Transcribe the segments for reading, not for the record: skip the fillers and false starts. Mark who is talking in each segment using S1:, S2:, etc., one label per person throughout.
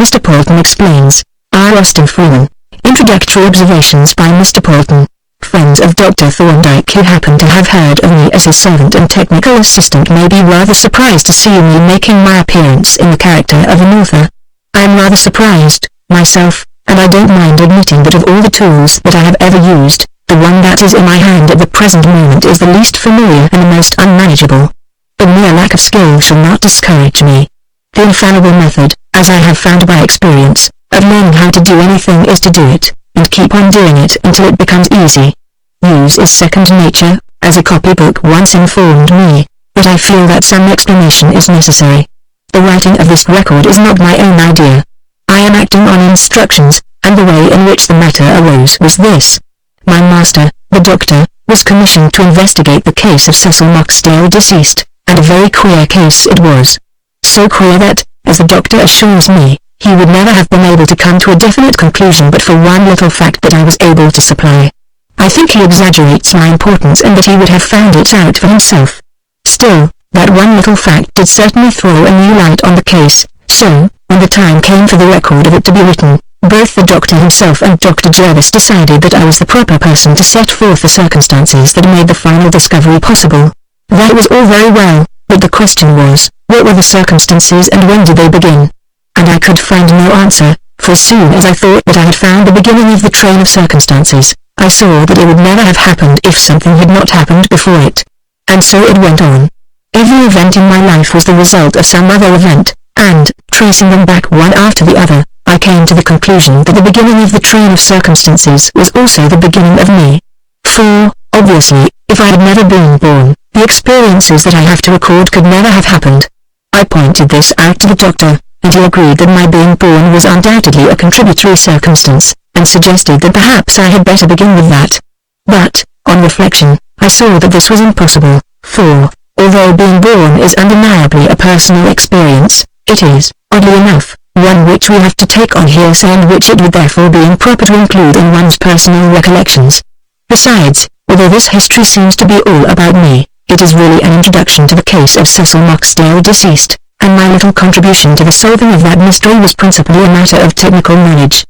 S1: Mr. Polton explains. R. Austin Freeman. Introductory observations by Mr. Polton. Friends of Dr. Thorndyke who happen to have heard of me as his servant and technical assistant may be rather surprised to see me making my appearance in the character of an author. I am rather surprised, myself, and I don't mind admitting that of all the tools that I have ever used, the one that is in my hand at the present moment is the least familiar and the most unmanageable. But mere lack of skill shall not discourage me. The infallible method, as I have found by experience, of learning how to do anything is to do it, and keep on doing it until it becomes easy. Use is second nature, as a copybook once informed me, but I feel that some explanation is necessary. The writing of this record is not my own idea. I am acting on instructions, and the way in which the matter arose was this. My master, the doctor, was commissioned to investigate the case of Cecil Moxdale deceased, and a very queer case it was. So queer that, as the doctor assures me, he would never have been able to come to a definite conclusion but for one little fact that I was able to supply. I think he exaggerates my importance and that he would have found it out for himself. Still, that one little fact did certainly throw a new light on the case, so, when the time came for the record of it to be written, both the doctor himself and Dr. Jervis decided that I was the proper person to set forth the circumstances that made the final discovery possible. That was all very well, but the question was, what were the circumstances and when did they begin? And I could find no answer, for as soon as I thought that I had found the beginning of the train of circumstances, I saw that it would never have happened if something had not happened before it. And so it went on. Every event in my life was the result of some other event, and, tracing them back one after the other, I came to the conclusion that the beginning of the train of circumstances was also the beginning of me. For, obviously, if I had never been born, the experiences that I have to record could never have happened. I pointed this out to the doctor, and he agreed that my being born was undoubtedly a contributory circumstance, and suggested that perhaps I had better begin with that. But, on reflection, I saw that this was impossible, for, although being born is undeniably a personal experience, it is, oddly enough, one which we have to take on hearsay and which it would therefore be improper to include in one's personal recollections. Besides, although this history seems to be all about me, it is really an introduction to the case of Cecil Moxdale deceased, and my little contribution to the solving of that mystery was principally a matter of technical knowledge.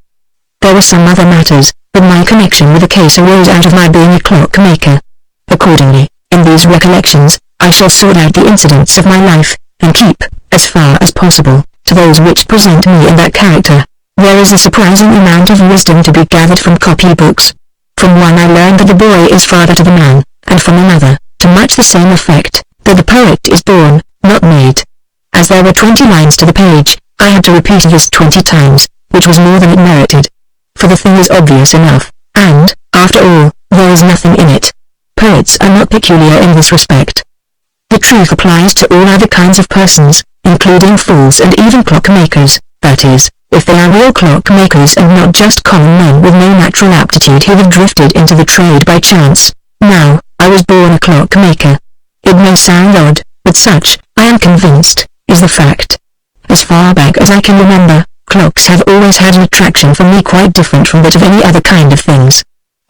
S1: There were some other matters, but my connection with the case arose out of my being a clockmaker. Accordingly, in these recollections, I shall sort out the incidents of my life, and keep, as far as possible, to those which present me in that character. There is a surprising amount of wisdom to be gathered from copybooks. From one I learned that the boy is father to the man, and from another, to much the same effect, that the poet is born, not made. As there were 20 lines to the page, I had to repeat his 20 times, which was more than it merited. For the thing is obvious enough, and, after all, there is nothing in it. Poets are not peculiar in this respect. The truth applies to all other kinds of persons, including fools and even clockmakers, that is, if they are real clockmakers and not just common men with no natural aptitude who have drifted into the trade by chance. Now, I was born a clockmaker. It may sound odd, but such, I am convinced, is the fact. As far back as I can remember, clocks have always had an attraction for me quite different from that of any other kind of things.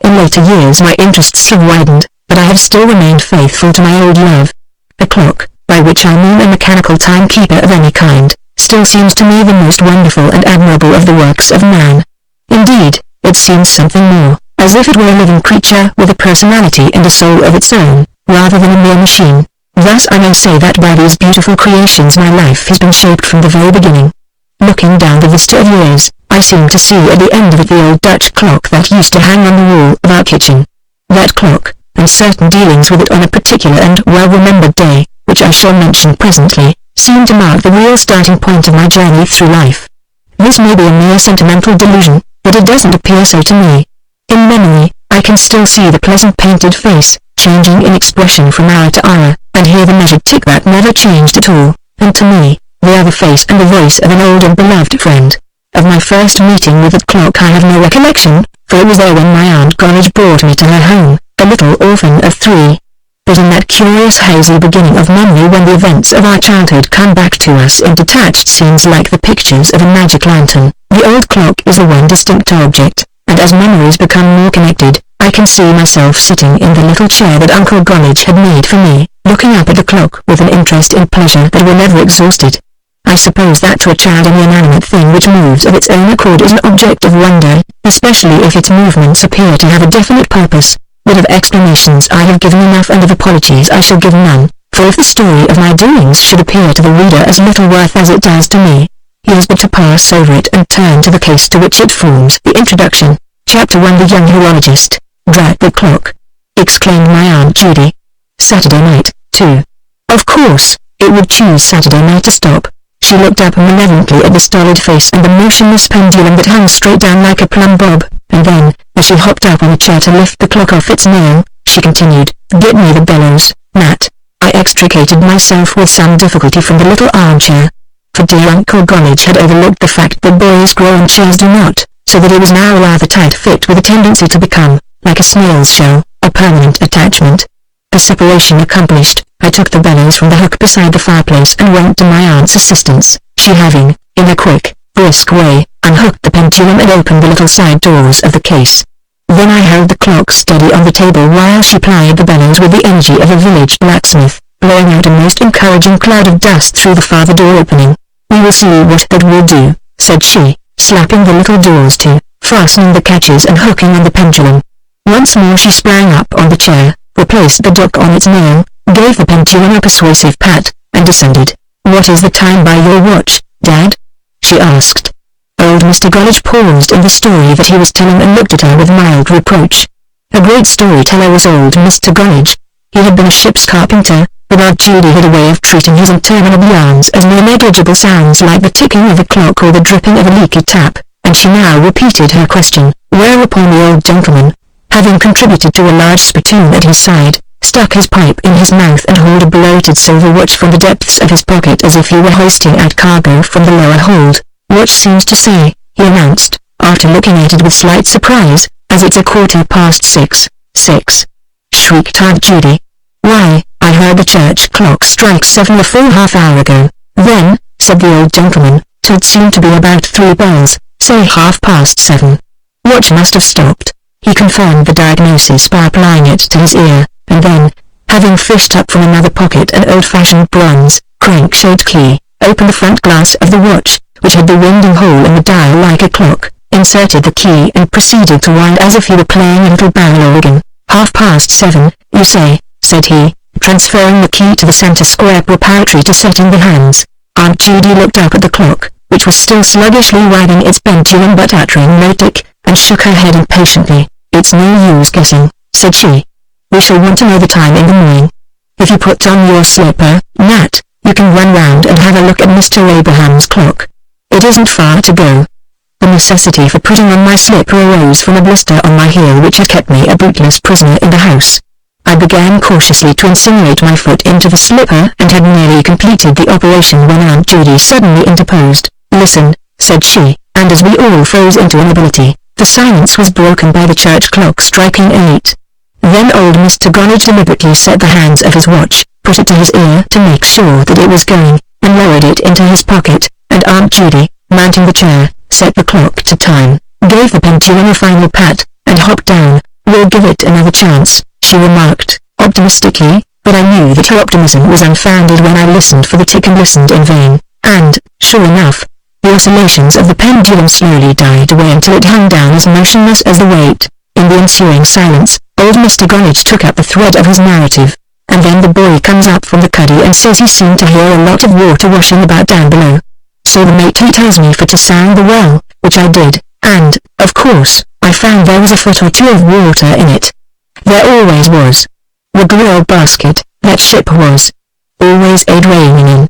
S1: In later years my interests have widened, but I have still remained faithful to my old love. A clock, by which I mean a mechanical timekeeper of any kind, still seems to me the most wonderful and admirable of the works of man. Indeed, it seems something more, as if it were a living creature with a personality and a soul of its own, rather than a mere machine. Thus I may say that by these beautiful creations my life has been shaped from the very beginning. Looking down the vista of years, I seem to see at the end of it the old Dutch clock that used to hang on the wall of our kitchen. That clock, and certain dealings with it on a particular and well-remembered day, which I shall mention presently, seem to mark the real starting point of my journey through life. This may be a mere sentimental delusion, but it doesn't appear so to me. In memory, I can still see the pleasant painted face, changing in expression from hour to hour, and hear the measured tick that never changed at all, and to me, the other face and the voice of an old and beloved friend. Of my first meeting with that clock I have no recollection, for it was there when my Aunt Gorridge brought me to her home, a little orphan of 3. But in that curious hazy beginning of memory when the events of our childhood come back to us in detached scenes like the pictures of a magic lantern, the old clock is the one distinct object, and as memories become more connected, I can see myself sitting in the little chair that Uncle Gorridge had made for me, looking up at the clock with an interest and pleasure that were never exhausted. I suppose that to a child any inanimate thing which moves of its own accord is an object of wonder, especially if its movements appear to have a definite purpose. But of explanations I have given enough, and of apologies I shall give none, for if the story of my doings should appear to the reader as little worth as it does to me, he has but to pass over it and turn to the case to which it forms the introduction. Chapter 1. The Young Horologist. Drat the clock! Exclaimed my Aunt Judy. Saturday night, too. Of course, it would choose Saturday night to stop. She looked up malevolently at the stolid face and the motionless pendulum that hung straight down like a plumb bob, and then, as she hopped up on a chair to lift the clock off its nail, she continued, "Get me the bellows, Nat." I extricated myself with some difficulty from the little armchair, for dear Uncle Gollage had overlooked the fact that boys grow and chairs do not, so that it was now a rather tight fit with a tendency to become, like a snail's shell, a permanent attachment. The separation accomplished, I took the bellows from the hook beside the fireplace and went to my aunt's assistance, she having, in a quick, brisk way, unhooked the pendulum and opened the little side doors of the case. Then I held the clock steady on the table while she plied the bellows with the energy of a village blacksmith, blowing out a most encouraging cloud of dust through the farther door opening. "We will see what that will do," said she, slapping the little doors to, fastening the catches and hooking on the pendulum. Once more she sprang up on the chair, replaced the dock on its nail, gave the pendulum a persuasive pat, and descended. "What is the time by your watch, Dad?" she asked. Old Mr. Gollage paused in the story that he was telling and looked at her with mild reproach. A great storyteller was old Mr. Gollage. He had been a ship's carpenter, but Aunt Judy had a way of treating his interminable yarns as mere negligible sounds like the ticking of a clock or the dripping of a leaky tap, and she now repeated her question, whereupon the old gentleman, having contributed to a large spittoon at his side, stuck his pipe in his mouth and hauled a bloated silver watch from the depths of his pocket as if he were hoisting out cargo from the lower hold. "Watch seems to say," he announced, after looking at it with slight surprise, "as it's 6:15. 6!" shrieked Aunt Judy. "Why, I heard the church clock strike 7 a full half hour ago." "Then," said the old gentleman, "'twould seem to be about 3 bells, say 7:30. Watch must have stopped." He confirmed the diagnosis by applying it to his ear, and then, having fished up from another pocket an old-fashioned bronze, crank-shaped key, opened the front glass of the watch, which had the winding hole in the dial like a clock, inserted the key and proceeded to wind as if he were playing a little barrel organ. 7:30, you say," said he, transferring the key to the center square preparatory to setting the hands. Aunt Judy looked up at the clock, which was still sluggishly wagging its pendulum but uttering no tick, and shook her head impatiently. "It's no use guessing," said she. "We shall want to know the time in the morning. If you put on your slipper, Nat, you can run round and have a look at Mr. Abraham's clock. It isn't far to go." The necessity for putting on my slipper arose from a blister on my heel which had kept me a bootless prisoner in the house. I began cautiously to insinuate my foot into the slipper and had nearly completed the operation when Aunt Judy suddenly interposed. "Listen," said she, and as we all froze into immobility, the silence was broken by the church clock striking 8. Then old Mr. Gollage deliberately set the hands of his watch, put it to his ear to make sure that it was going, and lowered it into his pocket, and Aunt Judy, mounting the chair, set the clock to time, gave the pendulum a final pat, and hopped down. "We'll give it another chance," she remarked, optimistically, but I knew that her optimism was unfounded when I listened for the tick and listened in vain, and, sure enough, the oscillations of the pendulum slowly died away until it hung down as motionless as the weight. In the ensuing silence, old Mr. Gollage took up the thread of his narrative, and then the boy comes up from the cuddy and says he seemed to hear a lot of water washing about down below. So the mate he tells me for to sound the well, which I did, and, of course, I found there was a foot or two of water in it. There always was. The grill basket, that ship was. Always a draining in,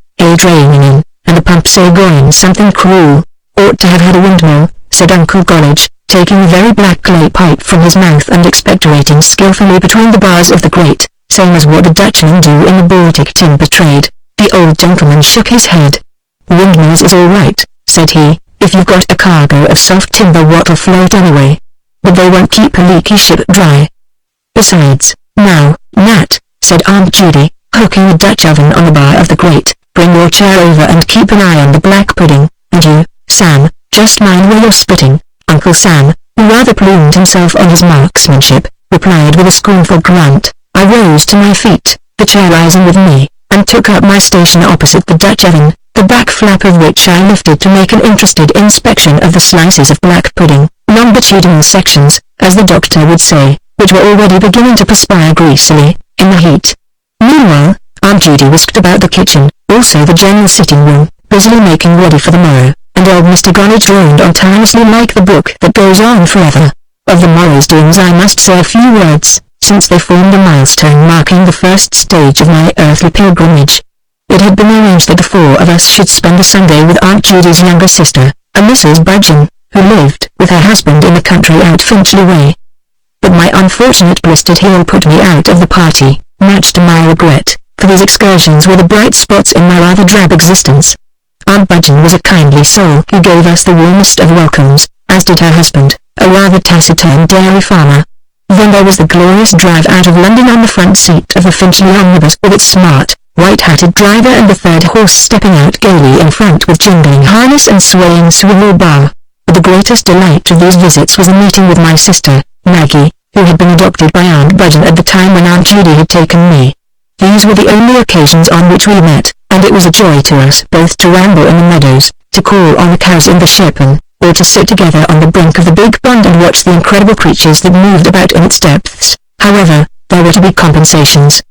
S1: and the pumps a going something cruel. Ought to have had a windmill, said Uncle Gollage, taking a very black clay pipe from his mouth and expectorating skillfully between the bars of the grate, same as what the Dutchmen do in the Baltic timber trade. The old gentleman shook his head. "Windmills is all right," said he, "if you've got a cargo of soft timber what'll float anyway. But they won't keep a leaky ship dry. Besides, now, Nat," said Aunt Judy, hooking the Dutch oven on the bar of the grate, "bring your chair over and keep an eye on the black pudding, and you, Sam, just mind where you're spitting." Uncle Sam, who rather plumed himself on his marksmanship, replied with a scornful grunt. I rose to my feet, the chair rising with me, and took up my station opposite the Dutch oven, the back flap of which I lifted to make an interested inspection of the slices of black pudding, longitudinal sections, as the doctor would say, which were already beginning to perspire greasily, in the heat. Meanwhile, Aunt Judy whisked about the kitchen, also the general sitting room, busily making ready for the morrow, and old Mr. Gollage droned on tirelessly like the book that goes on forever. Of the morrow's doings I must say a few words, since they formed a milestone marking the first stage of my earthly pilgrimage. It had been arranged that the four of us should spend the Sunday with Aunt Judy's younger sister, a Mrs. Budgeon, who lived with her husband in the country out Finchley way. But my unfortunate blistered heel put me out of the party, much to my regret, for these excursions were the bright spots in my rather drab existence. Aunt Budgeon was a kindly soul who gave us the warmest of welcomes, as did her husband, a rather taciturn dairy farmer. Then there was the glorious drive out of London on the front seat of the Finchley omnibus with its smart, white-hatted driver and the third horse stepping out gaily in front with jingling harness and swaying swivel bar. But the greatest delight of these visits was a meeting with my sister, Maggie, who had been adopted by Aunt Budgeon at the time when Aunt Judy had taken me. These were the only occasions on which we met, and it was a joy to us both to ramble in the meadows, to call on the cows in the Shepton, or to sit together on the brink of the big pond and watch the incredible creatures that moved about in its depths. However, there were to be compensations.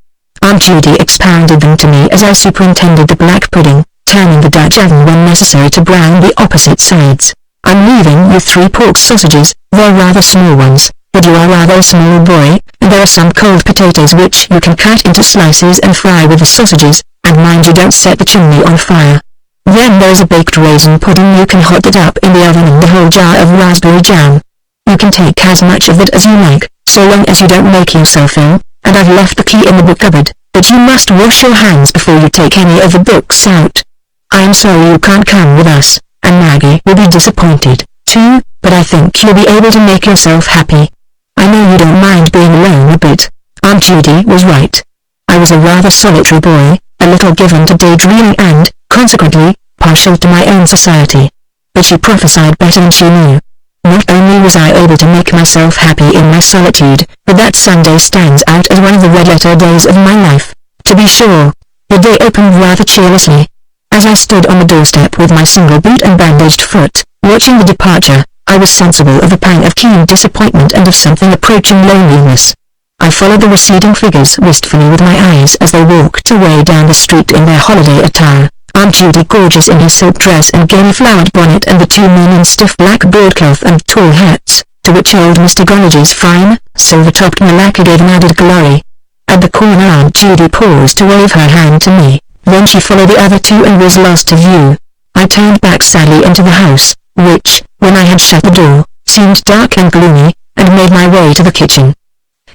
S1: Aunt Judy expounded them to me as I superintended the black pudding, turning the Dutch oven when necessary to brown the opposite sides. "I'm leaving you 3 pork sausages, they're rather small ones, but you are rather a small boy, and there are some cold potatoes which you can cut into slices and fry with the sausages, and mind you don't set the chimney on fire. Then there's a baked raisin pudding you can hot it up in the oven and a whole jar of raspberry jam. You can take as much of it as you like, so long as you don't make yourself ill, and I've left the key in the book cupboard, but you must wash your hands before you take any of the books out. I am sorry you can't come with us, and Maggie will be disappointed, too, but I think you'll be able to make yourself happy. I know you don't mind being alone a bit." Aunt Judy was right. I was a rather solitary boy, a little given to daydreaming and, consequently, partial to my own society. But she prophesied better than she knew. Not only was I able to make myself happy in my solitude, but that Sunday stands out as one of the red-letter days of my life. To be sure, the day opened rather cheerlessly. As I stood on the doorstep with my single boot and bandaged foot, watching the departure, I was sensible of a pang of keen disappointment and of something approaching loneliness. I followed the receding figures wistfully with my eyes as they walked away down the street in their holiday attire, Aunt Judy gorgeous in her silk dress and gaily flowered bonnet and the 2 men in stiff black broadcloth and tall hats, to which old Mr. Gollage's fine, silver-topped malacca gave an added glory. At the corner Aunt Judy paused to wave her hand to me, then she followed the other 2 and was lost to view. I turned back sadly into the house, which, when I had shut the door, seemed dark and gloomy, and made my way to the kitchen.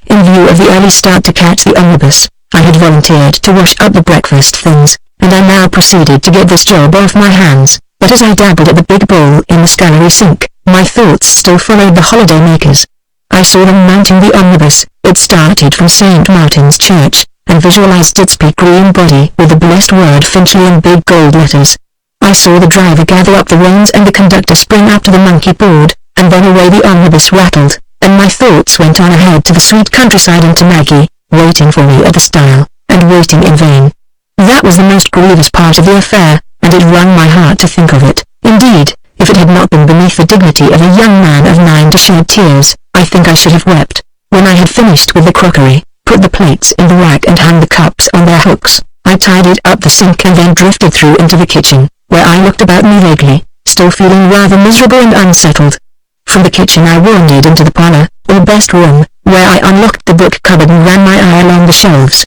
S1: In view of the early start to catch the omnibus, I had volunteered to wash up the breakfast things, and I now proceeded to get this job off my hands, but as I dabbled at the big bowl in the scullery sink, my thoughts still followed the holiday makers. I saw them mounting the omnibus. It started from St. Martin's Church, and visualized its pea green body with the blessed word Finchley in big gold letters. I saw the driver gather up the reins and the conductor spring up to the monkey board, and then away the omnibus rattled, and my thoughts went on ahead to the sweet countryside and to Maggie, waiting for me at the stile, and waiting in vain. That was the most grievous part of the affair, and it wrung my heart to think of it. Indeed, if it had not been beneath the dignity of a young man of 9 to shed tears, I think I should have wept. When I had finished with the crockery, put the plates in the rack and hung the cups on their hooks, I tidied up the sink and then drifted through into the kitchen, where I looked about me vaguely, still feeling rather miserable and unsettled. From the kitchen I wandered into the parlor, or best room, where I unlocked the book cupboard and ran my eye along the shelves.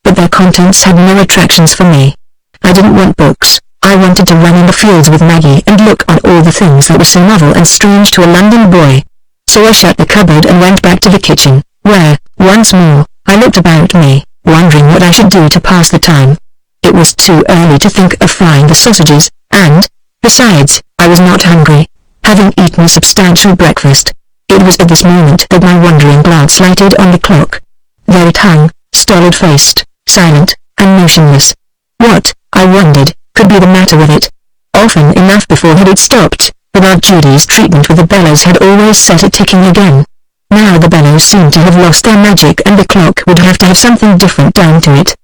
S1: But their contents had no attractions for me. I didn't want books. I wanted to run in the fields with Maggie and look on all the things that were so novel and strange to a London boy. So I shut the cupboard and went back to the kitchen, where, once more, I looked about me, wondering what I should do to pass the time. It was too early to think of frying the sausages, and, besides, I was not hungry, having eaten a substantial breakfast. It was at this moment that my wandering glance lighted on the clock. There it hung, stolid-faced, silent, and motionless. What, I wondered, could be the matter with it? Often enough before had it stopped, but Aunt Judy's treatment with the bellows had always set it ticking again. Now the bellows seemed to have lost their magic and the clock would have to have something different done to it.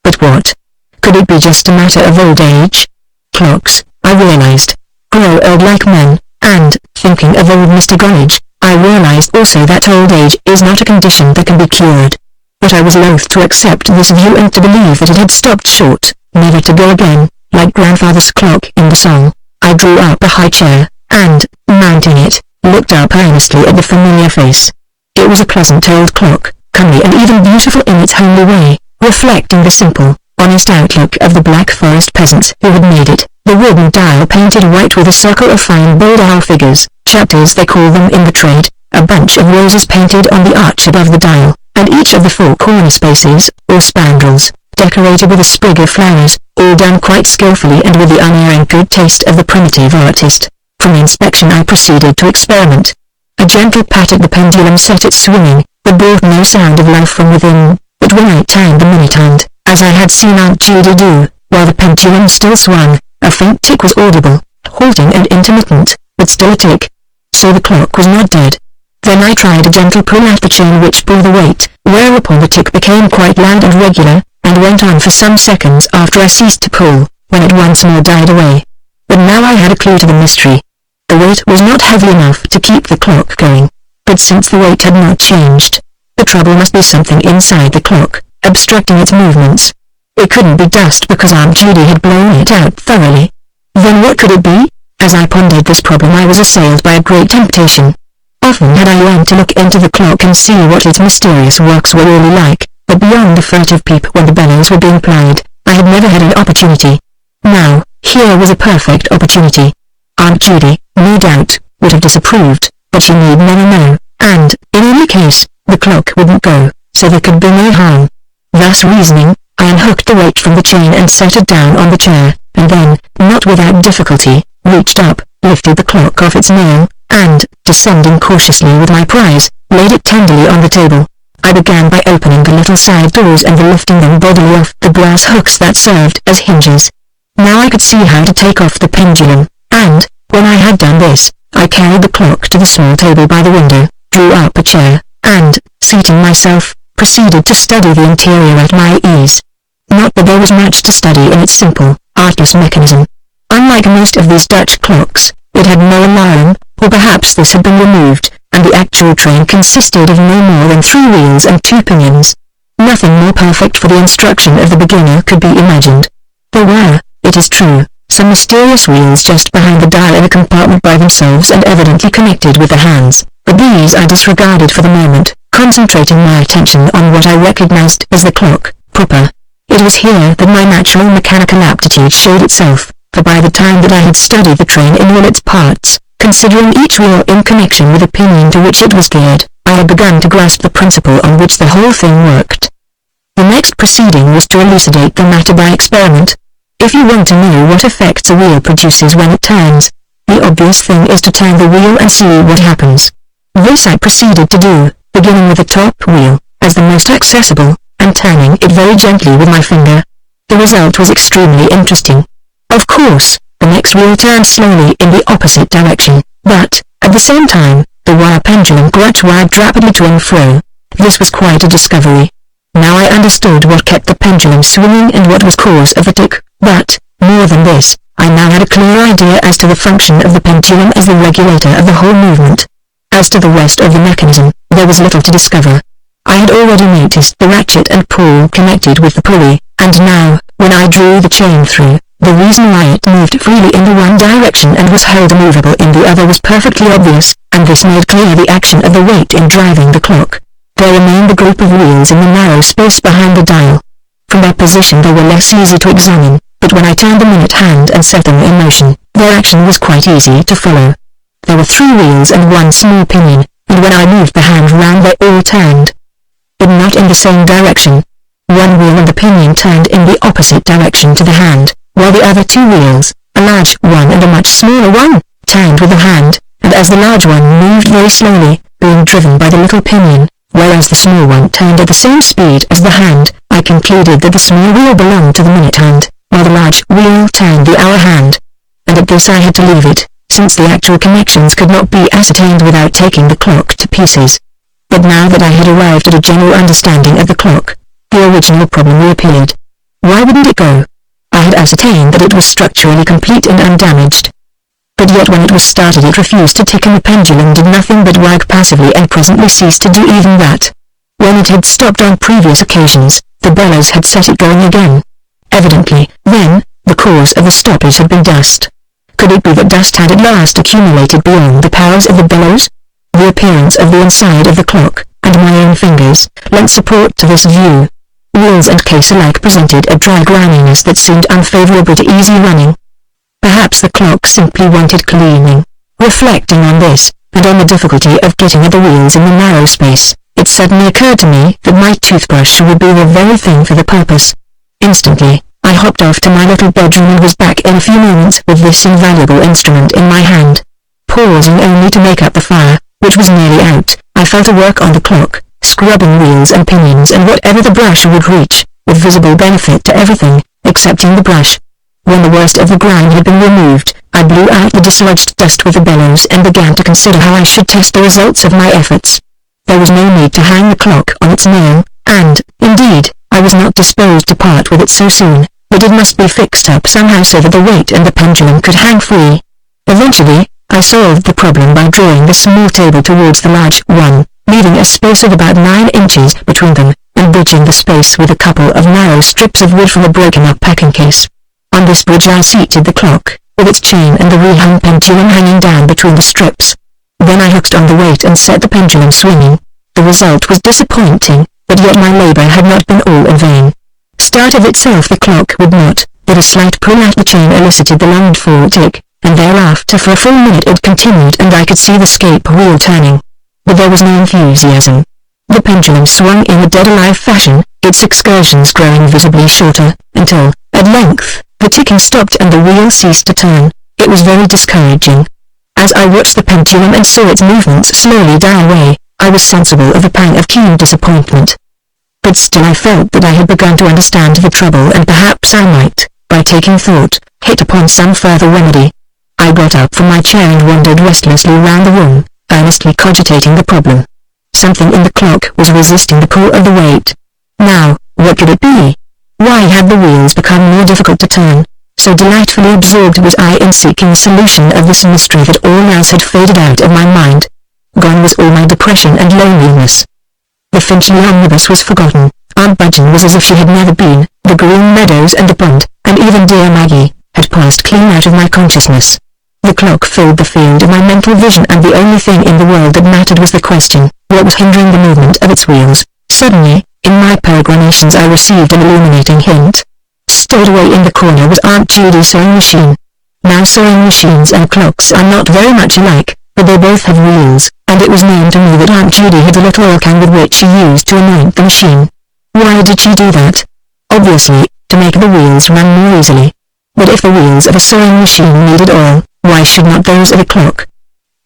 S1: But what? Could it be just a matter of old age? clocks, I realized, grow old like men, and, thinking of old Mr. Gollage, I realized also that old age is not a condition that can be cured. But I was loath to accept this view and to believe that it had stopped short, never to go again, like grandfather's clock in the song. I drew up a high chair, and, mounting it, looked up earnestly at the familiar face. It was a pleasant old clock, comely and even beautiful in its homely way, reflecting the simple, honest outlook of the Black Forest peasants who had made it. The wooden dial painted white with a circle of fine bold owl figures, chapters they call them in the trade, a bunch of roses painted on the arch above the dial, and each of the 4 corner spaces, or spandrels, decorated with a sprig of flowers, all done quite skillfully and with the unerring good taste of the primitive artist. From inspection I proceeded to experiment. A gentle pat at the pendulum set it swinging, but brought no sound of life from within, but when I turned the minute hand, as I had seen Aunt Judy do, while the pendulum still swung, a faint tick was audible, halting and intermittent, but still a tick. So the clock was not dead. Then I tried a gentle pull at the chain which bore the weight, whereupon the tick became quite loud and regular, and went on for some seconds after I ceased to pull, when it once more died away. But now I had a clue to the mystery. The weight was not heavy enough to keep the clock going, but since the weight had not changed, the trouble must be something inside the clock, obstructing its movements. It couldn't be dust because Aunt Judy had blown it out thoroughly. Then what could it be? As I pondered this problem I was assailed by a great temptation. Often had I learned to look into the clock and see what its mysterious works were really like, but beyond a furtive peep when the bellows were being plied, I had never had an opportunity. Now, here was a perfect opportunity. Aunt Judy, no doubt, would have disapproved, but she need never know, and, in any case, the clock wouldn't go, so there could be no harm. Thus reasoning, I unhooked the weight from the chain and set it down on the chair, and then, not without difficulty, reached up, lifted the clock off its nail, and, descending cautiously with my prize, laid it tenderly on the table. I began by opening the little side doors and lifting them bodily off the brass hooks that served as hinges. Now I could see how to take off the pendulum, and, when I had done this, I carried the clock to the small table by the window, drew up a chair, and, seating myself, proceeded to study the interior at my ease. Not that there was much to study in its simple, artless mechanism. Unlike most of these Dutch clocks, it had no alarm, or perhaps this had been removed, and the actual train consisted of no more than 3 wheels and 2 pinions. Nothing more perfect for the instruction of the beginner could be imagined. There were, it is true, some mysterious wheels just behind the dial in a compartment by themselves and evidently connected with the hands, but these I disregarded for the moment, concentrating my attention on what I recognized as the clock proper. It was here that my natural mechanical aptitude showed itself, for by the time that I had studied the train in all its parts, considering each wheel in connection with the pinion to which it was geared, I had begun to grasp the principle on which the whole thing worked. The next proceeding was to elucidate the matter by experiment. If you want to know what effects a wheel produces when it turns, the obvious thing is to turn the wheel and see what happens. This I proceeded to do, beginning with the top wheel, as the most accessible, and turning it very gently with my finger. The result was extremely interesting. Of course, the next wheel turned slowly in the opposite direction, but, at the same time, the wire pendulum wagged rapidly to and fro. This was quite a discovery. Now I understood what kept the pendulum swinging and what was cause of the tick, but, more than this, I now had a clear idea as to the function of the pendulum as the regulator of the whole movement. As to the rest of the mechanism, there was little to discover. I had already noticed the ratchet and pull connected with the pulley, and now, when I drew the chain through, the reason why it moved freely in the one direction and was held immovable in the other was perfectly obvious, and this made clear the action of the weight in driving the clock. There remained the group of wheels in the narrow space behind the dial. From their position they were less easy to examine, but when I turned the minute hand and set them in motion, their action was quite easy to follow. There were 3 wheels and 1 small pinion, and when I moved the hand round they all turned. But not in the same direction. 1 wheel and the pinion turned in the opposite direction to the hand, while the other 2 wheels, a large one and a much smaller one, turned with the hand, and as the large one moved very slowly, being driven by the little pinion, whereas the small one turned at the same speed as the hand, I concluded that the small wheel belonged to the minute hand, while the large wheel turned the hour hand. And at this I had to leave it, since the actual connections could not be ascertained without taking the clock to pieces. But now that I had arrived at a general understanding of the clock, the original problem reappeared. Why wouldn't it go? I I had ascertained that it was structurally complete and undamaged. But yet when it was started it refused to tick and the pendulum did nothing but wag passively and presently ceased to do even that. When it had stopped on previous occasions, the bellows had set it going again. Evidently, then, the cause of the stoppage had been dust. Could it be that dust had at last accumulated beyond the powers of the bellows? The appearance of the inside of the clock, and my own fingers, lent support to this view. Wheels and case alike presented a dry griminess that seemed unfavorable to easy running. Perhaps the clock simply wanted cleaning. Reflecting on this, and on the difficulty of getting at the wheels in the narrow space, it suddenly occurred to me that my toothbrush would be the very thing for the purpose. Instantly, I hopped off to my little bedroom and was back in a few moments with this invaluable instrument in my hand. Pausing only to make up the fire, which was nearly out, I fell to work on the clock, scrubbing wheels and pinions and whatever the brush would reach, with visible benefit to everything, excepting the brush. When the worst of the grime had been removed, I blew out the dislodged dust with the bellows and began to consider how I should test the results of my efforts. There was no need to hang the clock on its nail, and, indeed, I was not disposed to part with it so soon, but it must be fixed up somehow so that the weight and the pendulum could hang free. Eventually, I solved the problem by drawing the small table towards the large one, leaving a space of about 9 inches between them, and bridging the space with a couple of narrow strips of wood from a broken-up packing case. On this bridge I seated the clock, with its chain and the rehung pendulum hanging down between the strips. Then I hooked on the weight and set the pendulum swinging. The result was disappointing, but yet my labor had not been all in vain. Start of itself the clock would not, but a slight pull at the chain elicited the longed-for tick, and thereafter for a full minute it continued and I could see the scape wheel turning. But there was no enthusiasm. The pendulum swung in a dead-alive fashion, its excursions growing visibly shorter, until, at length, the ticking stopped and the wheel ceased to turn. It was very discouraging. As I watched the pendulum and saw its movements slowly die away, I was sensible of a pang of keen disappointment. But still I felt that I had begun to understand the trouble and perhaps I might, by taking thought, hit upon some further remedy. I got up from my chair and wandered restlessly round the room, earnestly cogitating the problem. Something in the clock was resisting the pull of the weight. Now, what could it be? Why had the wheels become more difficult to turn? So delightfully absorbed was I in seeking the solution of this mystery that all else had faded out of my mind. Gone was all my depression and loneliness. The Finchley omnibus was forgotten, Aunt Budgeon was as if she had never been, the green meadows and the pond, and even dear Maggie, had passed clean out of my consciousness. The clock filled the field of my mental vision and the only thing in the world that mattered was the question, what was hindering the movement of its wheels? Suddenly, in my peregrinations I received an illuminating hint. Stowed away in the corner was Aunt Judy's sewing machine. Now sewing machines and clocks are not very much alike, but they both have wheels, and it was known to me that Aunt Judy had a little oil can with which she used to anoint the machine. Why did she do that? Obviously, to make the wheels run more easily. But if the wheels of a sewing machine needed oil, why should not those of a clock?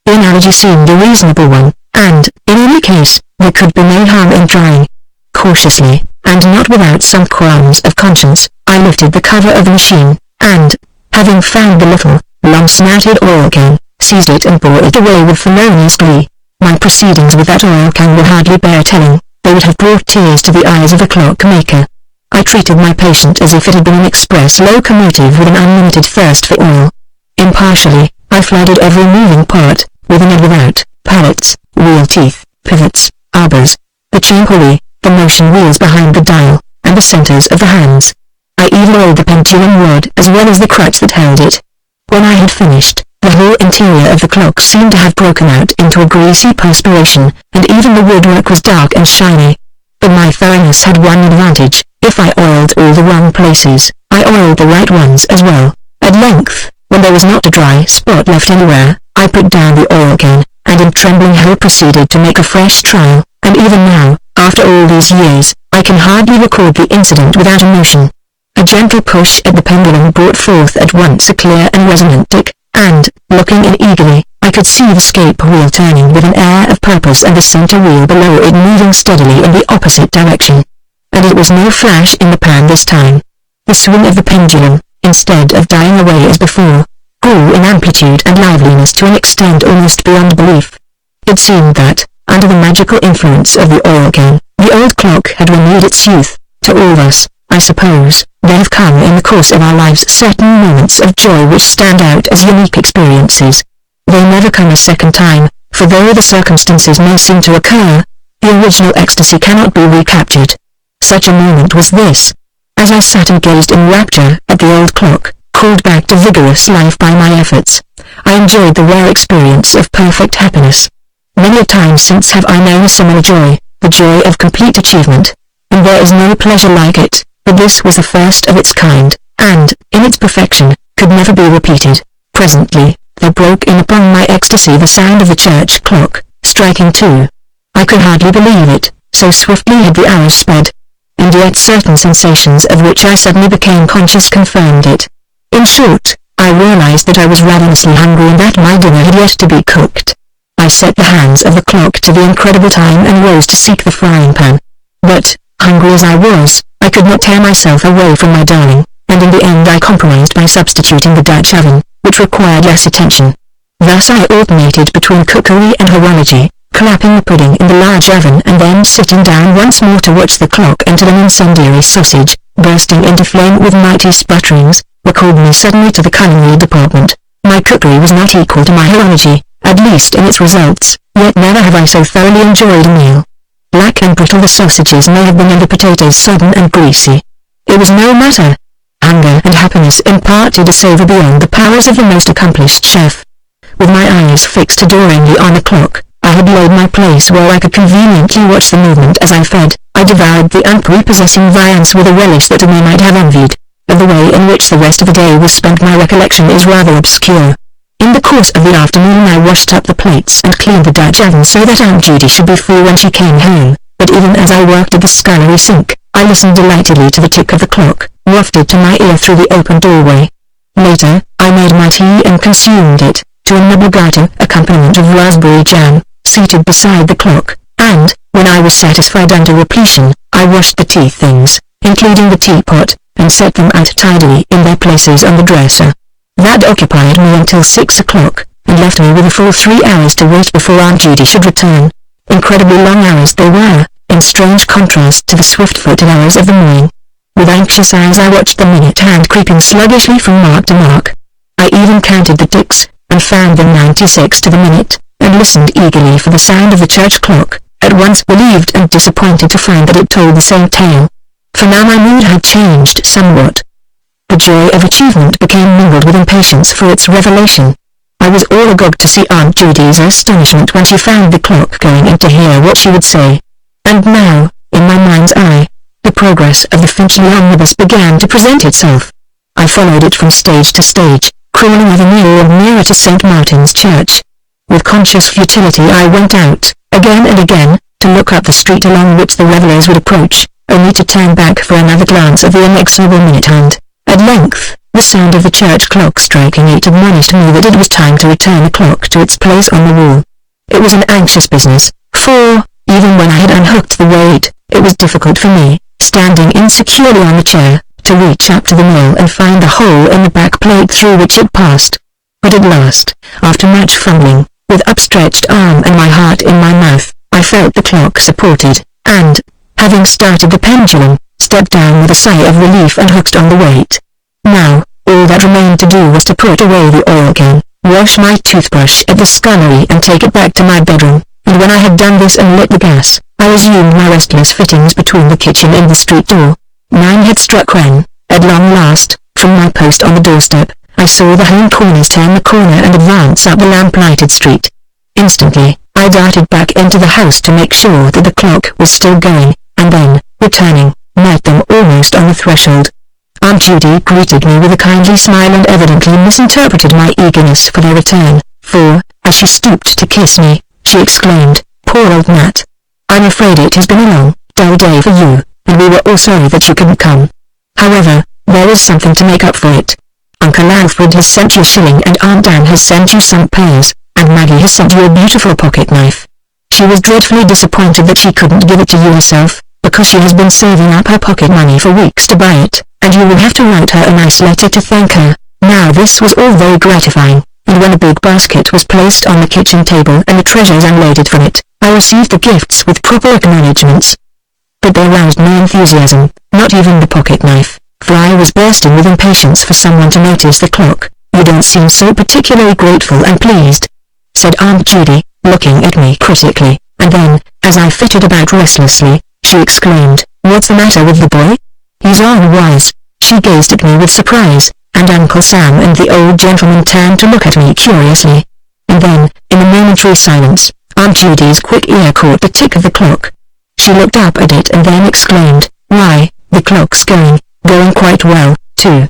S1: The analogy seemed a reasonable one, and, in any case, there could be no harm in trying. Cautiously, and not without some qualms of conscience, I lifted the cover of the machine, and, having found the little, long-snouted oil can, seized it and bore it away with felonious glee. My proceedings with that oil can will hardly bear telling, they would have brought tears to the eyes of a clockmaker. I treated my patient as if it had been an express locomotive with an unlimited thirst for oil. Impartially, I flooded every moving part, within and without, pallets, wheel teeth, pivots, arbors, the chain pulley, the motion wheels behind the dial, and the centers of the hands. I even oiled the pendulum rod as well as the crutch that held it. When I had finished, the whole interior of the clock seemed to have broken out into a greasy perspiration, and even the woodwork was dark and shiny. But my thoroughness had one advantage: if I oiled all the wrong places, I oiled the right ones as well. At length, when there was not a dry spot left anywhere, I put down the oil can, and in trembling hope proceeded to make a fresh trial, and even now, after all these years, I can hardly record the incident without emotion. A gentle push at the pendulum brought forth at once a clear and resonant tick, and, looking in eagerly, I could see the scape wheel turning with an air of purpose and the center wheel below it moving steadily in the opposite direction. And it was no flash in the pan this time. The swing of the pendulum, instead of dying away as before, grew in amplitude and liveliness to an extent almost beyond belief. It seemed that, under the magical influence of the oil can, the old clock had renewed its youth. To all of us, I suppose, there have come in the course of our lives certain moments of joy which stand out as unique experiences. They never come a second time, for though the circumstances may seem to occur, the original ecstasy cannot be recaptured. Such a moment was this. As I sat and gazed in rapture at the old clock, called back to vigorous life by my efforts, I enjoyed the rare experience of perfect happiness. Many a time since have I known a similar joy, the joy of complete achievement, and there is no pleasure like it, but this was the first of its kind, and, in its perfection, could never be repeated. Presently, there broke in upon my ecstasy the sound of the church clock, striking 2. I could hardly believe it, so swiftly had the hours sped. And yet certain sensations of which I suddenly became conscious confirmed it. In short, I realized that I was ravenously hungry and that my dinner had yet to be cooked. I set the hands of the clock to the incredible time and rose to seek the frying pan. But, hungry as I was, I could not tear myself away from my darling, and in the end I compromised by substituting the Dutch oven, which required less attention. Thus I alternated between cookery and horology, clapping the pudding in the large oven and then sitting down once more to watch the clock until an incendiary sausage, bursting into flame with mighty sputterings, recalled me suddenly to the culinary department. My cookery was not equal to my horology, at least in its results, yet never have I so thoroughly enjoyed a meal. Black and brittle the sausages may have been and the potatoes sodden and greasy. It was no matter. Hunger and happiness imparted a savour beyond the powers of the most accomplished chef. With my eyes fixed adoringly on the clock, I had laid my place where I could conveniently watch the movement as I fed. I devoured the unprepossessing viands with a relish that I might have envied. Of the way in which the rest of the day was spent my recollection is rather obscure. In the course of the afternoon I washed up the plates and cleaned the Dutch oven so that Aunt Judy should be free when she came home, but even as I worked at the scullery sink, I listened delightedly to the tick of the clock, wafted to my ear through the open doorway. Later, I made my tea and consumed it, to a nublugato accompaniment of raspberry jam, seated beside the clock, and, when I was satisfied under repletion, I washed the tea things, including the teapot, and set them out tidily in their places on the dresser. That occupied me until 6 o'clock, and left me with a full 3 hours to wait before Aunt Judy should return. Incredibly long hours they were, in strange contrast to the swift-footed hours of the morning. With anxious eyes I watched the minute hand creeping sluggishly from mark to mark. I even counted the ticks, and found them 96 to the minute, and listened eagerly for the sound of the church clock, at once relieved and disappointed to find that it told the same tale. For now my mood had changed somewhat. The joy of achievement became mingled with impatience for its revelation. I was all agog to see Aunt Judy's astonishment when she found the clock going and to hear what she would say. And now, in my mind's eye, the progress of the Finchley omnibus began to present itself. I followed it from stage to stage, crawling ever nearer and nearer to St. Martin's Church. With conscious futility I went out, again and again, to look up the street along which the revellers would approach, only to turn back for another glance at the inexorable minute hand. At length, the sound of the church clock striking 8 admonished me that it was time to return the clock to its place on the wall. It was an anxious business, for, even when I had unhooked the weight, it was difficult for me, standing insecurely on the chair, to reach up to the nail and find the hole in the back plate through which it passed. But at last, after much fumbling, with upstretched arm and my heart in my mouth, I felt the clock supported, and, having started the pendulum, stepped down with a sigh of relief and hooked on the weight. Now, all that remained to do was to put away the oil can, wash my toothbrush at the scullery and take it back to my bedroom, and when I had done this and lit the gas, I resumed my restless fittings between the kitchen and the street door. 9 had struck when, at long last, from my post on the doorstep, I saw the home corners turn the corner and advance up the lamp-lighted street. Instantly, I darted back into the house to make sure that the clock was still going, and then, returning, met them almost on the threshold. Aunt Judy greeted me with a kindly smile and evidently misinterpreted my eagerness for their return, for, as she stooped to kiss me, she exclaimed, "Poor old Nat. I'm afraid it has been a long, dull day for you, and we were all sorry that you couldn't come. However, there is something to make up for it. Uncle Alfred has sent you a shilling and Aunt Anne has sent you some pears, and Maggie has sent you a beautiful pocket knife. She was dreadfully disappointed that she couldn't give it to you herself, because she has been saving up her pocket money for weeks to buy it, and you will have to write her a nice letter to thank her." Now this was all very gratifying, and when a big basket was placed on the kitchen table and the treasures unloaded from it, I received the gifts with proper acknowledgments. but they roused no enthusiasm, not even the pocket knife, for I was bursting with impatience for someone to notice the clock. "You don't seem so particularly grateful and pleased," said Aunt Judy, looking at me critically, and then, as I fitted about restlessly, she exclaimed, "What's the matter with the boy? He's all wise." She gazed at me with surprise, and Uncle Sam and the old gentleman turned to look at me curiously. And then, in a momentary silence, Aunt Judy's quick ear caught the tick of the clock. She looked up at it and then exclaimed, "Why, the clock's going quite well, too.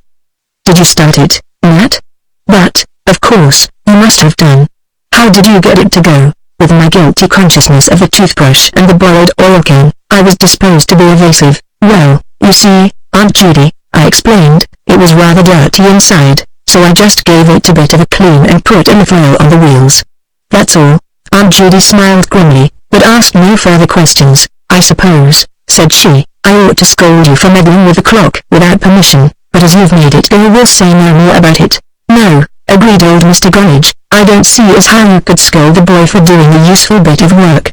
S1: Did you start it, Nat?" "But, of course, you must have done. How did you get it to go?" With my guilty consciousness of the toothbrush and the borrowed oil can, I was disposed to be evasive. "Well, you see, Aunt Judy," I explained, "it was rather dirty inside, so I just gave it a bit of a clean and put a little oil on the wheels. That's all." Aunt Judy smiled grimly, but asked no further questions. "I suppose," said she, "I ought to scold you for meddling with the clock without permission, but as you've made it go we'll say no more about it." "No," agreed old Mr. Gunnidge, "I don't see as how you could scold the boy for doing a useful bit of work.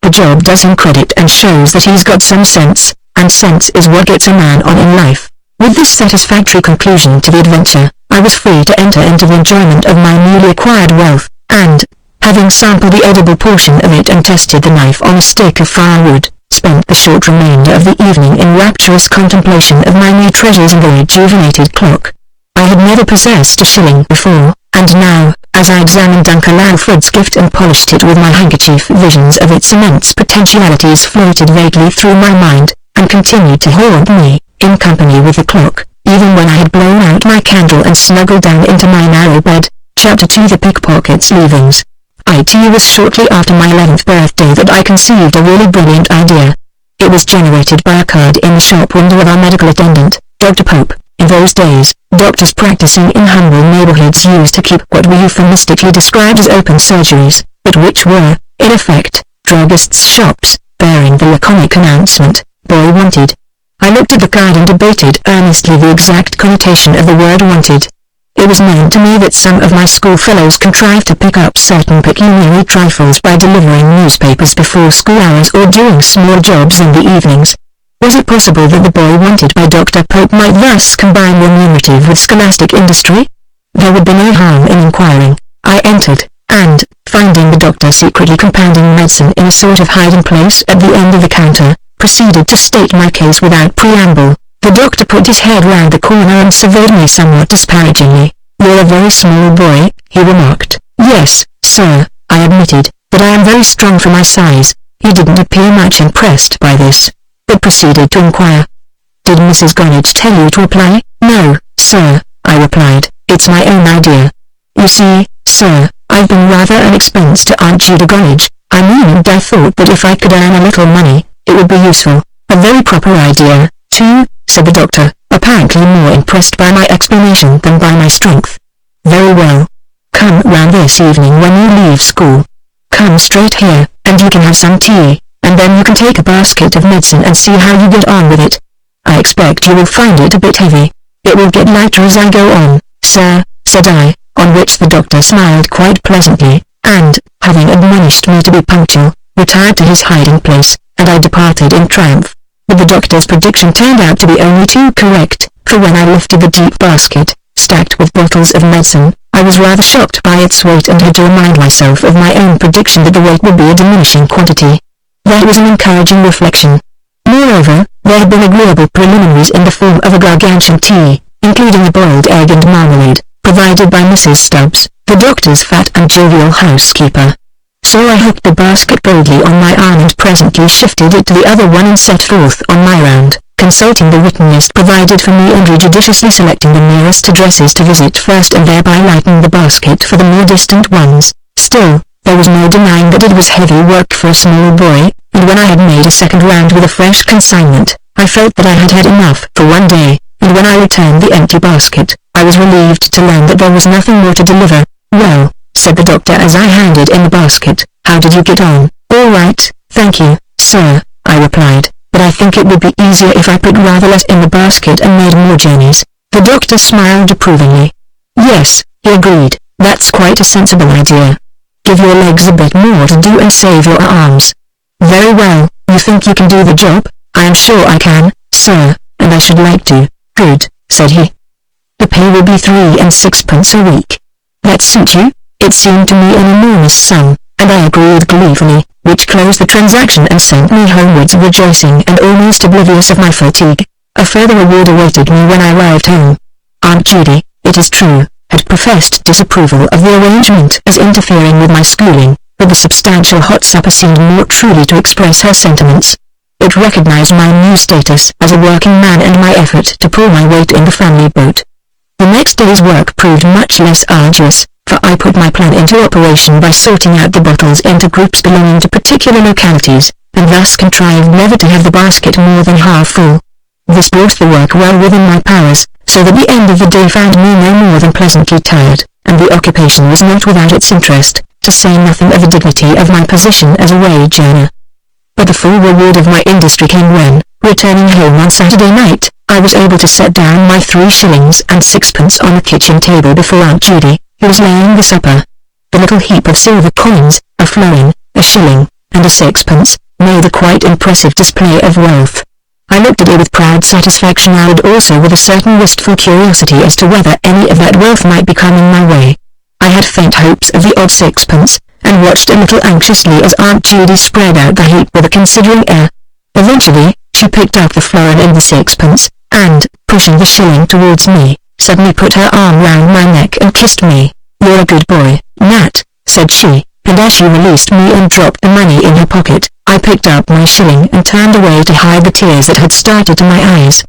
S1: The job does him credit and shows that he's got some sense, and sense is what gets a man on in life." With this satisfactory conclusion to the adventure, I was free to enter into the enjoyment of my newly acquired wealth, and, having sampled the edible portion of it and tested the knife on a stick of firewood, spent the short remainder of the evening in rapturous contemplation of my new treasures and the rejuvenated clock. I had never possessed a shilling before, and now, as I examined Uncle Alfred's gift and polished it with my handkerchief, visions of its immense potentialities floated vaguely through my mind, and continued to haunt me, in company with the clock, even when I had blown out my candle and snuggled down into my narrow bed. Chapter 2: The Pickpocket's Leavings. It was shortly after my 11th birthday that I conceived a really brilliant idea. It was generated by a card in the shop window of our medical attendant, Dr. Pope. In those days, doctors practicing in humble neighborhoods used to keep what we euphemistically described as open surgeries, but which were, in effect, druggists' shops, bearing the laconic announcement, "Boy wanted." I looked at the card and debated earnestly the exact connotation of the word wanted. It was known to me that some of my schoolfellows contrived to pick up certain pecuniary trifles by delivering newspapers before school hours or doing small jobs in the evenings. Was it possible that the boy wanted by Dr. Pope might thus combine remunerative with scholastic industry? There would be no harm in inquiring. I entered, and, finding the doctor secretly compounding medicine in a sort of hiding place at the end of the counter, proceeded to state my case without preamble. The doctor put his head round the corner and surveyed me somewhat disparagingly. "You're a very small boy," he remarked. "Yes, sir," I admitted, "but I am very strong for my size." He didn't appear much impressed by this, but proceeded to inquire, "Did Mrs. Gunnidge tell you to apply?" "No, sir," I replied, "it's my own idea. You see, sir, I've been rather an expense to Aunt Judy Gunnidge. And I thought that if I could earn a little money, it would be useful." "A very proper idea, too," said the doctor, apparently more impressed by my explanation than by my strength. "Very well. Come round this evening when you leave school. Come straight here, and you can have some tea, and then you can take a basket of medicine and see how you get on with it. I expect you will find it a bit heavy." "It will get lighter as I go on, sir," said I, on which the doctor smiled quite pleasantly, and, having admonished me to be punctual, retired to his hiding place, and I departed in triumph. But the doctor's prediction turned out to be only too correct, for when I lifted the deep basket, stacked with bottles of medicine, I was rather shocked by its weight and had to remind myself of my own prediction that the weight would be a diminishing quantity. That was an encouraging reflection. Moreover, there had been agreeable preliminaries in the form of a gargantuan tea, including a boiled egg and marmalade, provided by Mrs. Stubbs, the doctor's fat and jovial housekeeper. So I hooked the basket boldly on my arm and presently shifted it to the other one and set forth on my round, consulting the written list provided for me and judiciously selecting the nearest addresses to visit first and thereby lightening the basket for the more distant ones. Still, there was no denying that it was heavy work for a small boy, and when I had made a second round with a fresh consignment, I felt that I had had enough for one day, and when I returned the empty basket, I was relieved to learn that there was nothing more to deliver. "Well," said the doctor as I handed in the basket, "how did you get on?" "All right, thank you, sir," I replied, "but I think it would be easier if I put rather less in the basket and made more journeys." The doctor smiled approvingly. "Yes," he agreed, "that's quite a sensible idea. Give your legs a bit more to do and save your arms." "Very well, you think you can do the job?" "I am sure I can, sir, and I should like to." "Good," said he. "The pay will be 3 and 6pence a week. That suit you?" It seemed to me an enormous sum, and I agreed gleefully, which closed the transaction and sent me homewards rejoicing and almost oblivious of my fatigue. A further reward awaited me when I arrived home. Aunt Judy, it is true, had professed disapproval of the arrangement as interfering with my schooling, but the substantial hot supper seemed more truly to express her sentiments. It recognized my new status as a working man and my effort to pull my weight in the family boat. The next day's work proved much less arduous, for I put my plan into operation by sorting out the bottles into groups belonging to particular localities, and thus contrived never to have the basket more than half full. This brought the work well within my powers, so that the end of the day found me no more than pleasantly tired, and the occupation was not without its interest, to say nothing of the dignity of my position as a wage earner. But the full reward of my industry came when, returning home on Saturday night, I was able to set down my 3 shillings and 6pence on the kitchen table before Aunt Judy, who was laying the supper. The little heap of silver coins, a florin, a shilling, and a 6pence, made a quite impressive display of wealth. I looked at it with proud satisfaction and also with a certain wistful curiosity as to whether any of that wealth might be coming my way. I had faint hopes of the odd 6pence, and watched a little anxiously as Aunt Judy spread out the heap with a considering air. Eventually, she picked up the florin and the 6pence, and, pushing the shilling towards me, suddenly put her arm round my neck and kissed me. "You're a good boy, Nat," said she, and as she released me and dropped the money in her pocket, I picked up my shilling and turned away to hide the tears that had started to my eyes.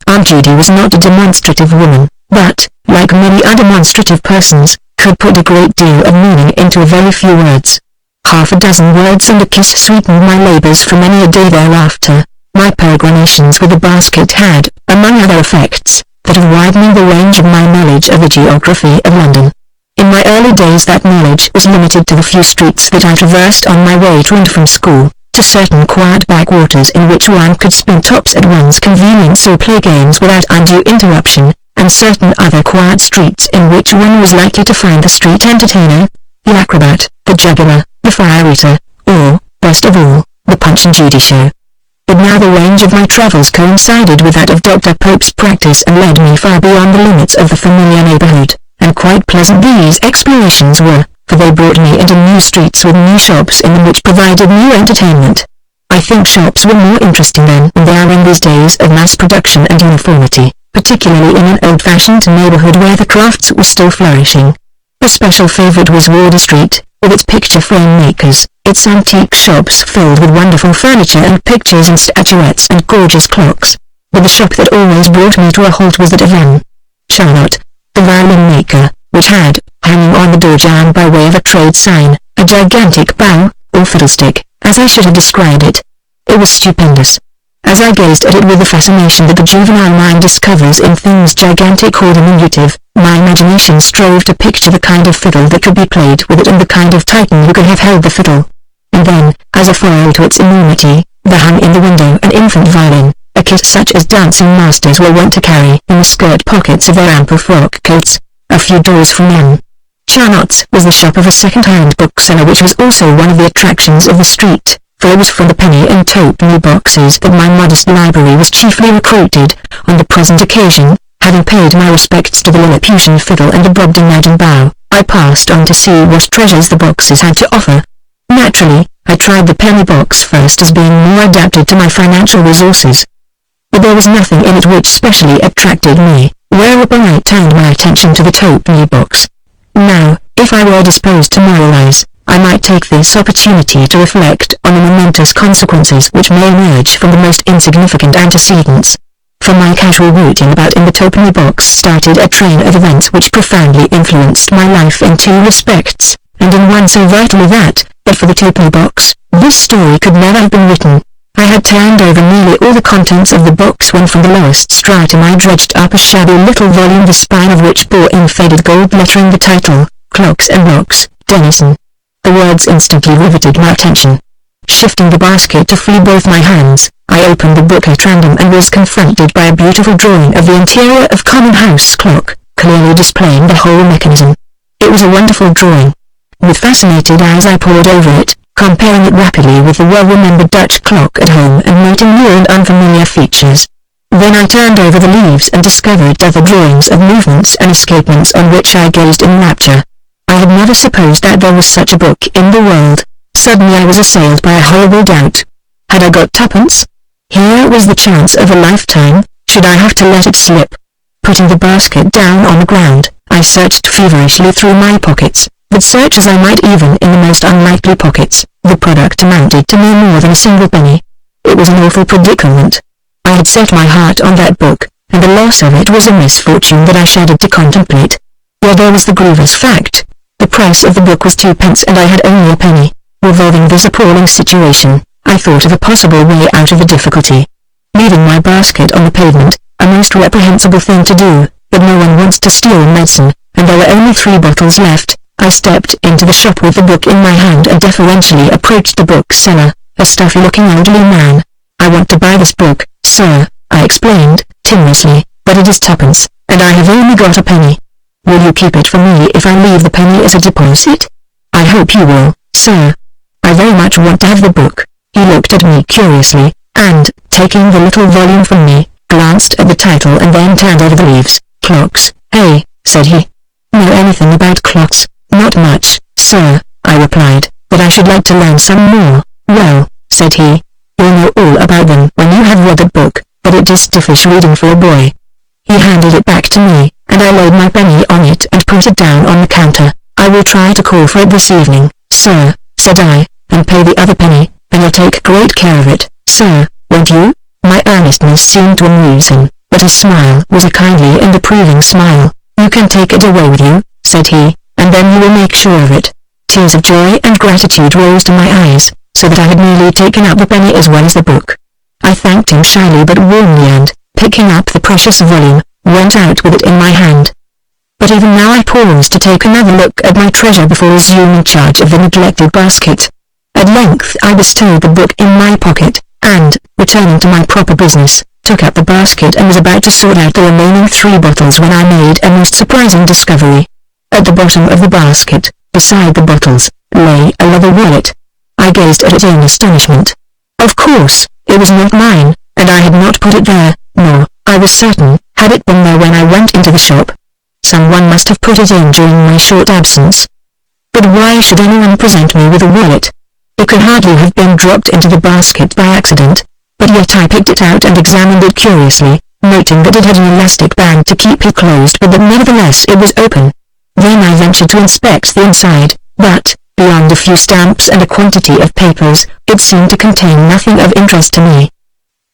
S1: Aunt Judy was not a demonstrative woman, but, like many undemonstrative persons, could put a great deal of meaning into a very few words. Half a dozen words and a kiss sweetened my labors for many a day thereafter. My peregrinations with the basket had, among other effects, that of widening the range of my knowledge of the geography of London. In my early days that knowledge was limited to the few streets that I traversed on my way to and from school, to certain quiet backwaters in which one could spin tops at one's convenience or play games without undue interruption, and certain other quiet streets in which one was likely to find the street entertainer, the acrobat, the juggler, the fire-eater, or, best of all, the Punch and Judy show. But now the range of my travels coincided with that of Dr. Pope's practice and led me far beyond the limits of the familiar neighborhood, and quite pleasant these explorations were, for they brought me into new streets with new shops in them which provided new entertainment. I think shops were more interesting then than they are in these days of mass production and uniformity, particularly in an old-fashioned neighborhood where the crafts were still flourishing. A special favorite was Wardour Street, with its picture frame makers, its antique shops filled with wonderful furniture and pictures and statuettes and gorgeous clocks. But the shop that always brought me to a halt was that of M. Charlotte, the violin maker, which had, hanging on the door jamb by way of a trade sign, a gigantic bow, or fiddlestick, as I should have described it. It was stupendous. As I gazed at it with the fascination that the juvenile mind discovers in things gigantic or diminutive, my imagination strove to picture the kind of fiddle that could be played with it and the kind of Titan who could have held the fiddle. And then, as a foil to its enormity, there hung in the window an infant violin, a kit such as dancing masters were wont to carry in the skirt pockets of their ample frock coats. A few doors from M. Charlotte's was the shop of a second-hand bookseller which was also one of the attractions of the street, for it was from the penny and twopenny boxes that my modest library was chiefly recruited. On the present occasion, having paid my respects to the Lilliputian fiddle and the Brobdingnagian bow, I passed on to see what treasures the boxes had to offer. Naturally, I tried the penny box first as being more adapted to my financial resources. But there was nothing in it which specially attracted me, whereupon I turned my attention to the twopenny box. Now, if I were disposed to moralize, I might take this opportunity to reflect on the momentous consequences which may emerge from the most insignificant antecedents. From my casual routing about in the twopenny box started a train of events which profoundly influenced my life in 2 respects, and in one so vitally that, but for the twopenny box, this story could never have been written. I had turned over nearly all the contents of the box when from the lowest stratum I dredged up a shabby little volume the spine of which bore in faded gold lettering the title, Clocks and Locks, Denison. The words instantly riveted my attention. Shifting the basket to free both my hands, I opened the book at random and was confronted by a beautiful drawing of the interior of Common House clock, clearly displaying the whole mechanism. It was a wonderful drawing. With fascinated eyes I pored over it, comparing it rapidly with the well-remembered Dutch clock at home and noting new and unfamiliar features. Then I turned over the leaves and discovered other drawings of movements and escapements on which I gazed in rapture. I had never supposed that there was such a book in the world. Suddenly I was assailed by a horrible doubt. Had I got tuppence? Here was the chance of a lifetime. Should I have to let it slip? Putting the basket down on the ground, I searched feverishly through my pockets, but search as I might even in the most unlikely pockets, the product amounted to no more than a single penny. It was an awful predicament. I had set my heart on that book, and the loss of it was a misfortune that I shuddered to contemplate. Yet there was the grievous fact. The price of the book was 2 pence and I had only a penny. Revolving this appalling situation, I thought of a possible way out of the difficulty. Leaving my basket on the pavement, a most reprehensible thing to do, but no one wants to steal medicine, and there were only 3 bottles left. I stepped into the shop with the book in my hand and deferentially approached the bookseller, a stuffy-looking elderly man. "I want to buy this book, sir," I explained, timorously, "but it is 2 pence, and I have only got a penny. Will you keep it for me if I leave the penny as a deposit?" "I hope you will, sir. I very much want to have the book." He looked at me curiously, and, taking the little volume from me, glanced at the title and then turned over the leaves. "Clocks, eh?" said he. "Know anything about clocks?" "Not much, sir," I replied, "but I should like to learn some more." "Well," said he, "you'll know all about them when you have read the book, but it is stiffish reading for a boy." He handed it back to me, and I laid my penny on it and put it down on the counter. "I will try to call for it this evening, sir," said I, "and pay the other penny, and you'll take great care of it, sir, won't you?" My earnestness seemed to amuse him, but his smile was a kindly and approving smile. "You can take it away with you," said he, "and then you will make sure of it." Tears of joy and gratitude rose to my eyes, so that I had nearly taken up the penny as well as the book. I thanked him shyly but warmly and, picking up the precious volume, went out with it in my hand. But even now I paused to take another look at my treasure before resuming charge of the neglected basket. At length I bestowed the book in my pocket, and, returning to my proper business, took up the basket and was about to sort out the remaining 3 bottles when I made a most surprising discovery. At the bottom of the basket, beside the bottles, lay a leather wallet. I gazed at it in astonishment. Of course, it was not mine, and I had not put it there, nor, I was certain, had it been there when I went into the shop. Someone must have put it in during my short absence. But why should anyone present me with a wallet? It could hardly have been dropped into the basket by accident, but yet I picked it out and examined it curiously, noting that it had an elastic band to keep it closed but that nevertheless it was open. Then I ventured to inspect the inside, but, beyond a few stamps and a quantity of papers, it seemed to contain nothing of interest to me.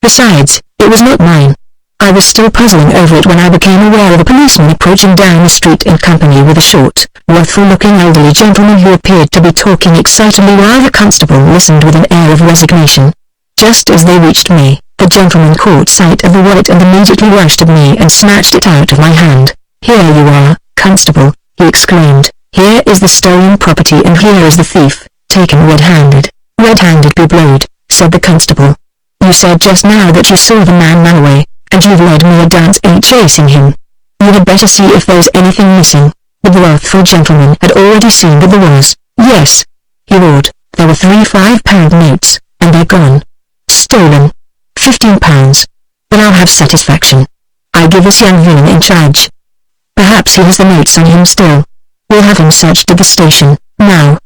S1: Besides, it was not mine. I was still puzzling over it when I became aware of a policeman approaching down the street in company with a short, wrathful-looking elderly gentleman who appeared to be talking excitedly while the constable listened with an air of resignation. Just as they reached me, the gentleman caught sight of the wallet and immediately rushed at me and snatched it out of my hand. "Here you are, constable," he exclaimed. "Here is the stolen property and here is the thief, taken red-handed." "Red-handed be blowed," said the constable. "You said just now that you saw the man run away, and you've led me a dance in chasing him. You had better see if there's anything missing." The wrathful gentleman had already seen that there was. "Yes," he roared, "there were 3 5-pound notes, and they're gone. Stolen. 15 pounds. But I'll have satisfaction. I give this young villain in charge. Perhaps he has the notes on him still. We'll have him searched at the station. Now,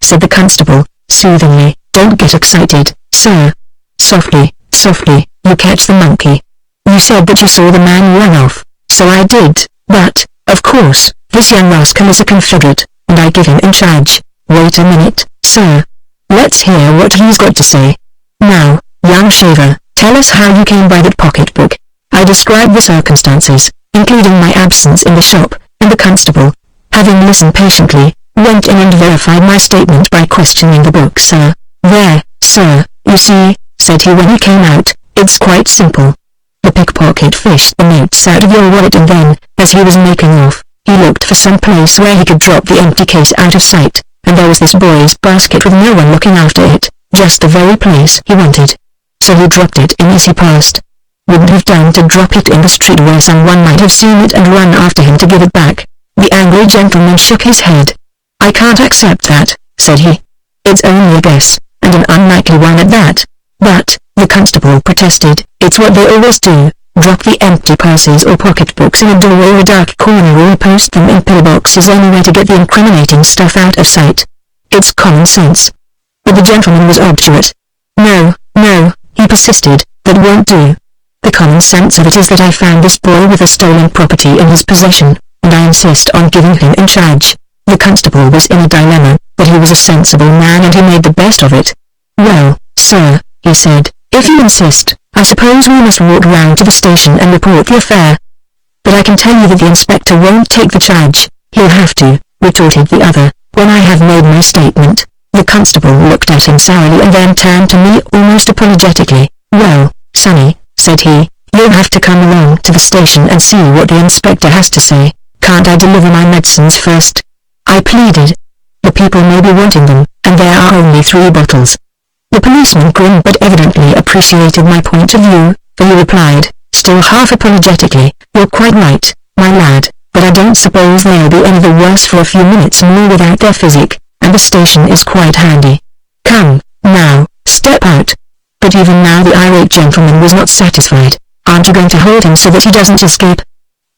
S1: said the constable, soothingly, "don't get excited, sir. Softly, softly, you catch the monkey. You said that you saw the man run off." "So I did, but, of course, this young rascal is a confederate, and I give him in charge." "Wait a minute, sir. Let's hear what he's got to say. Now, young shaver, tell us how you came by that pocketbook." I described the circumstances, including my absence in the shop, and the constable, having listened patiently, went in and verified my statement by questioning the bookseller. "There, sir, you see," said he when he came out, "it's quite simple. The pickpocket fished the notes out of your wallet and then, as he was making off, he looked for some place where he could drop the empty case out of sight, and there was this boy's basket with no one looking after it, just the very place he wanted. So he dropped it in as he passed. Wouldn't have done to drop it in the street where someone might have seen it and run after him to give it back." The angry gentleman shook his head. "I can't accept that," said he. It's only a guess, and an unlikely one at that. But, the constable protested, it's what they always do, drop the empty purses or pocketbooks in a doorway or a dark corner or post them in pillboxes anywhere to get the incriminating stuff out of sight. It's common sense. But the gentleman was obdurate. No, he persisted, that won't do. The common sense of it is that I found this boy with a stolen property in his possession, and I insist on giving him in charge. The constable was in a dilemma, but he was a sensible man and he made the best of it. Well, sir, he said, if you insist, I suppose we must walk round to the station and report the affair. But I can tell you that the inspector won't take the charge. He'll have to, retorted the other, when I have made my statement. The constable looked at him sourly and then turned to me almost apologetically. Well, Sonny, said he, you'll have to come along to the station and see what the inspector has to say. Can't I deliver my medicines first? I pleaded. The people may be wanting them, and there are only 3 bottles. The policeman grinned but evidently appreciated my point of view, for he replied, still half apologetically, you're quite right, my lad, but I don't suppose they'll be any the worse for a few minutes more without their physic, and the station is quite handy. Come, now, step out. But even now the irate gentleman was not satisfied. Aren't you going to hold him so that he doesn't escape?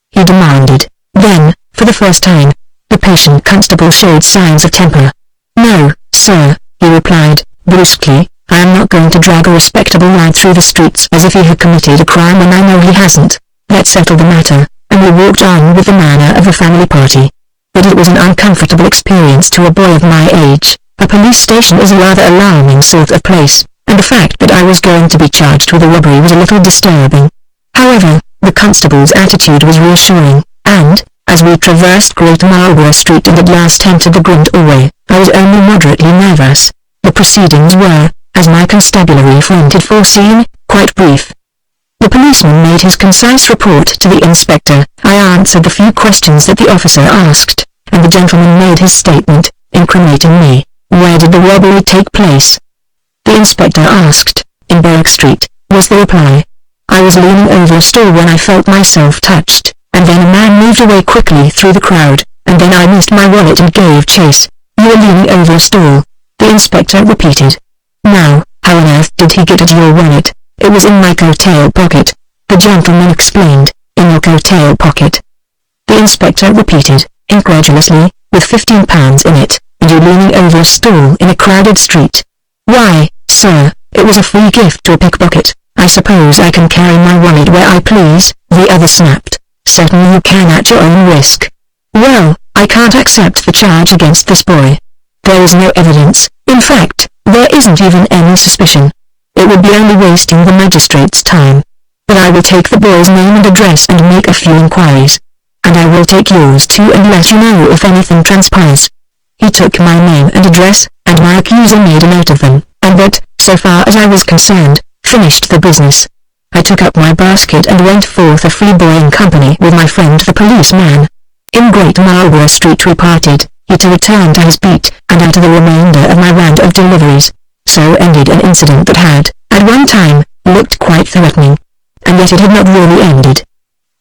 S1: He demanded. Then, for the first time, the patient constable showed signs of temper. No, sir, he replied, brusquely, I am not going to drag a respectable lad through the streets as if he had committed a crime when I know he hasn't. Let's settle the matter, and we walked on with the manner of a family party. But it was an uncomfortable experience to a boy of my age. A police station is a rather alarming sort of place, and the fact that I was going to be charged with a robbery was a little disturbing. However, the constable's attitude was reassuring, and, as we traversed Great Marlborough Street and at last entered the Grand Hallway, I was only moderately nervous. The proceedings were, as my constabulary friend had foreseen, quite brief. The policeman made his concise report to the inspector, I answered the few questions that the officer asked, and the gentleman made his statement, incriminating me. Where did the robbery take place? The inspector asked. In Berwick Street, was the reply. I was leaning over a stool when I felt myself touched, and then a man moved away quickly through the crowd, and then I missed my wallet and gave chase. You were leaning over a stool, the inspector repeated. Now, how on earth did he get at your wallet? It was in my coat-tail pocket, the gentleman explained. In your coat-tail pocket. The inspector repeated, incredulously, with £15 in it, and you leaning over a stool in a crowded street. Why, sir, it was a free gift to a pickpocket. I suppose I can carry my wallet where I please, the other snapped. Certainly you can at your own risk. Well, I can't accept the charge against this boy. There is no evidence, in fact, there isn't even any suspicion. It would be only wasting the magistrate's time. But I will take the boy's name and address and make a few inquiries. And I will take yours too and let you know if anything transpires. He took my name and address, and my accuser made a note of them, and that, so far as I was concerned, finished the business. I took up my basket and went forth a free boy in company with my friend the policeman. In Great Marlborough Street we parted, he to return to his beat, and I to the remainder of my round of deliveries. So ended an incident that had, at one time, looked quite threatening. And yet it had not really ended.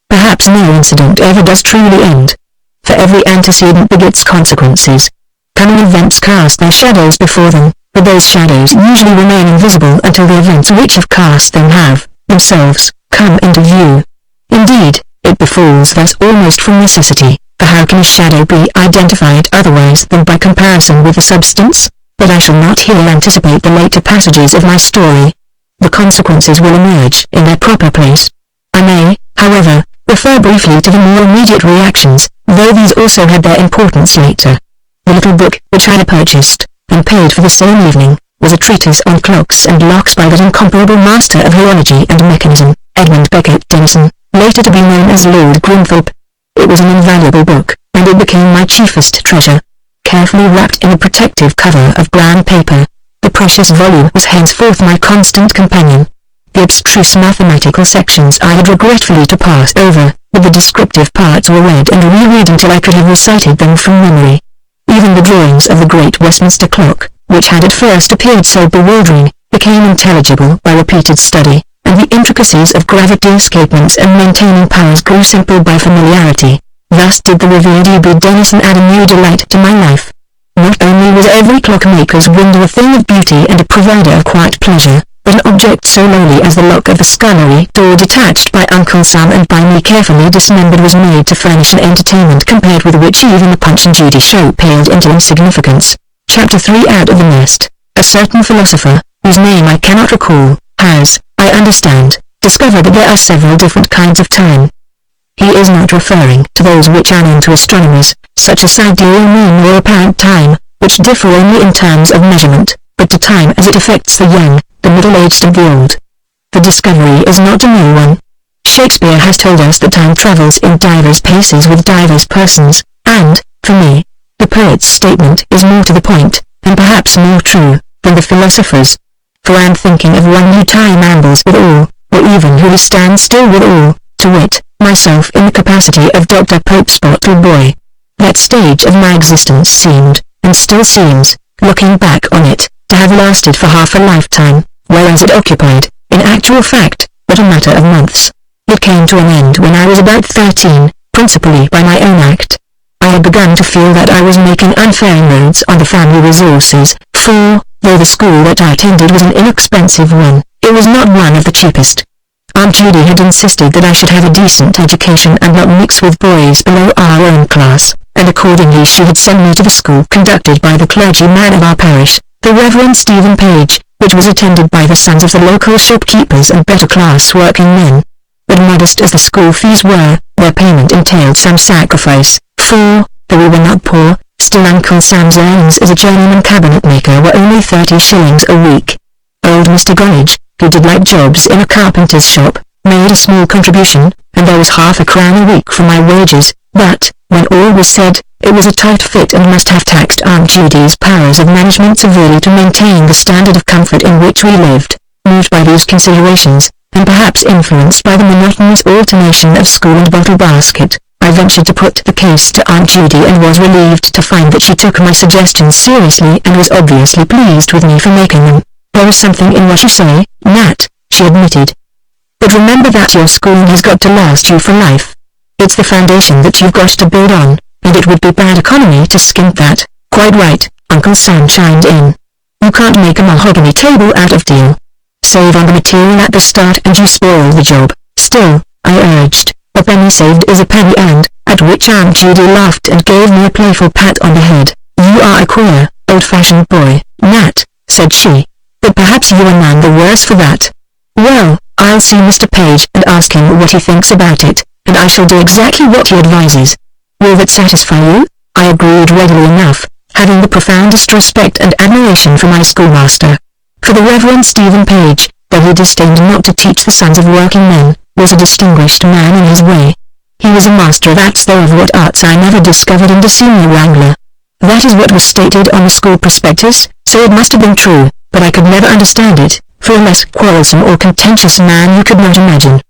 S1: Perhaps no incident ever does truly end. For every antecedent begets consequences. Coming events cast their shadows before them, but those shadows usually remain invisible until the events which have cast them have, themselves, come into view. Indeed, it befalls thus almost from necessity, for how can a shadow be identified otherwise than by comparison with the substance? But I shall not here anticipate the later passages of my story. The consequences will emerge in their proper place. I may, however, refer briefly to the more immediate reactions, though these also had their importance later. The little book, which I had purchased, and paid for the same evening, was a treatise on clocks and locks by that incomparable master of horology and mechanism, Edmund Beckett Denison, later to be known as Lord Grimthorpe. It was an invaluable book, and it became my chiefest treasure. Carefully wrapped in a protective cover of brown paper, the precious volume was henceforth my constant companion. The abstruse mathematical sections I had regretfully to pass over, but the descriptive parts were read and reread until I could have recited them from memory. Even the drawings of the great Westminster clock, which had at first appeared so bewildering, became intelligible by repeated study, and the intricacies of gravity escapements and maintaining powers grew simple by familiarity. Thus did the revered E.B. Denison add a new delight to my life. Not only was every clockmaker's window a thing of beauty and a provider of quiet pleasure, but an object so lowly as the lock of the scullery door detached by Uncle Sam and by me carefully dismembered was made to furnish an entertainment compared with which even the Punch and Judy show paled into insignificance. Chapter 3 Out of the Nest. A certain philosopher, whose name I cannot recall, has, I understand, discovered that there are several different kinds of time. He is not referring to those which are known to astronomers, such as sidereal mean or apparent time, which differ only in terms of measurement, but to time as it affects the young, the middle-aged and the old. The discovery is not a new one. Shakespeare has told us that time travels in divers paces with divers persons, and, for me, the poet's statement is more to the point, and perhaps more true, than the philosopher's. For I am thinking of one who time ambles with all, or even who stands still with all, to wit, myself in the capacity of Dr. Pope's bottle boy. That stage of my existence seemed, and still seems, looking back on it, to have lasted for half a lifetime, whereas it occupied, in actual fact, but a matter of months. It came to an end when I was about 13, principally by my own act. I had begun to feel that I was making unfair inroads on the family resources, for, though the school that I attended was an inexpensive one, it was not one of the cheapest. Aunt Judy had insisted that I should have a decent education and not mix with boys below our own class, and accordingly she had sent me to the school conducted by the clergyman of our parish, the Reverend Stephen Page, which was attended by the sons of the local shopkeepers and better-class working men. But modest as the school fees were, their payment entailed some sacrifice, for, though we were not poor, still Uncle Sam's earnings as a journeyman cabinet-maker were only 30 shillings a week. Old Mr. Gollage, who did like jobs in a carpenter's shop, made a small contribution, and there was half a crown a week for my wages, but, when all was said, it was a tight fit and must have taxed Aunt Judy's powers of management severely to maintain the standard of comfort in which we lived. Moved by these considerations, and perhaps influenced by the monotonous alternation of school and bottle basket, I ventured to put the case to Aunt Judy and was relieved to find that she took my suggestions seriously and was obviously pleased with me for making them. There is something in what you say, Nat, she admitted. But remember that your schooling has got to last you for life. It's the foundation that you've got to build on, and it would be bad economy to skimp that. Quite right, Uncle Sam chimed in. You can't make a mahogany table out of deal. Save on the material at the start and you spoil the job. Still, I urged, a penny saved is a penny earned, at which Aunt Judy laughed and gave me a playful pat on the head. You are a queer, old-fashioned boy, Nat, said she, but perhaps you are none the worse for that. Well, I'll see Mr. Page and ask him what he thinks about it, and I shall do exactly what he advises. Will that satisfy you? I agreed readily enough, having the profoundest respect and admiration for my schoolmaster. For the Reverend Stephen Page, though he disdained not to teach the sons of working men, was a distinguished man in his way. He was a master of arts, though of what arts I never discovered in the senior wrangler. That is what was stated on the school prospectus, so it must have been true, but I could never understand it, for a less quarrelsome or contentious man you could not imagine.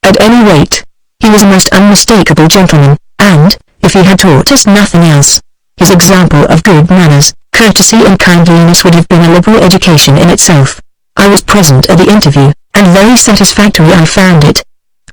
S1: At any rate, he was a most unmistakable gentleman, and, if he had taught us nothing else, his example of good manners, courtesy and kindliness would have been a liberal education in itself. I was present at the interview, and very satisfactory I found it.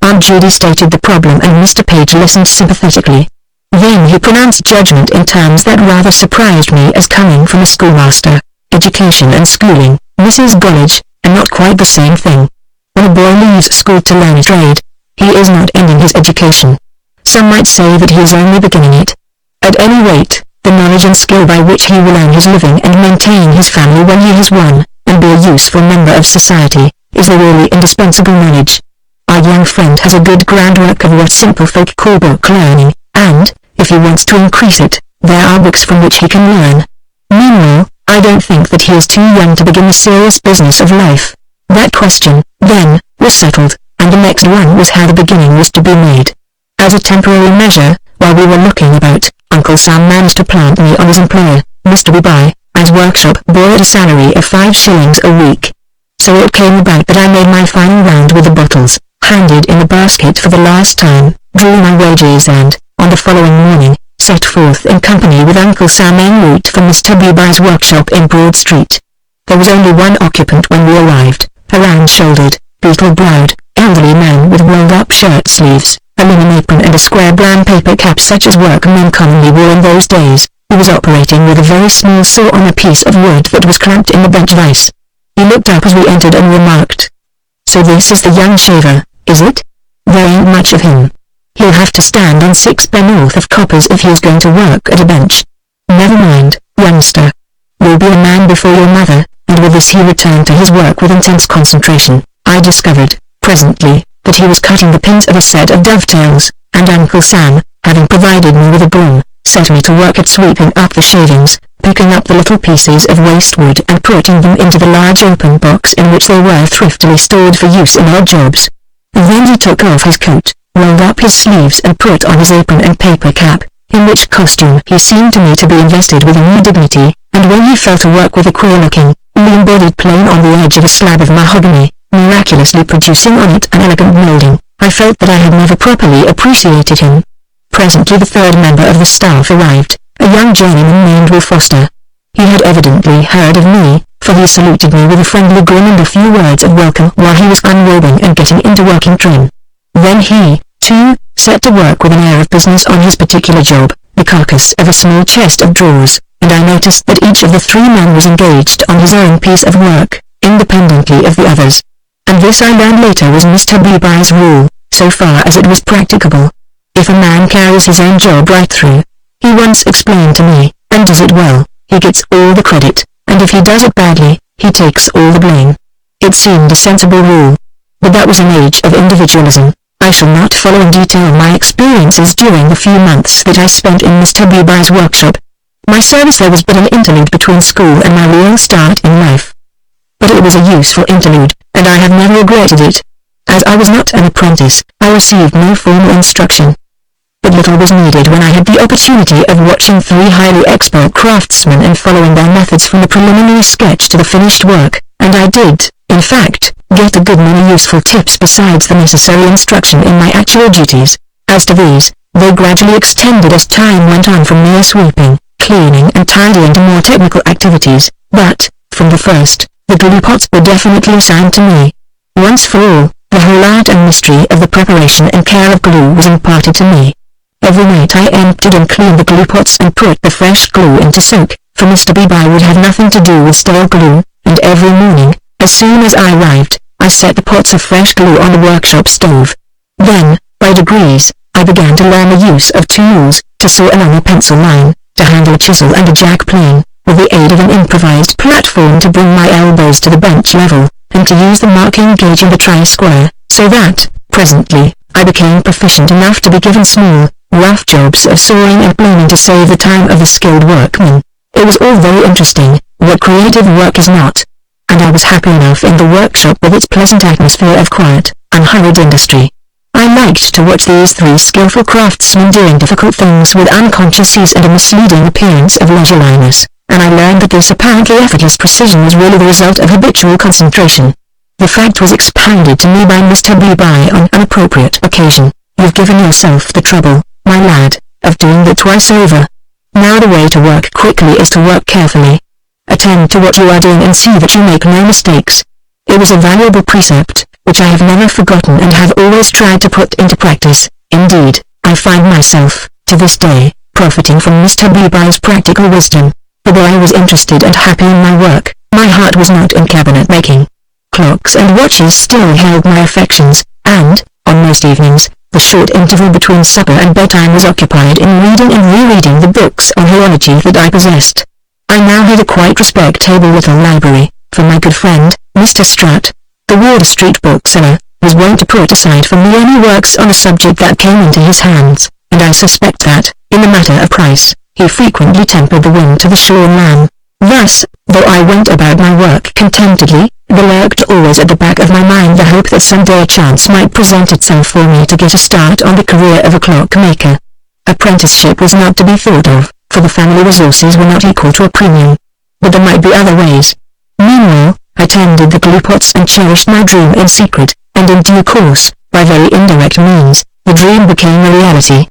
S1: Aunt Judy stated the problem and Mr. Page listened sympathetically. Then he pronounced judgment in terms that rather surprised me as coming from a schoolmaster. Education and schooling, Mrs. Gollage, are not quite the same thing. When a boy leaves school to learn a trade, he is not ending his education. Some might say that he is only beginning it. At any rate, the knowledge and skill by which he will earn his living and maintain his family when he has won, and be a useful member of society, is the really indispensable knowledge. Our young friend has a good groundwork of what simple folk call book learning, and, if he wants to increase it, there are books from which he can learn. Meanwhile, I don't think that he is too young to begin the serious business of life. That question, then, was settled, and the next one was how the beginning was to be made. As a temporary measure, while we were looking about, Uncle Sam managed to plant me on his employer, Mr. Weeby, as workshop boy at a salary of 5 shillings a week. So it came about that I made my final round with the bottles, handed in the basket for the last time, drew my wages and, on the following morning, set forth in company with Uncle Sam en route for Mr. Weeby's workshop in Broad Street. There was only one occupant when we arrived, a round-shouldered, beetle-browed, elderly man with rolled-up shirt sleeves, a linen apron and a square brown paper cap such as workmen commonly wore in those days. He was operating with a very small saw on a piece of wood that was clamped in the bench vise. He looked up as we entered and remarked, "So this is the young shaver, is it? There ain't much of him. He'll have to stand on 6 north of coppers if he's going to work at a bench. Never mind, youngster. You'll be a man before your mother," and with this he returned to his work with intense concentration. I discovered, presently, that he was cutting the pins of a set of dovetails, and Uncle Sam, having provided me with a broom, set me to work at sweeping up the shavings, picking up the little pieces of waste wood and putting them into the large open box in which they were thriftily stored for use in odd jobs. Then he took off his coat, rolled up his sleeves and put on his apron and paper cap, in which costume he seemed to me to be invested with a new dignity, and when he fell to work with a queer-looking, embodied plane on the edge of a slab of mahogany, miraculously producing on it an elegant moulding, I felt that I had never properly appreciated him. Presently the third member of the staff arrived, a young journeyman named Will Foster. He had evidently heard of me, for he saluted me with a friendly grin and a few words of welcome while he was unrobing and getting into working trim. Then he, too, set to work with an air of business on his particular job, the carcass of a small chest of drawers, and I noticed that each of the 3 men was engaged on his own piece of work, independently of the others. And this I learned later was Mr. Beeby's rule, so far as it was practicable. If a man carries his own job right through, he once explained to me, and does it well, he gets all the credit, and if he does it badly, he takes all the blame. It seemed a sensible rule. But that was an age of individualism. I shall not follow in detail my experiences during the few months that I spent in Mr. Beeby's workshop. My service there was but an interlude between school and my real start in life. But it was a useful interlude, and I have never regretted it. As I was not an apprentice, I received no formal instruction. But little was needed when I had the opportunity of watching 3 highly expert craftsmen and following their methods from the preliminary sketch to the finished work, and I did, in fact, get a good many useful tips besides the necessary instruction in my actual duties. As to these, they gradually extended as time went on from mere sweeping, cleaning and tidying to more technical activities, but, from the first, the glue pots were definitely assigned to me. Once for all, the whole art and mystery of the preparation and care of glue was imparted to me. Every night I emptied and cleaned the glue pots and put the fresh glue into soak, for Mr. Beeby would have nothing to do with stale glue, and every morning, as soon as I arrived, I set the pots of fresh glue on the workshop stove. Then, by degrees, I began to learn the use of tools, to saw along a pencil line, to handle a chisel and a jack plane, with the aid of an improvised platform to bring my elbows to the bench level, and to use the marking gauge in the tri-square, so that, presently, I became proficient enough to be given small, rough jobs of sawing and planing to save the time of the skilled workman. It was all very interesting, what creative work is not, and I was happy enough in the workshop with its pleasant atmosphere of quiet, unhurried industry. I liked to watch these 3 skillful craftsmen doing difficult things with unconscious ease and a misleading appearance of leisureliness, and I learned that this apparently effortless precision was really the result of habitual concentration. The fact was expounded to me by Mr. Beeby on an appropriate occasion. "You've given yourself the trouble, my lad, of doing that twice over. Now the way to work quickly is to work carefully. Attend to what you are doing and see that you make no mistakes." It was a valuable precept, which I have never forgotten and have always tried to put into practice. Indeed, I find myself, to this day, profiting from Mr. Beeby's practical wisdom. For though I was interested and happy in my work, my heart was not in cabinet making. Clocks and watches still held my affections, and, on most evenings, the short interval between supper and bedtime was occupied in reading and rereading the books on horology that I possessed. I now had a quite respectable little library, for my good friend, Mr. Strutt, the Wardour Street bookseller, was wont to put aside for me any works on a subject that came into his hands, and I suspect that, in the matter of price, he frequently tempered the wind to the shorn lamb. Thus, though I went about my work contentedly, there lurked always at the back of my mind the hope that some day a chance might present itself for me to get a start on the career of a clockmaker. Apprenticeship was not to be thought of, for the family resources were not equal to a premium. But there might be other ways. Meanwhile, I tended the glue pots and cherished my dream in secret, and in due course, by very indirect means, the dream became a reality.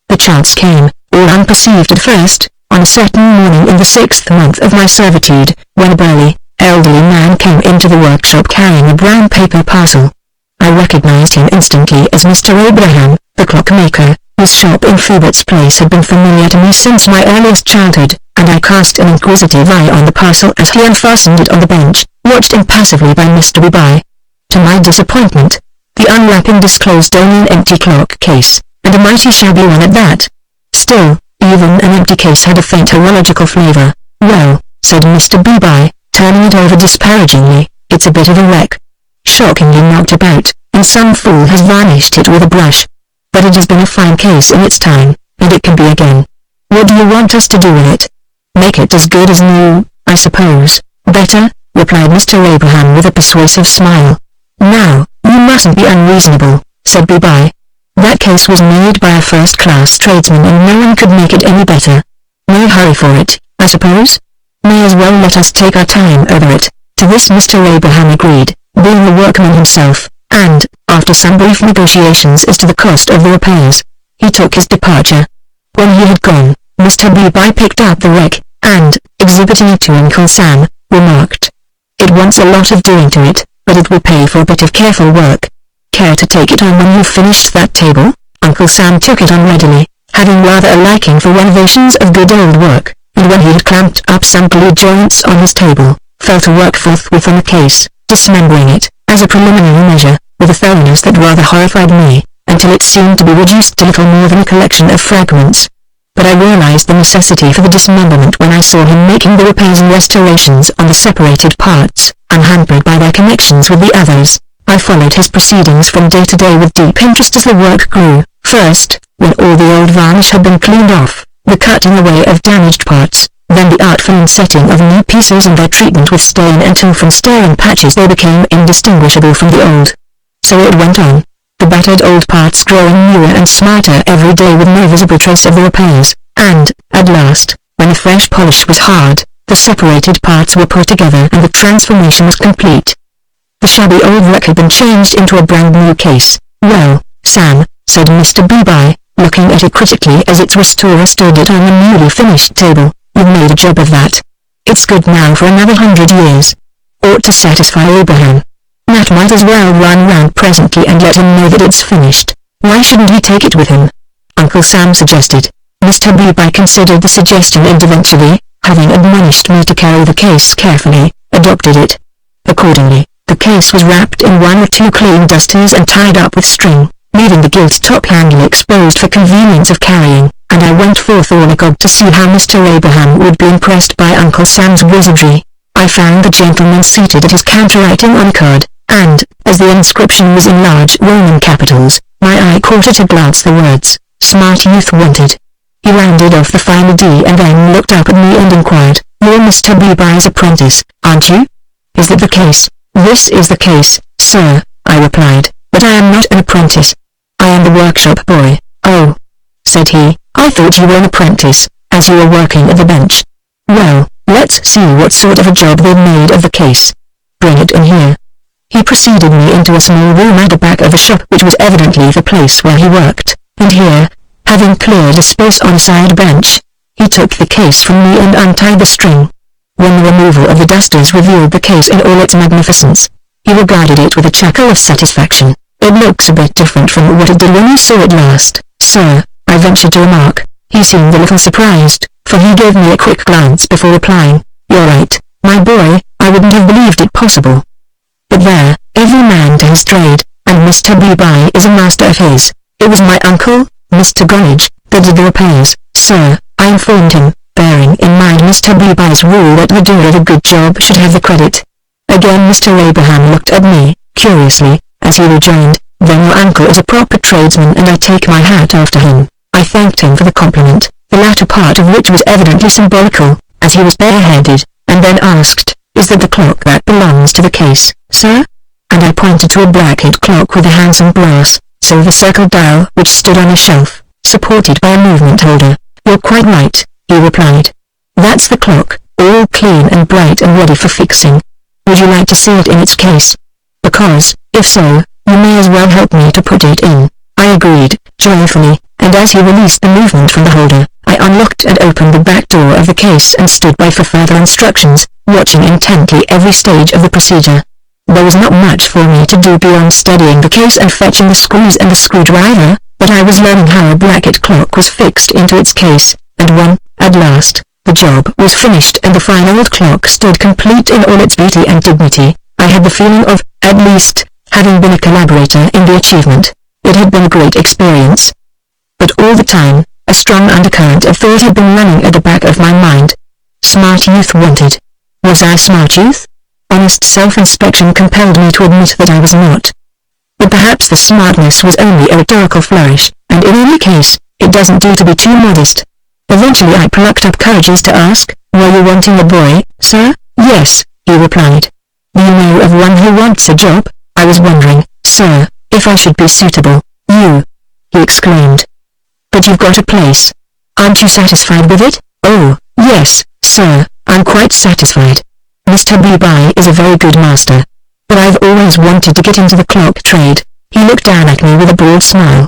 S1: The chance came, all unperceived at first, on a certain morning in the 6th month of my servitude, when a burly, elderly man came into the workshop carrying a brown paper parcel. I recognized him instantly as Mr. Abraham, the clockmaker, His shop in Phoebus Place had been familiar to me since my earliest childhood, and I cast an inquisitive eye on the parcel as he unfastened it on the bench, watched impassively by Mr. Beeby. To my disappointment, the unwrapping disclosed only an empty clock case, and a mighty shabby one at that. Still, even an empty case had a faint horological flavor. "Well," said Mr. Beeby, turning it over disparagingly, "it's a bit of a wreck. Shockingly knocked about, and some fool has varnished it with a brush. But it has been a fine case in its time, and it can be again. What do you want us to do with it? Make it as good as new, I suppose." "Better," replied Mr. Abraham with a persuasive smile. "Now, you mustn't be unreasonable," said Beeby. "That case was made by a first-class tradesman and no one could make it any better. No hurry for it, I suppose? May as well let us take our time over it." To this Mr. Abraham agreed, being the workman himself, and, after some brief negotiations as to the cost of the repairs, he took his departure. When he had gone, Mr. Beeby picked up the wreck, and, exhibiting it to Uncle Sam, remarked, "It wants a lot of doing to it, but it will pay for a bit of careful work. Care to take it on when you've finished that table?" Uncle Sam took it on readily, having rather a liking for renovations of good old work, and when he had clamped up some glue joints on his table, fell to work forthwith on the case, dismembering it, as a preliminary measure, with a thoroughness that rather horrified me, until it seemed to be reduced to little more than a collection of fragments. But I realized the necessity for the dismemberment when I saw him making the repairs and restorations on the separated parts, unhampered by their connections with the others. I followed his proceedings from day to day with deep interest as the work grew. First, when all the old varnish had been cleaned off, the cutting away of damaged parts, then the artful insetting of new pieces and their treatment with stain until from staring patches they became indistinguishable from the old. So it went on, the battered old parts growing newer and smarter every day with no visible trace of the repairs, and, at last, when the fresh polish was hard, the separated parts were put together and the transformation was complete. The shabby old wreck had been changed into a brand new case. "Well, Sam," said Mr. Beeby, looking at it critically as its restorer stood it on the newly finished table, "you've made a job of that. It's good now for another 100 years. Ought to satisfy Abraham. Nat might as well run round presently and let him know that it's finished. Why shouldn't he take it with him?" Uncle Sam suggested. Mr. Beeby considered the suggestion and eventually, having admonished me to carry the case carefully, adopted it. Accordingly, the case was wrapped in 1 or 2 clean dusters and tied up with string, leaving the gilt top handle exposed for convenience of carrying, and I went forth all agog to see how Mr. Abraham would be impressed by Uncle Sam's wizardry. I found the gentleman seated at his counter writing on a card, and, as the inscription was in large Roman capitals, my eye caught at a glance the words, "Smart Youth Wanted." He rounded off the final D and then looked up at me and inquired, "You're Mr. Beeby's apprentice, aren't you? Is that the case?" "This is the case, sir," I replied, "but I am not an apprentice. I am the workshop boy." "Oh," said he, "I thought you were an apprentice, as you were working at the bench. Well, let's see what sort of a job they've made of the case. Bring it in here." He preceded me into a small room at the back of the shop which was evidently the place where he worked, and here, having cleared a space on a side bench, he took the case from me and untied the string. When the removal of the dusters revealed the case in all its magnificence, he regarded it with a chuckle of satisfaction. "It looks a bit different from what it did when you saw it last, sir," I ventured to remark. He seemed a little surprised, for he gave me a quick glance before replying, "You're right, my boy, I wouldn't have believed it possible. But there, every man to his trade, and Mr. Beeby is a master of his. It was my uncle, Mr. Gorridge, that did the repairs, sir," I informed him, bearing in mind Mr. Beeby's rule that the doer of a good job should have the credit. Again Mr. Abraham looked at me, curiously, as he rejoined, "Then your uncle is a proper tradesman and I take my hat off to him." I thanked him for the compliment, the latter part of which was evidently symbolical, as he was bareheaded, and then asked, "Is that the clock that belongs to the case, sir?" And I pointed to a black-head clock with a handsome brass, silver circle dial which stood on a shelf, supported by a movement holder. "You're quite right," he replied. "That's the clock, all clean and bright and ready for fixing. Would you like to see it in its case? Because, if so, you may as well help me to put it in." I agreed, joyfully, and as he released the movement from the holder, I unlocked and opened the back door of the case and stood by for further instructions, watching intently every stage of the procedure. There was not much for me to do beyond studying the case and fetching the screws and the screwdriver, but I was learning how a bracket clock was fixed into its case, and when, at last, the job was finished and the fine old clock stood complete in all its beauty and dignity, I had the feeling of, at least, having been a collaborator in the achievement. It had been a great experience. But all the time, a strong undercurrent of thought had been running at the back of my mind. Smart youth wanted. Was I smart youth? Honest self-inspection compelled me to admit that I was not. But perhaps the smartness was only a rhetorical flourish, and in any case, it doesn't do to be too modest. Eventually I plucked up courages to ask, "Were you wanting a boy, sir?" "Yes," he replied. "Do you know of one who wants a job? I was wondering, sir, if I should be suitable." "You!" he exclaimed. "But you've got a place. Aren't you satisfied with it?" "Oh, yes, sir, I'm quite satisfied. Mr. Beeby is a very good master. But I've always wanted to get into the clock trade." He looked down at me with a broad smile.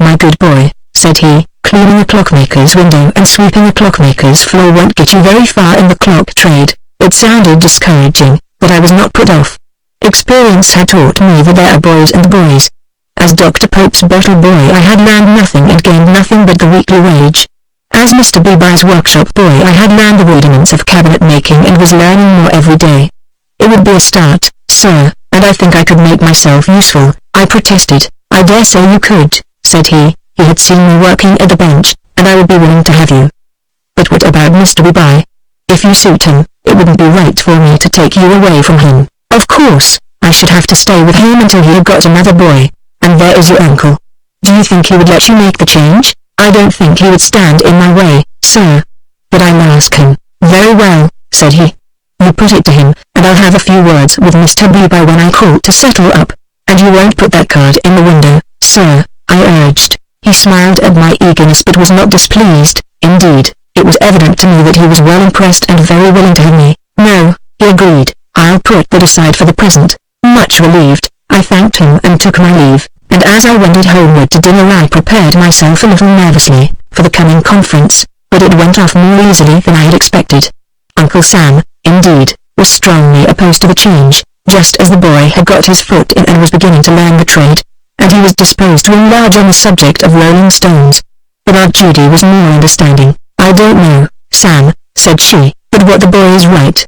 S1: "My good boy," said he, "cleaning a clockmaker's window and sweeping a clockmaker's floor won't get you very far in the clock trade." It sounded discouraging, but I was not put off. Experience had taught me that there are boys and boys. As Dr. Pope's bottle boy I had learned nothing and gained nothing but the weekly wage. As Mr. Beeby's workshop boy I had learned the rudiments of cabinet making and was learning more every day. "It would be a start, sir, and I think I could make myself useful," I protested. "I dare say you could," said he. He had seen me working at the bench, and I would be willing to have you. "But what about Mr. Beeby? If you suit him, it wouldn't be right for me to take you away from him." "Of course, I should have to stay with him until he had got another boy. And there is your uncle. Do you think he would let you make the change?" "I don't think he would stand in my way, sir. But I'll ask him." "Very well," said he. "You put it to him, and I'll have a few words with Mr. Beeby when I call to settle up. And you won't put that card in the window, sir," I urged. He smiled at my eagerness but was not displeased. Indeed, it was evident to me that he was well impressed and very willing to have me. "No," he agreed, "I'll put that aside for the present." Much relieved, I thanked him and took my leave, and as I wended homeward to dinner I prepared myself a little nervously for the coming conference, but it went off more easily than I had expected. Uncle Sam, indeed, was strongly opposed to the change, just as the boy had got his foot in and was beginning to learn the trade, and he was disposed to enlarge on the subject of rolling stones. But Aunt Judy was more understanding. "I don't know, Sam," said she, "but what the boy is right.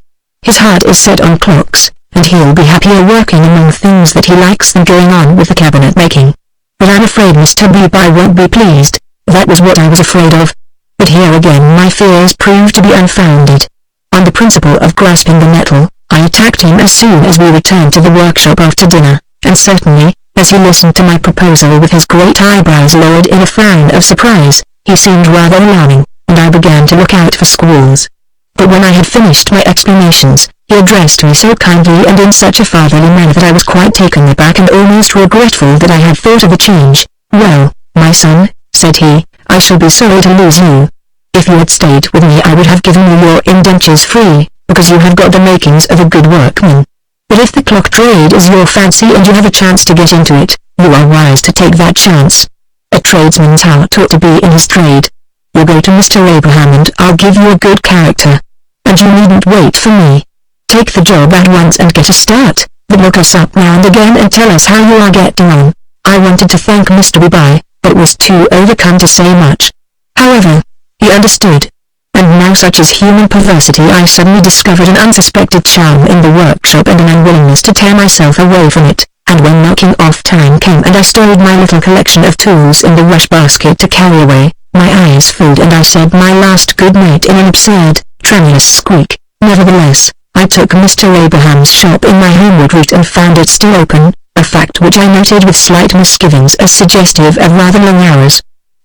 S1: His heart is set on clocks, and he'll be happier working among things that he likes than going on with the cabinet making. But I'm afraid Mr. Beeby won't be pleased." That was what I was afraid of. But here again my fears proved to be unfounded. On the principle of grasping the nettle, I attacked him as soon as we returned to the workshop after dinner, and certainly, as he listened to my proposal with his great eyebrows lowered in a frown of surprise, he seemed rather alarming, and I began to look out for squalls. But when I had finished my explanations, he addressed me so kindly and in such a fatherly manner that I was quite taken aback and almost regretful that I had thought of the change. "Well, my son," said he, "I shall be sorry to lose you. If you had stayed with me I would have given you your indentures free, because you have got the makings of a good workman. But if the clock trade is your fancy and you have a chance to get into it, you are wise to take that chance. A tradesman's heart ought to be in his trade. You'll go to Mr. Abraham and I'll give you a good character. And you needn't wait for me. Take the job at once and get a start, but look us up now and again and tell us how you are getting on." I wanted to thank Mr. Beeby, but was too overcome to say much. However, he understood. And now, such is human perversity, I suddenly discovered an unsuspected charm in the workshop and an unwillingness to tear myself away from it, and when knocking off time came and I stowed my little collection of tools in the rush basket to carry away, my eyes filled and I said my last good night in an absurd, tremulous squeak. Nevertheless, I took Mr. Abraham's shop in my homeward route and found it still open, a fact which I noted with slight misgivings as suggestive of rather long hours.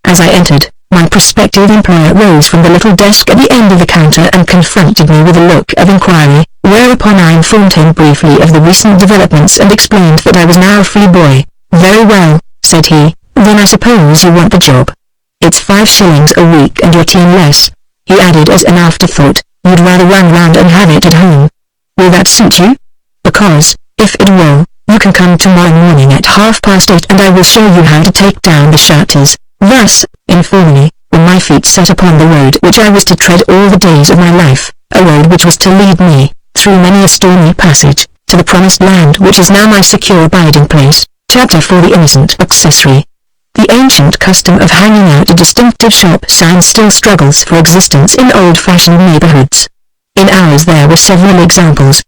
S1: As I entered, my prospective employer rose from the little desk at the end of the counter and confronted me with a look of inquiry, whereupon I informed him briefly of the recent developments and explained that I was now a free boy. "Very well," said he, "then I suppose you want the job. It's 5 shillings a week and your team less," he added as an afterthought. "You'd rather run round and have it at home. Will that suit you? Because, if it will, you can come tomorrow morning at 8:30 and I will show you how to take down the shutters." Thus, informally, were my feet set upon the road which I was to tread all the days of my life, a road which was to lead me, through many a stormy passage, to the promised land which is now my secure abiding place. Chapter for the Innocent Accessory. The ancient custom of hanging out a distinctive shop sign still struggles for existence in old-fashioned neighborhoods. In ours there were several examples.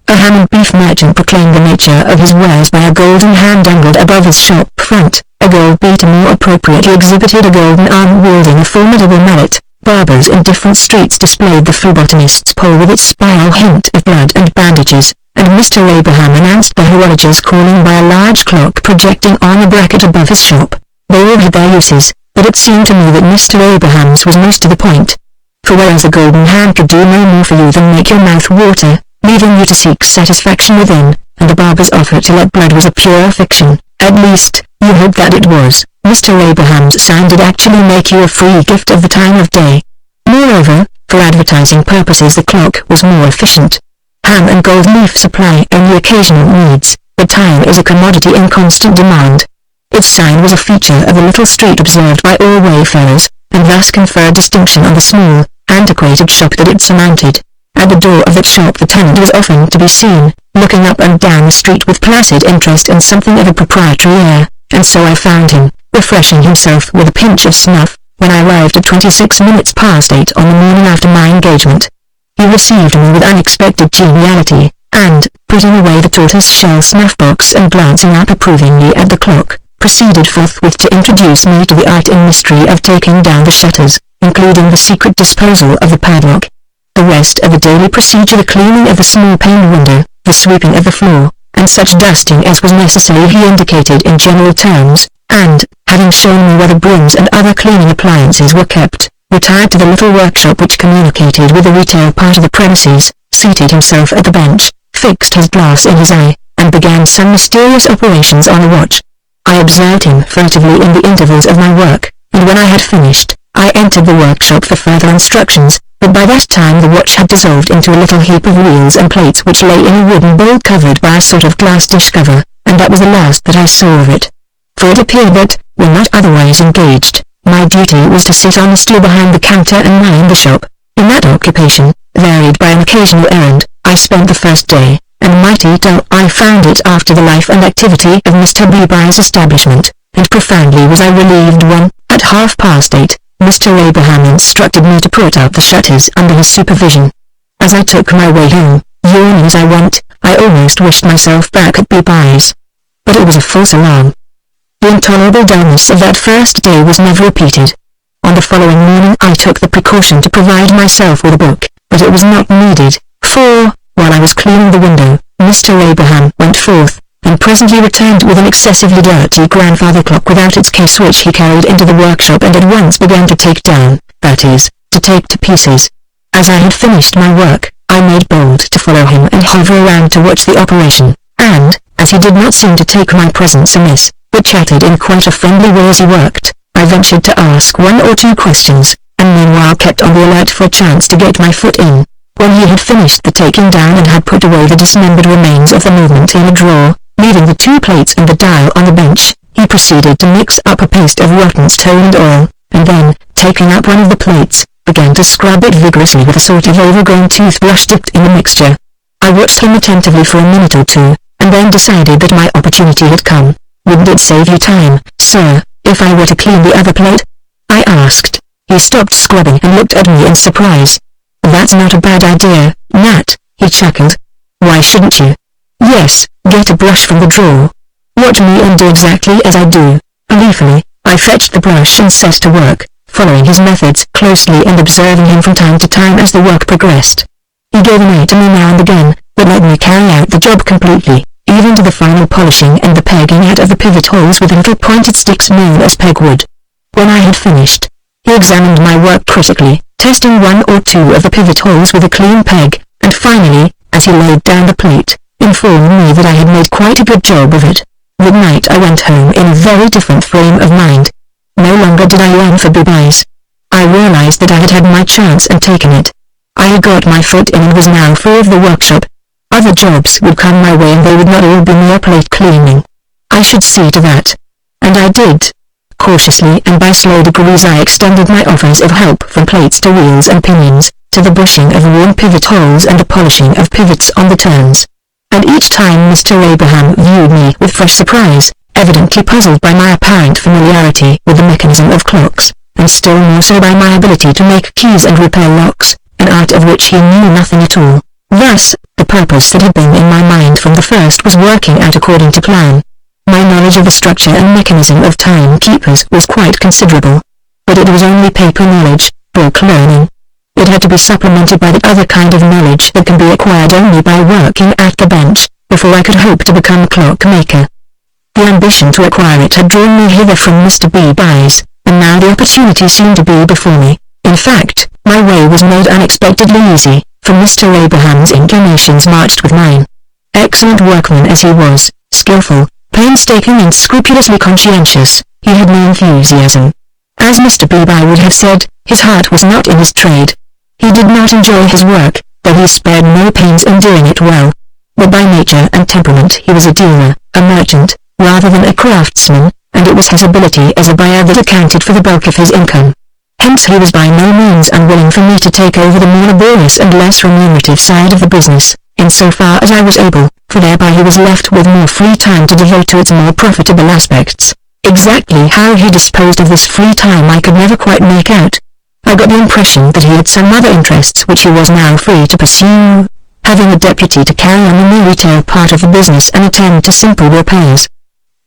S1: A ham and beef merchant proclaimed the nature of his wares by a golden ham dangled above his shop front. A gold beater more appropriately exhibited a golden arm wielding a formidable mallet. Barbers in different streets displayed the phlebotomist's pole with its spiral hint of blood and bandages, and Mr. Abraham announced the horologer's calling by a large clock projecting on a bracket above his shop. They all had their uses, but it seemed to me that Mr. Abraham's was most to the point. For whereas a golden hand could do no more for you than make your mouth water, leaving you to seek satisfaction within, and the barber's offer to let blood was a pure fiction, at least, you hoped that it was, Mr. Abraham's sign did actually make you a free gift of the time of day. Moreover, for advertising purposes the clock was more efficient. Ham and gold leaf supply only occasional needs, but time is a commodity in constant demand. Its sign was a feature of a little street observed by all wayfarers, and thus conferred distinction on the small, antiquated shop that it surmounted. At the door of that shop the tenant was often to be seen, looking up and down the street with placid interest and something of a proprietary air, and so I found him, refreshing himself with a pinch of snuff, when I arrived at 26 minutes past 8 on the morning after my engagement. He received me with unexpected geniality, and, putting away the tortoise-shell snuff-box and glancing up approvingly at the clock, proceeded forthwith to introduce me to the art and mystery of taking down the shutters, including the secret disposal of the padlock. The rest of the daily procedure, the cleaning of the small paned window, the sweeping of the floor, and such dusting as was necessary he indicated in general terms, and, having shown me where the brooms and other cleaning appliances were kept, retired to the little workshop which communicated with the retail part of the premises, seated himself at the bench, fixed his glass in his eye, and began some mysterious operations on a watch. I observed him furtively in the intervals of my work, and when I had finished, I entered the workshop for further instructions, but by that time the watch had dissolved into a little heap of wheels and plates which lay in a wooden bowl covered by a sort of glass dish cover, and that was the last that I saw of it. For it appeared that, when not otherwise engaged, my duty was to sit on the stool behind the counter and mind the shop. In that occupation, varied by an occasional errand, I spent the first day, and mighty dull I found it after the life and activity of Mr. Beeby's establishment, and profoundly was I relieved when, at 8:30, Mr. Abraham instructed me to put up the shutters under his supervision. As I took my way home, yawning as I went, I almost wished myself back at Beeby's. But it was a false alarm. The intolerable dullness of that first day was never repeated. On the following morning I took the precaution to provide myself with a book, but it was not needed, for, while I was cleaning the window, Mr. Abraham went forth, and presently returned with an excessively dirty grandfather clock without its case which he carried into the workshop and at once began to take down, that is, to take to pieces. As I had finished my work, I made bold to follow him and hover around to watch the operation, and, as he did not seem to take my presence amiss, but chatted in quite a friendly way as he worked, I ventured to ask one or two questions, and meanwhile kept on the alert for a chance to get my foot in. When he had finished the taking down and had put away the dismembered remains of the movement in a drawer, leaving the 2 plates and the dial on the bench, he proceeded to mix up a paste of rotten stone and oil, and then, taking up one of the plates, began to scrub it vigorously with a sort of overgrown toothbrush dipped in the mixture. I watched him attentively for a minute or two, and then decided that my opportunity had come. "Wouldn't it save you time, sir, if I were to clean the other plate?" I asked. He stopped scrubbing and looked at me in surprise. "That's not a bad idea, Nat," he chuckled. "Why shouldn't you?" "Yes, get a brush from the drawer. Watch me and do exactly as I do." Gleefully, I fetched the brush and set to work, following his methods closely and observing him from time to time as the work progressed. He gave an eye to me now and again, but let me carry out the job completely, even to the final polishing and the pegging out of the pivot holes with little pointed sticks known as pegwood. When I had finished, he examined my work critically, testing 1 or 2 of the pivot holes with a clean peg, and finally, as he laid down the plate, informed me that I had made quite a good job of it. That night I went home in a very different frame of mind. No longer did I yearn for Beeby's. I realized that I had had my chance and taken it. I had got my foot in and was now free of the workshop. Other jobs would come my way and they would not all be mere plate cleaning. I should see to that. And I did. Cautiously and by slow degrees I extended my offers of help from plates to wheels and pinions, to the bushing of worn pivot holes and the polishing of pivots on the turns. And each time Mr. Abraham viewed me with fresh surprise, evidently puzzled by my apparent familiarity with the mechanism of clocks, and still more so by my ability to make keys and repair locks, an art of which he knew nothing at all. Thus, the purpose that had been in my mind from the first was working out according to plan. My knowledge of the structure and mechanism of timekeepers was quite considerable. But it was only paper knowledge, book learning. It had to be supplemented by the other kind of knowledge that can be acquired only by working at the bench, before I could hope to become a clockmaker. The ambition to acquire it had drawn me hither from Mr. B.'s, and now the opportunity seemed to be before me. In fact, my way was made unexpectedly easy, for Mr. Abraham's inclinations marched with mine. Excellent workman as he was, skillful, painstaking and scrupulously conscientious, he had no enthusiasm. As Mr. B. would have said, his heart was not in his trade. He did not enjoy his work, though he spared no pains in doing it well. But by nature and temperament he was a dealer, a merchant, rather than a craftsman, and it was his ability as a buyer that accounted for the bulk of his income. Hence he was by no means unwilling for me to take over the more laborious and less remunerative side of the business, in so far as I was able, for thereby he was left with more free time to devote to its more profitable aspects. Exactly how he disposed of this free time I could never quite make out. I got the impression that he had some other interests which he was now free to pursue, having a deputy to carry on the more retail part of the business and attend to simple repairs.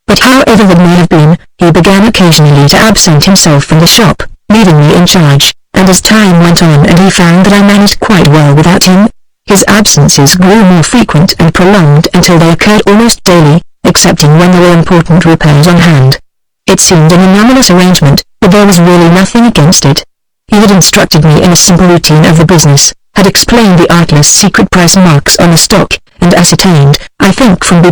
S1: But however that may have been, he began occasionally to absent himself from the shop, leaving me in charge, and as time went on and he found that I managed quite well without him, his absences grew more frequent and prolonged until they occurred almost daily, excepting when there were important repairs on hand. It seemed an anomalous arrangement, but there was really nothing against it. He had instructed me in a simple routine of the business, had explained the artless secret price marks on the stock, and ascertained, I think from B.',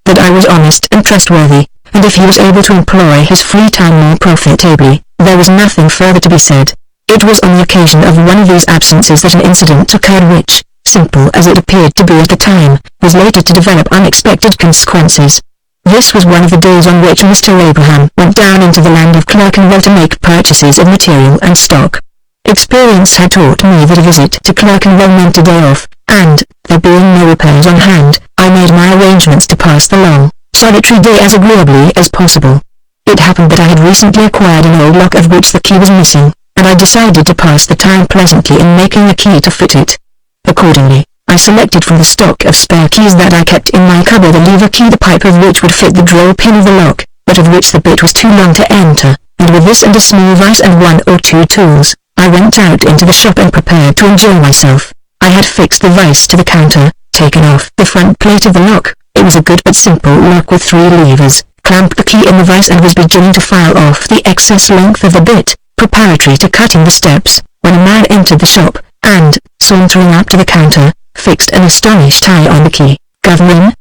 S1: that I was honest and trustworthy, and if he was able to employ his free time more profitably, there was nothing further to be said. It was on the occasion of one of these absences that an incident occurred which, simple as it appeared to be at the time, was later to develop unexpected consequences. This was one of the days on which Mr. Abraham went down into the land of Clerkenwell to make purchases of material and stock. Experience had taught me that a visit to Clerkenwell meant a day off, and, there being no repairs on hand, I made my arrangements to pass the long, solitary day as agreeably as possible. It happened that I had recently acquired an old lock of which the key was missing, and I decided to pass the time pleasantly in making a key to fit it. Accordingly, I selected from the stock of spare keys that I kept in my cupboard a lever key the pipe of which would fit the drill pin of the lock, but of which the bit was too long to enter, and with this and a small vise and one or two tools, I went out into the shop and prepared to enjoy myself. I had fixed the vise to the counter, taken off the front plate of the lock, it was a good but simple lock with 3 levers, clamped the key in the vise and was beginning to file off the excess length of the bit, preparatory to cutting the steps, when a man entered the shop, and, sauntering up to the counter, fixed an astonished eye on the key. "Governor?"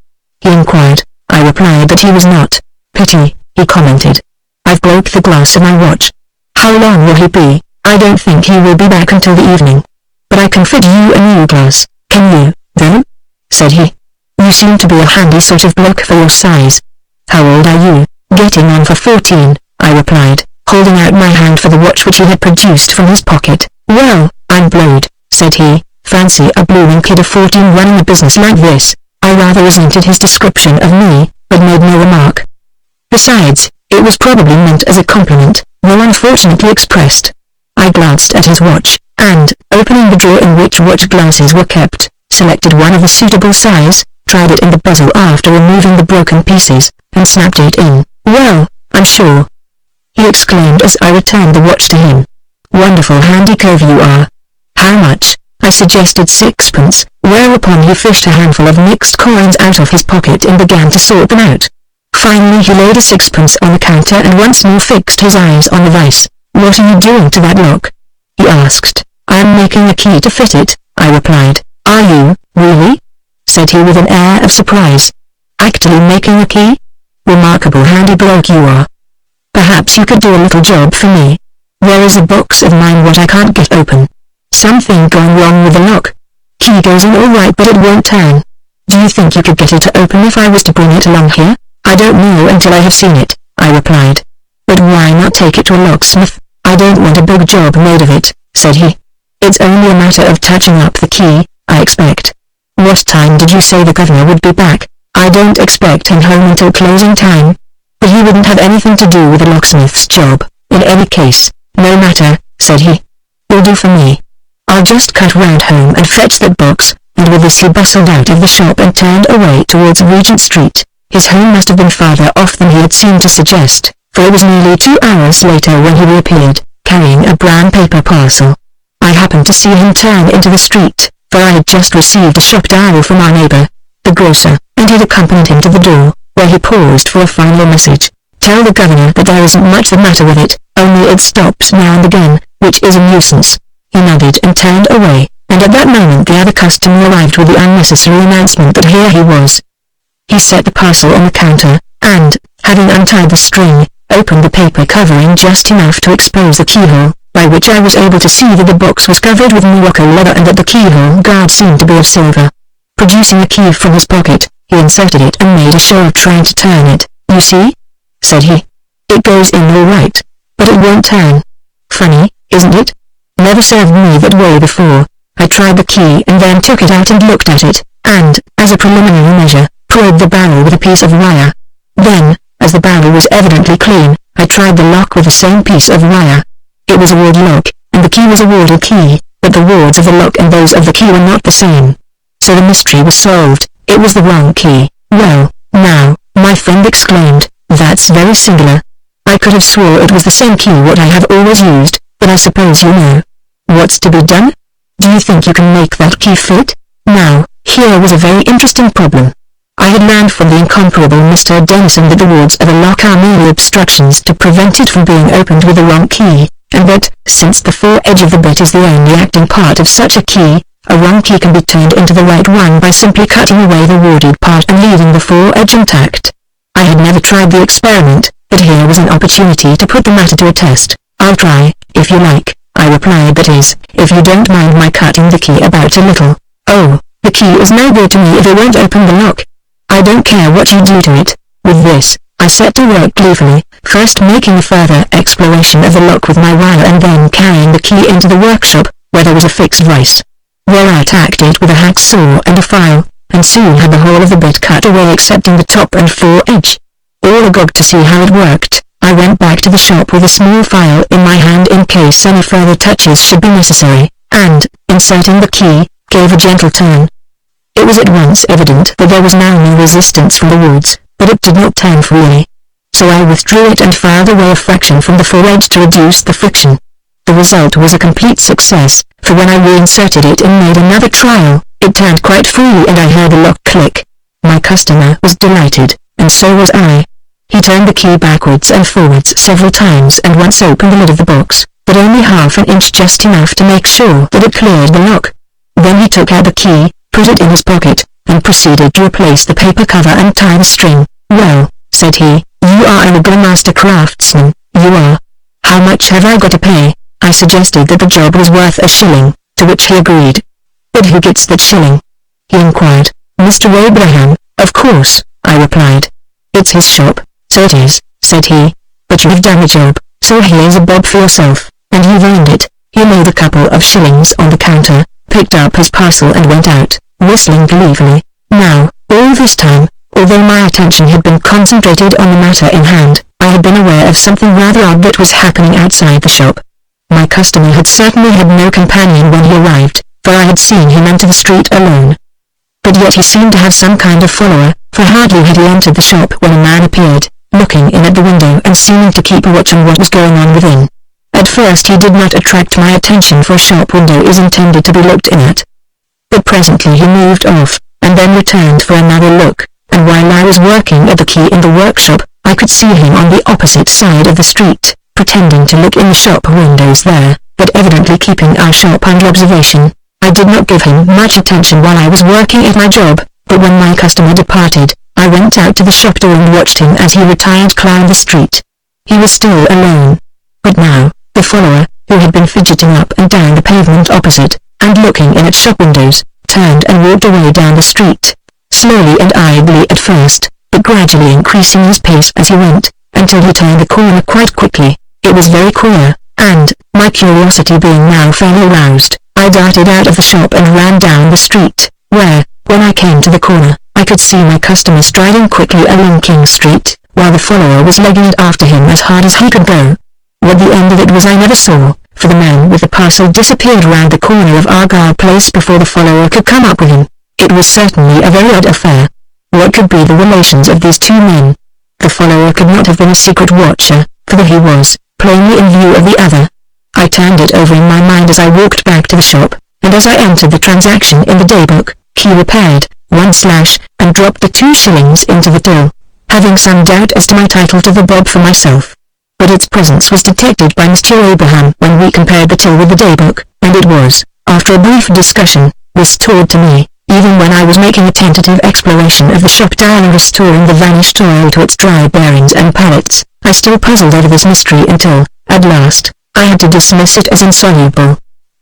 S1: he inquired. I replied that he was not. "Pity," he commented. "I've broke the glass of my watch." "How long will he be?" "I don't think he will be back until the evening. But I can fit you a new glass, can you, though?" said he. "You seem to be a handy sort of bloke for your size." "How old are you?" "Getting on for 14, I replied, holding out my hand for the watch which he had produced from his pocket. "Well, I'm blowed," said he. "Fancy a blooming kid of 14 running a business like this." I rather resented his description of me, but made no remark. Besides, it was probably meant as a compliment, though unfortunately expressed. I glanced at his watch, and, opening the drawer in which watch glasses were kept, selected one of a suitable size, tried it in the bezel after removing the broken pieces, and snapped it in. "Well, I'm sure," he exclaimed as I returned the watch to him. "Wonderful handy cove you are." "How much?" I suggested 6pence, whereupon he fished a handful of mixed coins out of his pocket and began to sort them out. Finally he laid a 6pence on the counter and once more fixed his eyes on the vise. "What are you doing to that lock?" he asked. "I am making a key to fit it," I replied. "Are you, really?" said he with an air of surprise. "Actually making a key? Remarkable handy bloke you are. Perhaps you could do a little job for me. There is a box of mine what I can't get open. Something gone wrong with the lock. Key goes in all right but it won't turn. Do you think you could get it to open if I was to bring it along here?" "I don't know until I have seen it," I replied. "But why not take it to a locksmith?" "I don't want a big job made of it," said he. "It's only a matter of touching up the key, I expect." "What time did you say the governor would be back?" "I don't expect him home until closing time." but he wouldn't have anything to do with a locksmith's job. In any case, no matter, said he. Will do for me. I'll just cut round home and fetch that box, and with this he bustled out of the shop and turned away towards Regent Street. His home must have been farther off than he had seemed to suggest, for it was nearly 2 hours later when he reappeared, carrying a brown paper parcel. I happened to see him turn into the street, for I had just received a shop dial from our neighbour, the grocer, and he'd accompanied him to the door, where he paused for a final message. Tell the governor that there isn't much the matter with it, only it stops now and again, which is a nuisance. He nodded and turned away, and at that moment the other customer arrived with the unnecessary announcement that here he was. He set the parcel on the counter, and, having untied the string, opened the paper covering just enough to expose the keyhole, by which I was able to see that the box was covered with Morocco leather and that the keyhole guard seemed to be of silver. Producing a key from his pocket, he inserted it and made a show of trying to turn it. You see? Said he. It goes in all right, but it won't turn. Funny, isn't it? Never served me that way before. I tried the key and then took it out and looked at it, and, as a preliminary measure, probed the barrel with a piece of wire. Then, as the barrel was evidently clean, I tried the lock with the same piece of wire. It was a ward lock, and the key was a warded key, but the wards of the lock and those of the key were not the same. So the mystery was solved. It was the wrong key. Well, now, my friend exclaimed, that's very singular. I could have swore it was the same key what I have always used, but I suppose you know. What's to be done? Do you think you can make that key fit? Now, here was a very interesting problem. I had learned from the incomparable Mr. Denison that the wards of a lock are merely obstructions to prevent it from being opened with the wrong key, and that, since the foredge of the bit is the only acting part of such a key, a wrong key can be turned into the right one by simply cutting away the warded part and leaving the foredge intact. I had never tried the experiment, but here was an opportunity to put the matter to a test. I'll try, if you like, I replied, that is, if you don't mind my cutting the key about a little. Oh, the key is no good to me if it won't open the lock. I don't care what you do to it. With this, I set to work gleefully, first making a further exploration of the lock with my wire and then carrying the key into the workshop, where there was a fixed vise. There I attacked it with a hacksaw and a file, and soon had the whole of the bit cut away excepting the top and foredge. All agog to see how it worked, I went back to the shop with a small file in my hand in case any further touches should be necessary, and, inserting the key, gave a gentle turn. It was at once evident that there was now no resistance from the wards, but it did not turn freely. So I withdrew it and filed away a fraction from the foredge to reduce the friction. The result was a complete success, for when I reinserted it and made another trial, it turned quite freely and I heard the lock click. My customer was delighted, and so was I. He turned the key backwards and forwards several times and once opened the lid of the box, but only half an inch, just enough to make sure that it cleared the lock. Then he took out the key, put it in his pocket, and proceeded to replace the paper cover and tie the string. Well, said he, you are a regular master craftsman, you are. How much have I got to pay? I suggested that the job was worth a shilling, to which he agreed. But who gets that shilling? He inquired. Mr. Abraham, of course, I replied. It's his shop, so it is, said he. But you have done the job, so here's a bob for yourself, and you've earned it. He laid a couple of shillings on the counter, picked up his parcel and went out, whistling gleefully. Now, all this time, although my attention had been concentrated on the matter in hand, I had been aware of something rather odd that was happening outside the shop. My customer had certainly had no companion when he arrived, for I had seen him enter the street alone. But yet he seemed to have some kind of follower, for hardly had he entered the shop when a man appeared, looking in at the window and seeming to keep a watch on what was going on within. At first he did not attract my attention, for a shop window is intended to be looked in at. But presently he moved off, and then returned for another look, and while I was working at the key in the workshop, I could see him on the opposite side of the street, pretending to look in the shop windows there, but evidently keeping our shop under observation. I did not give him much attention while I was working at my job, but when my customer departed, I went out to the shop door and watched him as he retired down the street. He was still alone. But now, the follower, who had been fidgeting up and down the pavement opposite, and looking in at shop windows, turned and walked away down the street, slowly and idly at first, but gradually increasing his pace as he went, until he turned the corner quite quickly. It was very queer, and, my curiosity being now fairly aroused, I darted out of the shop and ran down the street, where, when I came to the corner, I could see my customer striding quickly along King Street, while the follower was legging it after him as hard as he could go. What the end of it was I never saw, for the man with the parcel disappeared round the corner of Argyle Place before the follower could come up with him. It was certainly a very odd affair. What could be the relations of these two men? The follower could not have been a secret watcher, for there he was, plainly in view of the other. I turned it over in my mind as I walked back to the shop, and as I entered the transaction in the daybook, key repaired, 1/ and dropped the 2 shillings into the till, having some doubt as to my title to the bob for myself. But its presence was detected by Mr. Abraham when we compared the till with the daybook, and it was, after a brief discussion, restored to me, even when I was making a tentative exploration of the shop dial and restoring the vanished oil to its dry bearings and pallets. I still puzzled over this mystery until, at last, I had to dismiss it as insoluble.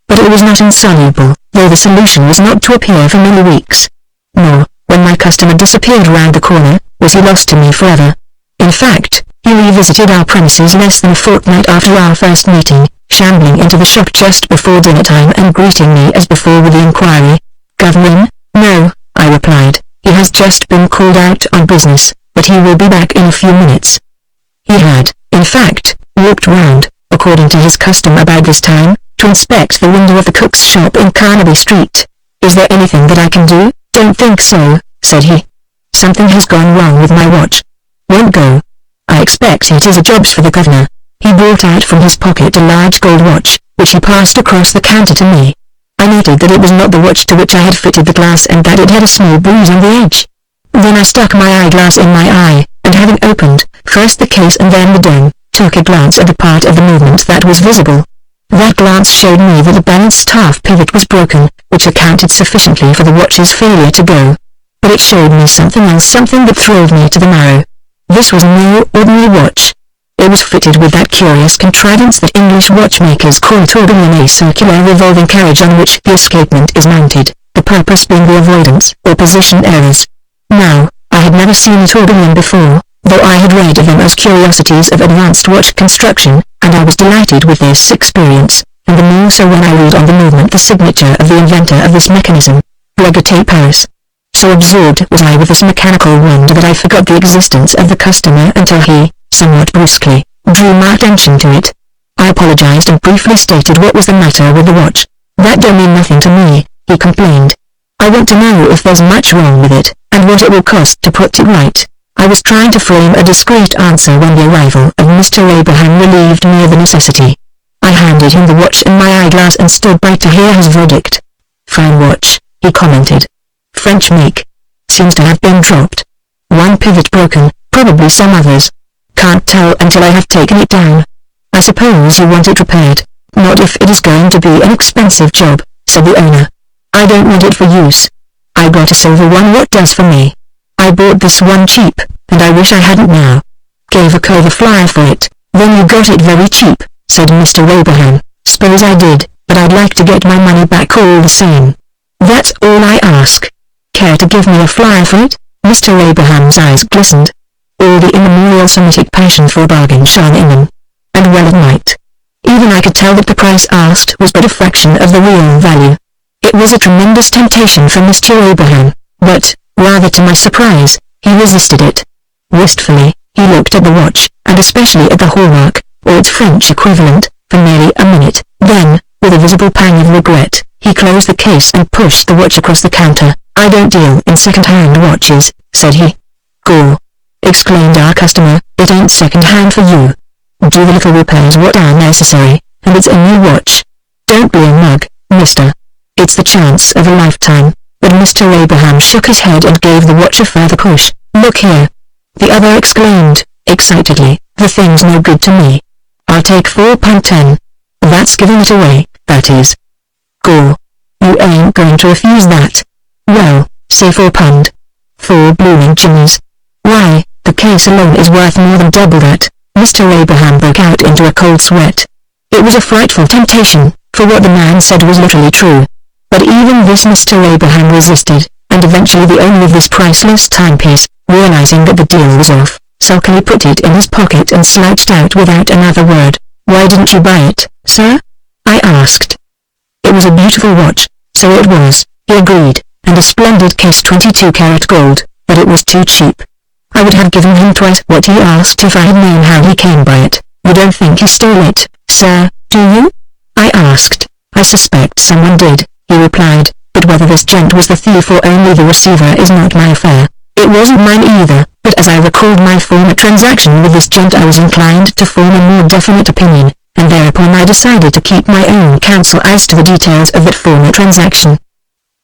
S1: But it was not insoluble, though the solution was not to appear for many weeks. Nor, when my customer disappeared round the corner, was he lost to me forever. In fact, he revisited our premises less than a fortnight after our first meeting, shambling into the shop just before dinner time and greeting me as before with the inquiry, "Governor?" "No," I replied, "he has just been called out on business, but he will be back in a few minutes." He had, in fact, walked round, according to his custom about this time, to inspect the window of the cook's shop in Carnaby Street. "Is there anything that I can do?" "Don't think so," said he. "Something has gone wrong with my watch. Won't go. I expect it is a jobs for the governor." He brought out from his pocket a large gold watch, which he passed across the counter to me. I noted that it was not the watch to which I had fitted the glass and that it had a small bruise on the edge. Then I stuck my eyeglass in my eye, and having opened, first the case and then the dome, took a glance at the part of the movement that was visible. That glance showed me that the balanced half pivot was broken, which accounted sufficiently for the watch's failure to go. But it showed me something else, something that thrilled me to the marrow. This was no ordinary watch. It was fitted with that curious contrivance that English watchmakers call a tourbillon, a circular revolving carriage on which the escapement is mounted, the purpose being the avoidance or position errors. Now, I had never seen a tourbillon before, though I had read of them as curiosities of advanced watch construction, and I was delighted with this experience, and the more so when I read on the movement the signature of the inventor of this mechanism, Breguet, Paris. So absorbed was I with this mechanical wonder that I forgot the existence of the customer until he, somewhat brusquely, drew my attention to it. I apologized and briefly stated what was the matter with the watch. "That don't mean nothing to me," he complained. "I want to know if there's much wrong with it, and what it will cost to put it right." I was trying to frame a discreet answer when the arrival of Mr. Abraham relieved me of the necessity. I handed him the watch and my eyeglass and stood by to hear his verdict. "Fine watch," he commented. "French make. Seems to have been dropped. One pivot broken, probably some others. Can't tell until I have taken it down. I suppose you want it repaired." "Not if it is going to be an expensive job," said the owner. "I don't want it for use. I got a silver one. What does for me? I bought this one cheap, and I wish I hadn't now. Gave a cove a flyer for it." "Then you got it very cheap," said Mr. Abraham. "Suppose I did, but I'd like to get my money back all the same. That's all I ask. Care to give me a flyer for it?" Mr. Abraham's eyes glistened. All the immemorial Semitic passion for a bargain shone in them. And well it might. Even I could tell that the price asked was but a fraction of the real value. It was a tremendous temptation for Mr. Abraham, but, rather to my surprise, he resisted it. Wistfully, he looked at the watch, and especially at the hallmark, or its French equivalent, for nearly a minute. Then, with a visible pang of regret, he closed the case and pushed the watch across the counter. "I don't deal in second-hand watches," said he. "Gore!" exclaimed our customer, "it ain't second-hand for you. Do the little repairs what are necessary, and it's a new watch. Don't be a mug, mister. It's the chance of a lifetime." But Mr. Abraham shook his head and gave the watch a further push. "Look here," the other exclaimed, excitedly, "the thing's no good to me. I'll take £4.10. That's giving it away, that is." "Gore! You ain't going to refuse that." "Well, say £4. 4 blooming guineas. Why, the case alone is worth more than double that." Mr. Abraham broke out into a cold sweat. It was a frightful temptation, for what the man said was literally true. But even this Mr. Abraham resisted, and eventually the owner of this priceless timepiece, realizing that the deal was off, sulkily put it in his pocket and slouched out without another word. "Why didn't you buy it, sir?" I asked. It was a beautiful watch, so it was, he agreed, and a splendid case 22-carat gold, but it was too cheap. I would have given him twice what he asked if I had known how he came by it. You don't think he stole it, sir, do you? I asked. I suspect someone did, he replied, but whether this gent was the thief or only the receiver is not my affair. It wasn't mine either, but as I recalled my former transaction with this gent I was inclined to form a more definite opinion, and thereupon I decided to keep my own counsel as to the details of that former transaction.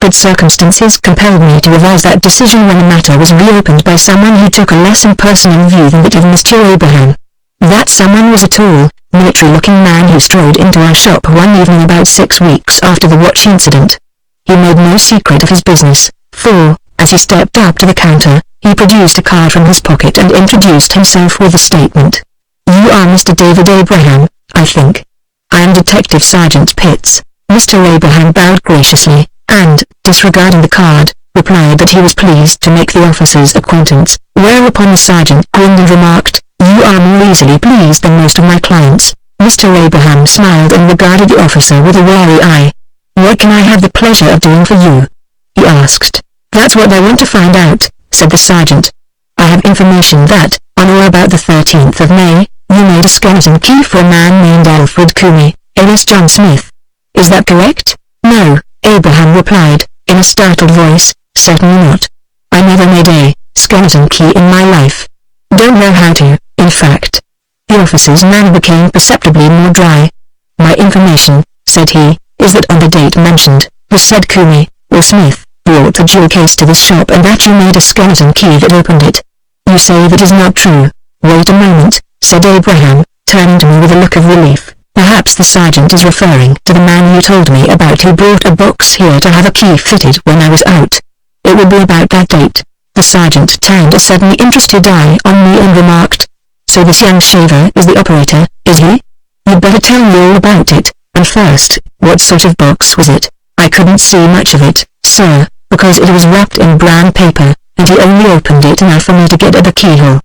S1: But circumstances compelled me to revise that decision when the matter was reopened by someone who took a less impersonal view than that of Mr. Abraham. That someone was a tall, military-looking man who strode into our shop one evening about 6 weeks after the watch incident. He made no secret of his business, for, as he stepped up to the counter, he produced a card from his pocket and introduced himself with the statement. You are Mr. David Abraham, I think. I am Detective Sergeant Pitts. Mr. Abraham bowed graciously, and, disregarding the card, replied that he was pleased to make the officer's acquaintance, whereupon the sergeant grinned and remarked, You are more easily pleased than most of my clients. Mr. Abraham smiled and regarded the officer with a wary eye. What can I have the pleasure of doing for you? He asked. That's what I want to find out, said the sergeant. I have information that, on or about the 13th of May, you made a skeleton key for a man named Alfred Cooney, alias John Smith. Is that correct? No, Abraham replied, in a startled voice, certainly not. I never made a skeleton key in my life. Don't know how to, in fact. The officer's manner became perceptibly more dry. My information, said he, is that on the date mentioned, the said Cooney, or Smith, brought a jewel case to this shop and that you made a skeleton key that opened it. You say that is not true. Wait a moment, said Abraham, turning to me with a look of relief. Perhaps the sergeant is referring to the man you told me about who brought a box here to have a key fitted when I was out. It would be about that date. The sergeant turned a suddenly interested eye on me and remarked, So this young shaver is the operator, is he? You'd better tell me all about it, and first, what sort of box was it? I couldn't see much of it, sir, because it was wrapped in brown paper, and he only opened it enough for me to get at the keyhole.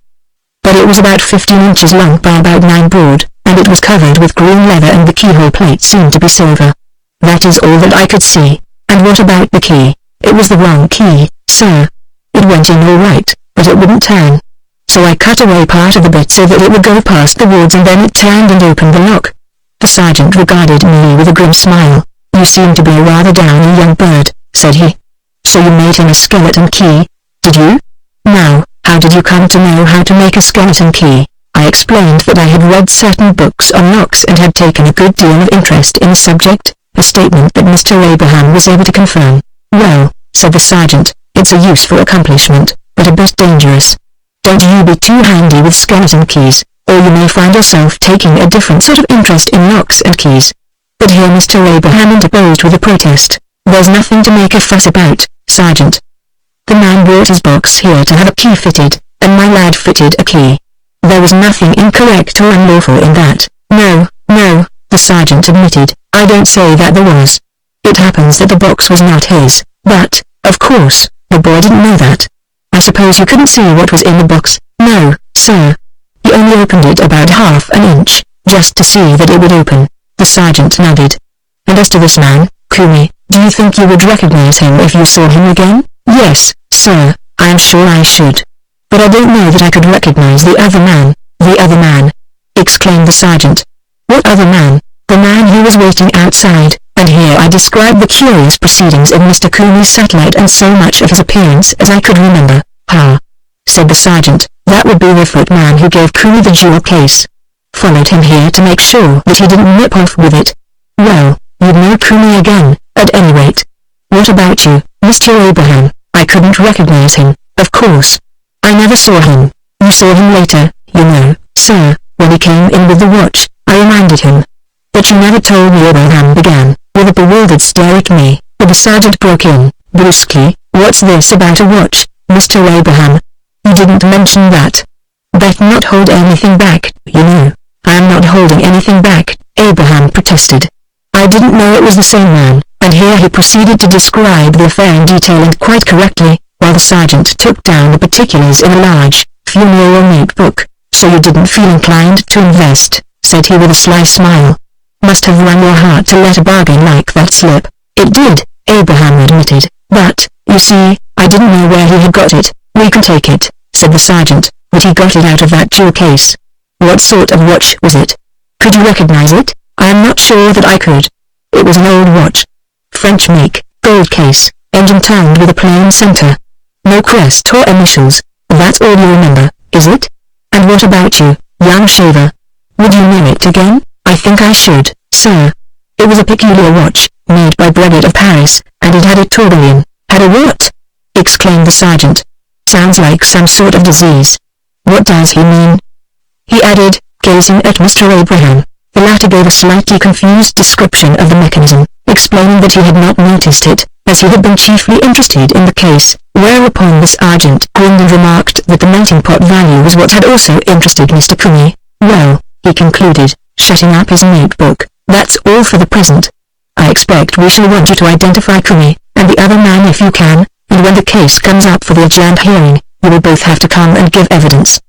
S1: But it was about 15 inches long by about 9 broad, and it was covered with green leather and the keyhole plate seemed to be silver. That is all that I could see. And what about the key? It was the wrong key, sir. It went in all right, but it wouldn't turn. So I cut away part of the bit so that it would go past the wards and then it turned and opened the lock. The sergeant regarded me with a grim smile. You seem to be a rather downy young bird, said he. So you made him a skeleton key, did you? Now, how did you come to know how to make a skeleton key? I explained that I had read certain books on locks and had taken a good deal of interest in the subject, a statement that Mr. Abraham was able to confirm. Well, said the sergeant, it's a useful accomplishment, but a bit dangerous. Don't you be too handy with skeleton keys, or you may find yourself taking a different sort of interest in locks and keys. But here Mr. Abraham interposed with a protest. There's nothing to make a fuss about, Sergeant. The man brought his box here to have a key fitted, and my lad fitted a key. There was nothing incorrect or unlawful in that. No, the sergeant admitted. I don't say that there was. It happens that the box was not his, but, of course, the boy didn't know that. I suppose you couldn't see what was in the box? No, sir. He only opened it about half an inch, just to see that it would open. The sergeant nodded. And as to this man, Cooney, do you think you would recognize him if you saw him again? Yes, sir, I am sure I should. But I don't know that I could recognize the other man, exclaimed the sergeant. What other man? The man who was waiting outside, and here I described the curious proceedings in Mr. Cooney's satellite and so much of his appearance as I could remember. Ha! Said the sergeant, that would be the footman who gave Cooney the jewel case. Followed him here to make sure that he didn't nip off with it. Well, you'd know Cooney again, at any rate. What about you, Mr. Abraham? I couldn't recognize him, of course. I never saw him. You saw him later, you know, sir, when he came in with the watch, I reminded him. But you never told me. Abraham began, with a bewildered stare at me, but the sergeant broke in, brusquely. What's this about a watch, Mr. Abraham? You didn't mention that. Better not hold anything back, you know. I am not holding anything back, Abraham protested. I didn't know it was the same man, and here he proceeded to describe the affair in detail and quite correctly, while the sergeant took down the particulars in a large, funereal notebook. So you didn't feel inclined to invest, said he with a sly smile. Must have wrung your heart to let a bargain like that slip. It did, Abraham admitted, but, you see, I didn't know where he had got it. We can take it, said the sergeant, "but he got it out of that jewel case." "What sort of watch was it? Could you recognize it?" "I am not sure that I could. It was an old watch. French make, gold case, engine turned with a plain center. No crest or initials. That's all you remember, is it? And what about you, young shaver? Would you know it again?" "I think I should, sir. It was a peculiar watch, made by Breguet of Paris, and it had a tourbillon." "Had a what?" exclaimed the sergeant. "Sounds like some sort of disease. What does he mean?" he added, gazing at Mr. Abraham. The latter gave a slightly confused description of the mechanism, explaining that he had not noticed it, as he had been chiefly interested in the case, whereupon the sergeant grinned and remarked that the melting pot value was what had also interested Mr. Cooney. "Well," he concluded, shutting up his notebook, "that's all for the present. I expect we shall want you to identify Cooney, and the other man if you can, and when the case comes up for the adjourned hearing, you will both have to come and give evidence.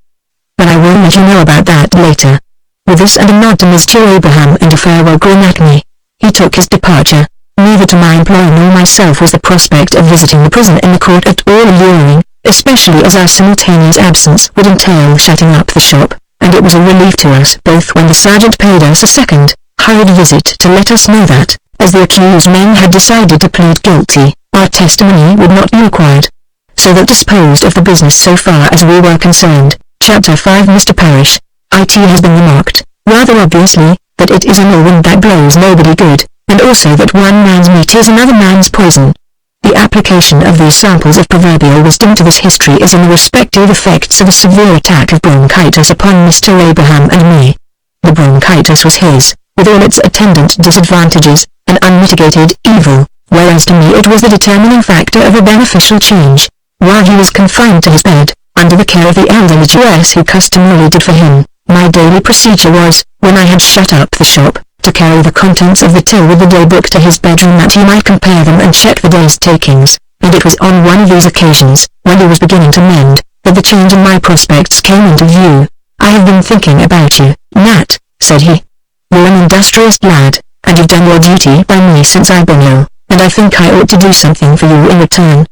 S1: But I will let you know about that later." With this and a nod to Mr. Abraham and a farewell grin at me, he took his departure. Neither to my employer nor myself was the prospect of visiting the prison in the court at all alluring, especially as our simultaneous absence would entail shutting up the shop, and it was a relief to us both when the sergeant paid us a second, hurried visit to let us know that, as the accused men had decided to plead guilty, our testimony would not be required. So that disposed of the business so far as we were concerned. Chapter 5. Mr. Parrish. It has been remarked, rather obviously, that it is an ill wind that blows nobody good, and also that one man's meat is another man's poison. The application of these samples of proverbial wisdom to this history is in the respective effects of a severe attack of bronchitis upon Mr. Abraham and me. The bronchitis was his, with all its attendant disadvantages, an unmitigated evil, whereas to me it was the determining factor of a beneficial change. While he was confined to his bed, under the care of the elderly Jewess who customarily did for him, my daily procedure was, when I had shut up the shop, to carry the contents of the till with the day book to his bedroom that he might compare them and check the day's takings, and it was on one of these occasions, when he was beginning to mend, that the change in my prospects came into view. "I have been thinking about you, Nat," said he. "You're an industrious lad, and you've done your duty by me since I've been ill, and I think I ought to do something for you in return.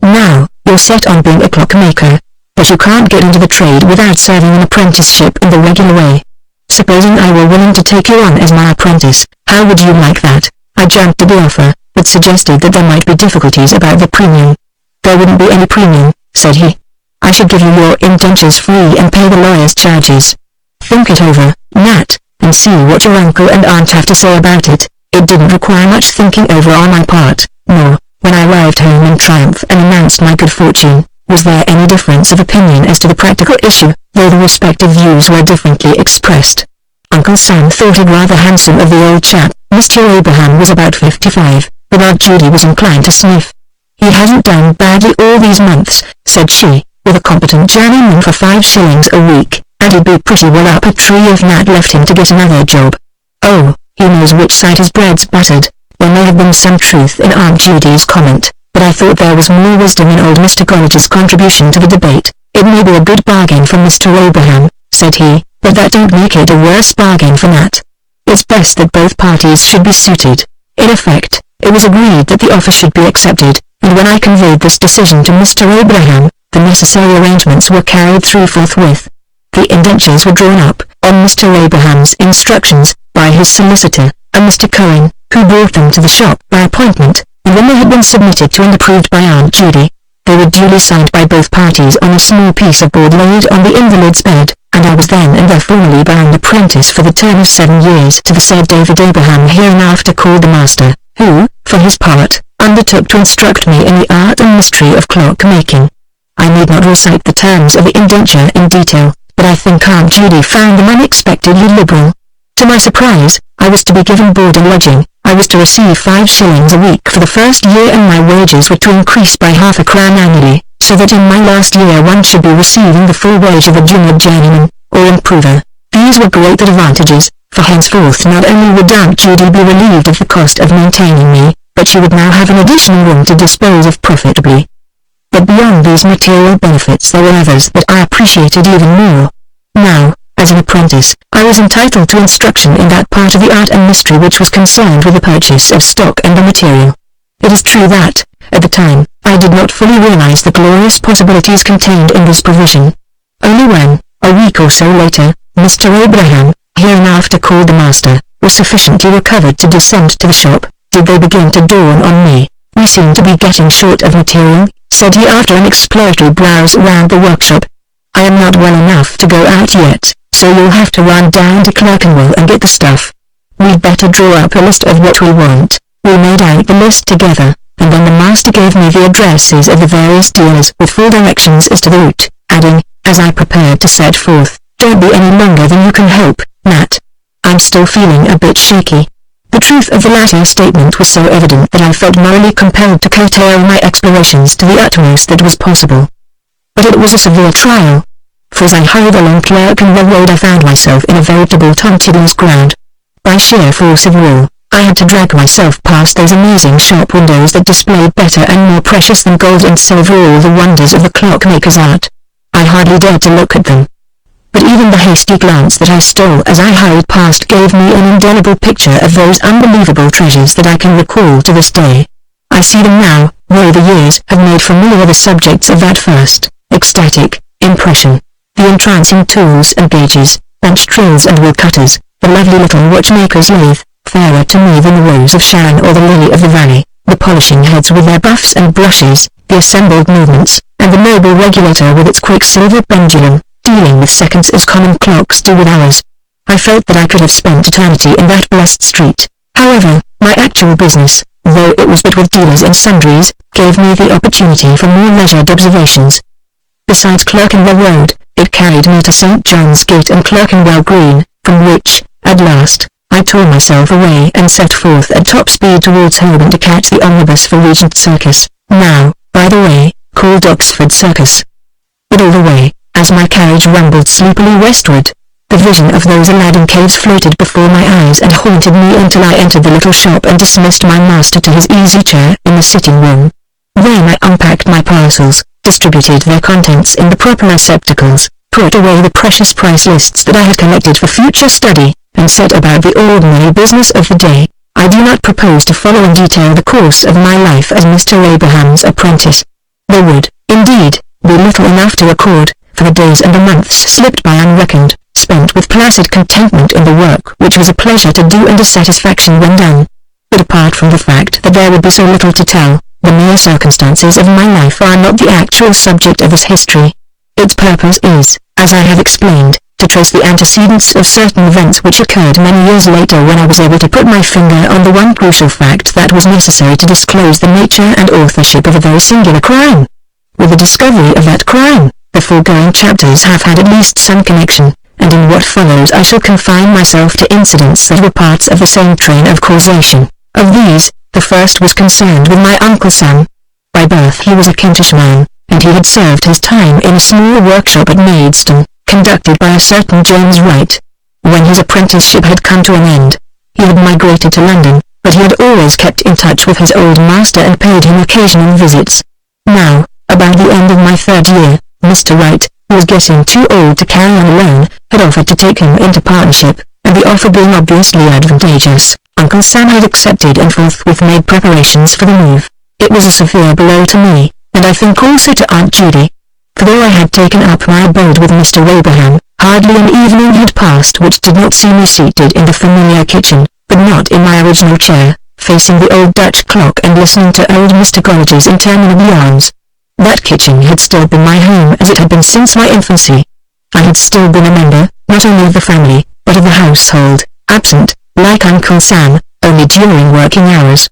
S1: Now, you're set on being a clockmaker, but you can't get into the trade without serving an apprenticeship in the regular way. Supposing I were willing to take you on as my apprentice, how would you like that?" I jumped at the offer, but suggested that there might be difficulties about the premium. "There wouldn't be any premium," said he. "I should give you your indentures free and pay the lawyer's charges. Think it over, Nat, and see what your uncle and aunt have to say about it." It didn't require much thinking over on my part, nor, when I arrived home in triumph and announced my good fortune, was there any difference of opinion as to the practical issue, though the respective views were differently expressed. Uncle Sam thought it rather handsome of the old chap. Mr. Abraham was about 55, but Aunt Judy was inclined to sniff. "He hasn't done badly all these months," said she, "with a competent journeyman for 5 shillings a week, and he'd be pretty well up a tree if Nat left him to get another job. Oh, he knows which side his bread's buttered." There may have been some truth in Aunt Judy's comment, but I thought there was more wisdom in old Mr. College's contribution to the debate. "It may be a good bargain for Mr. Abraham," said he, "but that don't make it a worse bargain for Nat. It's best that both parties should be suited." In effect, it was agreed that the offer should be accepted, and when I conveyed this decision to Mr. Abraham, the necessary arrangements were carried through forthwith. The indentures were drawn up, on Mr. Abraham's instructions, by his solicitor, a Mr. Cohen, who brought them to the shop by appointment, and when they had been submitted to and approved by Aunt Judy, they were duly signed by both parties on a small piece of board laid on the invalid's bed, and I was then and there formally bound apprentice for the term of 7 years to the said David Abraham hereinafter called the master, who, for his part, undertook to instruct me in the art and mystery of clock-making. I need not recite the terms of the indenture in detail, but I think Aunt Judy found them unexpectedly liberal. To my surprise, I was to be given board and lodging. I was to receive 5 shillings a week for the first year, and my wages were to increase by half a crown annually, so that in my last year one should be receiving the full wage of a junior journeyman, or improver. These were great advantages, for henceforth not only would Aunt Judy be relieved of the cost of maintaining me, but she would now have an additional room to dispose of profitably. But beyond these material benefits there were others that I appreciated even more. Now, as an apprentice, I was entitled to instruction in that part of the art and mystery which was concerned with the purchase of stock and the material. It is true that, At the time, I did not fully realize the glorious possibilities contained in this provision. Only when, a week or so later, Mr. Abraham, hereinafter called the master, was sufficiently recovered to descend to the shop, did they begin to dawn on me. "We seem to be getting short of material," said he after an exploratory browse round the workshop. "I am not well enough to go out yet, so you'll have to run down to Clerkenwell and get the stuff. We'd better draw up a list of what we want." We made out the list together, and then the master gave me the addresses of the various dealers with full directions as to the route, adding, as I prepared to set forth, "Don't be any longer than you can help, Nat. I'm still feeling a bit shaky." The truth of the latter statement was so evident that I felt morally compelled to curtail my explorations to the utmost that was possible. But it was a severe trial, for as I hurried along Clerkenwell Road I found myself in a veritable Tom Tiddler's ground. By sheer force of will, I had to drag myself past those amazing shop windows that displayed better and more precious than gold and silver all the wonders of the clockmaker's art. I hardly dared to look at them. But even the hasty glance that I stole as I hurried past gave me an indelible picture of those unbelievable treasures that I can recall to this day. I see them now, though the years have made familiar the subjects of that first, ecstatic, impression. The entrancing tools and gauges, bench drills and wood cutters, the lovely little watchmaker's lathe, fairer to me than the rose of Sharon or the lily of the valley, the polishing heads with their buffs and brushes, the assembled movements, and the noble regulator with its quicksilver pendulum, dealing with seconds as common clocks do with hours. I felt that I could have spent eternity in that blessed street. However, my actual business, though it was but with dealers and sundries, gave me the opportunity for more leisured observations. Besides Clerkenwell Road, it carried me to St. John's Gate and Clerkenwell Green, from which, at last, I tore myself away and set forth at top speed towards Holborn to catch the omnibus for Regent Circus, now, by the way, called Oxford Circus. But all the way, as my carriage rumbled sleepily westward, the vision of those Aladdin caves floated before my eyes and haunted me until I entered the little shop and dismissed my master to his easy chair in the sitting room. Then I unpacked my parcels, distributed their contents in the proper receptacles, put away the precious price lists that I had collected for future study, and set about the ordinary business of the day. I do not propose to follow in detail the course of my life as Mr. Abraham's apprentice. There would, indeed, be little enough to record, for the days and the months slipped by unreckoned, spent with placid contentment in the work which was a pleasure to do and a satisfaction when done. But apart from the fact that there would be so little to tell, the mere circumstances of my life are not the actual subject of this history. Its purpose is, as I have explained, to trace the antecedents of certain events which occurred many years later when I was able to put my finger on the one crucial fact that was necessary to disclose the nature and authorship of a very singular crime. With the discovery of that crime, the foregoing chapters have had at least some connection, and in what follows I shall confine myself to incidents that were parts of the same train of causation. Of these, the first was concerned with my Uncle Sam. By birth he was a Kentish man, and he had served his time in a small workshop at Maidstone, conducted by a certain James Wright. When his apprenticeship had come to an end, he had migrated to London, but he had always kept in touch with his old master and paid him occasional visits. Now, about the end of my third year, Mr. Wright, who was getting too old to carry on alone, had offered to take him into partnership, and the offer being obviously advantageous, Uncle Sam had accepted and forthwith made preparations for the move. It was a severe blow to me, and I think also to Aunt Judy. For though I had taken up my abode with Mr. Abraham, hardly an evening had passed which did not see me seated in the familiar kitchen, but not in my original chair, facing the old Dutch clock and listening to old Mr. Golliger's interminable yarns. That kitchen had still been my home as it had been since my infancy. I had still been a member, not only of the family, but of the household, absent, like Uncle Sam, only during working hours.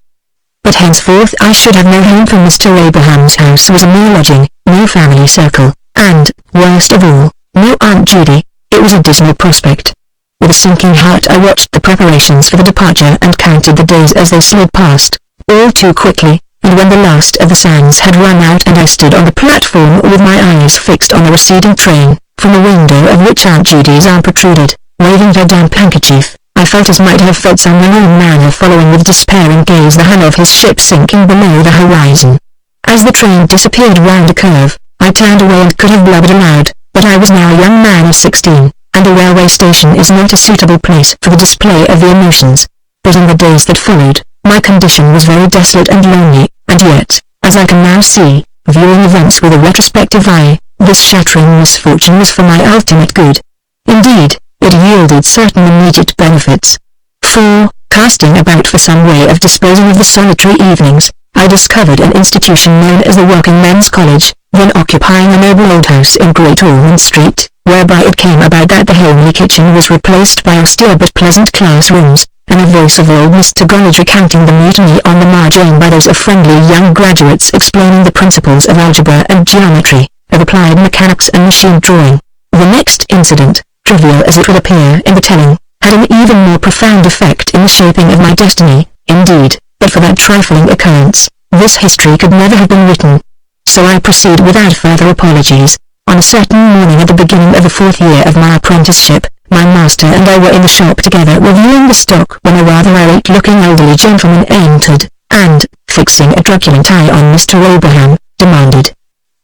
S1: But henceforth I should have no home, for Mr. Abraham's house was a mere lodging, no family circle, and, worst of all, no Aunt Judy. It was a dismal prospect. With a sinking heart I watched the preparations for the departure and counted the days as they slid past, all too quickly, and when the last of the sands had run out and I stood on the platform with my eyes fixed on the receding train, from the window of which Aunt Judy's arm protruded, waving her damp handkerchief, I felt as might have felt some unknown man following with despairing gaze the hull of his ship sinking below the horizon. As the train disappeared round a curve, I turned away and could have blubbered aloud, but I was now a young man of 16, and a railway station is not a suitable place for the display of the emotions. But in the days that followed, my condition was very desolate and lonely, and yet, As I can now see, viewing events with a retrospective eye, this shattering misfortune was for my ultimate good. Indeed, it yielded certain immediate benefits. For, casting about for some way of disposing of the solitary evenings, I discovered an institution known as the Working Men's College, then occupying a noble old house in Great Ormond Street, whereby it came about that the homely kitchen was replaced by austere but pleasant classrooms, and the voice of old Mr. Gollage recounting the mutiny on the margin by those of friendly young graduates explaining the principles of algebra and geometry, of applied mechanics and machine drawing. The next incident, trivial as it would appear in the telling, had an even more profound effect in the shaping of my destiny. Indeed, but for that trifling occurrence, this history could never have been written. So I proceed without further apologies. On a certain morning at the beginning of the 4th year of my apprenticeship, my master and I were in the shop together reviewing the stock when a rather irate-looking elderly gentleman entered, and, fixing a truculent eye on Mr. Abraham, demanded,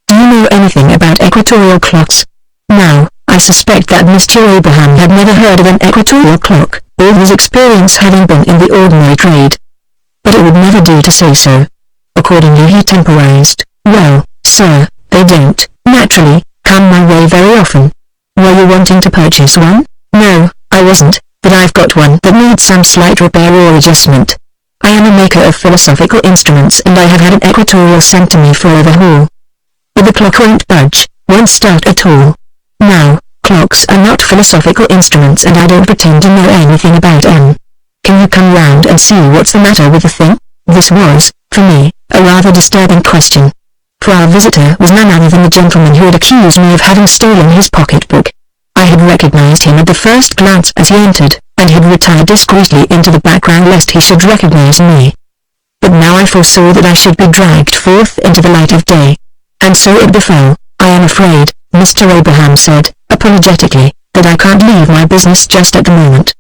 S1: "Do you know anything about equatorial clocks?" Now, I suspect that Mr. Abraham had never heard of an equatorial clock, all his experience having been in the ordinary trade. But it would never do to say so. Accordingly he temporized, "Well, sir, they don't, naturally, come my way very often. Were you wanting to purchase one?" "No, I wasn't, but I've got one that needs some slight repair or adjustment. I am a maker of philosophical instruments and I have had an equatorial sent to me for overhaul. But the clock won't budge, won't start at all. Now, clocks are not philosophical instruments and I don't pretend to know anything about them. Can you come round and see what's the matter with the thing?" This was, for me, a rather disturbing question. For our visitor was none other than the gentleman who had accused me of having stolen his pocketbook. I had recognized him at the first glance as he entered, and had retired discreetly into the background lest he should recognize me. But now I foresaw that I should be dragged forth into the light of day. And so it befell. "I am afraid," Mr. Abraham said, apologetically, "that I can't leave my business just at the moment.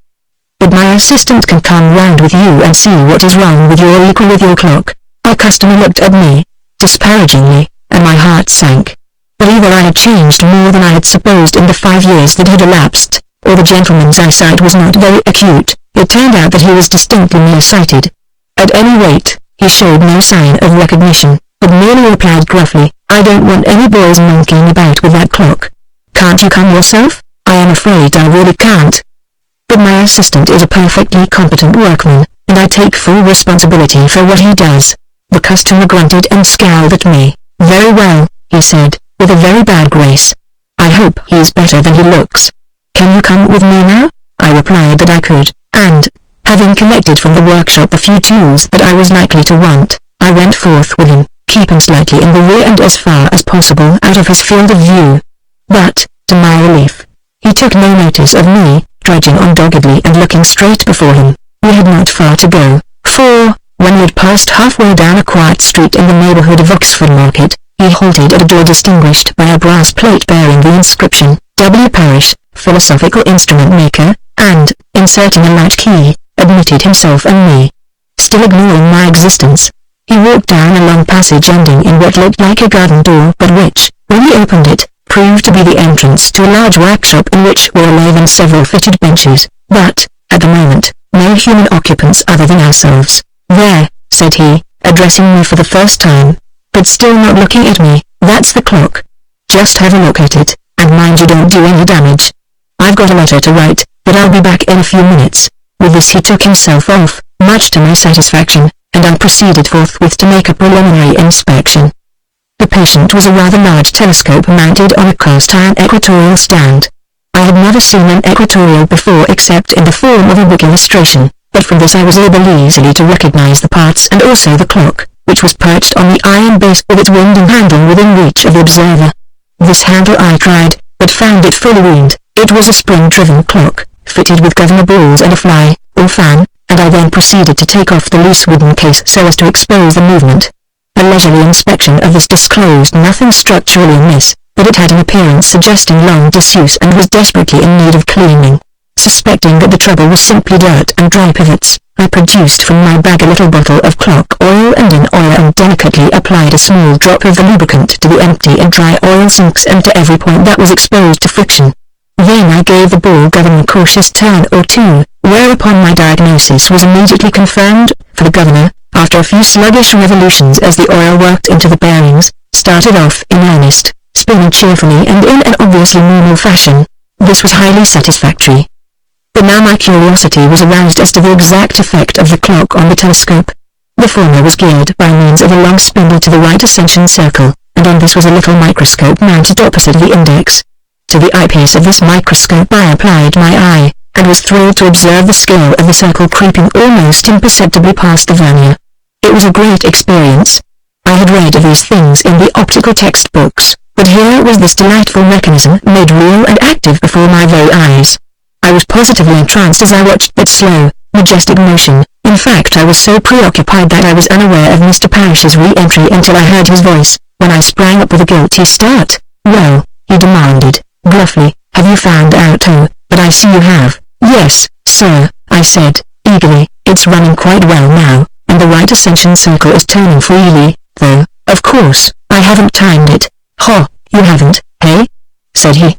S1: But my assistant can come round with you and see what is wrong with your equal with your clock." Our customer looked at me, disparagingly, and my heart sank. But either I had changed more than I had supposed in the 5 years that had elapsed, or the gentleman's eyesight was not very acute. It turned out that he was distinctly nearsighted. At any rate, he showed no sign of recognition, but merely replied gruffly, "I don't want any boys monkeying about with that clock. Can't you come yourself?" "I am afraid I really can't. But my assistant is a perfectly competent workman, and I take full responsibility for what he does." The customer grunted and scowled at me. "Very well," he said, with a very bad grace. "I hope he's better than he looks. Can you come with me now?" I replied that I could, and, having collected from the workshop the few tools that I was likely to want, I went forth with him, keeping slightly in the rear and as far as possible out of his field of view. But, to my relief, he took no notice of me, trudging on doggedly and looking straight before him. We had not far to go, for, when we had passed halfway down a quiet street in the neighborhood of Oxford Market, he halted at a door distinguished by a brass plate bearing the inscription, "W. Parrish, Philosophical Instrument Maker," and, inserting a latch-key, admitted himself and me. Still ignoring my existence, he walked down a long passage ending in what looked like a garden door but which, when he opened it, proved to be the entrance to a large workshop in which were a lathe and several fitted benches, but, at the moment, no human occupants other than ourselves. "There," said he, addressing me for the first time, but still not looking at me, "that's the clock. Just have a look at it, and mind you don't do any damage. I've got a letter to write, but I'll be back in a few minutes." With this he took himself off, much to my satisfaction, and I proceeded forthwith to make a preliminary inspection. The patient was a rather large telescope mounted on a cast-iron equatorial stand. I had never seen an equatorial before except in the form of a book illustration, but from this I was able easily to recognize the parts and also the clock, which was perched on the iron base with its winding handle within reach of the observer. This handle I tried, but found it fully weaned. It was a spring-driven clock, fitted with governor balls and a fly, or fan, and I then proceeded to take off the loose wooden case so as to expose the movement. A leisurely inspection of this disclosed nothing structurally amiss, but it had an appearance suggesting long disuse and was desperately in need of cleaning. Suspecting that the trouble was simply dirt and dry pivots, I produced from my bag a little bottle of clock oil and in oil and delicately applied a small drop of the lubricant to the empty and dry oil sinks and to every point that was exposed to friction. Then I gave the ball governor a cautious turn or two, whereupon my diagnosis was immediately confirmed, for the governor, after a few sluggish revolutions as the oil worked into the bearings, started off in earnest, spinning cheerfully and in an obviously normal fashion. This was highly satisfactory. But now my curiosity was aroused as to the exact effect of the clock on the telescope. The former was geared by means of a long spindle to the right ascension circle, and on this was a little microscope mounted opposite the index. To the eyepiece of this microscope I applied my eye, and was thrilled to observe the scale of the circle creeping almost imperceptibly past the vernier. It was a great experience. I had read of these things in the optical textbooks, but here was this delightful mechanism made real and active before my very eyes. I was positively entranced as I watched that slow, majestic motion. In fact, I was so preoccupied that I was unaware of Mr. Parrish's re-entry until I heard his voice, when I sprang up with a guilty start. "Well," he demanded, gruffly, "have you found out? Oh, but I see you have." "Yes, sir," I said, eagerly. "It's running quite well now, and the right ascension circle is turning freely, though, of course, I haven't timed it." "Ha, you haven't, hey?" said he.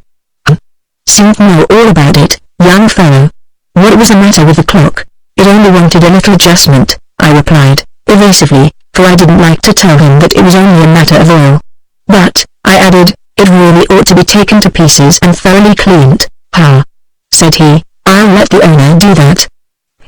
S1: "Seem to know all about it, young fellow." "What was the matter with the clock?" "It only wanted a little adjustment," I replied, evasively, for I didn't like to tell him that it was only a matter of oil. "But," I added, "it really ought to be taken to pieces and thoroughly cleaned." "Ha," said he, "I'll let the owner do that.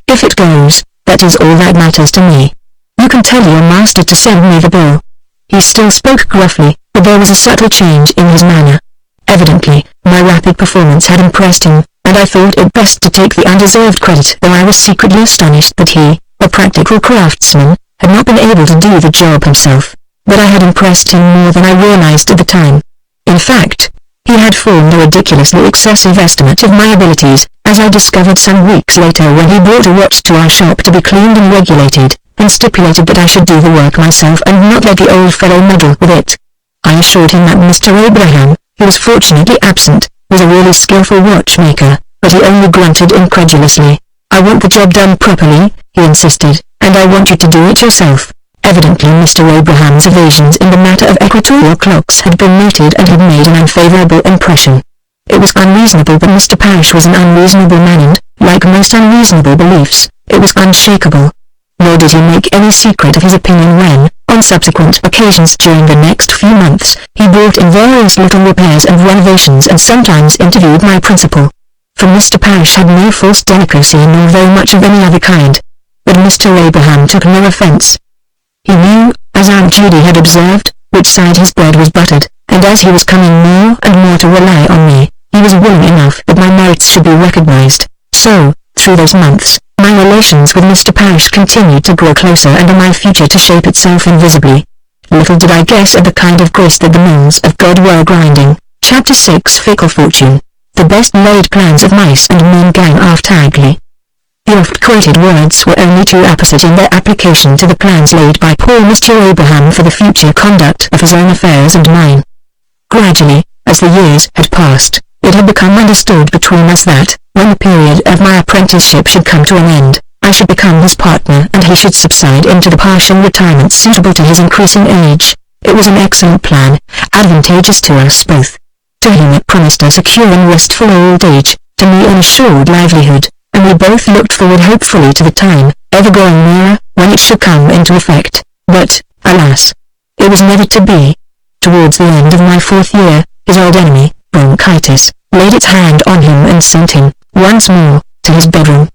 S1: If it goes, that is all that matters to me. You can tell your master to send me the bill." He still spoke gruffly, but there was a subtle change in his manner. Evidently, my rapid performance had impressed him, and I thought it best to take the undeserved credit, though I was secretly astonished that he, a practical craftsman, had not been able to do the job himself. But I had impressed him more than I realized at the time. In fact, he had formed a ridiculously excessive estimate of my abilities, as I discovered some weeks later when he brought a watch to our shop to be cleaned and regulated, and stipulated that I should do the work myself and not let the old fellow meddle with it. I assured him that Mr. Abraham, who was fortunately absent, was a really skillful watchmaker, but he only grunted incredulously. "I want the job done properly," he insisted, "and I want you to do it yourself." Evidently Mr. Abraham's evasions in the matter of equatorial clocks had been noted and had made an unfavorable impression. It was unreasonable, but Mr. Parrish was an unreasonable man and, like most unreasonable beliefs, it was unshakable. Nor did he make any secret of his opinion when, on subsequent occasions during the next few months, he brought in various little repairs and renovations and sometimes interviewed my principal. For Mr. Parrish had no false delicacy nor very much of any other kind. But Mr. Abraham took no offense. He knew, as Aunt Judy had observed, which side his bread was buttered, and as he was coming more and more to rely on me, he was willing enough that my merits should be recognized. So, through those months, my relations with Mr. Parrish continued to grow closer and my future to shape itself invisibly. Little did I guess at the kind of grist that the mills of God were grinding. Chapter 6 Fickle Fortune. The best laid plans of mice and men gang after ugly. The oft-quoted words were only too apposite in their application to the plans laid by poor Mr. Abraham for the future conduct of his own affairs and mine. Gradually, as the years had passed, it had become understood between us that, when the period of my apprenticeship should come to an end, I should become his partner and he should subside into the partial retirement suitable to his increasing age. It was an excellent plan, advantageous to us both. To him it promised a secure and restful old age, to me an assured livelihood, and we both looked forward hopefully to the time, ever growing nearer, when it should come into effect. But, alas, it was never to be. Towards the end of my 4th year, his old enemy, bronchitis, laid its hand on him and sent him, once more, to his bedroom.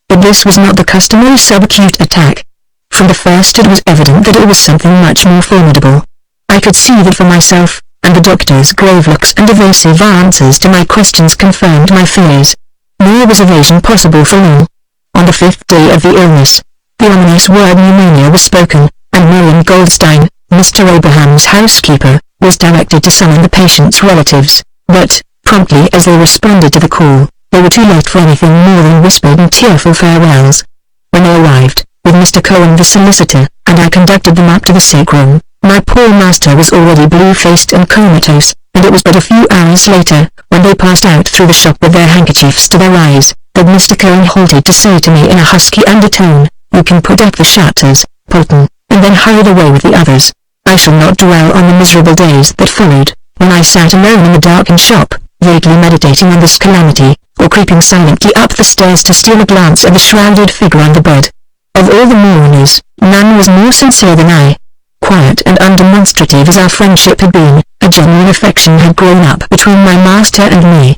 S1: But this was not the customary subacute attack. From the first it was evident that it was something much more formidable. I could see that for myself, and the doctor's grave looks and evasive answers to my questions confirmed my fears. Nor was evasion possible for long. On the 5th day of the illness, the ominous word pneumonia was spoken, and Miriam Goldstein, Mr. Abraham's housekeeper, was directed to summon the patient's relatives, but, promptly as they responded to the call, they were too late for anything more than whispered and tearful farewells. When they arrived, with Mr. Cohen the solicitor, and I conducted them up to the sick room, my poor master was already blue-faced and comatose, and it was but a few hours later, when they passed out through the shop with their handkerchiefs to their eyes, that Mr. Cohen halted to say to me in a husky undertone, "You can put up the shutters, Polton," and then hurried away with the others. I shall not dwell on the miserable days that followed, when I sat alone in the darkened shop, vaguely meditating on this calamity, or creeping silently up the stairs to steal a glance at the shrouded figure on the bed. Of all the mourners, none was more sincere than I. Quiet and undemonstrative as our friendship had been, a genuine affection had grown up between my master and me.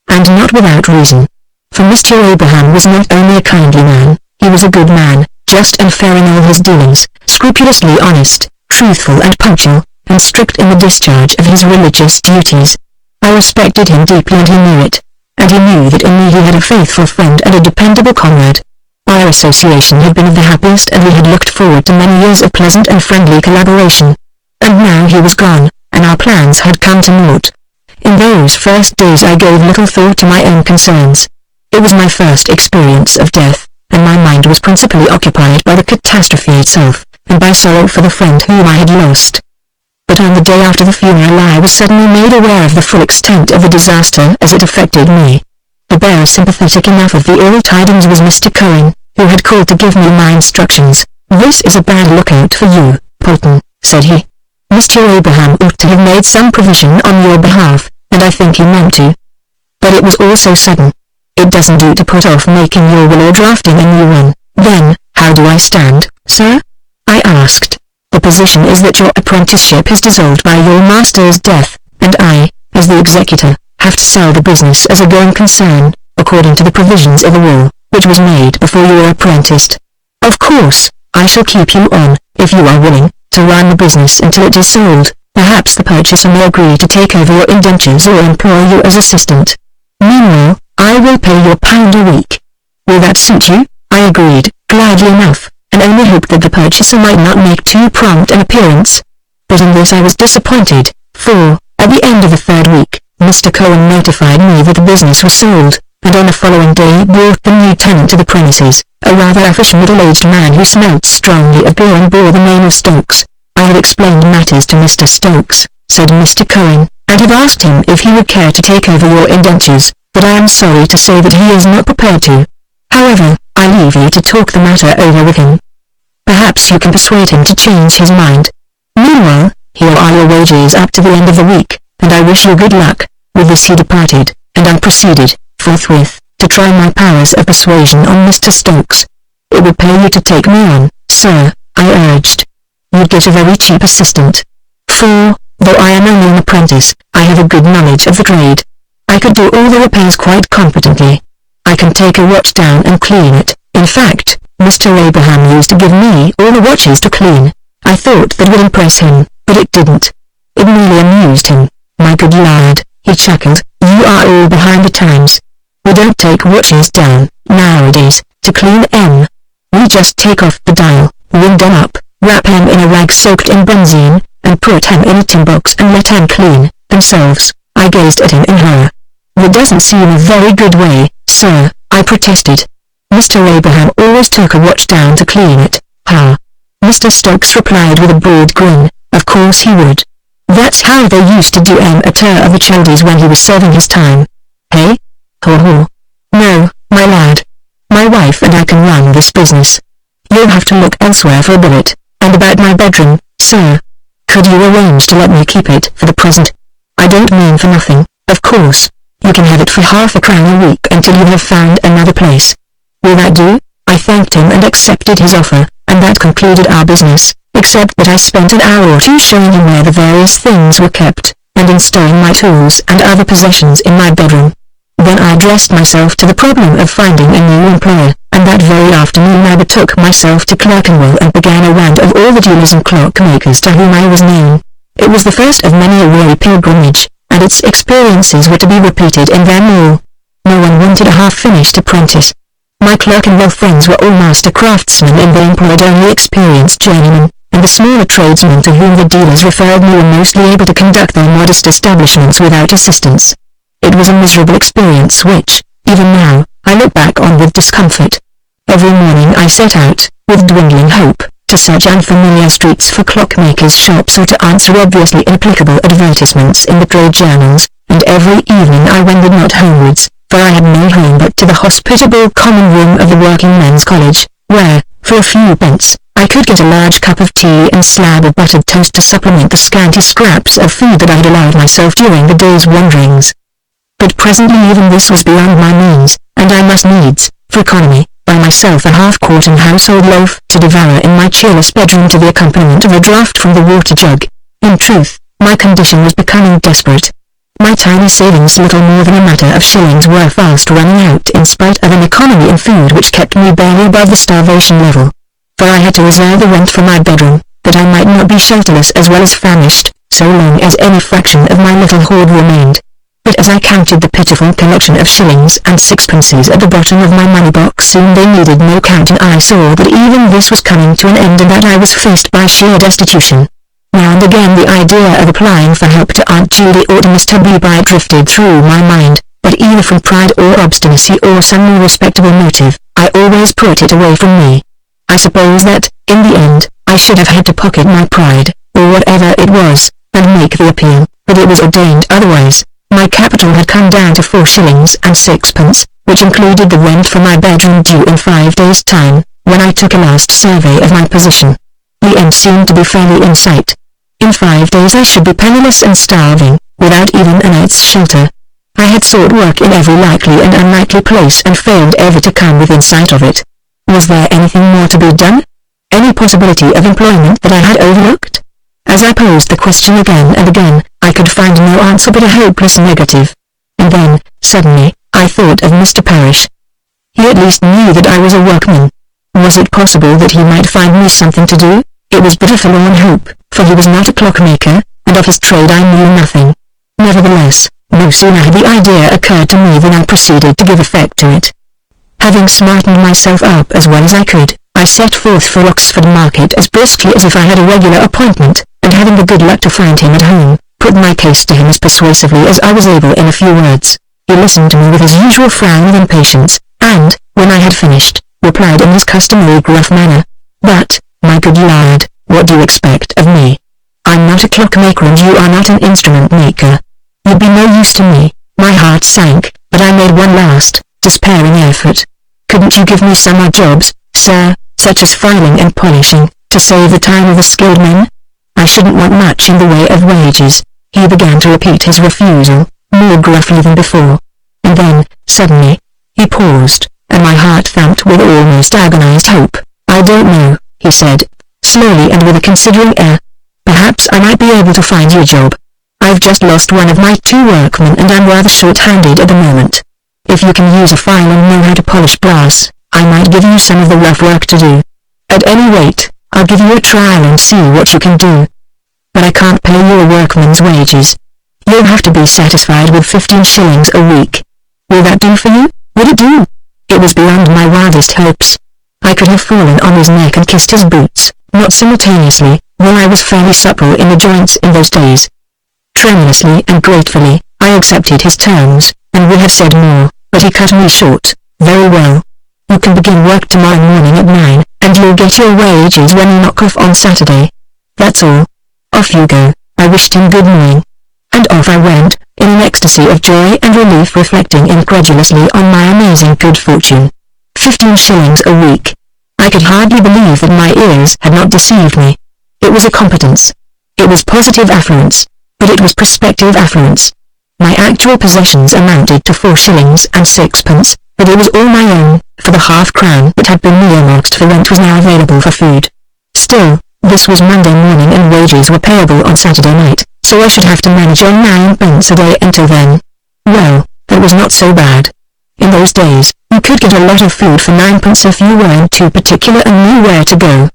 S1: And not without reason. For Mr. Abraham was not only a kindly man, he was a good man, just and fair in all his dealings, scrupulously honest, truthful and punctual, and strict in the discharge of his religious duties. I respected him deeply and he knew it, and he knew that in me he had a faithful friend and a dependable comrade. Our association had been of the happiest and we had looked forward to many years of pleasant and friendly collaboration. And now he was gone, and our plans had come to naught. In those first days I gave little thought to my own concerns. It was my first experience of death, and my mind was principally occupied by the catastrophe itself, and by sorrow for the friend whom I had lost. But on the day after the funeral I was suddenly made aware of the full extent of the disaster as it affected me. The bearer sympathetic enough of the ill tidings was Mr. Cohen, who had called to give me my instructions. "This is a bad lookout for you, Polton," said he. "Mr. Abraham ought to have made some provision on your behalf, and I think he meant to. But it was all so sudden. It doesn't do to put off making your will or drafting a new one." "Then, how do I stand, sir?" I asked. "The position is that your apprenticeship is dissolved by your master's death, and I, as the executor, have to sell the business as a going concern, according to the provisions of the will, which was made before you were apprenticed. Of course, I shall keep you on, if you are willing, to run the business until it is sold. Perhaps the purchaser may agree to take over your indentures or employ you as assistant. Meanwhile, I will pay you £1 a week. Will that suit you?" I agreed, gladly enough, and only hoped that the purchaser might not make too prompt an appearance. But in this I was disappointed, for, at the end of the third week, Mr. Cohen notified me that the business was sold, and on the following day brought the new tenant to the premises, a rather uffish middle-aged man who smelt strongly of beer and bore the name of Stokes. "I have explained matters to Mr. Stokes," said Mr. Cohen, "and have asked him if he would care to take over your indentures, but I am sorry to say that he is not prepared to. However, I leave you to talk the matter over with him. Perhaps you can persuade him to change his mind. Meanwhile, here are your wages up to the end of the week, and I wish you good luck." With this he departed, and I proceeded, forthwith, to try my powers of persuasion on Mr. Stokes. "It would pay you to take me on, sir," I urged. "You'd get a very cheap assistant. For, though I am only an apprentice, I have a good knowledge of the trade. I could do all the repairs quite competently. I can take a watch down and clean it. In fact, Mr. Abraham used to give me all the watches to clean. I thought that would impress him, but it didn't. It merely amused him. My good lad," he chuckled, "you are all behind the times. We don't take watches down, nowadays, to clean 'em. We just take off the dial, wind 'em up, wrap 'em in a rag soaked in benzene, and put 'em in a tin box and let 'em clean themselves." I gazed at him in horror. "That doesn't seem a very good way, sir," I protested. "Mr. Abraham always took a watch down to clean it." "Ha!" Mr. Stokes replied with a broad grin, "Of course he would. That's how they used to do at the Chaldies when he was serving his time. Hey? Haw haw. No, my lad. My wife and I can run this business. You'll have to look elsewhere for a billet. And about my bedroom, sir. Could you arrange to let me keep it for the present? I don't mean for nothing, of course. You can have it for £0.50 a week until you have found another place. Will that do?" I thanked him and accepted his offer, and that concluded our business, except that I spent an hour or two showing him where the various things were kept, and in stowing my tools and other possessions in my bedroom. Then I addressed myself to the problem of finding a new employer, and that very afternoon I betook myself to Clerkenwell and began a round of all the dealers and clockmakers to whom I was known. It was the first of many a weary pilgrimage, and its experiences were to be repeated in them all. No one wanted a half-finished apprentice. My Clerkenwell friends were all master craftsmen and they employed only experienced journeymen, and the smaller tradesmen to whom the dealers referred me were mostly able to conduct their modest establishments without assistance. It was a miserable experience which, even now, I look back on with discomfort. Every morning I set out, with dwindling hope, to search unfamiliar streets for clockmakers' shops or to answer obviously inapplicable advertisements in the trade journals, and every evening I wended not homewards, for I had no home but to the hospitable common room of the Working Men's College, where, for a few pence, I could get a large cup of tea and slab of buttered toast to supplement the scanty scraps of food that I had allowed myself during the day's wanderings. but presently even this was beyond my means, and I must needs, for economy, buy myself a half-quartern household loaf to devour in my cheerless bedroom to the accompaniment of a draught from the water jug. In truth, my condition was becoming desperate. My tiny savings, little more than a matter of shillings, were fast running out in spite of an economy in food which kept me barely above the starvation level. For I had to reserve the rent for my bedroom, that I might not be shelterless as well as famished, so long as any fraction of my little hoard remained. But as I counted the pitiful collection of shillings and sixpences at the bottom of my money box, soon they needed no counting. I saw that even this was coming to an end and that I was faced by sheer destitution. Now and again the idea of applying for help to Aunt Judy or to Mr. Beebe drifted through my mind, but either from pride or obstinacy or some more respectable motive, I always put it away from me. I suppose that, in the end, I should have had to pocket my pride, or whatever it was, and make the appeal, but it was ordained otherwise. My capital had come down to 4 shillings and 6pence, which included the rent for my bedroom due in 5 days' time, when I took a last survey of my position. The end seemed to be fairly in sight. In 5 days I should be penniless and starving, without even a night's shelter. I had sought work in every likely and unlikely place and failed ever to come within sight of it. Was there anything more to be done? Any possibility of employment that I had overlooked? As I posed the question again and again, I could find no answer but a hopeless negative. And then, suddenly, I thought of Mr. Parrish. He at least knew that I was a workman. Was it possible that he might find me something to do? It was but a forlorn hope, for he was not a clockmaker, and of his trade I knew nothing. Nevertheless, no sooner had the idea occurred to me than I proceeded to give effect to it. Having smartened myself up as well as I could, I set forth for Oxford Market as briskly as if I had a regular appointment, and having the good luck to find him at home, put my case to him as persuasively as I was able in a few words. He listened to me with his usual frown of impatience, and, when I had finished, replied in his customary gruff manner, "But, my good lad, what do you expect of me? I'm not a clockmaker and you are not an instrument maker. You'd be no use to me." My heart sank, but I made one last, despairing effort. "Couldn't you give me some odd jobs, sir, such as filing and polishing, to save the time of the skilled men? I shouldn't want much in the way of wages." He began to repeat his refusal, more gruffly than before. And then, suddenly, he paused, and my heart thumped with almost agonized hope. "I don't know," he said, slowly and with a considering air. "Perhaps I might be able to find you a job. I've just lost one of my 2 workmen and I'm rather short-handed at the moment. If you can use a file and know how to polish brass, I might give you some of the rough work to do. At any rate, I'll give you a trial and see what you can do. But I can't pay you a workman's wages. You'll have to be satisfied with 15 shillings a week. Will that do for you? Would it do?" It was beyond my wildest hopes. I could have fallen on his neck and kissed his boots, not simultaneously, though I was fairly supple in the joints in those days. Tremulously and gratefully, I accepted his terms, and would have said more, but he cut me short. "Very well. You can begin work tomorrow morning at 9, and you'll get your wages when you knock off on Saturday. That's all. Off you go." I wished him good morning. And off I went, in an ecstasy of joy and relief, reflecting incredulously on my amazing good fortune. 15 shillings a week. I could hardly believe that my ears had not deceived me. It was a competence. It was positive affluence, but it was prospective affluence. My actual possessions amounted to 4 shillings and 6pence, but it was all my own, for the half-crown that had been earmarked for rent was now available for food. Still, this was Monday morning and wages were payable on Saturday night, so I should have to manage on 9pence a day until then. Well, that was not so bad. In those days, you could get a lot of food for 9pence if you weren't too particular and knew where to go.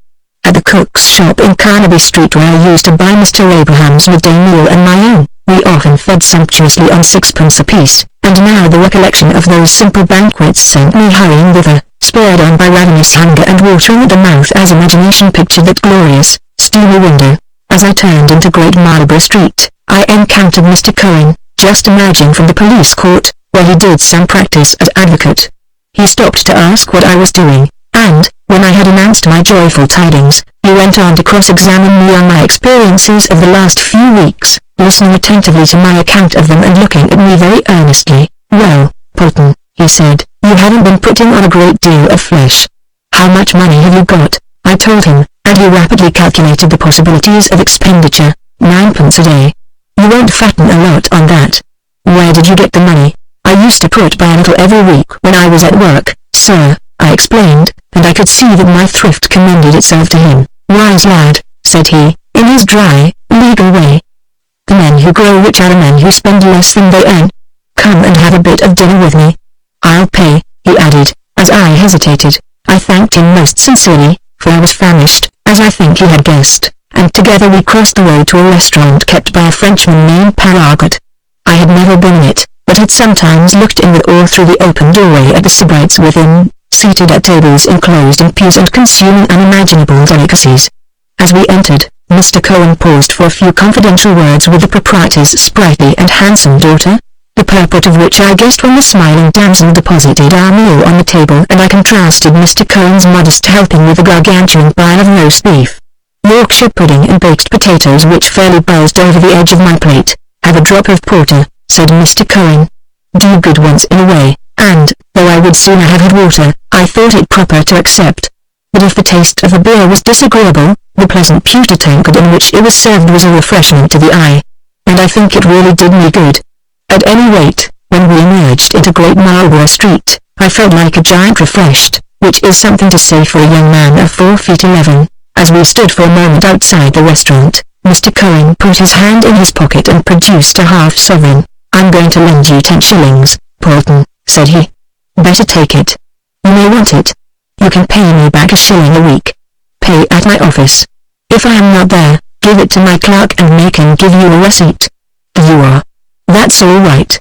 S1: At the cook's shop in Carnaby Street, where I used to buy Mr. Abraham's midday meal and my own, we often fed sumptuously on 6pence apiece, and now the recollection of those simple banquets sent me hurrying thither, spurred on by ravenous hunger and watering at the mouth as imagination pictured that glorious, steamy window. As I turned into Great Marlborough Street, I encountered Mr. Cohen, just emerging from the police court, where he did some practice as advocate. He stopped to ask what I was doing, and, when I had announced my joyful tidings, he went on to cross-examine me on my experiences of the last few weeks, listening attentively to my account of them and looking at me very earnestly. "Well, Polton," he said, "you haven't been putting on a great deal of flesh. How much money have you got?" I told him, and he rapidly calculated the possibilities of expenditure. 9pence a day. "You won't fatten a lot on that. Where did you get the money?" used to put by a little every week when I was at work, sir," I explained, and I could see that my thrift commended itself to him. "Wise lad," said he, in his dry, legal way. "The men who grow rich are the men who spend less than they earn. Come and have a bit of dinner with me. I'll pay," he added, as I hesitated. I thanked him most sincerely, for I was famished, as I think he had guessed, and together we crossed the road to a restaurant kept by a Frenchman named Paragot. I had never been in it, but had sometimes looked in with awe through the open doorway at the subrites within, seated at tables enclosed in pews and consuming unimaginable delicacies. As we entered, Mr. Cohen paused for a few confidential words with the proprietor's sprightly and handsome daughter, the purport of which I guessed when the smiling damsel deposited our meal on the table and I contrasted Mr. Cohen's modest helping with a gargantuan pile of roast beef, Yorkshire pudding and baked potatoes which fairly buzzed over the edge of my plate. "Have a drop of porter," said Mr. Cohen. "Do good once in a way," and, though I would sooner have had water, I thought it proper to accept. But if the taste of the beer was disagreeable, the pleasant pewter tankard in which it was served was a refreshment to the eye. And I think it really did me good. At any rate, when we emerged into Great Marlborough Street, I felt like a giant refreshed, which is something to say for a young man of 4 feet 11. As we stood for a moment outside the restaurant, Mr. Cohen put his hand in his pocket and produced a half-sovereign. "I'm going to lend you 10 shillings, Polton," said he. "Better take it. You may want it. You can pay me back 1 shilling a week. Pay at my office. If I am not there, give it to my clerk and make him give you a receipt. You are. That's all right.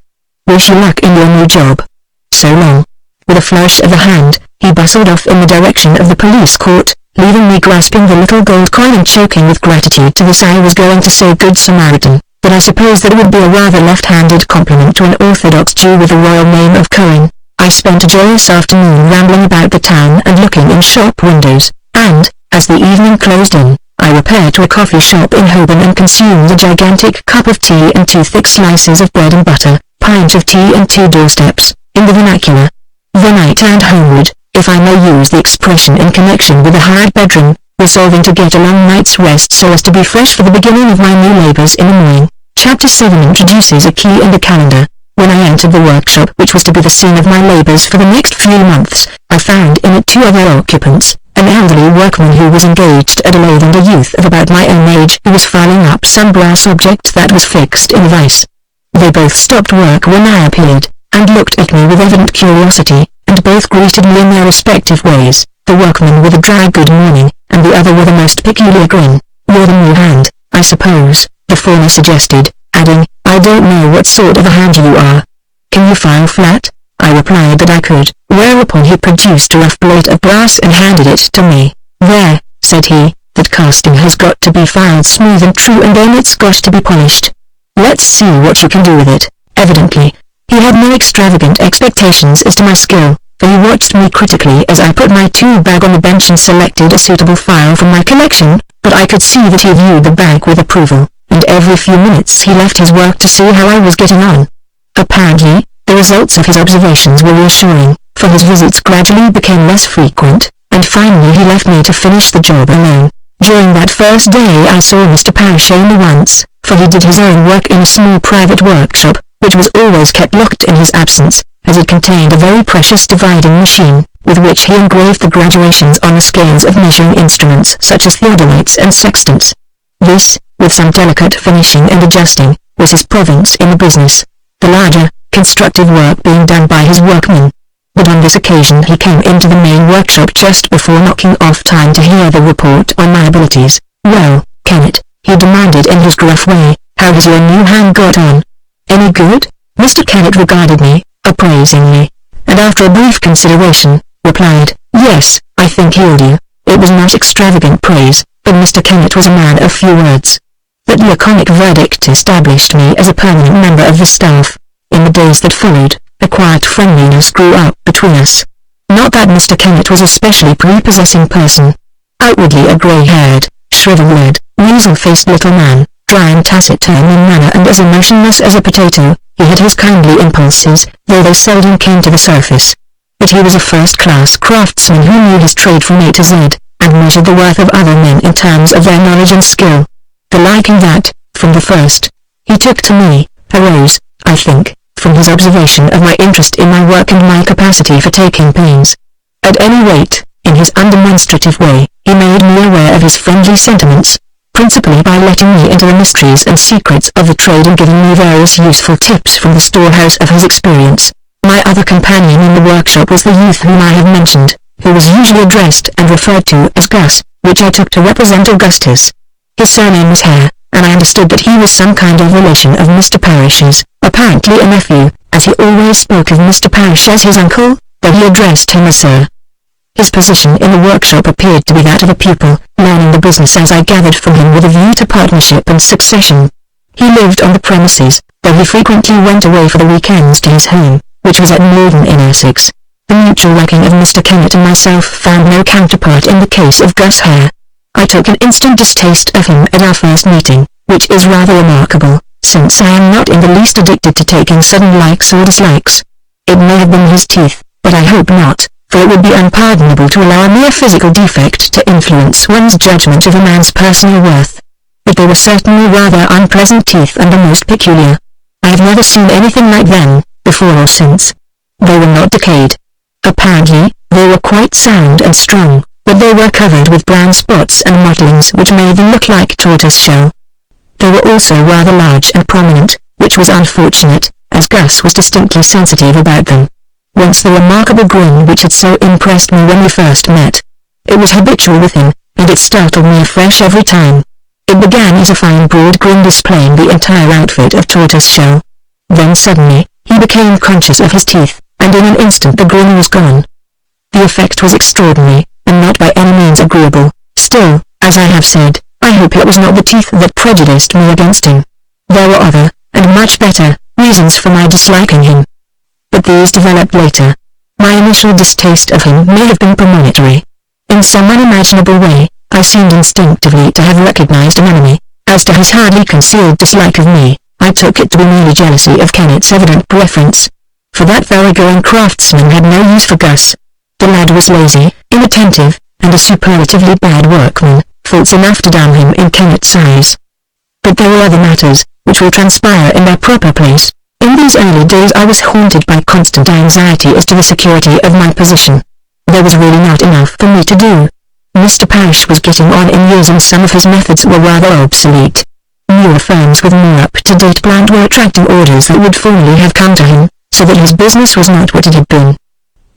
S1: Wish you luck in your new job. So long." With a flourish of the hand, he bustled off in the direction of the police court, leaving me grasping the little gold coin and choking with gratitude to this I was going to say Good Samaritan, but I suppose that it would be a rather left-handed compliment to an Orthodox Jew with the royal name of Cohen. I spent a joyous afternoon rambling about the town and looking in shop windows, and, as the evening closed in, I repaired to a coffee shop in Holborn and consumed a gigantic cup of tea and 2 thick slices of bread and butter, pints of tea and 2 doorsteps, in the vernacular. Then I turned homeward, if I may use the expression in connection with a hired bedroom, resolving to get a long night's rest so as to be fresh for the beginning of my new labors in the morning. Chapter 7 introduces a key and a calendar. When I entered the workshop which was to be the scene of my labors for the next few months, I found in it 2 other occupants, an elderly workman who was engaged at a lathe and a youth of about my own age who was filing up some brass object that was fixed in a vise. They both stopped work when I appeared, and looked at me with evident curiosity, and both greeted me in their respective ways, the workman with a dry good morning, and the other with a most peculiar grin. "You're the new hand, I suppose," the former suggested, adding, "I don't know what sort of a hand you are." "Can you file flat?" I replied that I could, whereupon he produced a rough plate of brass and handed it to me. "There," said he, "that casting has got to be filed smooth and true and then it's got to be polished. Let's see what you can do with it." Evidently, he had no extravagant expectations as to my skill, for he watched me critically as I put my tool bag on the bench and selected a suitable file from my collection, but I could see that he viewed the bag with approval, and every few minutes he left his work to see how I was getting on. Apparently, the results of his observations were reassuring, for his visits gradually became less frequent, and finally he left me to finish the job alone. During that first day I saw Mr. Parrish only once, for he did his own work in a small private workshop, which was always kept locked in his absence, as it contained a very precious dividing machine, with which he engraved the graduations on the scales of measuring instruments such as theodolites and sextants. This, with some delicate finishing and adjusting, was his province in the business, the larger, constructive work being done by his workmen. But on this occasion he came into the main workshop just before knocking off time to hear the report on my abilities. "Well, Kennett," he demanded in his gruff way, "how has your new hand got on? Any good?" Mr. Kennett regarded me, appraisingly, and after a brief consideration, replied, "Yes, I think he'll do." It was not extravagant praise, but Mr. Kennett was a man of few words. That laconic verdict established me as a permanent member of the staff. In the days that followed, a quiet friendliness grew up between us. Not that Mr. Kennett was a specially prepossessing person. Outwardly a grey-haired, shriveled, weasel-faced little man, dry and taciturn in manner and as emotionless as a potato, he had his kindly impulses, though they seldom came to the surface. But he was a first-class craftsman who knew his trade from A to Z, and measured the worth of other men in terms of their knowledge and skill. The liking that, from the first, he took to me, arose, I think, from from his observation of my interest in my work and my capacity for taking pains. At any rate, in his undemonstrative way, he made me aware of his friendly sentiments, principally by letting me into the mysteries and secrets of the trade and giving me various useful tips from the storehouse of his experience. My other companion in the workshop was the youth whom I have mentioned, who was usually addressed and referred to as Gus, which I took to represent Augustus. His surname was Hare, and I understood that he was some kind of relation of Mr. Parrish's, apparently a nephew, as he always spoke of Mr. Parrish as his uncle, though he addressed him as Sir. His position in the workshop appeared to be that of a pupil, learning the business as I gathered from him with a view to partnership and succession. He lived on the premises, though he frequently went away for the weekends to his home, which was at Malden in Essex. The mutual liking of Mr. Kennett and myself found no counterpart in the case of Gus Hare. I took an instant distaste of him at our first meeting, which is rather remarkable, since I am not in the least addicted to taking sudden likes or dislikes. It may have been his teeth, but I hope not, for it would be unpardonable to allow a mere physical defect to influence one's judgment of a man's personal worth. But they were certainly rather unpleasant teeth and the most peculiar. I have never seen anything like them, before or since. They were not decayed. Apparently, they were quite sound and strong, but they were covered with brown spots and mottlings which made them look like tortoiseshell. They were also rather large and prominent, which was unfortunate, as Gus was distinctly sensitive about them. Once the remarkable grin which had so impressed me when we first met. It was habitual with him, and it startled me afresh every time. It began as a fine broad grin displaying the entire outfit of tortoiseshell. Then suddenly, he became conscious of his teeth, and in an instant the grin was gone. The effect was extraordinary, and not by any means agreeable. Still, as I have said, I hope it was not the teeth that prejudiced me against him. There were other, and much better, reasons for my disliking him. But these developed later. My initial distaste of him may have been premonitory. In some unimaginable way, I seemed instinctively to have recognized an enemy. As to his hardly concealed dislike of me, I took it to be merely jealousy of Kennett's evident preference. For that thoroughgoing craftsman had no use for Gus. The lad was lazy, inattentive, and a superlatively bad workman, faults enough to damn him in Kennett's eyes. But there were other matters, which will transpire in their proper place. In these early days I was haunted by constant anxiety as to the security of my position. There was really not enough for me to do. Mr. Parrish was getting on in years and some of his methods were rather obsolete. Newer firms with more up-to-date plant were attracting orders that would formerly have come to him, so that his business was not what it had been.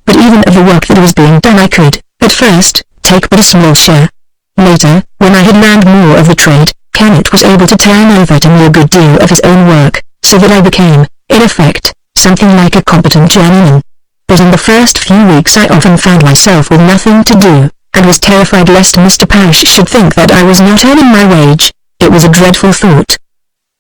S1: But even of the work that was being done I could, at first, take but a small share. Later, when I had learned more of the trade, Kennett was able to turn over to me a good deal of his own work, so that I became, in effect, something like a competent journeyman. But in the first few weeks I often found myself with nothing to do, and was terrified lest Mr. Parrish should think that I was not earning my wage. It was a dreadful thought.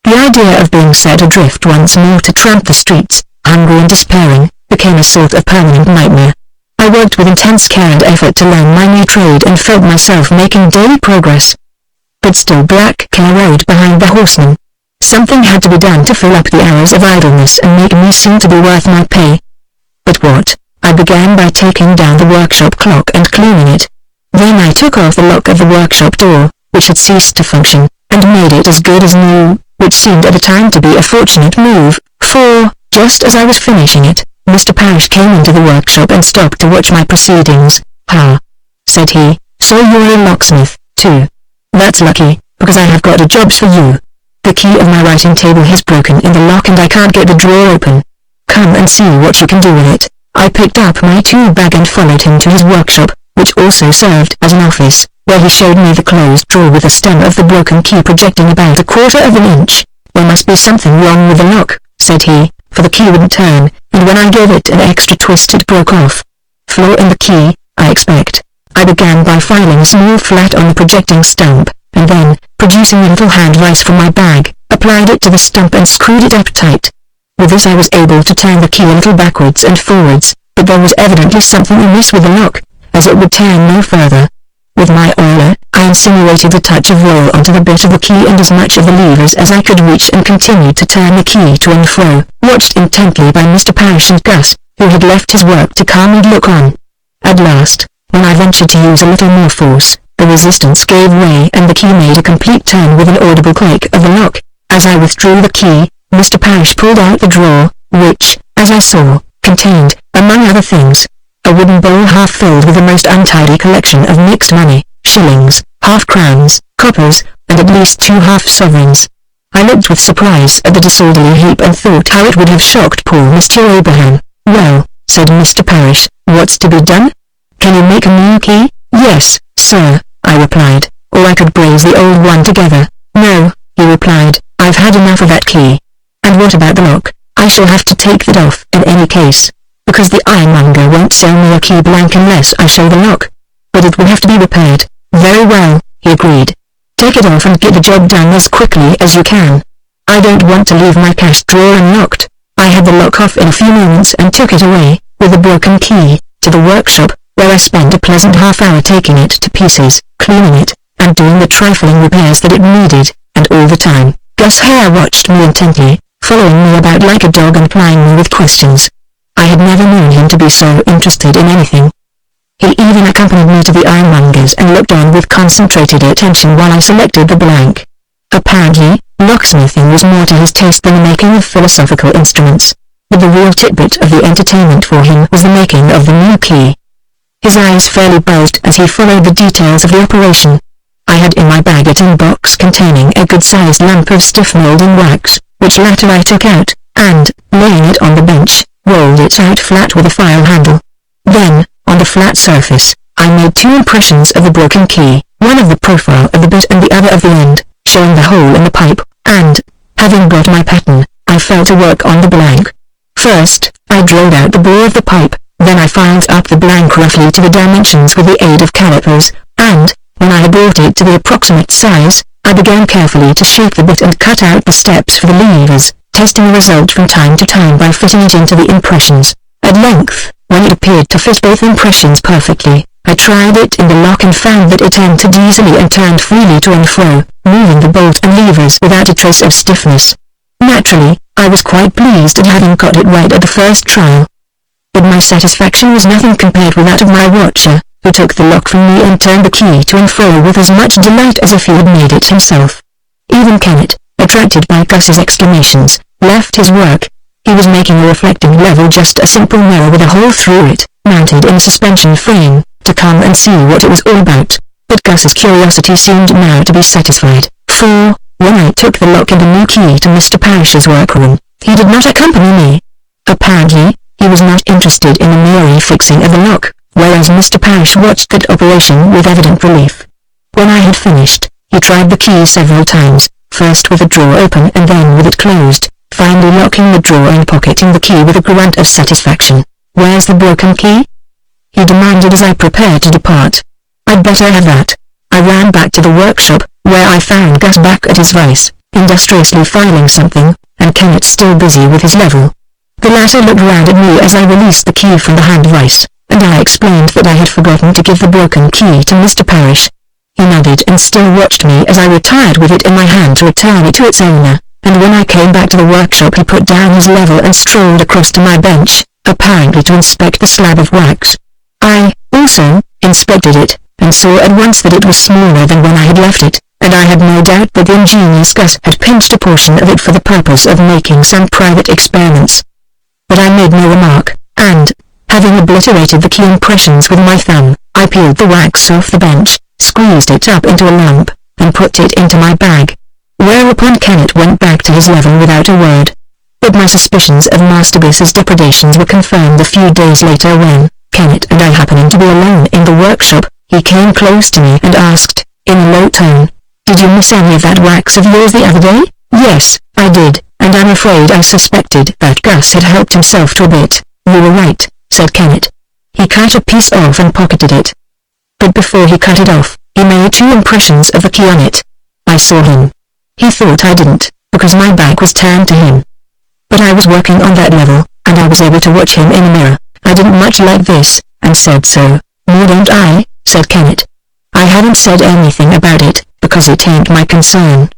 S1: The idea of being set adrift once more to tramp the streets, hungry and despairing, became a sort of permanent nightmare. I worked with intense care and effort to learn my new trade and felt myself making daily progress. But still black care rode behind the horseman. Something had to be done to fill up the hours of idleness and make me seem to be worth my pay. But what? I began by taking down the workshop clock and cleaning it. Then I took off the lock of the workshop door, which had ceased to function, and made it as good as new, which seemed at the time to be a fortunate move, for, just as I was finishing it, Mr. Parrish came into the workshop and stopped to watch my proceedings. "Ah," said he, "so you're a locksmith, too. That's lucky, because I have got a job for you. The key of my writing table has broken in the lock and I can't get the drawer open. Come and see what you can do with it." I picked up my tool bag and followed him to his workshop, which also served as an office, where he showed me the closed drawer with the stem of the broken key projecting about 1/4 of an inch. "There must be something wrong with the lock," said he, for the key wouldn't turn, and when I gave it an extra twist it broke off. "Flaw in the key, I expect." I began by filing a small flat on the projecting stump, and then, producing a little hand vise from my bag, applied it to the stump and screwed it up tight. With this I was able to turn the key a little backwards and forwards, but there was evidently something amiss with the lock, as it would turn no further. With my oiler, I insinuated a touch of oil onto the bit of the key and as much of the levers as I could reach and continued to turn the key to and fro, watched intently by Mr. Parrish and Gus, who had left his work to come and look on. At last, when I ventured to use a little more force, the resistance gave way and the key made a complete turn with an audible click of the lock. As I withdrew the key, Mr. Parrish pulled out the drawer, which, as I saw, contained, among other things, a wooden bowl half filled with a most untidy collection of mixed money, shillings, half-crowns, coppers, and at least 2 half-sovereigns. I looked with surprise at the disorderly heap and thought how it would have shocked poor Mr. Abraham. "Well," said Mr. Parrish, "what's to be done? Can you make a new key?" "Yes, sir," I replied, "or I could braze the old one together." "No," he replied, "I've had enough of that key." "And what about the lock?" "I shall have to take that off in any case, because the ironmonger won't sell me a key blank unless I show the lock. But it will have to be repaired." "Very well," he agreed. "Take it off and get the job done as quickly as you can. I don't want to leave my cash drawer unlocked." I had the lock off in a few moments and took it away, with a broken key, to the workshop, where I spent a pleasant half-hour taking it to pieces, cleaning it, and doing the trifling repairs that it needed, and all the time, Gus Hare watched me intently, following me about like a dog and plying me with questions. I had never known him to be so interested in anything. He even accompanied me to the ironmonger's and looked on with concentrated attention while I selected the blank. Apparently, locksmithing was more to his taste than the making of philosophical instruments. But the real tidbit of the entertainment for him was the making of the new key. His eyes fairly bulged as he followed the details of the operation. I had in my bag a tin box containing a good-sized lump of stiff molding wax, which latter I took out, and, laying it on the bench, rolled it out flat with a file handle. Then, on the flat surface, I made 2 impressions of the broken key, one of the profile of the bit and the other of the end, showing the hole in the pipe, and, having got my pattern, I fell to work on the blank. First, I drilled out the bore of the pipe, then I filed up the blank roughly to the dimensions with the aid of calipers, and, when I had brought it to the approximate size, I began carefully to shape the bit and cut out the steps for the levers, testing the result from time to time by fitting it into the impressions. At length, when it appeared to fit both impressions perfectly, I tried it in the lock and found that it entered easily and turned freely to and fro, moving the bolt and levers without a trace of stiffness. Naturally, I was quite pleased at having got it right at the first trial. But my satisfaction was nothing compared with that of my watcher, who took the lock from me and turned the key to and fro with as much delight as if he had made it himself. Even Kennett, attracted by Gus's exclamations, left his work. He was making a reflecting level, just a simple mirror with a hole through it, mounted in a suspension frame, to come and see what it was all about. But Gus's curiosity seemed now to be satisfied, for, when I took the lock and the new key to Mr. Parrish's workroom, he did not accompany me. Apparently, he was not interested in the mere fixing of the lock, whereas Mr. Parrish watched that operation with evident relief. When I had finished, he tried the key several times, first with the drawer open and then with it closed, finally locking the drawer and pocketing the key with a grunt of satisfaction. "Where's the broken key?" he demanded as I prepared to depart. "I'd better have that." I ran back to the workshop, where I found Gus back at his vise, industriously filing something, and Kennett still busy with his level. The latter looked round at me as I released the key from the hand vise, and I explained that I had forgotten to give the broken key to Mr. Parrish. He nodded and still watched me as I retired with it in my hand to return it to its owner, and when I came back to the workshop he put down his level and strolled across to my bench, apparently to inspect the slab of wax. I, also, inspected it, and saw at once that it was smaller than when I had left it, and I had no doubt that the ingenious Gus had pinched a portion of it for the purpose of making some private experiments. But I made no remark, and, having obliterated the key impressions with my thumb, I peeled the wax off the bench, squeezed it up into a lump, and put it into my bag. Whereupon Kennett went back to his level without a word. But my suspicions of Master Biss's depredations were confirmed a few days later when, Kennett and I happening to be alone in the workshop, he came close to me and asked, in a low tone, "Did you miss any of that wax of yours the other day?" "Yes, I did, and I'm afraid I suspected that Gus had helped himself to a bit." "You were right," said Kennett. "He cut a piece off and pocketed it. But before he cut it off, he made 2 impressions of the key on it. I saw him. He thought I didn't, because my back was turned to him. But I was working on that level, and I was able to watch him in a mirror. I didn't much like this, and said so." "More don't I," said Kennett. "I haven't said anything about it, because it ain't my concern.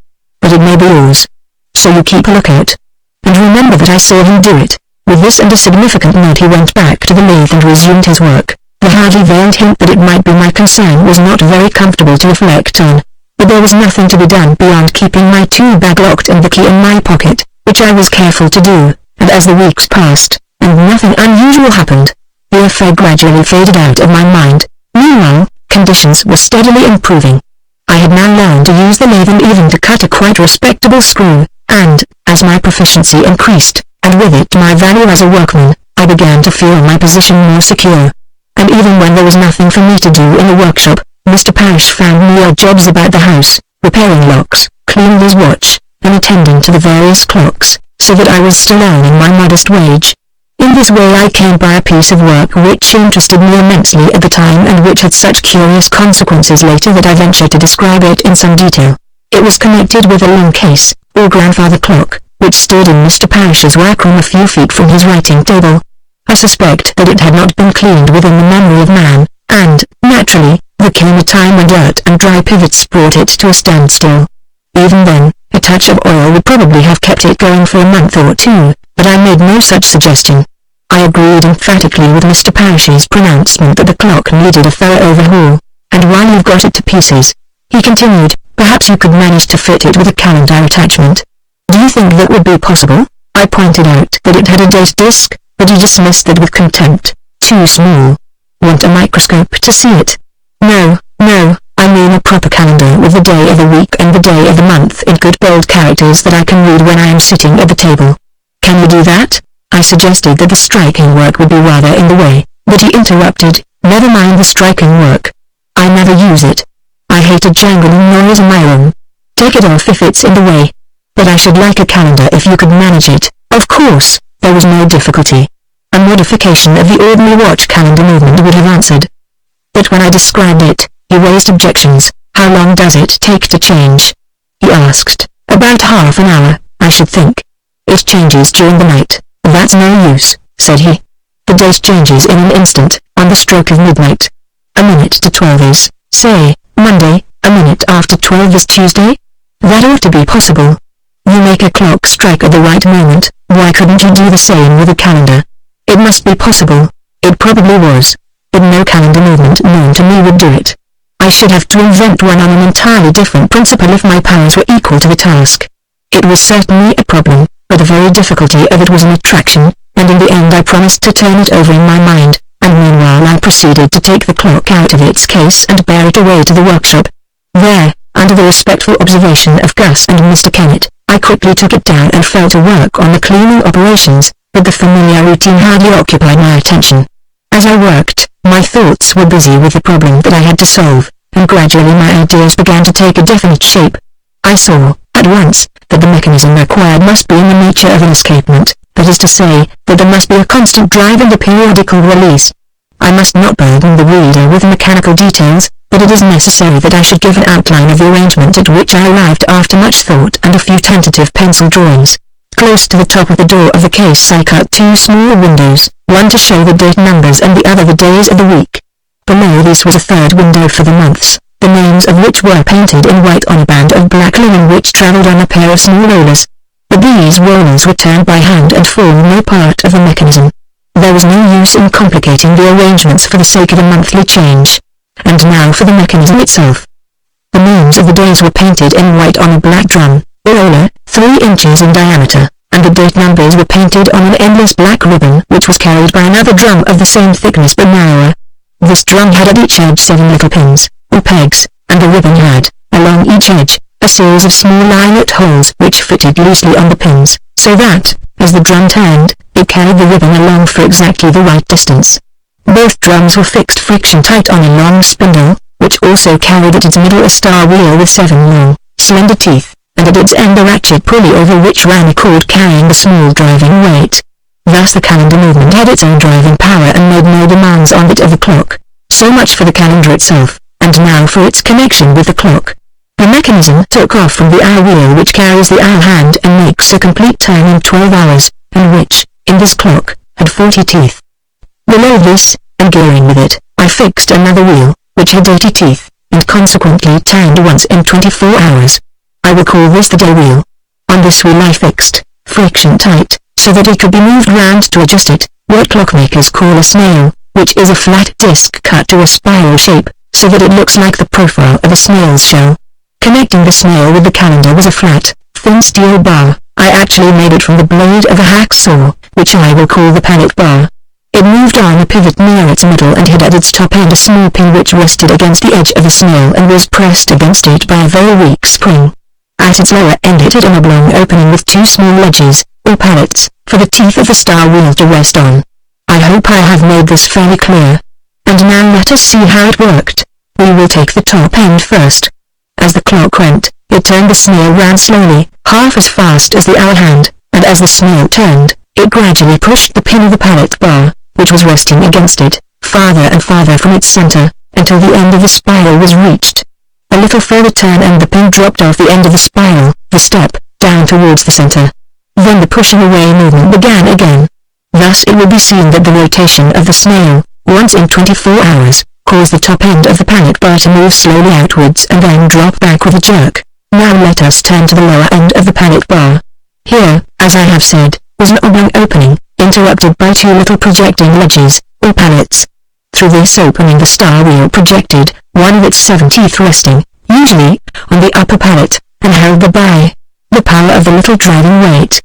S1: But it may be yours. So you keep a lookout. And remember that I saw him do it." With this and a significant nod he went back to the lathe and resumed his work. The hardly veiled hint that it might be my concern was not very comfortable to reflect on. But there was nothing to be done beyond keeping my tool bag locked and the key in my pocket, which I was careful to do, and as the weeks passed, and nothing unusual happened, the affair gradually faded out of my mind. Meanwhile, conditions were steadily improving. I had now learned to use the lathe and even to cut a quite respectable screw, and, as my proficiency increased, and with it my value as a workman, I began to feel my position more secure. And even when there was nothing for me to do in the workshop, Mr. Parrish found me odd jobs about the house, repairing locks, cleaning his watch, and attending to the various clocks, so that I was still earning my modest wage. In this way I came by a piece of work which interested me immensely at the time and which had such curious consequences later that I venture to describe it in some detail. It was connected with a long case, or grandfather clock, which stood in Mr. Parrish's workroom a few feet from his writing table. I suspect that it had not been cleaned within the memory of man, and, naturally, there came a time when dirt and dry pivots brought it to a standstill. Even then, a touch of oil would probably have kept it going for a month or two, but I made no such suggestion. I agreed emphatically with Mr. Parrish's pronouncement that the clock needed a thorough overhaul, and while you've got it to pieces, he continued, perhaps you could manage to fit it with a calendar attachment. Do you think that would be possible? I pointed out that it had a date disc, but he dismissed it with contempt. Too small. Want a microscope to see it? No, I mean a proper calendar with the day of the week and the day of the month in good bold characters that I can read when I am sitting at the table. Can you do that? I suggested that the striking work would be rather in the way, but he interrupted, never mind the striking work. I never use it. I hate a jangling noise in my room. Take it off if it's in the way. But I should like a calendar if you could manage it. Of course, there was no difficulty. A modification of the ordinary watch calendar movement would have answered. But when I described it, he raised objections. How long does it take to change? He asked. About half an hour, I should think. It changes during the night. That's no use, said he. The date changes in an instant, on the stroke of midnight. A minute to 12 is, say, Monday, a minute after 12 is Tuesday? That ought to be possible. You make a clock strike at the right moment, why couldn't you do the same with a calendar? It must be possible. It probably was. But no calendar movement known to me would do it. I should have to invent one on an entirely different principle if my powers were equal to the task. It was certainly a problem, but the very difficulty of it was an attraction, and in the end I promised to turn it over in my mind, and meanwhile I proceeded to take the clock out of its case and bear it away to the workshop. There, under the respectful observation of Gus and Mr. Kennett, I quickly took it down and fell to work on the cleaning operations, but the familiar routine hardly occupied my attention. As I worked, my thoughts were busy with the problem that I had to solve, and gradually my ideas began to take a definite shape. I saw, at once, that the mechanism required must be in the nature of an escapement, that is to say, that there must be a constant drive and a periodical release. I must not burden the reader with mechanical details, but it is necessary that I should give an outline of the arrangement at which I arrived after much thought and a few tentative pencil drawings. Close to the top of the door of the case I cut two small windows, one to show the date numbers and the other the days of the week. Below this was a third window for the months, the names of which were painted in white on a band of black linen which travelled on a pair of small rollers. But these rollers were turned by hand and formed no part of the mechanism. There was no use in complicating the arrangements for the sake of a monthly change. And now for the mechanism itself. The names of the days were painted in white on a black drum, a roller, 3 inches in diameter, and the date numbers were painted on an endless black ribbon which was carried by another drum of the same thickness but narrower. This drum had at each edge 7 little pins, or pegs, and the ribbon had, along each edge, a series of small eyelet holes which fitted loosely on the pins, so that, as the drum turned, it carried the ribbon along for exactly the right distance. Both drums were fixed friction-tight on a long spindle, which also carried at its middle a star wheel with 7 long, slender teeth, and at its end a ratchet pulley over which ran a cord carrying the small driving weight. Thus the calendar movement had its own driving power and made no demands on it of the clock. So much for the calendar itself, and now for its connection with the clock. The mechanism took off from the hour wheel which carries the hour hand and makes a complete turn in 12 hours, and which, in this clock, had 40 teeth. Below this, and gearing with it, I fixed another wheel, which had 80 teeth, and consequently turned once in 24 hours. I will call this the day wheel. On this wheel I fixed, friction-tight, so that it could be moved round to adjust it, what clockmakers call a snail, which is a flat disc cut to a spiral shape, so that it looks like the profile of a snail's shell. Connecting the snail with the calendar was a flat, thin steel bar, I actually made it from the blade of a hacksaw, which I will call the pallet bar. It moved on a pivot near its middle and had at its top end a small pin which rested against the edge of the snail and was pressed against it by a very weak spring. At its lower end it had an oblong opening with two small ledges, or pallets, for the teeth of the star wheel to rest on. I hope I have made this fairly clear. And now let us see how it worked. We will take the top end first. As the clock went, it turned the snail round slowly, half as fast as the hour hand, and as the snail turned, it gradually pushed the pin of the pallet bar, which was resting against it, farther and farther from its center, until the end of the spiral was reached. A little further turn and the pin dropped off the end of the spiral, the step, down towards the center. Then the pushing away movement began again. Thus it will be seen that the rotation of the snail, once in 24 hours, caused the top end of the pallet bar to move slowly outwards and then drop back with a jerk. Now let us turn to the lower end of the pallet bar. Here, as I have said, was an oblong opening, interrupted by two little projecting ledges, or pallets. Through this opening the star wheel projected, one of its 7 teeth resting, usually, on the upper pallet, and held thereby the power of the little driving weight.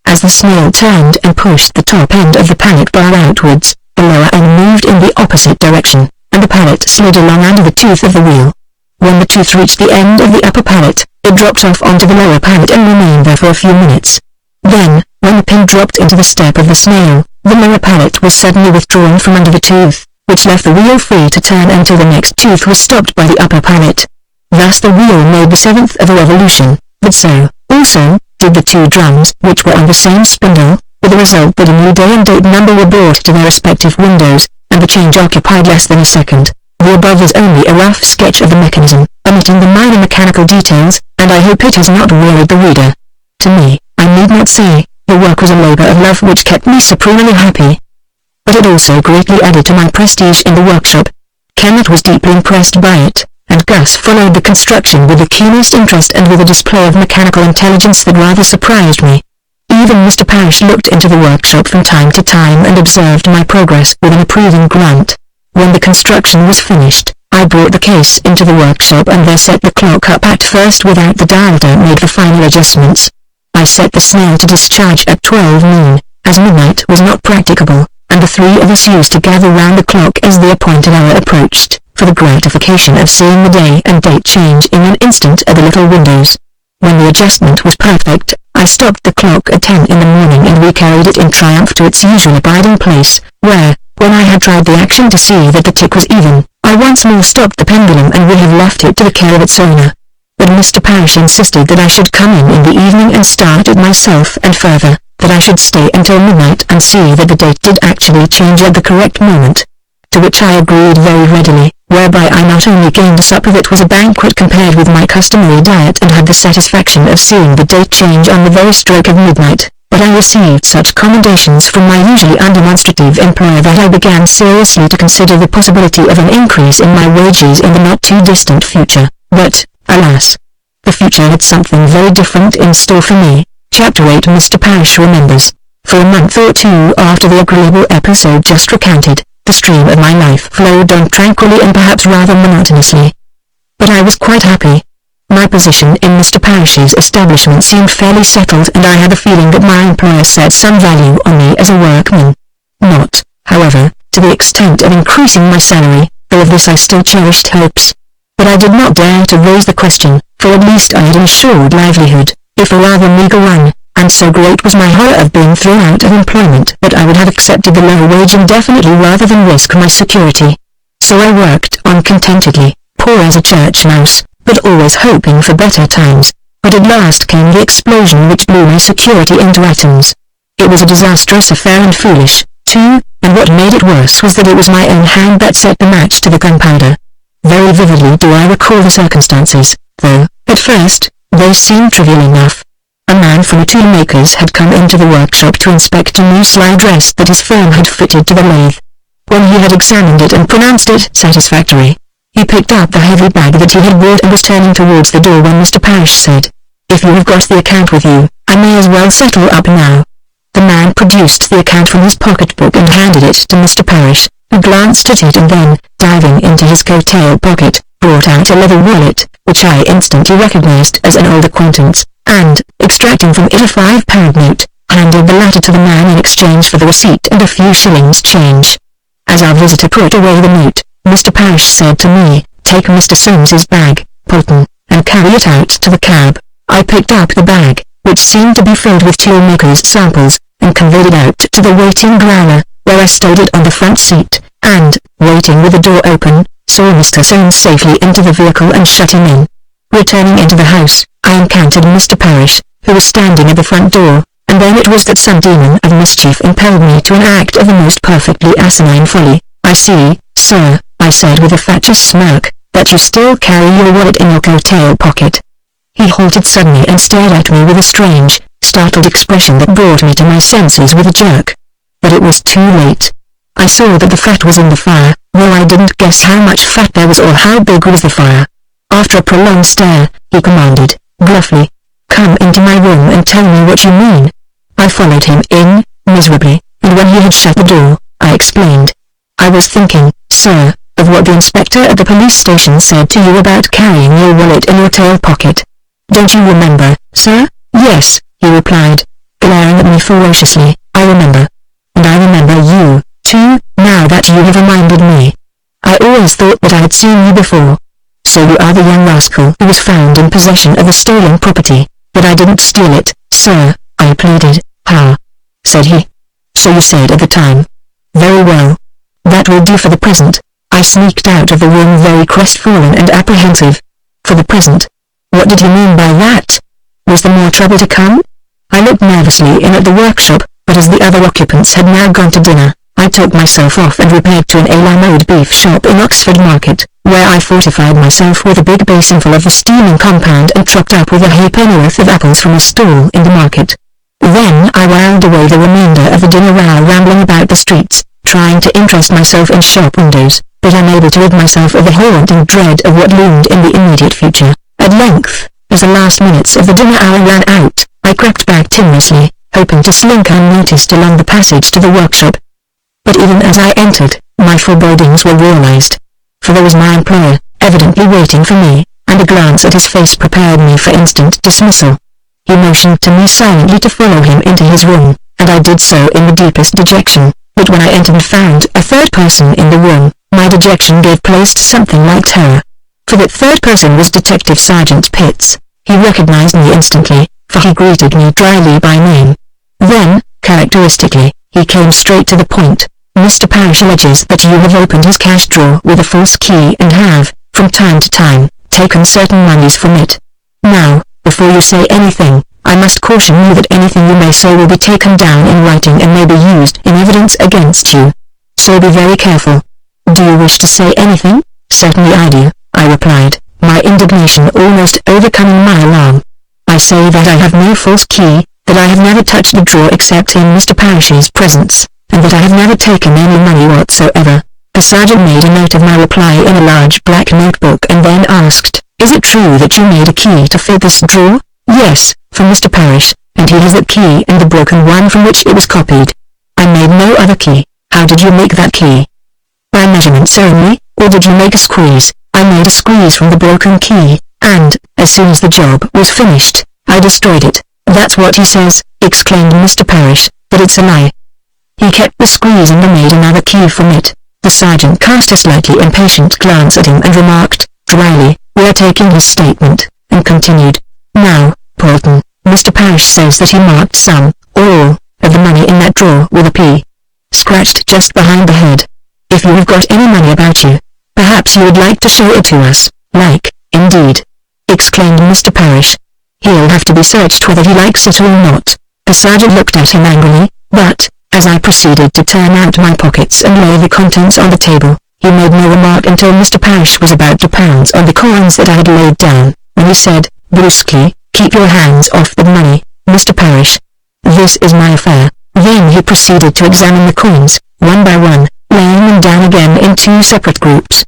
S1: As the snail turned and pushed the top end of the pallet bar outwards, the lower end moved in the opposite direction, and the pallet slid along under the tooth of the wheel. When the tooth reached the end of the upper pallet, it dropped off onto the lower pallet and remained there for a few minutes. Then, when the pin dropped into the step of the snail, the lower pallet was suddenly withdrawn from under the tooth, which left the wheel free to turn until the next tooth was stopped by the upper pallet. Thus the wheel made the 7th of a revolution, but so, also, did the two drums, which were on the same spindle, with the result that a new day and date number were brought to their respective windows, and the change occupied less than a second. The above is only a rough sketch of the mechanism, omitting the minor mechanical details, and I hope it has not wearied the reader. To me, I need not say, the work was a labor of love which kept me supremely happy. But it also greatly added to my prestige in the workshop. Kenneth was deeply impressed by it, and Gus followed the construction with the keenest interest and with a display of mechanical intelligence that rather surprised me. Even Mr. Parrish looked into the workshop from time to time and observed my progress with an approving grunt. When the construction was finished, I brought the case into the workshop and there set the clock up at first without the dial made the final adjustments. I set the snail to discharge at 12 noon, as midnight was not practicable, and the 3 of us used to gather round the clock as the appointed hour approached, for the gratification of seeing the day and date change in an instant at the little windows. When the adjustment was perfect, I stopped the clock at 10 in the morning and we carried it in triumph to its usual abiding place, where, when I had tried the action to see that the tick was even, I once more stopped the pendulum and would have left it to the care of its owner. But Mr. Parrish insisted that I should come in the evening and start it myself, and further, that I should stay until midnight and see that the date did actually change at the correct moment. To which I agreed very readily, whereby I not only gained a supper that was a banquet compared with my customary diet and had the satisfaction of seeing the date change on the very stroke of midnight, but I received such commendations from my usually undemonstrative employer that I began seriously to consider the possibility of an increase in my wages in the not-too-distant future. But, alas, the future had something very different in store for me. Chapter 8 Mr. Parrish remembers. For a month or two after the agreeable episode just recounted, the stream of my life flowed on tranquilly and perhaps rather monotonously. But I was quite happy. My position in Mr. Parrish's establishment seemed fairly settled and I had the feeling that my employer set some value on me as a workman. Not, however, to the extent of increasing my salary, though of this I still cherished hopes. But I did not dare to raise the question, for at least I had ensured livelihood, if a rather meagre one, and so great was my horror of being thrown out of employment that I would have accepted the lower wage indefinitely rather than risk my security. So I worked on contentedly, poor as a church mouse, but always hoping for better times. But at last came the explosion which blew my security into atoms. It was a disastrous affair and foolish, too, and what made it worse was that it was my own hand that set the match to the gunpowder. Very vividly do I recall the circumstances, though, at first, they seemed trivial enough. A man from a toolmaker's had come into the workshop to inspect a new slide rest that his firm had fitted to the lathe. When he had examined it and pronounced it satisfactory, he picked up the heavy bag that he had brought and was turning towards the door when Mr. Parrish said, "If you have got the account with you, I may as well settle up now." The man produced the account from his pocketbook and handed it to Mr. Parrish, who glanced at it and then, diving into his coat-tail pocket, brought out a leather wallet, which I instantly recognized as an old acquaintance, and, extracting from it a £5 note, handed the latter to the man in exchange for the receipt and a few shillings change. As our visitor put away the note, Mr. Parrish said to me, "Take Mr. Soames's bag, Polton, and carry it out to the cab." I picked up the bag, which seemed to be filled with toolmakers' samples, and conveyed it out to the waiting growler, where I stowed it on the front seat, and, waiting with the door open, saw Mr. Soames safely into the vehicle and shut him in. Returning into the house, I encountered Mr. Parrish, who was standing at the front door, and then it was that some demon of mischief impelled me to an act of the most perfectly asinine folly. "I see, sir," I said with a fatuous smirk, "that you still carry your wallet in your coat-tail pocket." He halted suddenly and stared at me with a strange, startled expression that brought me to my senses with a jerk. But it was too late. I saw that the fat was in the fire, though I didn't guess how much fat there was or how big was the fire. After a prolonged stare, he commanded, gruffly, "Come into my room and tell me what you mean." I followed him in, miserably, and when he had shut the door, I explained. "I was thinking, sir, of what the inspector at the police station said to you about carrying your wallet in your tail pocket. Don't you remember, sir?" "Yes," he replied, glaring at me ferociously, "I remember. And I remember you, too, now that you have reminded me. I always thought that I had seen you before. So you are the young rascal who was found in possession of the stolen property." "But I didn't steal it, sir," I pleaded. "Ha," said he. "So you said at the time. Very well. That will do for the present." I sneaked out of the room very crestfallen and apprehensive. For the present? What did he mean by that? Was there more trouble to come? I looked nervously in at the workshop, but as the other occupants had now gone to dinner, I took myself off and repaired to an a-la-mode beef shop in Oxford Market, where I fortified myself with a big basinful of the steaming compound and trucked up with a halfpennyworth of apples from a stall in the market. Then I whiled away the remainder of the dinner hour rambling about the streets, trying to interest myself in shop windows, but unable to rid myself of the haunting dread of what loomed in the immediate future. At length, as the last minutes of the dinner hour ran out, I crept back timorously, hoping to slink unnoticed along the passage to the workshop. But even as I entered, my forebodings were realized. For there was my employer, evidently waiting for me, and a glance at his face prepared me for instant dismissal. He motioned to me silently to follow him into his room, and I did so in the deepest dejection, but when I entered and found a third person in the room, my dejection gave place to something like terror. For that third person was Detective Sergeant Pitts. He recognized me instantly, for he greeted me dryly by name. Then, characteristically, he came straight to the point. "Mr. Parrish alleges that you have opened his cash drawer with a false key and have, from time to time, taken certain monies from it. Now, before you say anything, I must caution you that anything you may say will be taken down in writing and may be used in evidence against you. So be very careful. Do you wish to say anything?" "Certainly I do," I replied, my indignation almost overcoming my alarm. "I say that I have no false key, that I have never touched the drawer except in Mr. Parrish's presence, and that I have never taken any money whatsoever." The sergeant made a note of my reply in a large black notebook and then asked, "Is it true that you made a key to fit this drawer?" "Yes, for Mr. Parrish, and he has that key and the broken one from which it was copied." "I made no other key. How did you make that key?" "By measurements only, or did you make a squeeze?" "I made a squeeze from the broken key, and, as soon as the job was finished, I destroyed it." "That's what he says," exclaimed Mr. Parrish, "but it's a lie. He kept the squeeze and made another key from it." The sergeant cast a slightly impatient glance at him and remarked, dryly, "We are taking his statement," and continued, "Now, Polton, Mr. Parrish says that he marked some, or all, of the money in that drawer with a P. Scratched just behind the head. If you have got any money about you, perhaps you would like to show it to us." "Like, indeed," exclaimed Mr. Parrish. "He'll have to be searched whether he likes it or not." The sergeant looked at him angrily, but, as I proceeded to turn out my pockets and lay the contents on the table, he made no remark until Mr. Parrish was about to pounce on the coins that I had laid down, when he said, brusquely, "Keep your hands off the money, Mr. Parrish. This is my affair." Then he proceeded to examine the coins, one by one, laying them down again in two separate groups.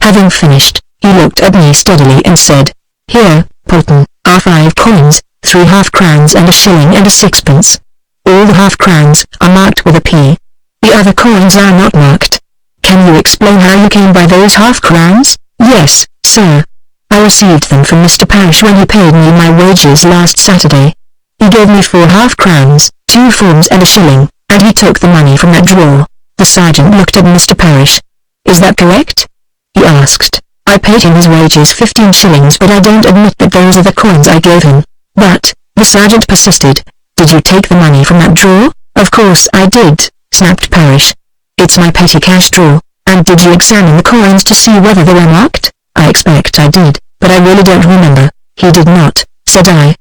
S1: Having finished, he looked at me steadily and said, "Here, Polton, are 5 coins, 3 half-crowns and a shilling and a sixpence. All the half-crowns are marked with a P. The other coins are not marked. Can you explain how you came by those half-crowns?" "Yes, sir. I received them from Mr. Parrish when he paid me my wages last Saturday. He gave me 4 half-crowns, 2 forms and a shilling, and he took the money from that drawer." The sergeant looked at Mr. Parrish. "Is that correct?" he asked. "I paid him his wages 15 shillings, but I don't admit that those are the coins I gave him." "But," the sergeant persisted, "did you take the money from that drawer?" "Of course I did," snapped Parrish. "It's my petty cash drawer." "And did you examine the coins to see whether they were marked?" "I expect I did, but I really don't remember." "He did not," said I.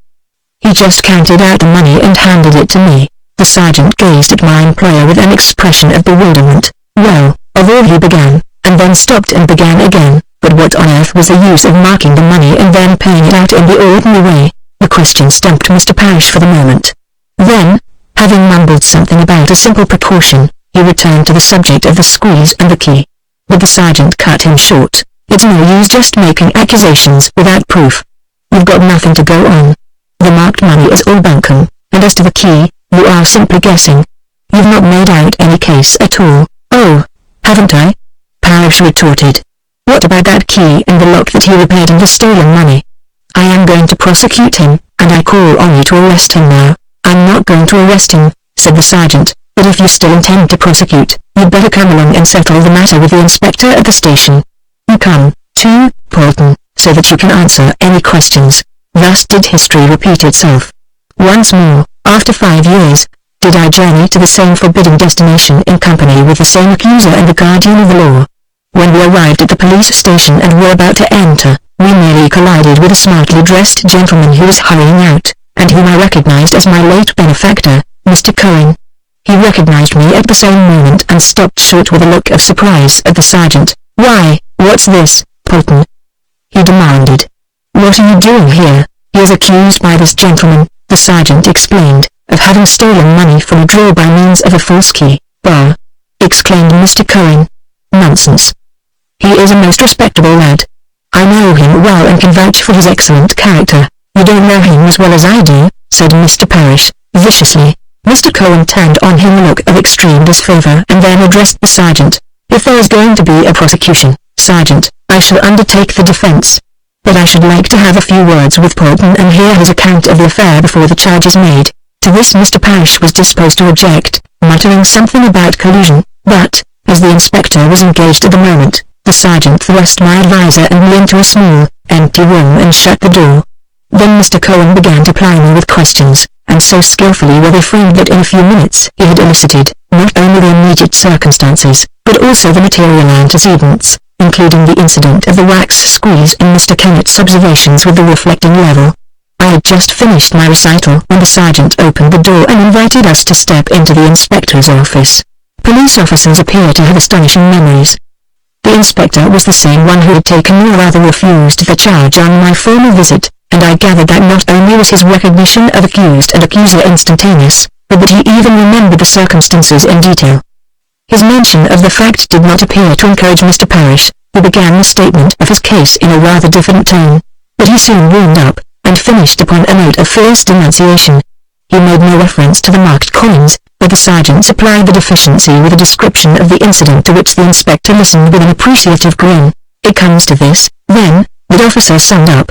S1: "He just counted out the money and handed it to me." The sergeant gazed at my employer with an expression of bewilderment. "Well," of all he began, and then stopped and began again, "but what on earth was the use of marking the money and then paying it out in the ordinary way?" The question stumped Mr. Parrish for the moment. Then, having mumbled something about a simple precaution, he returned to the subject of the squeeze and the key. But the sergeant cut him short. "It's no use just making accusations without proof. You've got nothing to go on. The marked money is all bunkum, and as to the key, you are simply guessing. You've not made out any case at all." "Oh, haven't I?" Parrish retorted. "What about that key and the lock that he repaired and the stolen money? I am going to prosecute him, and I call on you to arrest him now." "I'm not going to arrest him," said the sergeant, "but if you still intend to prosecute, you'd better come along and settle the matter with the inspector at the station. You come, too, Polton, so that you can answer any questions." Thus did history repeat itself. Once more, after 5 years, did I journey to the same forbidden destination in company with the same accuser and the guardian of the law. When we arrived at the police station and were about to enter, we nearly collided with a smartly dressed gentleman who was hurrying out, and whom I recognized as my late benefactor, Mr. Cohen. He recognized me at the same moment and stopped short with a look of surprise at the sergeant. "Why, what's this, Polton?" he demanded. "What are you doing here?" "He is accused by this gentleman," the sergeant explained, "of having stolen money from a drawer by means of a false key." "Bah!" exclaimed Mr. Cohen. "Nonsense. He is a most respectable lad. I know him well and can vouch for his excellent character." "You don't know him as well as I do," said Mr. Parrish, viciously. Mr. Cohen turned on him a look of extreme disfavor and then addressed the sergeant. "If there is going to be a prosecution, Sergeant, I shall undertake the defense. But I should like to have a few words with Polton and hear his account of the affair before the charge is made." To this Mr. Parrish was disposed to object, muttering something about collusion, but, as the inspector was engaged at the moment, the sergeant thrust my adviser and me into a small, empty room and shut the door. Then Mr. Cohen began to ply me with questions, and so skillfully were they framed that in a few minutes he had elicited, not only the immediate circumstances, but also the material antecedents, including the incident of the wax squeeze and Mr. Kennett's observations with the reflecting level. I had just finished my recital when the sergeant opened the door and invited us to step into the inspector's office. Police officers appear to have astonishing memories. The inspector was the same one who had taken or rather refused the charge on my former visit, and I gathered that not only was his recognition of accused and accuser instantaneous, but that he even remembered the circumstances in detail. His mention of the fact did not appear to encourage Mr. Parrish, who began the statement of his case in a rather different tone, but he soon warmed up, and finished upon a note of fierce denunciation. He made no reference to the marked coins, but the sergeant supplied the deficiency with a description of the incident to which the inspector listened with an appreciative grin. "It comes to this, then," the officer summed up.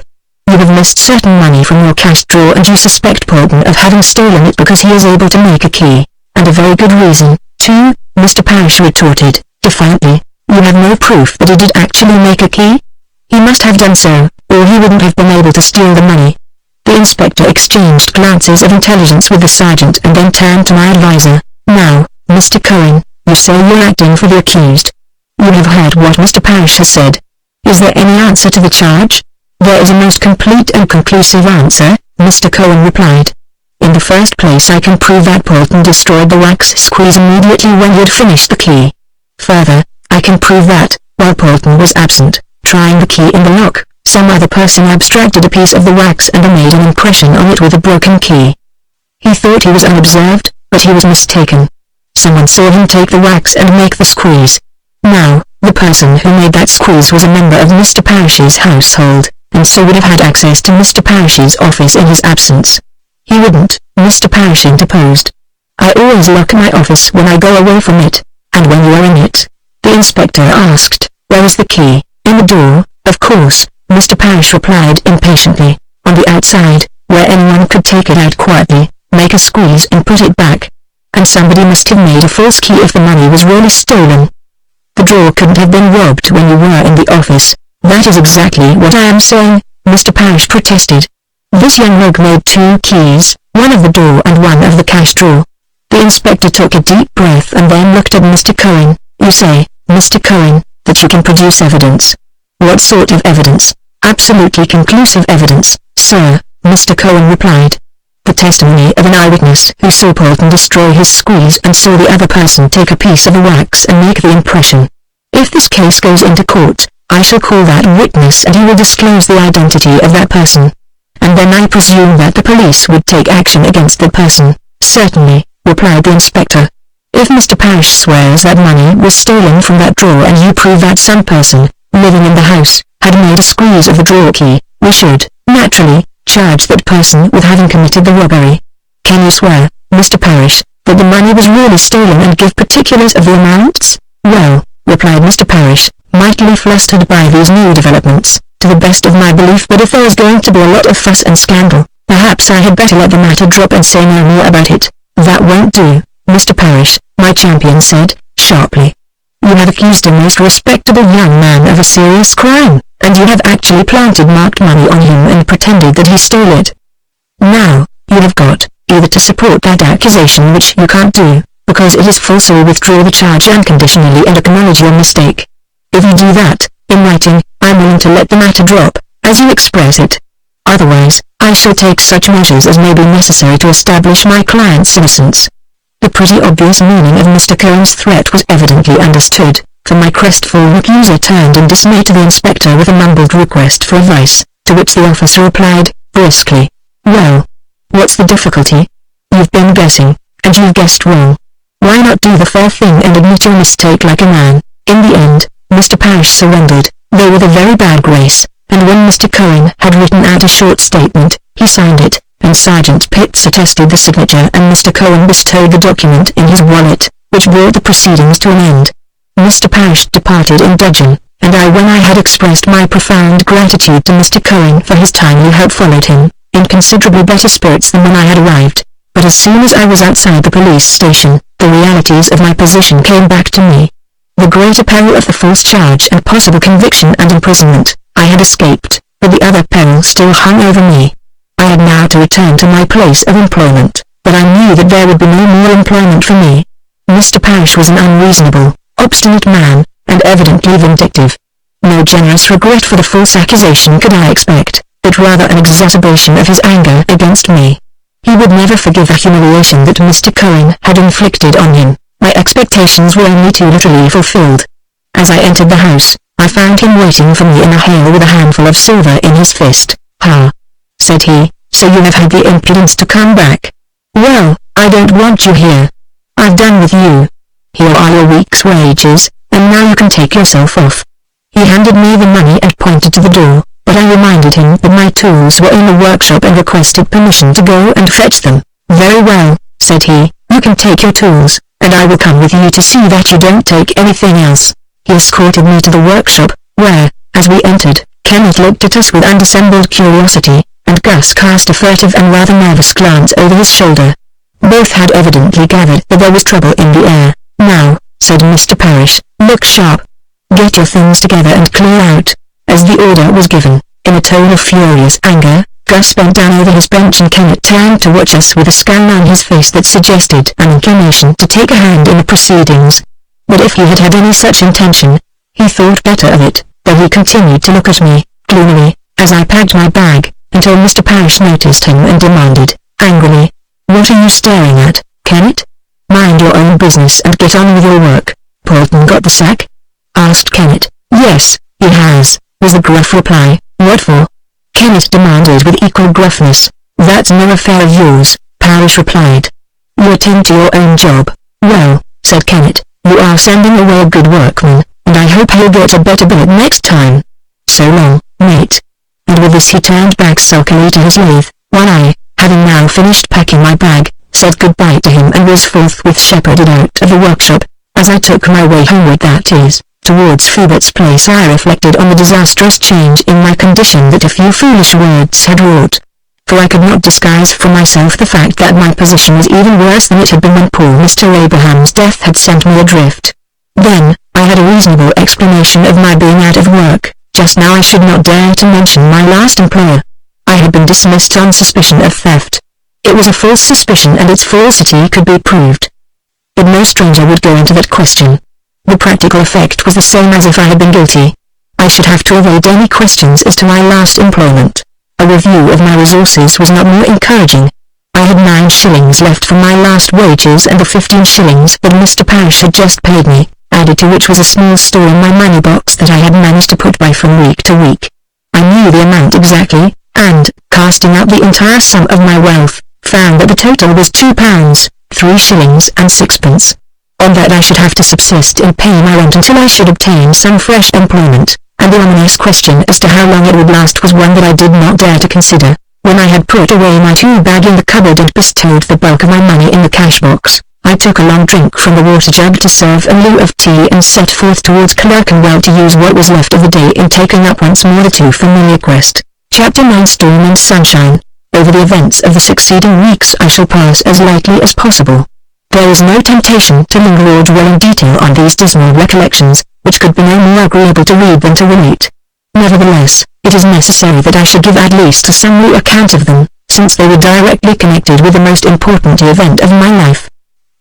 S1: "You have missed certain money from your cash drawer and you suspect Polton of having stolen it because he is able to make a key, and a very good reason, too," Mr. Parrish retorted, defiantly. "You have no proof that he did actually make a key?" "He must have done so, or he wouldn't have been able to steal the money." The inspector exchanged glances of intelligence with the sergeant and then turned to my adviser. "Now, Mr. Cohen, you say you're acting for the accused. You have heard what Mr. Parrish has said. Is there any answer to the charge?" "There is a most complete and conclusive answer," Mr. Cohen replied. "In the first place I can prove that Polton destroyed the wax squeeze immediately when he had finished the key. Further, I can prove that, while Polton was absent, trying the key in the lock, some other person abstracted a piece of the wax and made an impression on it with a broken key. He thought he was unobserved, but he was mistaken. Someone saw him take the wax and make the squeeze. Now, the person who made that squeeze was a member of Mr. Parrish's household, and so would have had access to Mr. Parrish's office in his absence." "He wouldn't," Mr. Parrish interposed. "I always lock my office when I go away from it, and when you are in it." The inspector asked, "Where is the key?" "In the door, of course," Mr. Parrish replied impatiently. On the outside, where anyone could take it out quietly, make a squeeze and put it back. And somebody must have made a false key if the money was really stolen. The drawer couldn't have been robbed when you were in the office. That is exactly what I am saying, Mr. Parrish protested. This young rogue made 2 keys, one of the door and one of the cash drawer. The inspector took a deep breath and then looked at Mr. Cohen. You say, Mr. Cohen, that you can produce evidence. What sort of evidence? Absolutely conclusive evidence, sir, Mr. Cohen replied. The testimony of an eyewitness who saw Polton destroy his squeeze and saw the other person take a piece of the wax and make the impression. If this case goes into court, I shall call that witness and he will disclose the identity of that person. And then I presume that the police would take action against that person. Certainly, replied the inspector. If Mr. Parrish swears that money was stolen from that drawer and you prove that some person, living in the house, had made a squeeze of the drawer key, we should, naturally, charge that person with having committed the robbery. Can you swear, Mr. Parrish, that the money was really stolen and give particulars of the amounts? Well, replied Mr. Parrish, mightily flustered by these new developments, to the best of my belief, but if there is going to be a lot of fuss and scandal, perhaps I had better let the matter drop and say no more about it. That won't do, Mr. Parrish, my champion said, sharply. You have accused a most respectable young man of a serious crime, and you have actually planted marked money on him and pretended that he stole it. Now, you have got, either to support that accusation, which you can't do, because it is false, or withdraw the charge unconditionally and acknowledge your mistake. If you do that, in writing, I am willing to let the matter drop, as you express it. Otherwise, I shall take such measures as may be necessary to establish my client's innocence. The pretty obvious meaning of Mr. Cohen's threat was evidently understood, for my crestfallen accuser turned in dismay to the inspector with a mumbled request for advice, to which the officer replied, briskly, well, what's the difficulty? You've been guessing, and you've guessed wrong. Why not do the fair thing and admit your mistake like a man? In the end, Mr. Parrish surrendered, though with a very bad grace, and when Mr. Cohen had written out a short statement, he signed it, and Sergeant Pitts attested the signature, and Mr. Cohen bestowed the document in his wallet, which brought the proceedings to an end. Mr. Parrish departed in dudgeon, and when I had expressed my profound gratitude to Mr. Cohen for his timely help, followed him, in considerably better spirits than when I had arrived. But as soon as I was outside the police station, the realities of my position came back to me. The greater peril of the false charge and possible conviction and imprisonment, I had escaped, but the other peril still hung over me. I had now to return to my place of employment, but I knew that there would be no more employment for me. Mr. Parrish was an unreasonable, obstinate man, and evidently vindictive. No generous regret for the false accusation could I expect, but rather an exacerbation of his anger against me. He would never forgive the humiliation that Mr. Cohen had inflicted on him. My expectations were only too literally fulfilled. As I entered the house, I found him waiting for me in a hale with a handful of silver in his fist. "Ha," said he, "so you have had the impudence to come back. Well, I don't want you here. I've done with you. Here are your week's wages, and now you can take yourself off." He handed me the money and pointed to the door, but I reminded him that my tools were in the workshop and requested permission to go and fetch them. "Very well," said he, "you can take your tools, and I will come with you to see that you don't take anything else." He escorted me to the workshop, where, as we entered, Kenneth looked at us with undissembled curiosity, and Gus cast a furtive and rather nervous glance over his shoulder. Both had evidently gathered that there was trouble in the air. "Now," said Mr. Parrish, "look sharp. Get your things together and clear out." As the order was given, in a tone of furious anger, Gus bent down over his bench and Kenneth turned to watch us with a scowl on his face that suggested an inclination to take a hand in the proceedings. But if he had had any such intention, he thought better of it, though he continued to look at me, gloomily, as I packed my bag, until Mr. Parrish noticed him and demanded, angrily, "What are you staring at, Kenneth? Mind your own business and get on with your work." "Polton got the sack?" asked Kenneth. "Yes, he has," was the gruff reply. "What for?" Kenneth demanded with equal gruffness. "That's no affair of yours," Parrish replied. "You attend to your own job." "Well," said Kenneth, "you are sending away a good workman, and I hope you'll get a better billet next time. So long, mate." And with this he turned back sulkily to his lathe, while I, having now finished packing my bag, said goodbye to him and was forthwith shepherded out of the workshop. As I took my way homeward, that is, towards Phoebus Place I reflected on the disastrous change in my condition that a few foolish words had wrought. For I could not disguise from myself the fact that my position was even worse than it had been when poor Mr. Abraham's death had sent me adrift. Then, I had a reasonable explanation of my being out of work. Just now I should not dare to mention my last employer. I had been dismissed on suspicion of theft. It was a false suspicion and its falsity could be proved. But no stranger would go into that question. The practical effect was the same as if I had been guilty. I should have to evade any questions as to my last employment. A review of my resources was not more encouraging. I had 9 shillings left from my last wages and the 15 shillings that Mr. Parrish had just paid me, added to which was a small store in my money box that I had managed to put by from week to week. I knew the amount exactly, and, casting out the entire sum of my wealth, found that the total was £2, 3 shillings and 6pence. On that I should have to subsist in paying my rent until I should obtain some fresh employment, and the ominous question as to how long it would last was one that I did not dare to consider. When I had put away my 2 bag in the cupboard and bestowed the bulk of my money in the cash box, I took a long drink from the water jug to serve in lieu of tea and set forth towards Clerkenwell to use what was left of the day in taking up once more the too familiar quest. Chapter 9 Storm and Sunshine. Over the events of the succeeding weeks I shall pass as lightly as possible. There is no temptation to linger or dwell in detail on these dismal recollections, which could be no more agreeable to read than to relate. Nevertheless, it is necessary that I should give at least a summary account of them, since they were directly connected with the most important event of my life.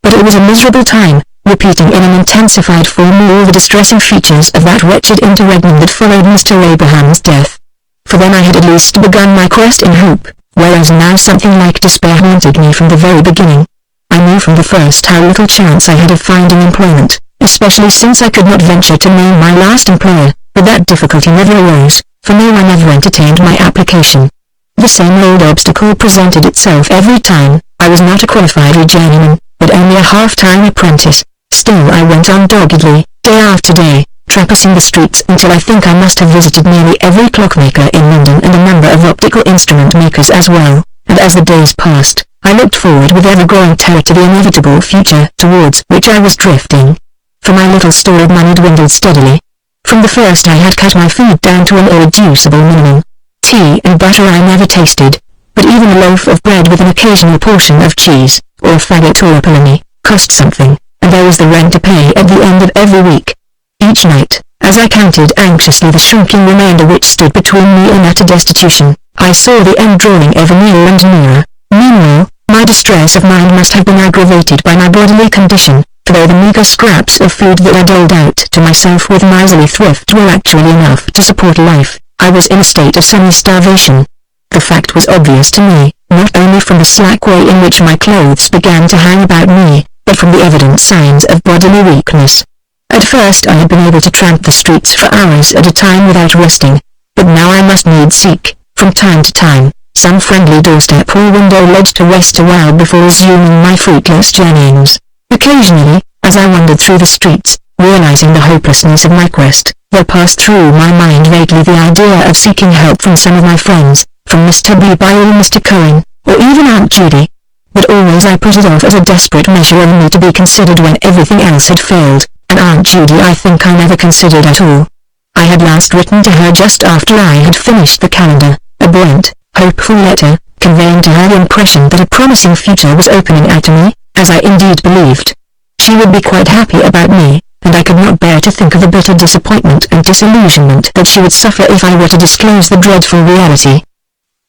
S1: But it was a miserable time, repeating in an intensified form all the distressing features of that wretched interregnum that followed Mr. Abraham's death. For then I had at least begun my quest in hope, whereas now something like despair haunted me from the very beginning. I knew from the first how little chance I had of finding employment, especially since I could not venture to name my last employer, but that difficulty never arose, for no one ever entertained my application. The same old obstacle presented itself every time. I was not a qualified journeyman, but only a half-time apprentice. Still I went on doggedly, day after day, traversing the streets until I think I must have visited nearly every clockmaker in London and a number of optical instrument makers as well, and as the days passed, I looked forward with ever-growing terror to the inevitable future towards which I was drifting. For my little store of money dwindled steadily. From the first I had cut my food down to an irreducible minimum. Tea and butter I never tasted, but even a loaf of bread with an occasional portion of cheese, or a faggot or a polony, cost something, and there was the rent to pay at the end of every week. Each night, as I counted anxiously the shrinking remainder which stood between me and utter destitution, I saw the end drawing ever nearer and nearer. Meanwhile, my distress of mind must have been aggravated by my bodily condition, for though the meagre scraps of food that I doled out to myself with miserly thrift were actually enough to support life, I was in a state of semi-starvation. The fact was obvious to me, not only from the slack way in which my clothes began to hang about me, but from the evident signs of bodily weakness. At first I had been able to tramp the streets for hours at a time without resting, but now I must needs seek, from time to time, some friendly doorstep or window ledge to rest a while before resuming my fruitless journeyings. Occasionally, as I wandered through the streets, realizing the hopelessness of my quest, there passed through my mind vaguely the idea of seeking help from some of my friends, from Mr. B. or Mr. Cohen, or even Aunt Judy. But always I put it off as a desperate measure only to be considered when everything else had failed, and Aunt Judy I think I never considered at all. I had last written to her just after I had finished the calendar, a buoyant, hopeful letter, conveying to her the impression that a promising future was opening out to me, as I indeed believed. She would be quite happy about me, and I could not bear to think of the bitter disappointment and disillusionment that she would suffer if I were to disclose the dreadful reality.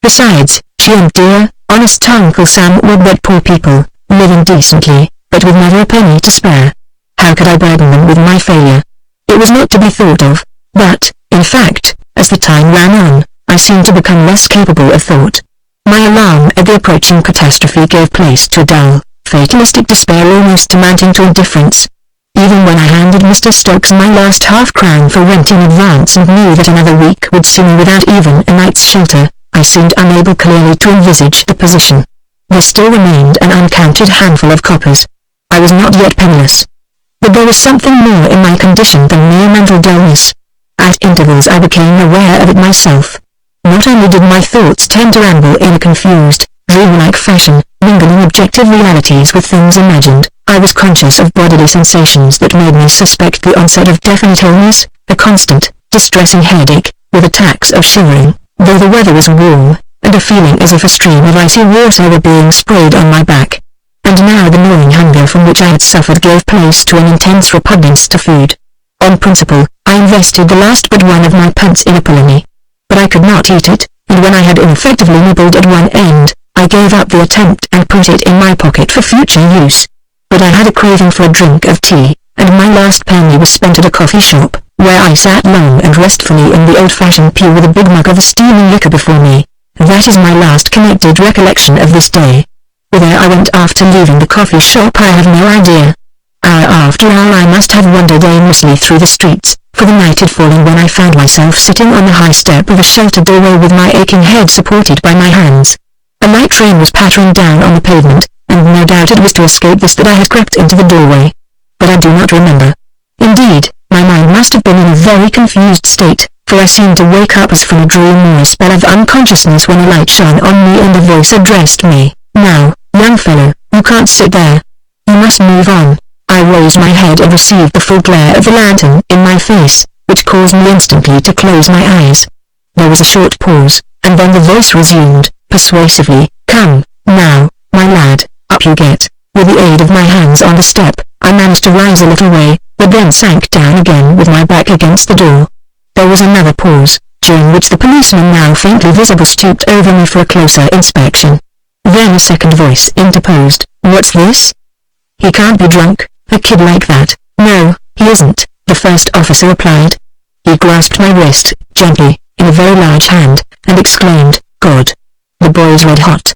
S1: Besides, she and dear, honest Uncle Sam were but poor people, living decently, but with never a penny to spare. How could I burden them with my failure? It was not to be thought of, but, in fact, as the time ran on, I seemed to become less capable of thought. My alarm at the approaching catastrophe gave place to a dull, fatalistic despair almost amounting to indifference. Even when I handed Mr. Stokes my last half-crown for rent in advance and knew that another week would see me without even a night's shelter, I seemed unable clearly to envisage the position. There still remained an uncounted handful of coppers. I was not yet penniless. But there was something more in my condition than mere mental dullness. At intervals I became aware of it myself. Not only did my thoughts tend to ramble in a confused, dream-like fashion, mingling objective realities with things imagined. I was conscious of bodily sensations that made me suspect the onset of definite illness, a constant, distressing headache, with attacks of shivering, though the weather was warm, and a feeling as if a stream of icy water were being sprayed on my back. And now the gnawing hunger from which I had suffered gave place to an intense repugnance to food. On principle, I invested the last but one of my pence in a polony. But I could not eat it, and when I had ineffectively nibbled at one end, I gave up the attempt and put it in my pocket for future use. But I had a craving for a drink of tea, and my last penny was spent at a coffee shop, where I sat long and restfully in the old-fashioned pew with a big mug of the steaming liquor before me. That is my last connected recollection of this day. Where I went after leaving the coffee shop I have no idea. Hour after hour I must have wandered aimlessly through the streets, for the night had fallen when I found myself sitting on the high step of a sheltered doorway with my aching head supported by my hands. A light train was pattering down on the pavement, and no doubt it was to escape this that I had crept into the doorway. But I do not remember. Indeed, my mind must have been in a very confused state, for I seemed to wake up as from a dream or a spell of unconsciousness when a light shone on me and a voice addressed me. "Now, young fellow, you can't sit there. You must move on." I raised my head and received the full glare of the lantern in my face, which caused me instantly to close my eyes. There was a short pause, and then the voice resumed, persuasively, "Come, now, my lad, up you get." With the aid of my hands on the step, I managed to rise a little way, but then sank down again with my back against the door. There was another pause, during which the policeman now faintly visible stooped over me for a closer inspection. Then a second voice interposed. "What's this? He can't be drunk, a kid like that." "No, he isn't," the first officer replied. He grasped my wrist, gently, in a very large hand, and exclaimed, "God! The boy's red hot.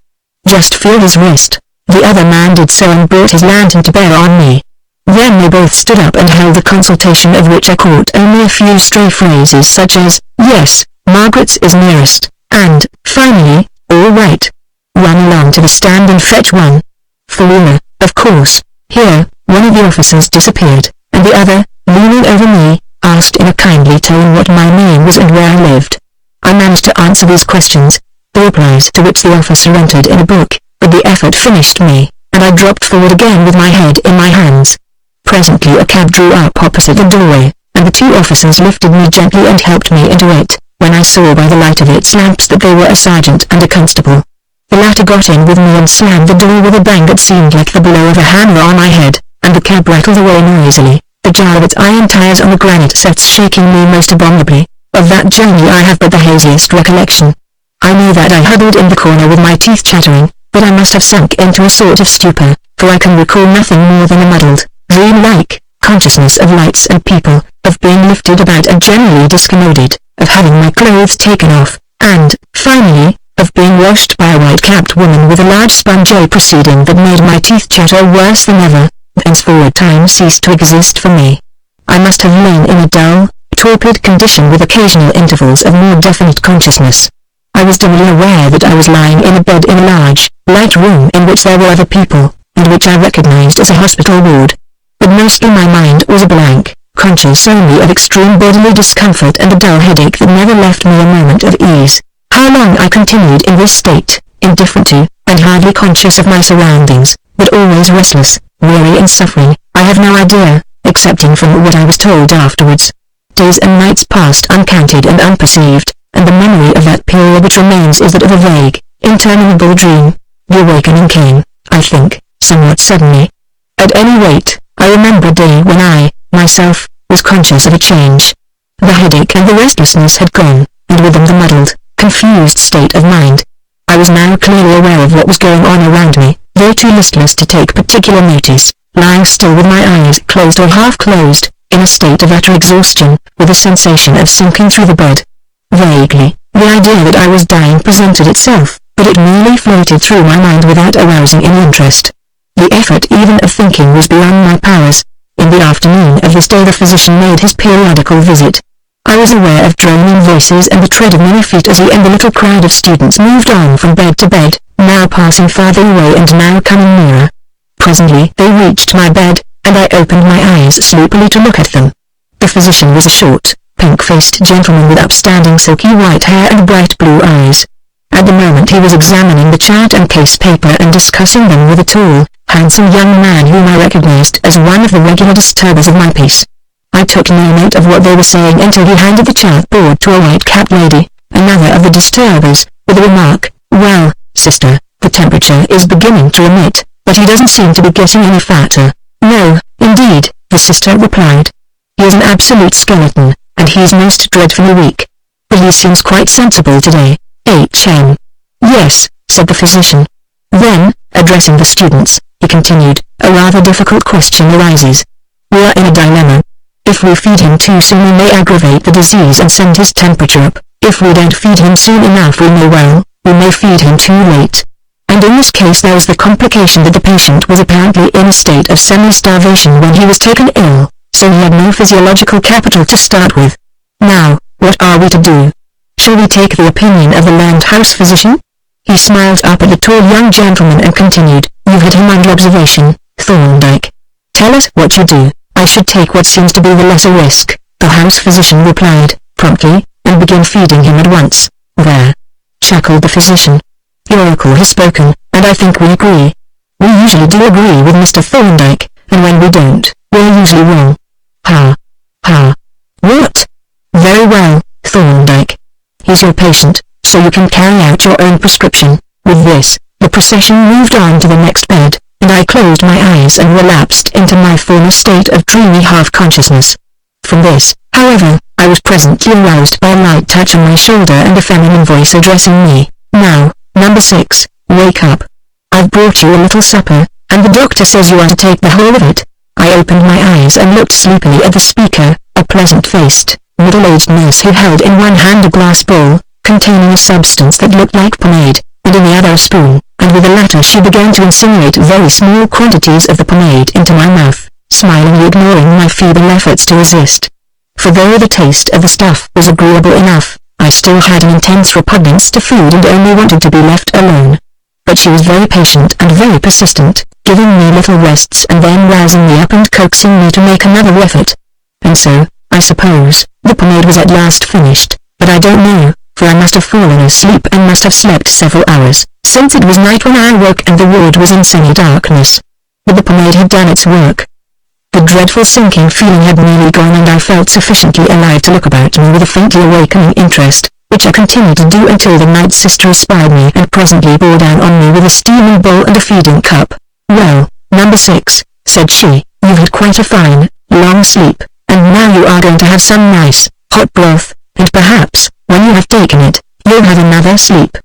S1: Just feel his wrist." The other man did so and brought his lantern to bear on me. Then they both stood up and held a consultation of which I caught only a few stray phrases such as, "Yes, Margaret's is nearest," and, finally, "All right. Run along to the stand and fetch one." Freeman, of course. Here, one of the officers disappeared, and the other, leaning over me, asked in a kindly tone what my name was and where I lived. I managed to answer these questions, the replies to which the officer entered in a book, but the effort finished me, and I dropped forward again with my head in my hands. Presently a cab drew up opposite the doorway, and the two officers lifted me gently and helped me into it, when I saw by the light of its lamps that they were a sergeant and a constable. The latter got in with me and slammed the door with a bang that seemed like the blow of a hammer on my head, and the cab rattled away noisily, the jar of its iron tires on the granite steps shaking me most abominably. Of that journey I have but the haziest recollection. I knew that I huddled in the corner with my teeth chattering, but I must have sunk into a sort of stupor, for I can recall nothing more than a muddled, dream-like consciousness of lights and people, of being lifted about and generally discommoded, of having my clothes taken off, and, finally, of being washed by a white-capped woman with a large sponge, a proceeding that made my teeth chatter worse than ever. Henceforward time ceased to exist for me. I must have lain in a dull, torpid condition with occasional intervals of more definite consciousness. I was dimly aware that I was lying in a bed in a large, light room in which there were other people, and which I recognized as a hospital ward. But mostly my mind was a blank, conscious only of extreme bodily discomfort and a dull headache that never left me a moment of ease. How long I continued in this state, indifferent to, and hardly conscious of my surroundings, but always restless, weary and suffering, I have no idea, excepting from what I was told afterwards. Days and nights passed uncounted and unperceived, and the memory of that period which remains is that of a vague, interminable dream. The awakening came, I think, somewhat suddenly. At any rate, I remember a day when I, myself, was conscious of a change. The headache and the restlessness had gone, and with them the muddled, confused state of mind. I was now clearly aware of what was going on around me, though too listless to take particular notice, lying still with my eyes closed or half-closed, in a state of utter exhaustion, with a sensation of sinking through the bed. Vaguely, the idea that I was dying presented itself, but it merely floated through my mind without arousing any interest. The effort even of thinking was beyond my powers. In the afternoon of this day the physician made his periodical visit. I was aware of droning voices and the tread of many feet as he and the little crowd of students moved on from bed to bed, now passing farther away and now coming nearer. Presently they reached my bed, and I opened my eyes sleepily to look at them. The physician was a short, pink-faced gentleman with upstanding silky white hair and bright blue eyes. At the moment he was examining the chart and case paper and discussing them with a tall, handsome young man whom I recognized as one of the regular disturbers of my peace. I took no note of what they were saying until he handed the chart board to a white-capped lady, another of the disturbers, with the remark, "Well, sister, the temperature is beginning to emit, but he doesn't seem to be getting any fatter." "No, indeed," the sister replied. "He is an absolute skeleton, and he's most dreadfully weak. But he seems quite sensible today, H.M." "Yes," said the physician. Then, addressing the students, he continued, "A rather difficult question arises. We are in a dilemma. If we feed him too soon we may aggravate the disease and send his temperature up. If we don't feed him soon enough we may feed him too late. And in this case there is the complication that the patient was apparently in a state of semi-starvation when he was taken ill, so he had no physiological capital to start with. Now, what are we to do? Shall we take the opinion of the learned house physician?" He smiled up at the tall young gentleman and continued, "You've had him under observation, Thorndyke. Tell us what you do." "I should take what seems to be the lesser risk," the house physician replied, promptly, "and begin feeding him at once." "There," chuckled the physician. "The oracle has spoken, and I think we agree. We usually do agree with Mr. Thorndyke, and when we don't, we're usually wrong. Ha! Ha! What? Very well, Thorndyke. He's your patient, so you can carry out your own prescription." With this, the procession moved on to the next bed, and I closed my eyes and relapsed into my former state of dreamy half-consciousness. From this, however, I was presently aroused by a light touch on my shoulder and a feminine voice addressing me. "Now, number 6, wake up. I've brought you a little supper, and the doctor says you are to take the whole of it." I opened my eyes and looked sleepily at the speaker, a pleasant-faced, middle-aged nurse who held in one hand a glass bowl, containing a substance that looked like pomade, and in the other a spoon, and with the latter she began to insinuate very small quantities of the pomade into my mouth, smilingly ignoring my feeble efforts to resist. For though the taste of the stuff was agreeable enough, I still had an intense repugnance to food and only wanted to be left alone. But she was very patient and very persistent, giving me little rests and then rousing me up and coaxing me to make another effort. And so, I suppose, the pomade was at last finished, but I don't know, for I must have fallen asleep and must have slept several hours, since it was night when I awoke and the ward was in semi-darkness. But the pomade had done its work. The dreadful sinking feeling had nearly gone and I felt sufficiently alive to look about me with a faintly awakening interest, which I continued to do until the night sister espied me and presently bore down on me with a steaming bowl and a feeding cup. "Well, number 6, said she, "you've had quite a fine, long sleep, and now you are going to have some nice, hot broth, and perhaps, when you have taken it, you'll have another sleep."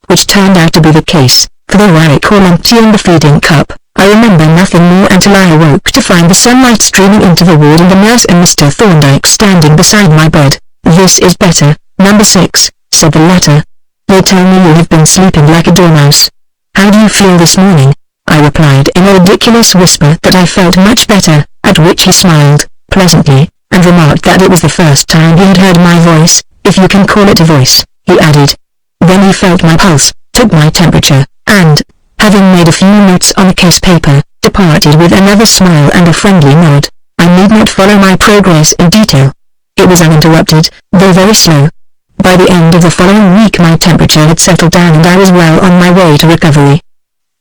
S1: Which turned out to be the case, for though I recall emptying the feeding cup, I remember nothing more until I awoke to find the sunlight streaming into the ward and the nurse and Mr. Thorndyke standing beside my bed. "This is better, number 6, said the latter. "They tell me you have been sleeping like a dormouse. How do you feel this morning?" I replied in a ridiculous whisper that I felt much better, at which he smiled, pleasantly, and remarked that it was the first time he had heard my voice, if you can call it a voice, he added. Then he felt my pulse, took my temperature, and, having made a few notes on a case paper, departed with another smile and a friendly nod. I need not follow my progress in detail. It was uninterrupted, though very slow. By the end of the following week my temperature had settled down and I was well on my way to recovery.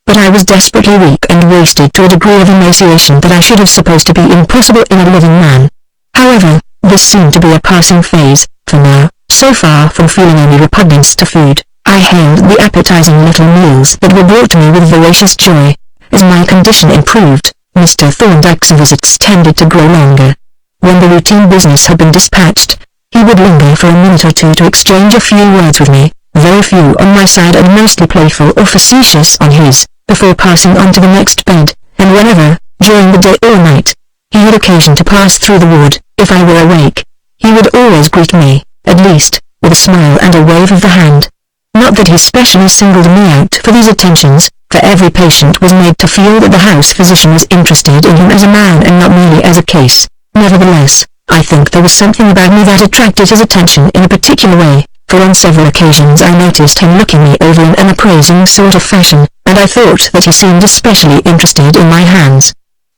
S1: But I was desperately weak and wasted to a degree of emaciation that I should have supposed to be impossible in a living man. However, this seemed to be a passing phase, for now, so far from feeling any repugnance to food, I hailed the appetizing little meals that were brought to me with voracious joy. As my condition improved, Mr. Thorndyke's visits tended to grow longer. When the routine business had been dispatched, he would linger for a minute or two to exchange a few words with me, very few on my side and mostly playful or facetious on his, before passing on to the next bed, and whenever, during the day or night, he had occasion to pass through the ward, if I were awake, he would always greet me, at least, with a smile and a wave of the hand. Not that he specially singled me out for these attentions, for every patient was made to feel that the house physician was interested in him as a man and not merely as a case. Nevertheless, I think there was something about me that attracted his attention in a particular way, for on several occasions I noticed him looking me over in an appraising sort of fashion, and I thought that he seemed especially interested in my hands.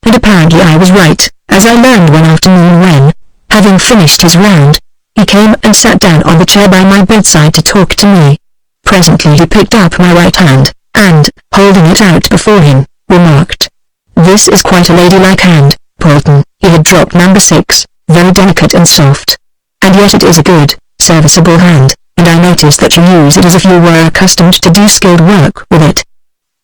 S1: And apparently I was right, as I learned one afternoon when, having finished his round, he came and sat down on the chair by my bedside to talk to me. Presently he picked up my right hand, and, holding it out before him, remarked, "This is quite a ladylike hand, Polton." He had dropped number 6, very delicate and soft. "And yet it is a good, serviceable hand, and I notice that you use it as if you were accustomed to do skilled work with it."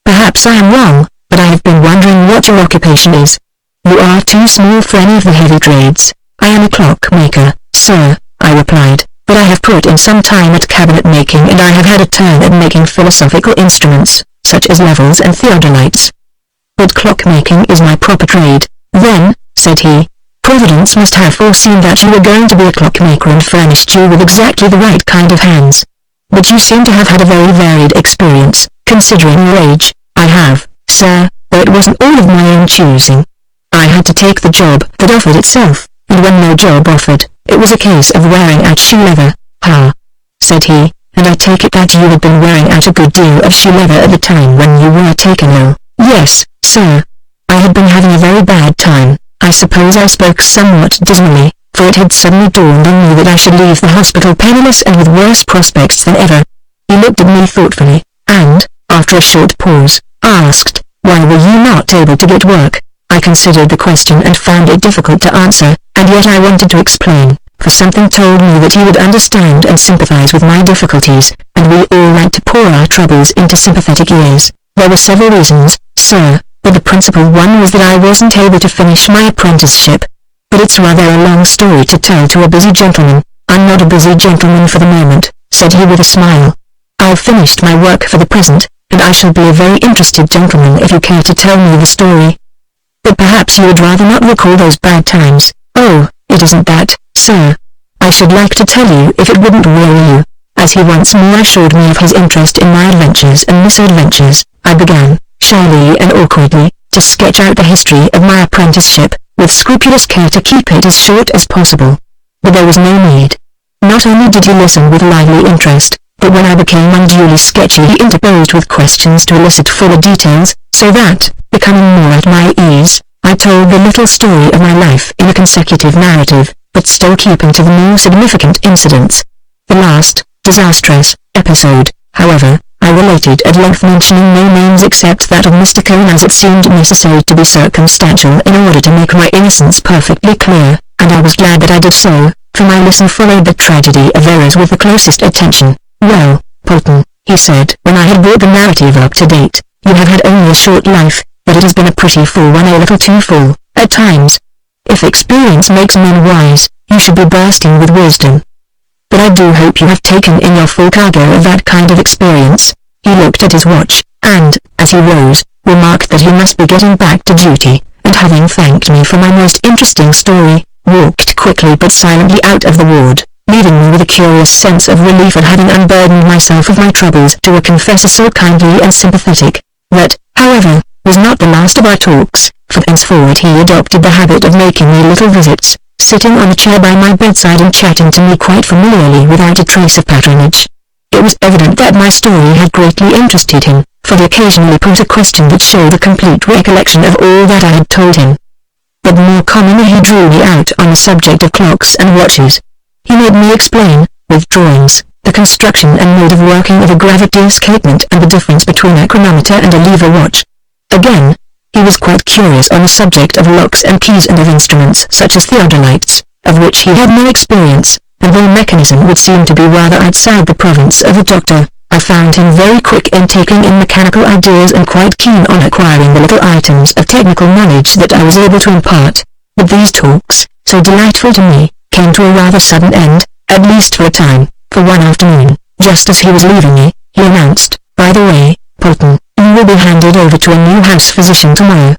S1: "Perhaps I am wrong, but I have been wondering what your occupation is." "You are too small for any of the heavy trades." "I am a clockmaker, sir," I replied, "but I have put in some time at cabinet making, and I have had a turn at making philosophical instruments, such as levels and theodolites. But clockmaking is my proper trade." "Then," said he, "Providence must have foreseen that you were going to be a clockmaker and furnished you with exactly the right kind of hands. But you seem to have had a very varied experience, considering your age." "I have, sir, though it wasn't all of my own choosing. I had to take the job that offered itself, and when no job offered, it was a case of wearing out shoe leather." "Ha," said he, "and I take it that you had been wearing out a good deal of shoe leather at the time when you were taken ill." "Yes, sir. I had been having a very bad time." I suppose I spoke somewhat dismally, for it had suddenly dawned on me that I should leave the hospital penniless and with worse prospects than ever. He looked at me thoughtfully, and, after a short pause, asked, "Why were you not able to get work?" I considered the question and found it difficult to answer, and yet I wanted to explain, for something told me that he would understand and sympathize with my difficulties, and we all like to pour our troubles into sympathetic ears. "There were several reasons, sir, but the principal one was that I wasn't able to finish my apprenticeship. But it's rather a long story to tell to a busy gentleman." "I'm not a busy gentleman for the moment," said he with a smile. "I've finished my work for the present, and I shall be a very interested gentleman if you care to tell me the story." "But perhaps you would rather not recall those bad times." "Oh, it isn't that, sir. I should like to tell you if it wouldn't weary you." As he once more assured me of his interest in my adventures and misadventures, I began, shyly and awkwardly, to sketch out the history of my apprenticeship, with scrupulous care to keep it as short as possible. But there was no need. Not only did he listen with lively interest, but when I became unduly sketchy he interposed with questions to elicit fuller details, so that, becoming more at my ease, I told the little story of my life in a consecutive narrative, but still keeping to the more significant incidents. The last, disastrous, episode, however, I related at length, mentioning no names except that of Mr. Cone, as it seemed necessary to be circumstantial in order to make my innocence perfectly clear, and I was glad that I did so, for my listener followed the tragedy of errors with the closest attention. "Well, Polton," he said when I had brought the narrative up to date, "you have had only a short life, but it has been a pretty full one, a little too full, at times. If experience makes men wise, you should be bursting with wisdom. But I do hope you have taken in your full cargo of that kind of experience." He looked at his watch, and, as he rose, remarked that he must be getting back to duty, and having thanked me for my most interesting story, walked quickly but silently out of the ward, leaving me with a curious sense of relief at having unburdened myself of my troubles to a confessor so kindly and sympathetic. That, however, was not the last of our talks, for thenceforward he adopted the habit of making me little visits, sitting on a chair by my bedside and chatting to me quite familiarly without a trace of patronage. It was evident that my story had greatly interested him, for he occasionally put a question that showed a complete recollection of all that I had told him. But more commonly he drew me out on the subject of clocks and watches. He made me explain, with drawings, the construction and mode of working of a gravity escapement and the difference between a chronometer and a lever watch. Again, he was quite curious on the subject of locks and keys and of instruments such as theodolites, of which he had no experience, and though mechanism would seem to be rather outside the province of a doctor, I found him very quick in taking in mechanical ideas and quite keen on acquiring the little items of technical knowledge that I was able to impart. But these talks, so delightful to me, came to a rather sudden end, at least for a time, for one afternoon, just as he was leaving me, he announced, "By the way, Polton, you will be handed over to a new house physician tomorrow.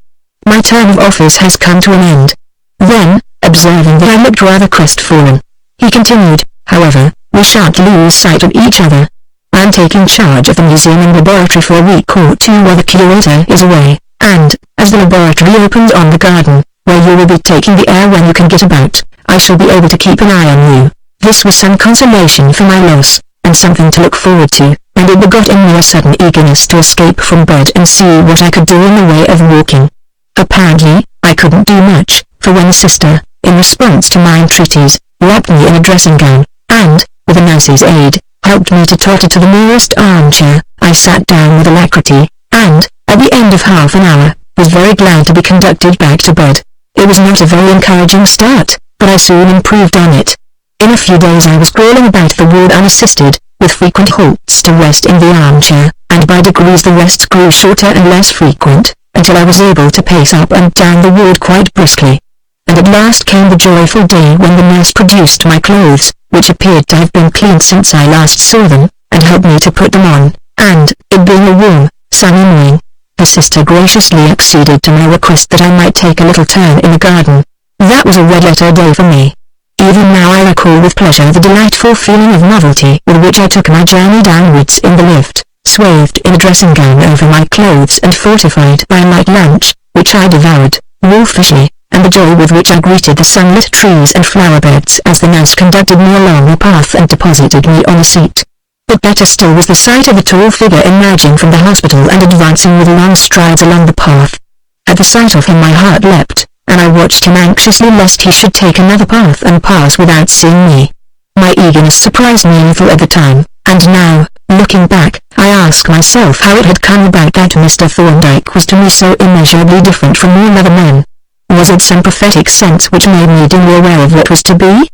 S1: My term of office has come to an end." Then, observing that I looked rather crestfallen, he continued, "However, we shan't lose sight of each other. I'm taking charge of the museum and laboratory for a week or two while the curator is away, and, as the laboratory opens on the garden, where you will be taking the air when you can get about, I shall be able to keep an eye on you." This was some consolation for my loss, and something to look forward to, and it begot in me a sudden eagerness to escape from bed and see what I could do in the way of walking. Apparently, I couldn't do much, for when the sister, in response to my entreaties, wrapped me in a dressing gown, and, with a nurse's aid, helped me to totter to the nearest armchair. I sat down with alacrity, and, at the end of half an hour, was very glad to be conducted back to bed. It was not a very encouraging start, but I soon improved on it. In a few days I was crawling about the ward unassisted, with frequent halts to rest in the armchair, and by degrees the rests grew shorter and less frequent, until I was able to pace up and down the ward quite briskly. And at last came the joyful day when the nurse produced my clothes, which appeared to have been cleaned since I last saw them, and helped me to put them on, and, it being a warm, sunny morning, the sister graciously acceded to my request that I might take a little turn in the garden. That was a red-letter day for me. Even now I recall with pleasure the delightful feeling of novelty with which I took my journey downwards in the lift, swathed in a dressing gown over my clothes and fortified by a light lunch, which I devoured, wolfishly, and the joy with which I greeted the sunlit trees and flower beds as the nurse conducted me along the path and deposited me on a seat. But better still was the sight of a tall figure emerging from the hospital and advancing with long strides along the path. At the sight of him my heart leapt, and I watched him anxiously lest he should take another path and pass without seeing me. My eagerness surprised me a little at the time, and now, looking back, I ask myself how it had come about that Mr. Thorndyke was to me so immeasurably different from all other men. Was it some prophetic sense which made me dimly aware of what was to be?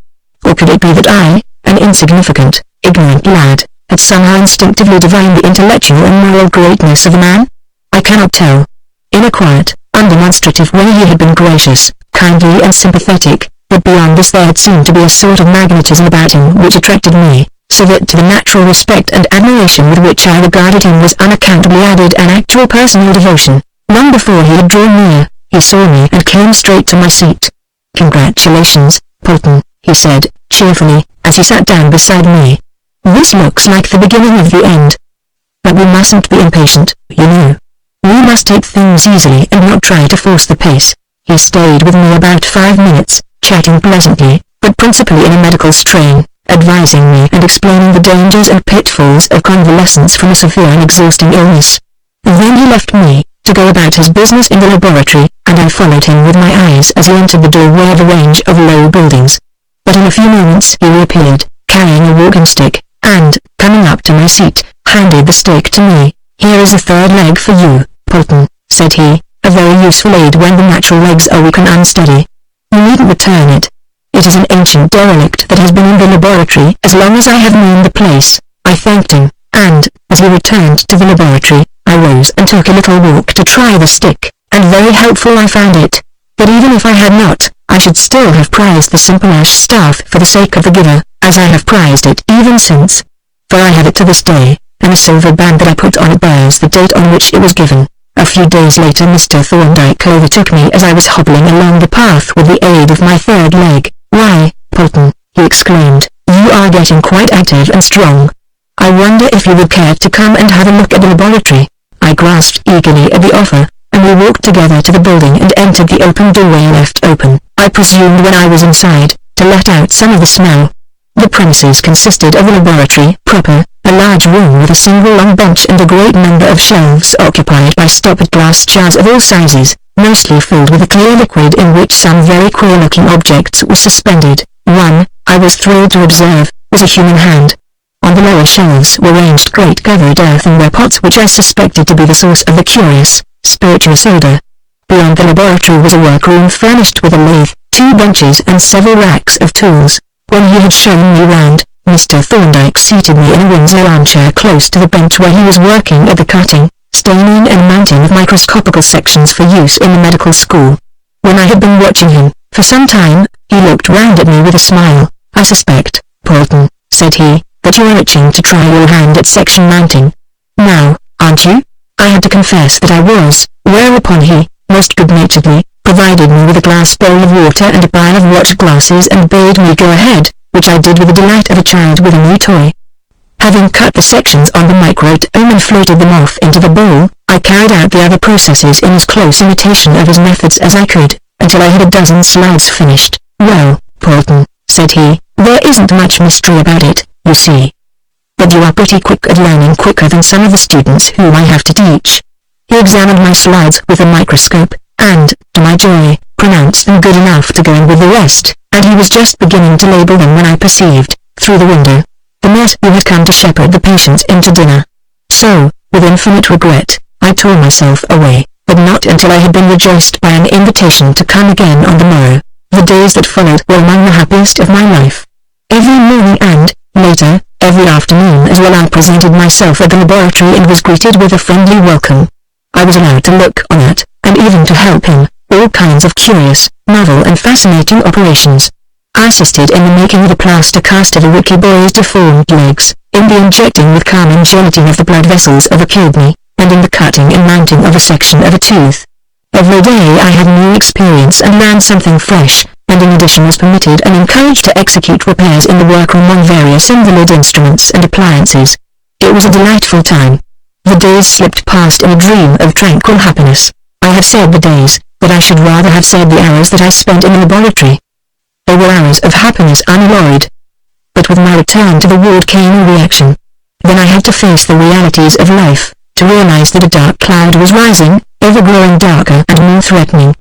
S1: Or could it be that I, an insignificant, ignorant lad, had somehow instinctively divined the intellectual and moral greatness of a man? I cannot tell. In a quiet, undemonstrative way he had been gracious, kindly and sympathetic, but beyond this there had seemed to be a sort of magnetism about him which attracted me, so that to the natural respect and admiration with which I regarded him was unaccountably added an actual personal devotion. Long before he had drawn near, he saw me and came straight to my seat. "Congratulations, Polton," he said, cheerfully, as he sat down beside me. "This looks like the beginning of the end. But we mustn't be impatient, you know. We must take things easily and not try to force the pace." He stayed with me about 5 minutes, chatting pleasantly, but principally in a medical strain, advising me and explaining the dangers and pitfalls of convalescence from a severe and exhausting illness. Then he left me, to go about his business in the laboratory, and I followed him with my eyes as he entered the doorway of a range of low buildings. But in a few moments he reappeared, carrying a walking stick, and, coming up to my seat, handed the stick to me. "Here is a third leg for you, Polton," said he, "a very useful aid when the natural legs are weak and unsteady. You needn't return it. It is an ancient derelict that has been in the laboratory as long as I have known the place." I thanked him, and, as he returned to the laboratory, I rose and took a little walk to try the stick, and very helpful I found it. But even if I had not, I should still have prized the simple ash staff for the sake of the giver, as I have prized it even since. For I have it to this day, and a silver band that I put on it bears the date on which it was given. A few days later Mr. Thorndyke overtook me as I was hobbling along the path with the aid of my third leg. "Why, Polton," he exclaimed, "you are getting quite active and strong. I wonder if you would care to come and have a look at the laboratory." I grasped eagerly at the offer, and we walked together to the building and entered the open doorway left open, I presumed when I was inside, to let out some of the smell. The premises consisted of a laboratory proper, a large room with a single long bench and a great number of shelves occupied by stoppered glass jars of all sizes, mostly filled with a clear liquid in which some very queer-looking objects were suspended. One, I was thrilled to observe, was a human hand. On the lower shelves were ranged great covered earthenware pots which I suspected to be the source of the curious, spirituous odor. Beyond the laboratory was a workroom furnished with a lathe, 2 benches and several racks of tools. When he had shown me round, Mr. Thorndyke seated me in a Windsor armchair close to the bench where he was working at the cutting, staining and mounting of microscopical sections for use in the medical school. When I had been watching him, for some time, he looked round at me with a smile. "I suspect, Polton," said he, "that you are itching to try your hand at section mounting. Now, aren't you?" I had to confess that I was, whereupon he, most good-naturedly, provided me with a glass bowl of water and a pile of watch glasses and bade me go ahead, which I did with the delight of a child with a new toy. Having cut the sections on the microtome and floated them off into the bowl, I carried out the other processes in as close imitation of his methods as I could, until I had a dozen slides finished. "Well, Polton," said he, "there isn't much mystery about it, you see. But you are pretty quick at learning, quicker than some of the students whom I have to teach." He examined my slides with a microscope, and, to my joy, pronounced them good enough to go in with the rest, and he was just beginning to label them when I perceived, through the window, the nurse who had come to shepherd the patient into dinner. So, with infinite regret, I tore myself away, but not until I had been rejoiced by an invitation to come again on the morrow. The days that followed were among the happiest of my life. Every morning and, later, every afternoon as well, I presented myself at the laboratory and was greeted with a friendly welcome. I was allowed to look on at, and even to help him, all kinds of curious, novel and fascinating operations. I assisted in the making of a plaster cast of a wicky boy's deformed legs, in the injecting with calm and gelatin of the blood vessels of a kidney, and in the cutting and mounting of a section of a tooth. Every day I had new experience and learned something fresh, and in addition was permitted and encouraged to execute repairs in the workroom on various invalid instruments and appliances. It was a delightful time. The days slipped past in a dream of tranquil happiness. I have said the days, but I should rather have said the hours that I spent in the laboratory. They were hours of happiness unalloyed. But with my return to the ward came a reaction. Then I had to face the realities of life, to realize that a dark cloud was rising, ever growing darker and more threatening.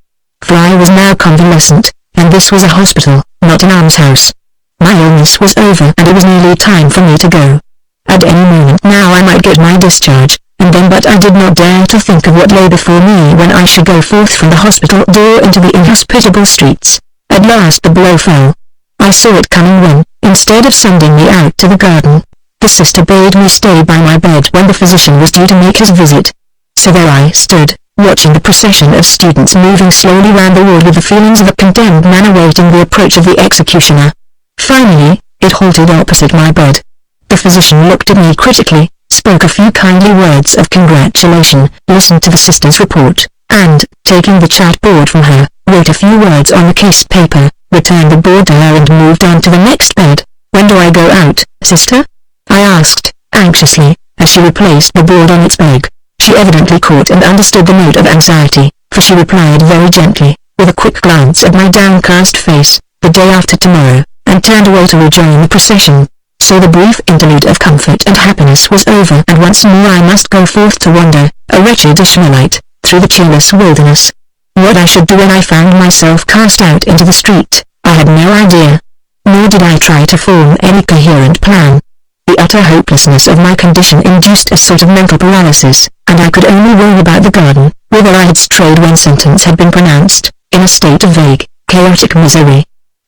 S1: For I was now convalescent, and this was a hospital, not an almshouse. My illness was over and it was nearly time for me to go. At any moment now I might get my discharge, and then but I did not dare to think of what lay before me when I should go forth from the hospital door into the inhospitable streets. At last the blow fell. I saw it coming when, instead of sending me out to the garden, the sister bade me stay by my bed when the physician was due to make his visit. So there I stood, watching the procession of students moving slowly round the ward with the feelings of a condemned man awaiting the approach of the executioner. Finally, it halted opposite my bed. The physician looked at me critically, spoke a few kindly words of congratulation, listened to the sister's report, and, taking the chart board from her, wrote a few words on the case paper, returned the board to her and moved on to the next bed. "When do I go out, sister?" I asked, anxiously, as she replaced the board on its peg. She evidently caught and understood the note of anxiety, for she replied very gently, with a quick glance at my downcast face, "The day after tomorrow," and turned away to rejoin the procession. So the brief interlude of comfort and happiness was over, and once more I must go forth to wander, a wretched Ishmaelite, through the cheerless wilderness. What I should do when I found myself cast out into the street, I had no idea. Nor did I try to form any coherent plan. The utter hopelessness of my condition induced a sort of mental paralysis, and I could only roam about the garden, whither I had strayed when sentence had been pronounced, in a state of vague, chaotic misery.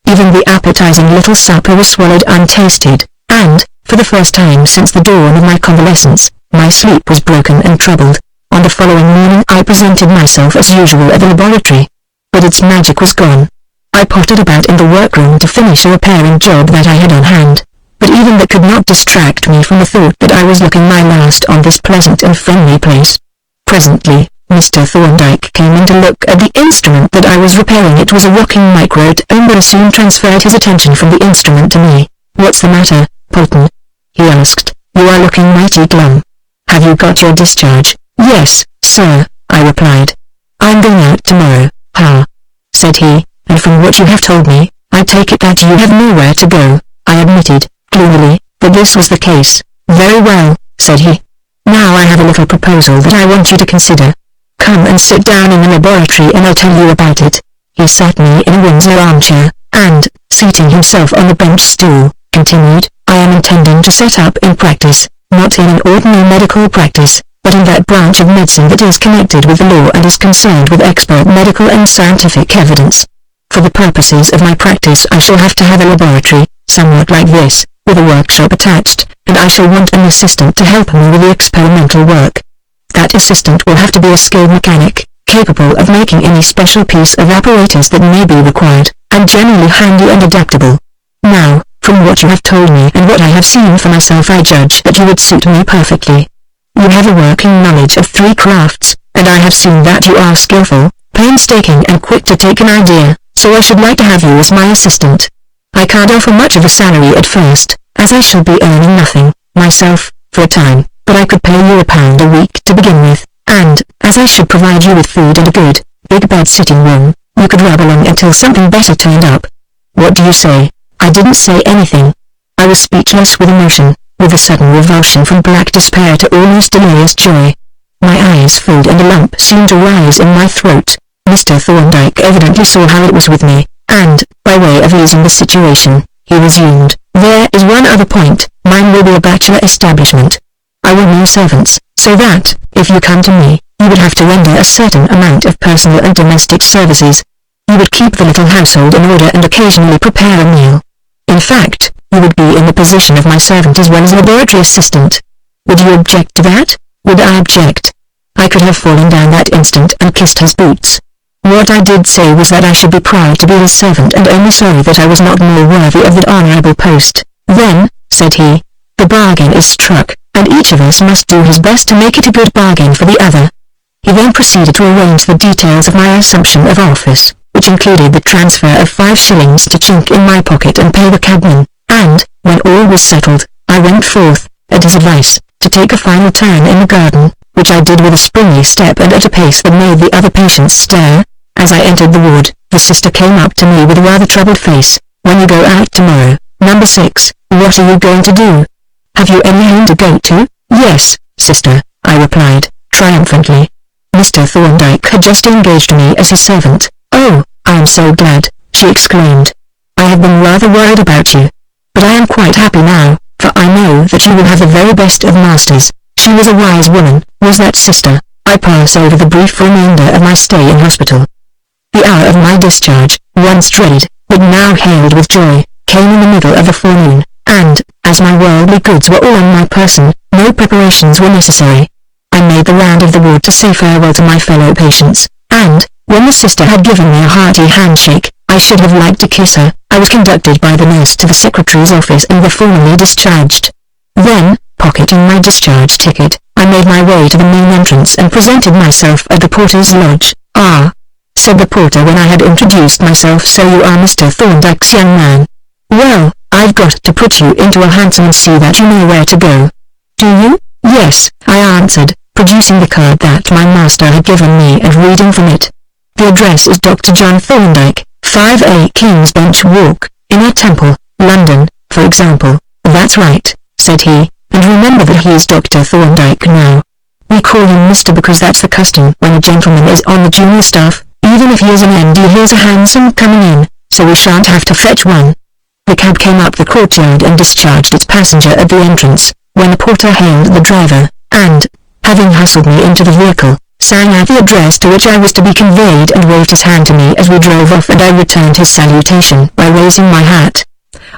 S1: Even the appetizing little supper was swallowed untasted, and, for the first time since the dawn of my convalescence, my sleep was broken and troubled. On the following morning I presented myself as usual at the laboratory. But its magic was gone. I pottered about in the workroom to finish a repairing job that I had on hand, but even that could not distract me from the thought that I was looking my last on this pleasant and friendly place. Presently, Mr. Thorndyke came in to look at the instrument that I was repairing. It was a rocking microtome, but soon transferred his attention from the instrument to me. "What's the matter, Polton?" he asked. "You are looking mighty glum. Have you got your discharge?" "Yes, sir," I replied. "I'm going out tomorrow, said he, "and from what you have told me, I take it that you have nowhere to go." I admitted, gloomily, that this was the case. "Very well," said he. "Now I have a little proposal that I want you to consider. Come and sit down in the laboratory and I'll tell you about it." He sat me in a Windsor armchair, and, seating himself on the bench stool, continued, "I am intending to set up in practice, not in an ordinary medical practice, but in that branch of medicine that is connected with the law and is concerned with expert medical and scientific evidence. For the purposes of my practice I shall have to have a laboratory, somewhat like this, with a workshop attached, and I shall want an assistant to help me with the experimental work. That assistant will have to be a skilled mechanic, capable of making any special piece of apparatus that may be required, and generally handy and adaptable. Now, from what you have told me and what I have seen for myself, I judge that you would suit me perfectly. You have a working knowledge of 3 crafts, and I have seen that you are skillful, painstaking and quick to take an idea, so I should like to have you as my assistant. I can't offer much of a salary at first, as I shall be earning nothing, myself, for a time, but I could pay you £1 a week to begin with, and, as I should provide you with food and a good, big bed sitting room, you could rub along until something better turned up. What do you say?" I didn't say anything. I was speechless with emotion, with a sudden revulsion from black despair to almost delirious joy. My eyes filled and a lump seemed to rise in my throat. Mr. Thorndyke evidently saw how it was with me, and, by way of easing the situation, he resumed, There is one other point. Mine will be a bachelor establishment. I will need servants, so that, if you come to me, you would have to render a certain amount of personal and domestic services. You would keep the little household in order and occasionally prepare a meal. In fact, you would be in the position of my servant as well as laboratory assistant. Would you object to that? Would I object? I could have fallen down that instant and kissed his boots. What I did say was that I should be proud to be his servant and only sorry that I was not more worthy of the honorable post. Then, said he, the bargain is struck, and each of us must do his best to make it a good bargain for the other. He then proceeded to arrange the details of my assumption of office, which included the transfer of 5 shillings to chink in my pocket and pay the cabman, and, when all was settled, I went forth, at his advice, to take a final turn in the garden, which I did with a springy step and at a pace that made the other patients stare. As I entered the ward, the sister came up to me with a rather troubled face. When you go out tomorrow, number 6, what are you going to do? Have you any home to go to? Yes, sister, I replied, triumphantly. Mr. Thorndyke had just engaged me as his servant. Oh, I am so glad, she exclaimed. I have been rather worried about you. But I am quite happy now, for I know that you will have the very best of masters. She was a wise woman, was that sister. I pass over the brief remainder of my stay in hospital. The hour of my discharge, once dreaded, but now hailed with joy, came in the middle of the forenoon, and, as my worldly goods were all on my person, no preparations were necessary. I made the round of the ward to say farewell to my fellow patients, and, when the sister had given me a hearty handshake, I should have liked to kiss her. I was conducted by the nurse to the secretary's office and were formally discharged. Then, pocketing my discharge ticket, I made my way to the main entrance and presented myself at the porter's lodge. Ah, said the porter when I had introduced myself, so you are Mr. Thorndyke's young man. Well, I've got to put you into a hansom and see that you know where to go. Do you? Yes, I answered, producing the card that my master had given me and reading from it. The address is Dr. John Thorndyke, 5A King's Bench Walk, Inner Temple, London, for example. That's right, said he, and remember that he is Dr. Thorndyke now. We call him Mr. because that's the custom when a gentleman is on the junior staff. Even if he is an MD, here's a hansom coming in, so we shan't have to fetch one. The cab came up the courtyard and discharged its passenger at the entrance, when the porter hailed the driver, and, having hustled me into the vehicle, sang out the address to which I was to be conveyed and waved his hand to me as we drove off, and I returned his salutation by raising my hat.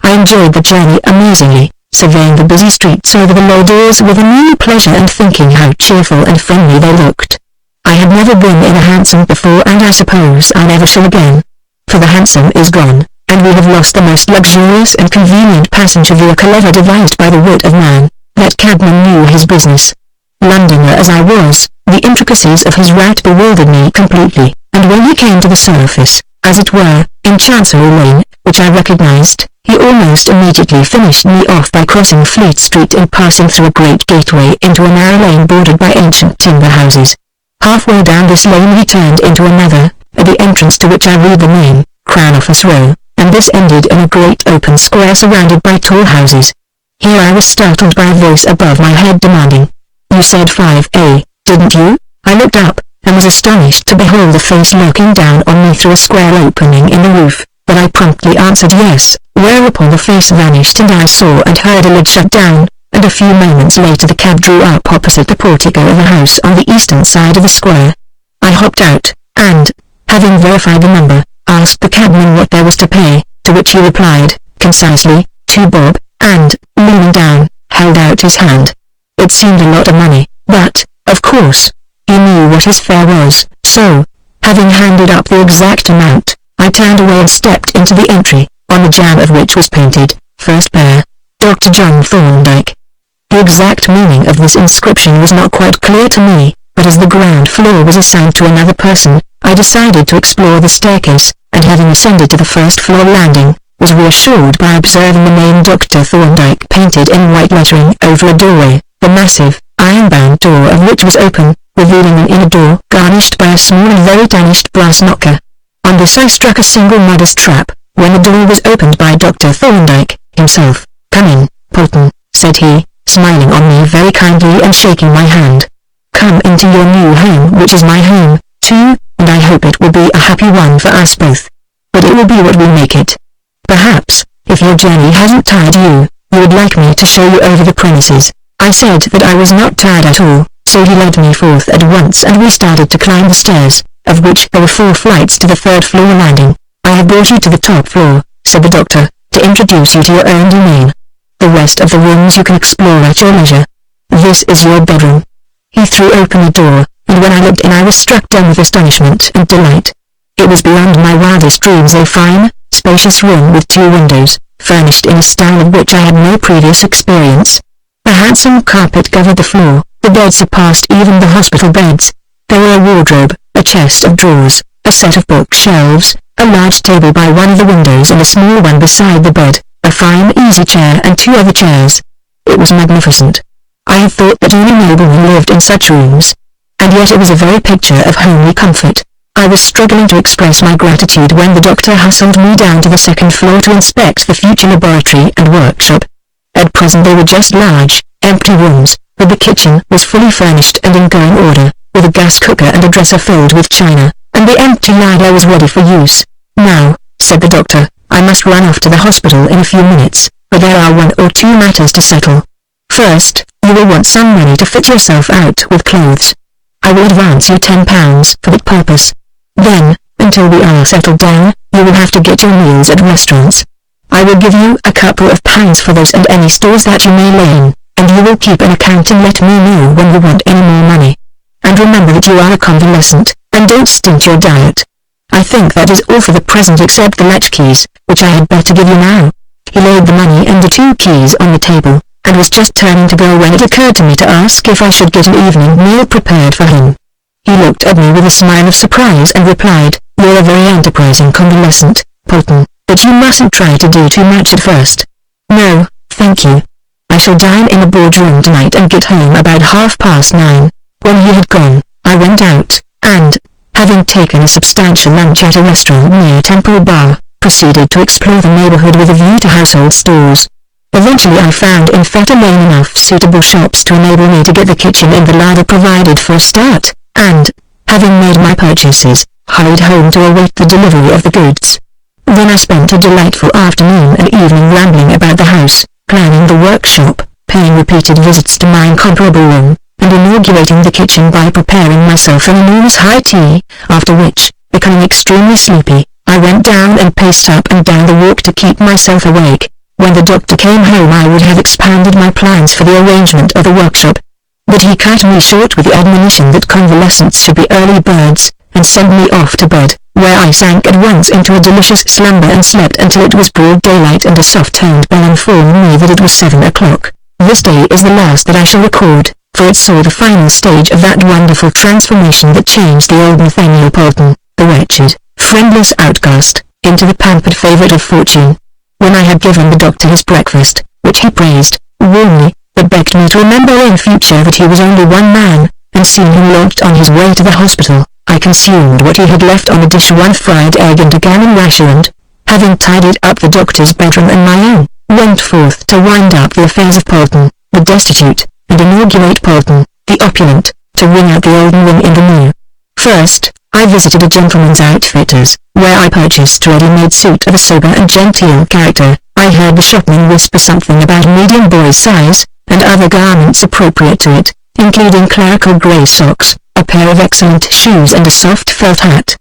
S1: I enjoyed the journey amazingly, surveying the busy streets over the low doors with a new pleasure and thinking how cheerful and friendly they looked. I had never been in a hansom before, and I suppose I never shall again. For the hansom is gone, and we have lost the most luxurious and convenient passenger vehicle ever devised by the wit of man. That cabman knew his business. Londoner as I was, the intricacies of his route bewildered me completely, and when he came to the surface, as it were, in Chancery Lane, which I recognized, he almost immediately finished me off by crossing Fleet Street and passing through a great gateway into a narrow lane bordered by ancient timber houses. Halfway down this lane he turned into another, at the entrance to which I read the name, Crown Office Row, and this ended in a great open square surrounded by tall houses. Here I was startled by a voice above my head demanding, "You said 5A, didn't you?" I looked up, and was astonished to behold a face looking down on me through a square opening in the roof, but I promptly answered yes, whereupon the face vanished and I saw and heard a lid shut down, and a few moments later the cab drew up opposite the portico of a house on the eastern side of the square. I hopped out, and, having verified the number, asked the cabman what there was to pay, to which he replied, concisely, 2 bob, and, leaning down, held out his hand. It seemed a lot of money, but, of course, he knew what his fare was, so, having handed up the exact amount, I turned away and stepped into the entry, on the jamb of which was painted, First Pair, Dr. John Thorndyke. The exact meaning of this inscription was not quite clear to me, but as the ground floor was assigned to another person, I decided to explore the staircase, and having ascended to the first floor landing, was reassured by observing the name Dr. Thorndyke painted in white lettering over a doorway, the massive, iron-bound door of which was open, revealing an inner door garnished by a small and very tarnished brass knocker. On this I struck a single modest trap, when the door was opened by Dr. Thorndyke himself. "Come in, Polton," said he, smiling on me very kindly and shaking my hand. "Come into your new home, which is my home, too, and I hope it will be a happy one for us both. But it will be what we make it. Perhaps, if your journey hasn't tired you, you would like me to show you over the premises. I said that I was not tired at all, so he led me forth at once and we started to climb the stairs, of which there were 4 flights to the 3rd floor landing. I have brought you to the top floor, said the doctor, to introduce you to your own domain. The rest of the rooms you can explore at your leisure. This is your bedroom. He threw open the door, and when I looked in I was struck dumb with astonishment and delight. It was beyond my wildest dreams, a fine, spacious room with 2 windows, furnished in a style of which I had no previous experience. A handsome carpet covered the floor, the bed surpassed even the hospital beds. There were a wardrobe, a chest of drawers, a set of bookshelves, a large table by one of the windows and a small one beside the bed, a fine easy chair and 2 other chairs. It was magnificent. I had thought that only noblemen lived in such rooms. And yet it was a very picture of homely comfort. I was struggling to express my gratitude when the doctor hustled me down to the 2nd floor to inspect the future laboratory and workshop. At present they were just large, empty rooms, but the kitchen was fully furnished and in going order, with a gas cooker and a dresser filled with china, and the empty larder was ready for use. Now, said the doctor, I must run off to the hospital in a few minutes, but there are 1 or 2 matters to settle. First, you will want some money to fit yourself out with clothes. I will advance you £10 for that purpose. Then, until we are settled down, you will have to get your meals at restaurants. I will give you a couple of pounds for those and any stores that you may lay in, and you will keep an account and let me know when you want any more money. And remember that you are a convalescent, and don't stint your diet. I think that is all for the present except the latchkeys, which I had better give you now. He laid the money and the 2 keys on the table, and was just turning to go when it occurred to me to ask if I should get an evening meal prepared for him. He looked at me with a smile of surprise and replied, You're a very enterprising convalescent, Polton, but you mustn't try to do too much at first. No, thank you. I shall dine in a boardroom tonight and get home about 9:30. When he had gone, I went out, and, having taken a substantial lunch at a restaurant near Temple Bar, proceeded to explore the neighborhood with a view to household stores. Eventually I found in Fetter Lane enough suitable shops to enable me to get the kitchen and the larder provided for a start, and, having made my purchases, hurried home to await the delivery of the goods. Then I spent a delightful afternoon and evening rambling about the house, planning the workshop, paying repeated visits to my incomparable room, and inaugurating the kitchen by preparing myself an enormous high tea, after which, becoming extremely sleepy, I went down and paced up and down the walk to keep myself awake. When the doctor came home I would have expounded my plans for the arrangement of the workshop, but he cut me short with the admonition that convalescents should be early birds, and sent me off to bed, where I sank at once into a delicious slumber and slept until it was broad daylight and a soft-toned bell informed me that it was 7 o'clock. This day is the last that I shall record, for it saw the final stage of that wonderful transformation that changed the old Nathaniel Polton, the wretched, friendless outcast, into the pampered favorite of fortune. When I had given the doctor his breakfast, which he praised, warmly, but begged me to remember in future that he was only one man, and seeing him launched on his way to the hospital, I consumed what he had left on the dish, 1 fried egg and a gammon rasher, and, having tidied up the doctor's bedroom and my own, went forth to wind up the affairs of Polton, the destitute, and inaugurate Polton, the opulent, to ring out the old and ring in the new. First, I visited a gentleman's outfitter's, where I purchased a ready-made suit of a sober and genteel character. I heard the shopman whisper something about medium boy's size, and other garments appropriate to it, including clerical grey socks, a pair of excellent shoes and a soft felt hat.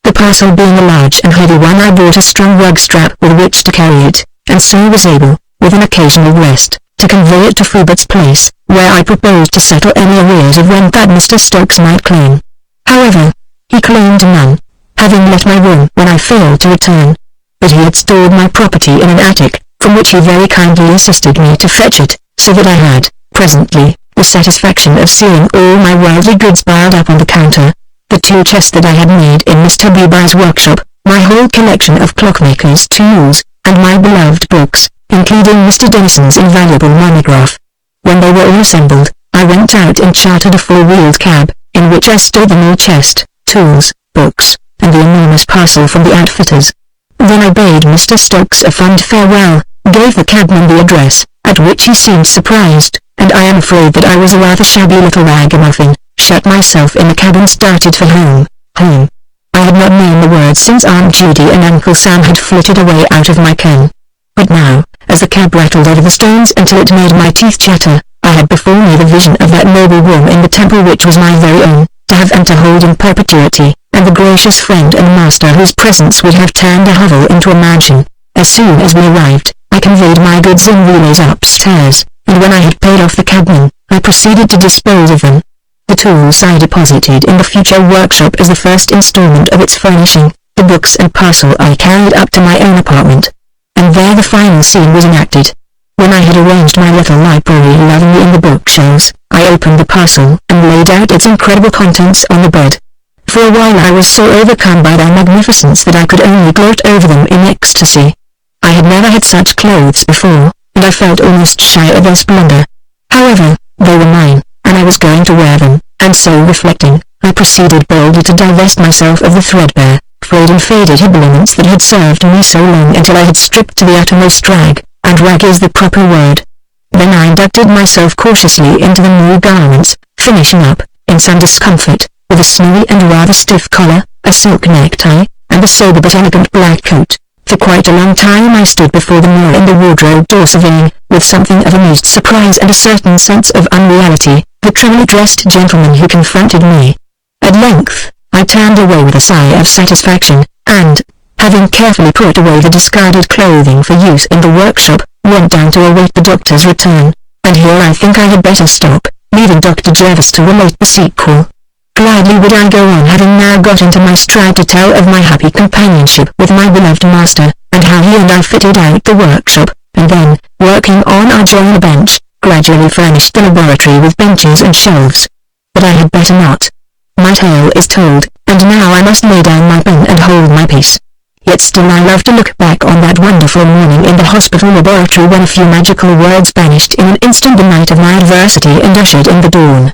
S1: The parcel being a large and heavy one, I bought a strong rug strap with which to carry it, and so was able, with an occasional rest, to convey it to Frubert's place, where I proposed to settle any arrears of rent that Mr. Stokes might claim. However, he claimed none, having left my room when I failed to return. But he had stored my property in an attic, from which he very kindly assisted me to fetch it, so that I had, presently, the satisfaction of seeing all my worldly goods piled up on the counter, the 2 chests that I had made in Mr. Beebe's workshop, my whole collection of clockmaker's tools, and my beloved books, including Mr. Denison's invaluable monograph. When they were all assembled, I went out and chartered a 4-wheeled cab, in which I stowed the new chest, tools, books, and the enormous parcel from the outfitters. Then I bade Mr. Stokes a fond farewell, gave the cabman the address, at which he seemed surprised, and I am afraid that I was a rather shabby little ragamuffin, shut myself in the cab and started for home. Home. I had not known the word since Aunt Judy and Uncle Sam had flitted away out of my ken. But now, as the cab rattled over the stones until it made my teeth chatter, I had before me the vision of that noble room in the temple which was my very own, to have and to hold in perpetuity, and the gracious friend and master whose presence would have turned a hovel into a mansion. As soon as we arrived, I conveyed my goods in relays upstairs, and when I had paid off the cabman, I proceeded to dispose of them. The tools I deposited in the future workshop as the first installment of its furnishing, the books and parcel I carried up to my own apartment. And there the final scene was enacted. When I had arranged my little library lovingly in the bookshelves, I opened the parcel and laid out its incredible contents on the bed. For a while I was so overcome by their magnificence that I could only gloat over them in ecstasy. I had never had such clothes before, and I felt almost shy of their splendor. However, they were mine, and I was going to wear them, and so reflecting, I proceeded boldly to divest myself of the threadbare, frayed and faded habiliments that had served me so long until I had stripped to the uttermost rag, and rag is the proper word. Then I inducted myself cautiously into the new garments, finishing up, in some discomfort, with a snowy and rather stiff collar, a silk necktie, and a sober but elegant black coat. For quite a long time I stood before the mirror in the wardrobe door surveying, with something of amused surprise and a certain sense of unreality, the trebly dressed gentleman who confronted me. At length, I turned away with a sigh of satisfaction, and, having carefully put away the discarded clothing for use in the workshop, went down to await the doctor's return. And here I think I had better stop, leaving Dr. Jervis to relate the sequel. Gladly would I go on, having now got into my stride, to tell of my happy companionship with my beloved master, and how he and I fitted out the workshop, and then, working on our joiner bench, gradually furnished the laboratory with benches and shelves. But I had better not. My tale is told, and now I must lay down my pen and hold my peace. Yet still I love to look back on that wonderful morning in the hospital laboratory when a few magical words banished in an instant the night of my adversity and ushered in the dawn.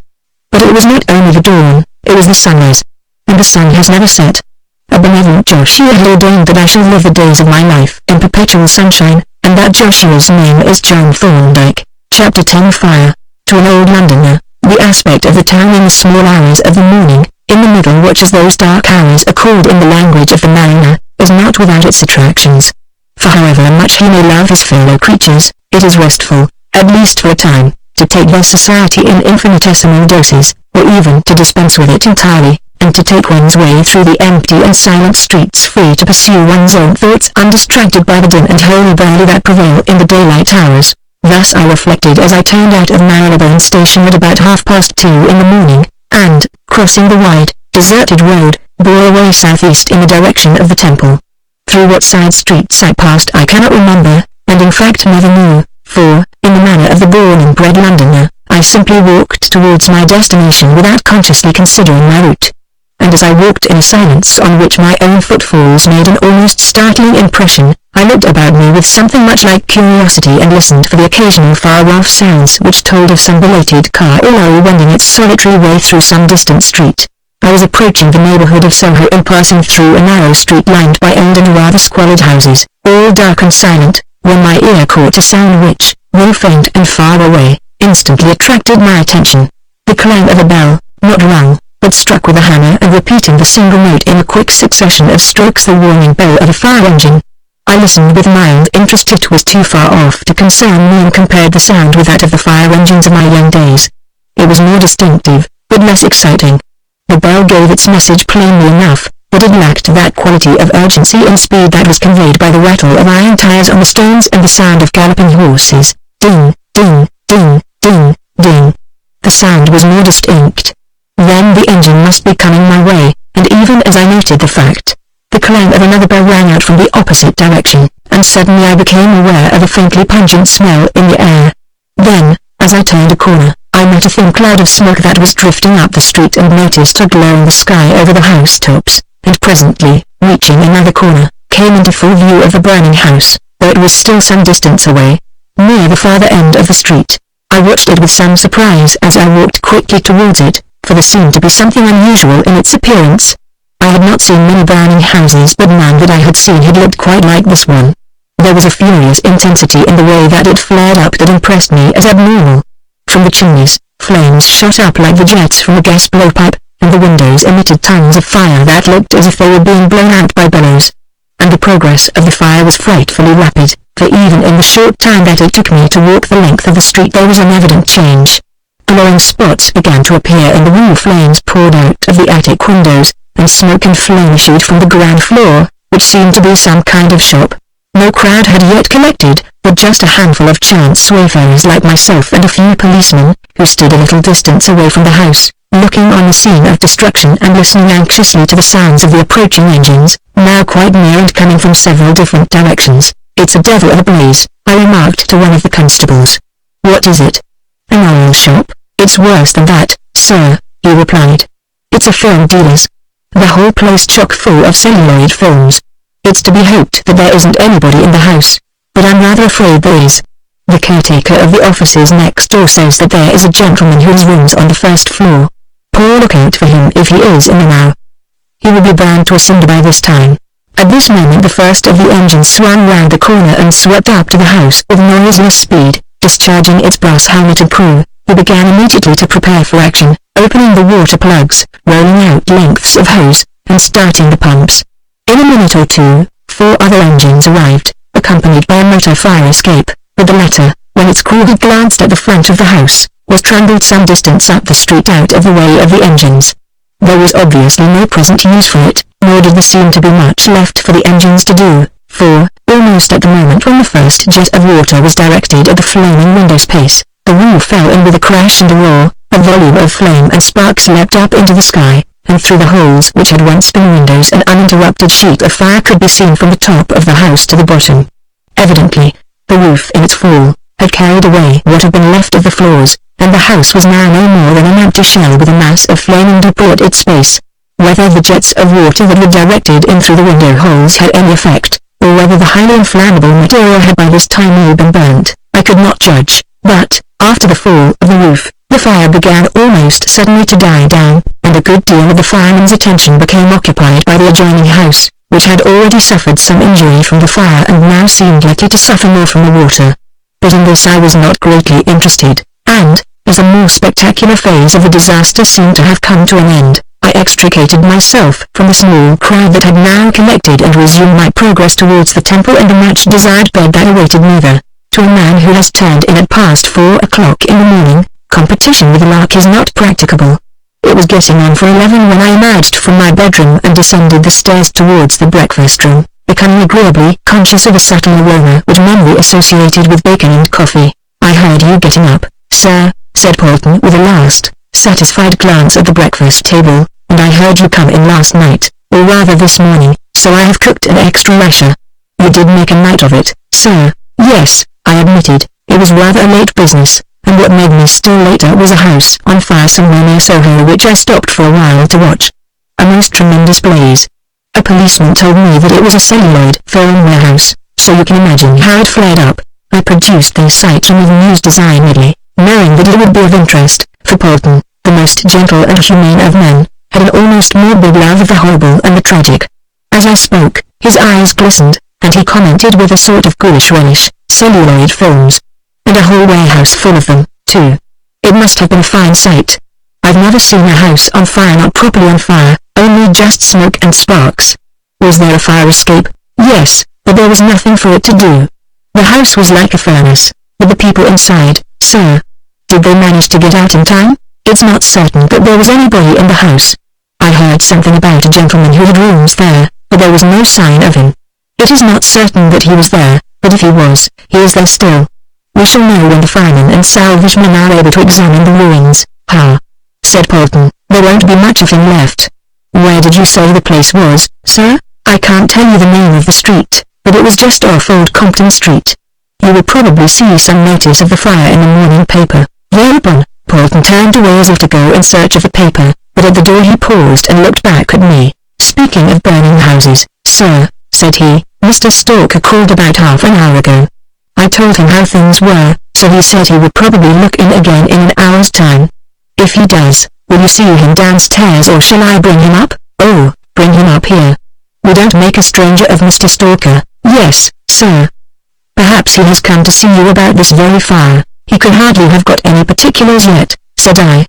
S1: But it was not only the dawn, it was the sunrise. And the sun has never set. A benevolent Joshua had ordained that I shall live the days of my life in perpetual sunshine, and that Joshua's name is John Thorndyke. Chapter 10 Fire. To an old Londoner, the aspect of the town in the small hours of the morning, in the middle watch as those dark hours are called in the language of the mariner, is not without its attractions. For however much he may love his fellow creatures, it is restful, at least for a time, to take their society in infinitesimal doses, or even to dispense with it entirely, and to take one's way through the empty and silent streets free to pursue one's own thoughts undistracted by the din and hurly-burly that prevail in the daylight hours. Thus I reflected as I turned out of Marylebone Station at about 2:30 in the morning, and, crossing the wide, deserted road, bore away southeast in the direction of the temple. Through what side streets I passed I cannot remember, and in fact never knew, for, in the manner of the born and bred Londoner, I simply walked towards my destination without consciously considering my route. And as I walked in a silence on which my own footfalls made an almost startling impression, I looked about me with something much like curiosity and listened for the occasional far-off sounds which told of some belated car or lorry wending its solitary way through some distant street. I was approaching the neighborhood of Soho in passing through a narrow street lined by old and rather squalid houses, all dark and silent, when my ear caught a sound which, though faint and far away, instantly attracted my attention. The clang of a bell, not rung, but struck with a hammer and repeating the single note in a quick succession of strokes, the warning bell of a fire engine. I listened with mild interest. It was too far off to concern me and compared the sound with that of the fire engines of my young days. It was more distinctive, but less exciting. The bell gave its message plainly enough, but it lacked that quality of urgency and speed that was conveyed by the rattle of iron tires on the stones and the sound of galloping horses. Ding, ding, ding, ding, ding. The sound was more distinct. Then the engine must be coming my way, and even as I noted the fact, the clang of another bell rang out from the opposite direction, and suddenly I became aware of a faintly pungent smell in the air. Then, as I turned a corner, I met a thin cloud of smoke that was drifting up the street and noticed a glare in the sky over the housetops, and presently, reaching another corner, came into full view of the burning house, though it was still some distance away, near the farther end of the street. I watched it with some surprise as I walked quickly towards it, for there seemed to be something unusual in its appearance. I had not seen many burning houses, but none that I had seen had looked quite like this one. There was a furious intensity in the way that it flared up that impressed me as abnormal. From the chimneys, flames shot up like the jets from a gas blowpipe, and the windows emitted tongues of fire that looked as if they were being blown out by bellows. and the progress of the fire was frightfully rapid, for even in the short time that it took me to walk the length of the street there was an evident change. Glowing spots began to appear in the room, flames poured out of the attic windows, and smoke and flame issued from the ground floor, which seemed to be some kind of shop. No crowd had yet collected, but just a handful of chance wayfarers like myself and a few policemen, who stood a little distance away from the house, looking on the scene of destruction and listening anxiously to the sounds of the approaching engines, now quite near and coming from several different directions. "It's a devil of a blaze," I remarked to one of the constables. "What is it?" "An oil shop." "It's worse than that, sir," he replied. "It's a film dealer's. The whole place chock full of celluloid films. It's to be hoped that there isn't anybody in the house, but I'm rather afraid there is. The caretaker of the offices next door says that there is a gentleman whose rooms on the first floor. Poor look out for him if he is in there now. He will be burned to a cinder by this time." At this moment the first of the engines swung round the corner and swept up to the house with noiseless speed, discharging its brass helmeted crew, who began immediately to prepare for action, opening the water plugs, rolling out lengths of hose, and starting the pumps. In a minute or two, 4 other engines arrived, accompanied by a motor fire escape, but the latter, when its crew had glanced at the front of the house, was trundled some distance up the street out of the way of the engines. There was obviously no present use for it, nor did there seem to be much left for the engines to do, for, almost at the moment when the first jet of water was directed at the flaming window space, the roof fell in with a crash and a roar, a volume of flame and sparks leapt up into the sky, and through the holes which had once been windows an uninterrupted sheet of fire could be seen from the top of the house to the bottom. Evidently, the roof in its fall had carried away what had been left of the floors, and the house was now no more than an empty shell with a mass of flaming debris at its base. Whether the jets of water that were directed in through the window holes had any effect, or whether the highly inflammable material had by this time all been burnt, I could not judge, but, after the fall of the roof, the fire began almost suddenly to die down, and a good deal of the firemen's attention became occupied by the adjoining house, which had already suffered some injury from the fire and now seemed likely to suffer more from the water. But in this I was not greatly interested, and, as a more spectacular phase of the disaster seemed to have come to an end, I extricated myself from the small crowd that had now collected and resumed my progress towards the temple and the much-desired bed that awaited me there. To a man who has turned in at past 4 o'clock in the morning, competition with a lark is not practicable. It was getting on for 11 when I emerged from my bedroom and descended the stairs towards the breakfast room, becoming agreeably conscious of a subtle aroma which memory associated with bacon and coffee. "I heard you getting up, sir," said Polton with a last, satisfied glance at the breakfast table, "and I heard you come in last night, or rather this morning, so I have cooked an extra rasher." "You did make a night of it, sir." "Yes," I admitted, "it was rather a late business, and what made me still later was a house on fire somewhere near Soho which I stopped for a while to watch. A most tremendous blaze. A policeman told me that it was a celluloid film warehouse, so you can imagine how it flared up." I produced these sights on the news designedly, knowing that it would be of interest, for Polton, the most gentle and humane of men, had an almost morbid love of the horrible and the tragic. As I spoke, his eyes glistened, and he commented with a sort of ghoulish relish, "Celluloid films. And a whole warehouse full of them, too. It must have been a fine sight. I've never seen a house on fire not properly on fire, only just smoke and sparks." "Was there a fire escape?" "Yes, but there was nothing for it to do. The house was like a furnace, with the people inside, sir." "Did they manage to get out in time?" "It's not certain that there was anybody in the house. I heard something about a gentleman who had rooms there, but there was no sign of him. It is not certain that he was there, but if he was, he is there still. We shall know when the firemen and salvagemen are able to examine the ruins." "Ha!" said Polton, "there won't be much of him left." "Where did you say the place was, sir?" "I can't tell you the name of the street, but it was just off Old Compton Street. You will probably see some notice of the fire in the morning paper." Thereupon, Polton turned away as if to go in search of the paper, but at the door he paused and looked back at me. "Speaking of burning houses, sir," said he, "Mr. Stalker called about half an hour ago. I told him how things were, so he said he would probably look in again in an hour's time. If he does, will you see him downstairs or shall I bring him up?" "Oh, bring him up here. We don't make a stranger of Mr. Stalker." "Yes, sir. Perhaps he has come to see you about this very fire. He could hardly have got any particulars yet," said I.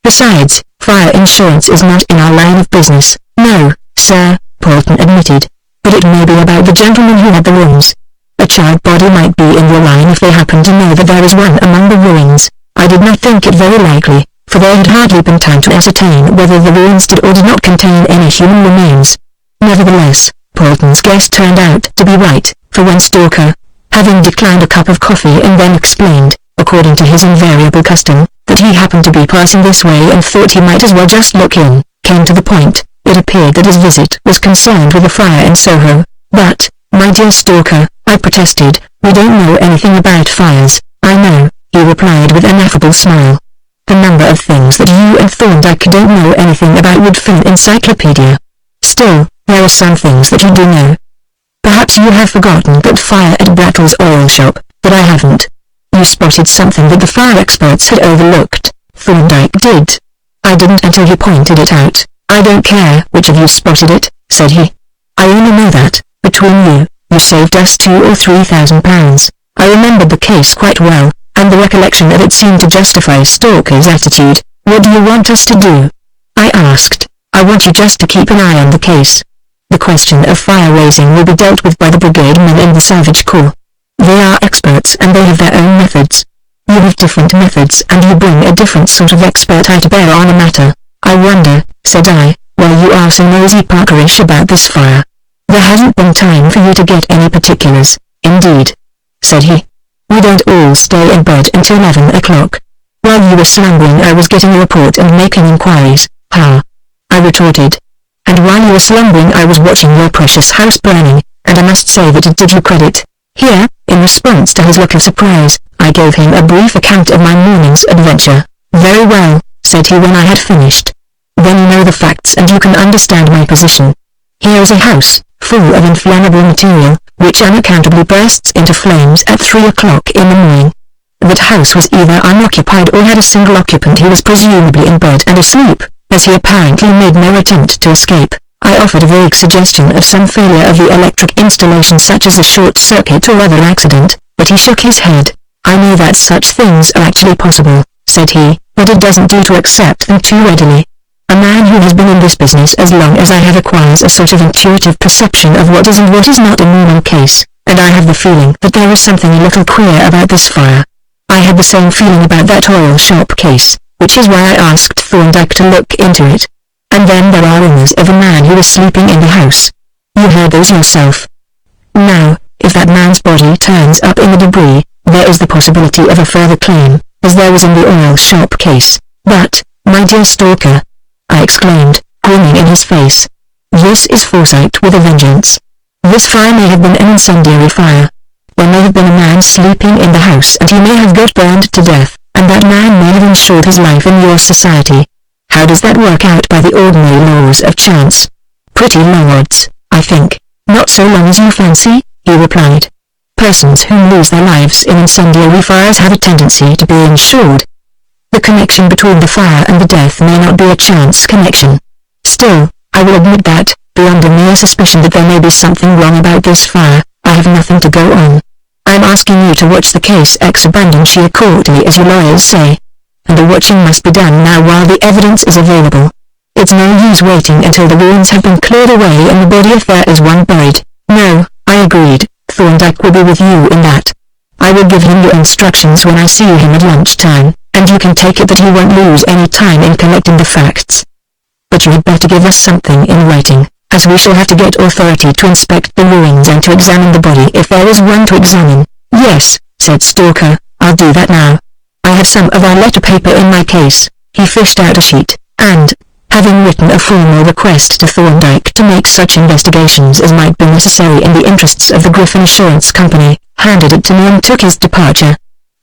S1: "Besides, fire insurance is not in our line of business." "No, sir," Polton admitted. but it may be about the gentleman who had the rooms. A charred body might be in your line if they happened to know that there is one among the ruins. I did not think it very likely, for there had hardly been time to ascertain whether the ruins did or did not contain any human remains. Nevertheless, Polton's guess turned out to be right, for when Stalker, having declined a cup of coffee and then explained, according to his invariable custom, that he happened to be passing this way and thought he might as well just look in, came to the point, it appeared that his visit was concerned with a fire in Soho. But, my dear Stalker, I protested, we don't know anything about fires. I know, he replied with an affable smile. The number of things that you and Thorndyke don't know anything about would fill an encyclopedia. Still, there are some things that you do know. Perhaps you have forgotten that fire at Brattle's oil shop, but I haven't. You spotted something that the fire experts had overlooked. Thorndyke did. I didn't until he pointed it out. I don't care which of you spotted it, said he. I only know that, between you, you saved us £2,000 or £3,000. I remembered the case quite well, and the recollection that it seemed to justify Stalker's attitude. What do you want us to do? I asked. I want you just to keep an eye on the case. The question of fire raising will be dealt with by the brigade men in the Salvage Corps. They are experts and they have their own methods. You have different methods and you bring a different sort of expert eye to bear on a matter. I wonder, said I, why you are so nosy Parkerish about this fire. There hasn't been time for you to get any particulars, indeed, said he. We don't all stay in bed until 11 o'clock. While you were slumbering I was getting a report and making inquiries. Ha! I retorted. And while you were slumbering I was watching your precious house burning, and I must say that it did you credit. Here, in response to his look of surprise, I gave him a brief account of my morning's adventure. Very well, said he when I had finished. Then you know the facts and you can understand my position. Here is a house, full of inflammable material, which unaccountably bursts into flames at 3 o'clock in the morning. That house was either unoccupied or had a single occupant who was presumably in bed and asleep, as he apparently made no attempt to escape. I offered a vague suggestion of some failure of the electric installation such as a short circuit or other accident, but he shook his head. I know that such things are actually possible, said he, but it doesn't do to accept them too readily. A man who has been in this business as long as I have acquires a sort of intuitive perception of what is and what is not a normal case, and I have the feeling that there is something a little queer about this fire. I had the same feeling about that oil shop case, which is why I asked Thorndyke to look into it. And then there are rumors of a man who was sleeping in the house. You heard those yourself. Now, if that man's body turns up in the debris, there is the possibility of a further claim, as there was in the oil shop case. But, my dear Stalker, I exclaimed, grinning in his face, this is foresight with a vengeance. This fire may have been an incendiary fire. There may have been a man sleeping in the house and he may have got burned to death, and that man may have ensured his life in your society. How does that work out by the ordinary laws of chance? Pretty low odds, I think. Not so long as you fancy, he replied. Persons who lose their lives in incendiary fires have a tendency to be insured. The connection between the fire and the death may not be a chance connection. Still, I will admit that, beyond a mere suspicion that there may be something wrong about this fire, I have nothing to go on. I am asking you to watch the case ex abundantia accordingly as you lawyers say. And the watching must be done now while the evidence is available. It's no use waiting until the ruins have been cleared away and the body if there is one buried. No, I agreed, Thorndyke will be with you in that. I will give him your instructions when I see him at lunchtime, and you can take it that he won't lose any time in collecting the facts. But you had better give us something in writing, as we shall have to get authority to inspect the ruins and to examine the body if there is one to examine. Yes, said Stalker, I'll do that now. I have some of our letter paper in my case. He fished out a sheet, and, having written a formal request to Thorndyke to make such investigations as might be necessary in the interests of the Griffin Assurance Company, handed it to me and took his departure.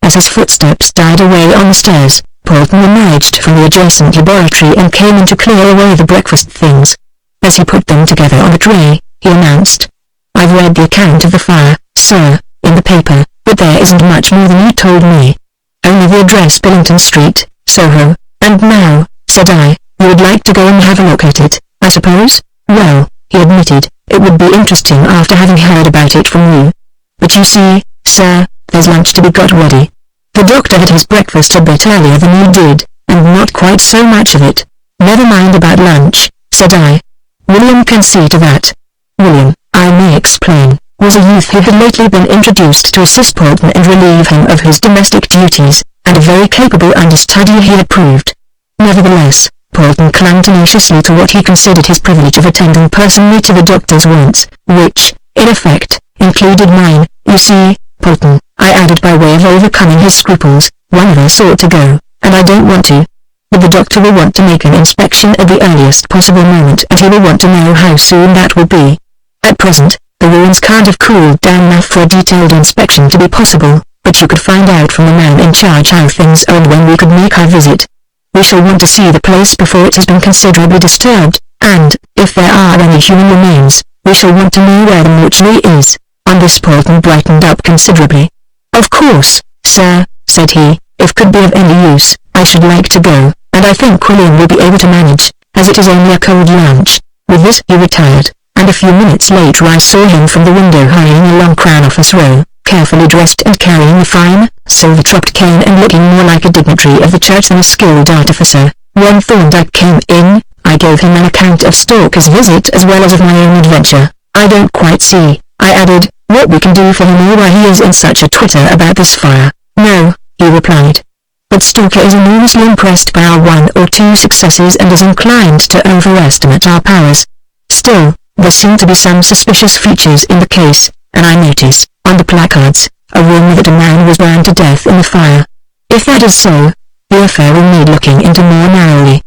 S1: As his footsteps died away on the stairs, Polton emerged from the adjacent laboratory and came in to clear away the breakfast things. As he put them together on a tray, he announced, I've read the account of the fire, sir, in the paper, but there isn't much more than you told me. Only the address Billington Street, Soho, and now, said I, you would like to go and have a look at it, I suppose? Well, he admitted, it would be interesting after having heard about it from you. But you see, sir, there's lunch to be got ready. The doctor had his breakfast a bit earlier than you did, and not quite so much of it. Never mind about lunch, said I. William can see to that. William, I may explain, was a youth who had lately been introduced to assist Polton and relieve him of his domestic duties, and a very capable understudy he had proved. Nevertheless, Polton clung tenaciously to what he considered his privilege of attending personally to the doctor's wants, which, in effect, included mine. You see, Polton, I added by way of overcoming his scruples, one of us ought to go, and I don't want to. But the doctor will want to make an inspection at the earliest possible moment, and he will want to know how soon that will be. At present, the ruins can't have cooled down enough for a detailed inspection to be possible, but you could find out from the man in charge how things are and when we could make our visit. We shall want to see the place before it has been considerably disturbed, and, if there are any human remains, we shall want to know where the mortuary is. On this Polton brightened up considerably. Of course, sir, said he, if could be of any use, I should like to go, and I think William will be able to manage, as it is only a cold lunch. With this he retired, and a few minutes later I saw him from the window hurrying along Crown Office Row, carefully dressed and carrying a fine, silver-topped cane and looking more like a dignitary of the church than a skilled artificer. When Thorndyke came in, I gave him an account of Stalker's visit as well as of my own adventure. I don't quite see, I added, what we can do for him or why he is in such a twitter about this fire. No, he replied. But Stalker is enormously impressed by our 1 or 2 successes and is inclined to overestimate our powers. Still, there seem to be some suspicious features in the case, and I notice, on the placards, a rumour that a man was burned to death in the fire. If that is so, the affair will need looking into more narrowly.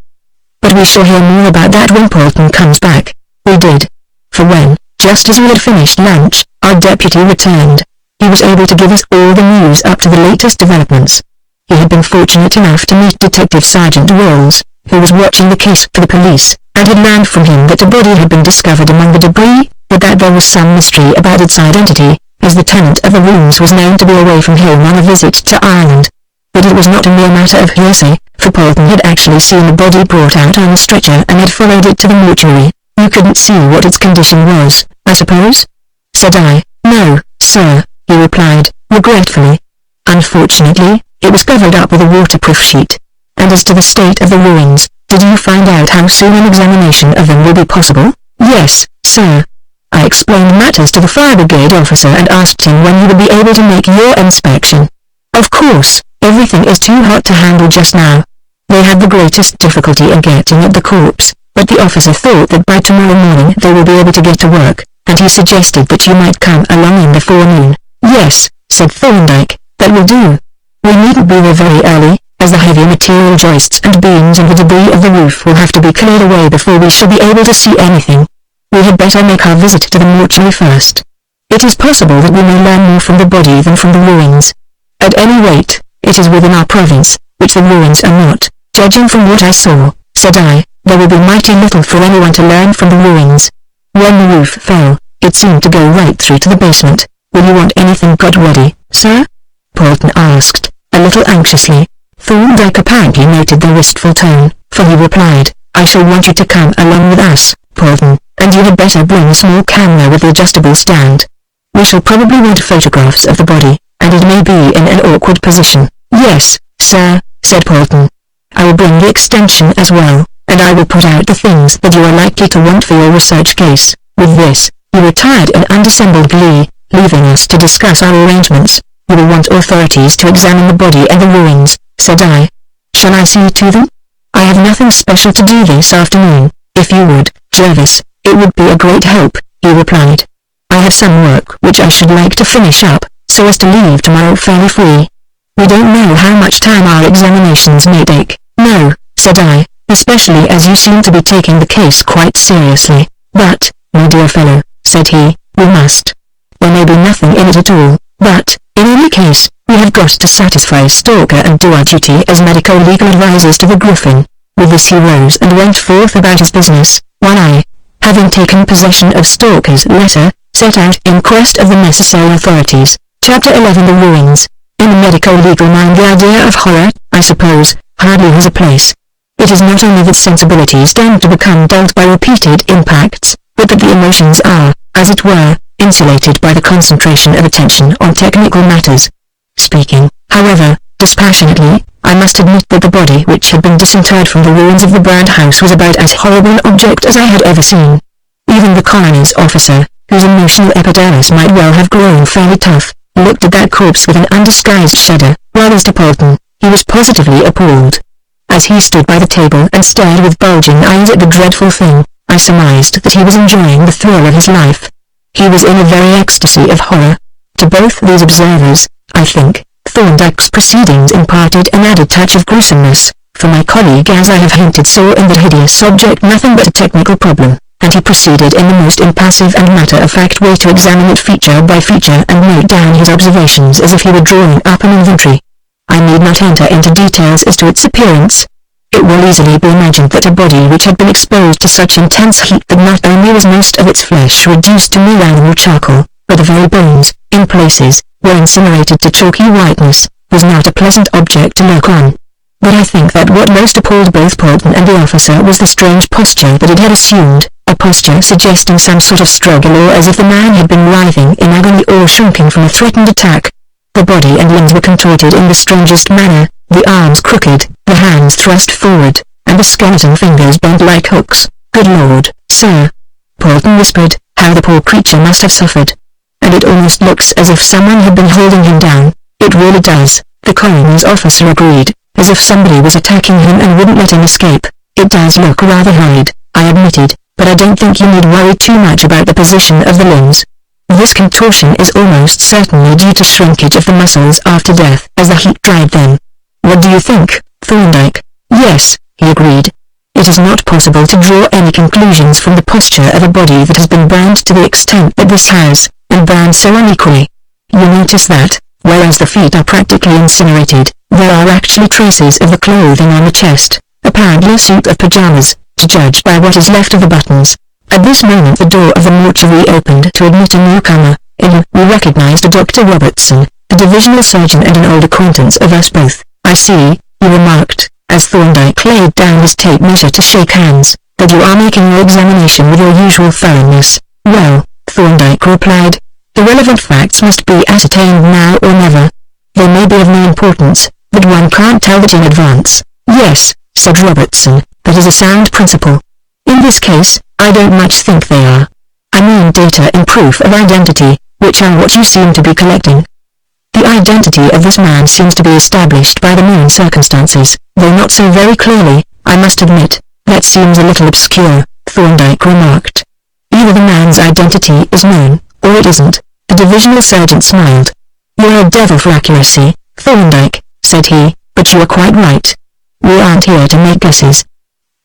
S1: But we shall hear more about that when Polton comes back. We did. For when, just as we had finished lunch, our deputy returned, he was able to give us all the news up to the latest developments. He had been fortunate enough to meet Detective Sergeant Rolls, who was watching the case for the police, and had learned from him that a body had been discovered among the debris, but that there was some mystery about its identity, as the tenant of the rooms was known to be away from home on a visit to Ireland. But it was not a mere matter of hearsay, for Polton had actually seen the body brought out on a stretcher and had followed it to the mortuary. You couldn't see what its condition was, I suppose? Said I. No, sir, he replied, regretfully. Unfortunately, it was covered up with a waterproof sheet. And as to the state of the ruins, did you find out how soon an examination of them will be possible? Yes, sir. I explained matters to the fire brigade officer and asked him when he would be able to make your inspection. Of course, everything is too hot to handle just now. They had the greatest difficulty in getting at the corpse, but the officer thought that by tomorrow morning they will be able to get to work, and he suggested that you might come along in the forenoon. Yes, said Thorndyke, that will do. We needn't be there very early, as the heavy material joists and beams and the debris of the roof will have to be cleared away before we shall be able to see anything. We had better make our visit to the mortuary first. It is possible that we may learn more from the body than from the ruins. At any rate, it is within our province, which the ruins are not. Judging from what I saw, said I, there will be mighty little for anyone to learn from the ruins. When the roof fell, it seemed to go right through to the basement. Will you want anything got ready, sir? Polton asked, a little anxiously. Thorndyke apparently noted the wistful tone, for he replied, I shall want you to come along with us, Polton, and you had better bring a small camera with the adjustable stand. We shall probably want photographs of the body, and it may be in an awkward position. Yes, sir, said Polton. I will bring the extension as well, and I will put out the things that you are likely to want for your research case. With this, he retired in undissembled glee, leaving us to discuss our arrangements. You will want authorities to examine the body and the ruins, said I. Shall I see to them? I have nothing special to do this afternoon. If you would, Jervis, it would be a great help, he replied. I have some work which I should like to finish up, so as to leave tomorrow fairly free. We don't know how much time our examinations may take. No, said I, especially as you seem to be taking the case quite seriously. But, my dear fellow, said he, we must. There may be nothing in it at all, but, in any case, we have got to satisfy Stalker and do our duty as medico-legal advisers to the Griffin. With this he rose and went forth about his business, while I, having taken possession of Stalker's letter, set out in quest of the necessary authorities. Chapter 11 The Ruins. In the medico-legal mind the idea of horror, I suppose, hardly has a place. It is not only that sensibilities tend to become dulled by repeated impacts, but that the emotions are, as it were, insulated by the concentration of attention on technical matters. Speaking, however, dispassionately, I must admit that the body which had been disinterred from the ruins of the burned house was about as horrible an object as I had ever seen. Even the coroner's officer, whose emotional epidermis might well have grown fairly tough, looked at that corpse with an undisguised shudder, while Mr. Polton, he was positively appalled. As he stood by the table and stared with bulging eyes at the dreadful thing, I surmised that he was enjoying the thrill of his life. He was in a very ecstasy of horror. To both these observers, I think, Thorndyke's proceedings imparted an added touch of gruesomeness, for my colleague, as I have hinted, saw in the hideous object nothing but a technical problem, and he proceeded in the most impassive and matter-of-fact way to examine it feature by feature and note down his observations as if he were drawing up an inventory. I need not enter into details as to its appearance. It will easily be imagined that a body which had been exposed to such intense heat that not only was most of its flesh reduced to mere animal charcoal, but the very bones, in places, were incinerated to chalky whiteness, was not a pleasant object to look on. But I think that what most appalled both Polton and the officer was the strange posture that it had assumed, a posture suggesting some sort of struggle, or as if the man had been writhing in agony or shrinking from a threatened attack. The body and limbs were contorted in the strangest manner, the arms crooked, the hands thrust forward, and the skeleton fingers bent like hooks. "Good Lord, sir," Polton whispered, "how the poor creature must have suffered. And it almost looks as if someone had been holding him down." "It really does," the coroner's officer agreed, "as if somebody was attacking him and wouldn't let him escape." "It does look rather horrid," I admitted, "but I don't think you need worry too much about the position of the limbs. This contortion is almost certainly due to shrinkage of the muscles after death, as the heat dried them. What do you think, Thorndyke?" "Yes," he agreed. "It is not possible to draw any conclusions from the posture of a body that has been burned to the extent that this has, and burned so unequally. You notice that, whereas the feet are practically incinerated, there are actually traces of the clothing on the chest, apparently a suit of pajamas, to judge by what is left of the buttons." At this moment the door of the mortuary opened to admit a newcomer, in whom we recognized Dr. Robertson, the divisional surgeon and an old acquaintance of us both. "I see," he remarked, as Thorndyke laid down his tape measure to shake hands, "that you are making your examination with your usual thoroughness." "Well," Thorndyke replied, "the relevant facts must be ascertained now or never. They may be of no importance, but one can't tell that in advance." "Yes," said Robertson, "that is a sound principle. In this case, I don't much think they are. I mean data in proof of identity, which are what you seem to be collecting. The identity of this man seems to be established by the known circumstances, though not so very clearly, I must admit." "That seems a little obscure," Thorndyke remarked. "Either the man's identity is known, or it isn't." The divisional surgeon smiled. "You're a devil for accuracy, Thorndyke," said he, "but you are quite right. We aren't here to make guesses.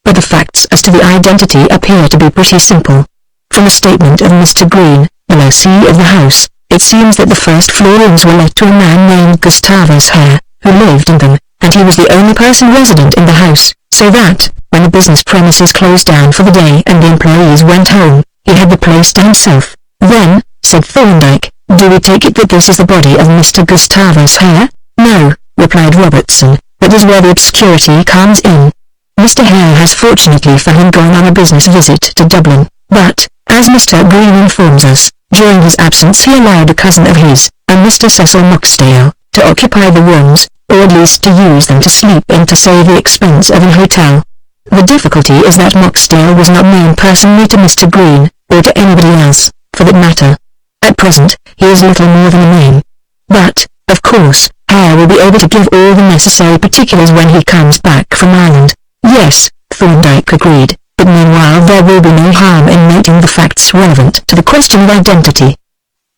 S1: But the facts as to the identity appear to be pretty simple. From a statement of Mr. Green, the lessee of the house, it seems that the first floor rooms were let to a man named Gustavus Hare, who lived in them, and he was the only person resident in the house, so that, when the business premises closed down for the day and the employees went home, he had the place to himself." "Then," said Thorndyke, "do we take it that this is the body of Mr. Gustavus Hare?" "No," replied Robertson, "that is where the obscurity comes in. Mr. Hare has fortunately for him gone on a business visit to Dublin, but, as Mr. Green informs us, during his absence he allowed a cousin of his, a Mr. Cecil Moxdale, to occupy the rooms, or at least to use them to sleep in to save the expense of an hotel. The difficulty is that Moxdale was not known personally to Mr. Green, or to anybody else, for that matter. At present, he is little more than a name. But, of course, Hare will be able to give all the necessary particulars when he comes back from Ireland." "Yes," Thorndyke agreed, "but meanwhile there will be no harm in noting the facts relevant to the question of identity.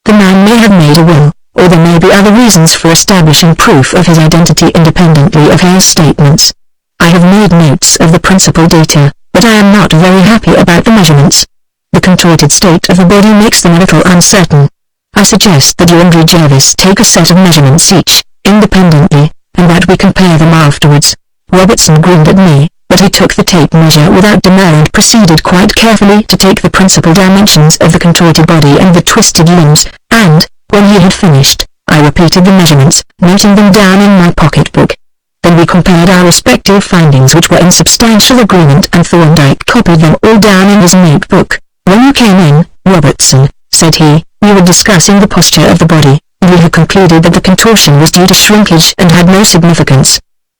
S1: The man may have made a will, or there may be other reasons for establishing proof of his identity independently of Hare's statements. I have made notes of the principal data, but I am not very happy about the measurements. The contorted state of the body makes them a little uncertain. I suggest that you and Jervis take a set of measurements each, independently, and that we compare them afterwards." Robertson grinned at me, but he took the tape measure without demur and proceeded quite carefully to take the principal dimensions of the contorted body and the twisted limbs, and, when he had finished, I repeated the measurements, noting them down in my pocketbook. Then we compared our respective findings, which were in substantial agreement, and Thorndyke copied them all down in his notebook. "When you came in, Robertson," said he, "we were discussing the posture of the body, and we had concluded that the contortion was due to shrinkage and had no significance.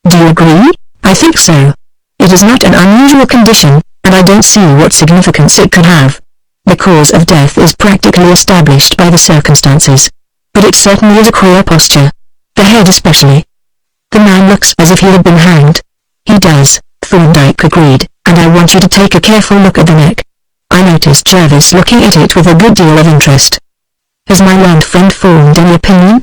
S1: Do you agree?" "I think so. It is not an unusual condition, and I don't see what significance it could have." The cause of death is practically established by the circumstances. But it certainly is a queer posture. The head especially. The man looks as if he had been hanged. He does, Thorndyke agreed, and I want you to take a careful look at the neck. I noticed Jervis looking at it with a good deal of interest. Has my learned friend formed any opinion?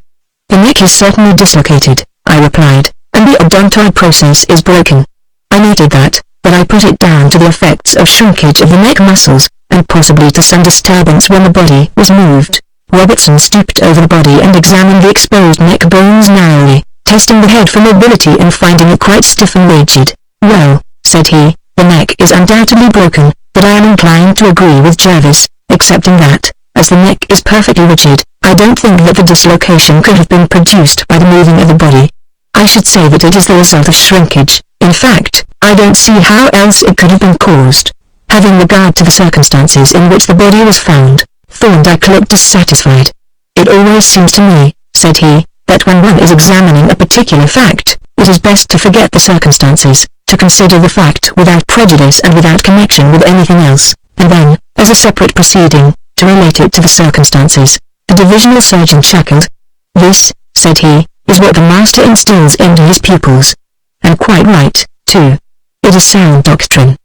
S1: The neck is certainly dislocated, I replied, and the odontoid process is broken. I noted that, but I put it down to the effects of shrinkage of the neck muscles, and possibly to some disturbance when the body was moved. Robertson stooped over the body and examined the exposed neck bones narrowly, testing the head for mobility and finding it quite stiff and rigid. Well, said he, the neck is undoubtedly broken, but I am inclined to agree with Jervis, excepting that, as the neck is perfectly rigid, I don't think that the dislocation could have been produced by the moving of the body. I should say that it is the result of shrinkage. In fact, I don't see how else it could have been caused. Having regard to the circumstances in which the body was found, Thorndyke looked dissatisfied. It always seems to me, said he, that when one is examining a particular fact, it is best to forget the circumstances, to consider the fact without prejudice and without connection with anything else, and then, as a separate proceeding, to relate it to the circumstances. The divisional surgeon chuckled. This, said he, is what the master instills into his pupils. And quite right, too. It is sound doctrine.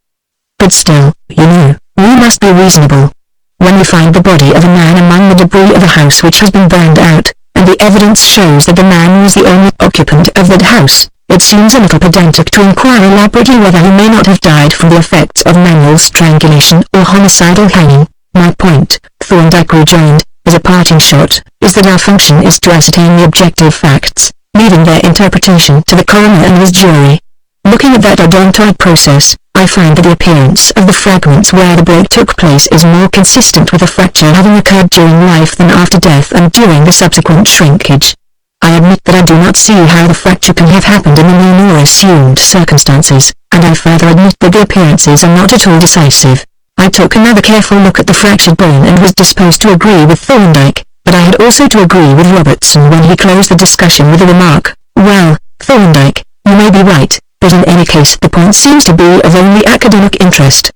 S1: But still, you know, we must be reasonable. When we find the body of a man among the debris of a house which has been burned out, and the evidence shows that the man was the only occupant of that house, it seems a little pedantic to inquire elaborately whether he may not have died from the effects of manual strangulation or homicidal hanging. My point, Thorndyke rejoined, as a parting shot, is that our function is to ascertain the objective facts, leaving their interpretation to the coroner and his jury. Looking at that odontoid process, I find that the appearance of the fragments where the break took place is more consistent with a fracture having occurred during life than after death and during the subsequent shrinkage. I admit that I do not see how the fracture can have happened in the known or assumed circumstances, and I further admit that the appearances are not at all decisive. I took another careful look at the fractured bone and was disposed to agree with Thorndyke, but I had also to agree with Robertson when he closed the discussion with the remark, well, Thorndyke, you may be right, but in any case the point seems to be of only academic interest.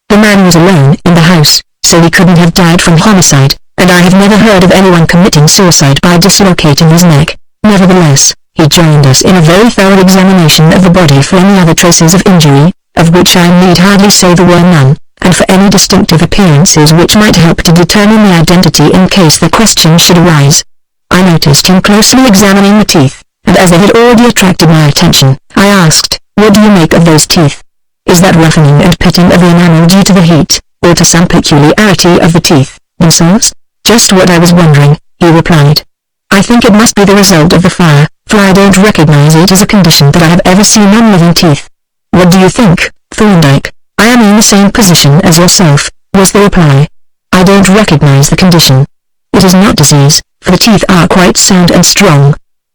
S1: The man was alone in the house, so he couldn't have died from homicide, and I have never heard of anyone committing suicide by dislocating his neck. Nevertheless, he joined us in a very thorough examination of the body for any other traces of injury, of which I need hardly say there were none, and for any distinctive appearances which might help to determine the identity in case the question should arise. I noticed him closely examining the teeth, and as they had already attracted my attention, I asked, what do you make of those teeth? Is that roughening and pitting of the enamel due to the heat, or to some peculiarity of the teeth themselves? Just what I was wondering, he replied. I think it must be the result of the fire, for I don't recognize it as a condition that I have ever seen on living teeth. What do you think, Thorndyke? I am in the same position as yourself, was the reply. I don't recognize the condition. It is not disease, for the teeth are quite sound and strong.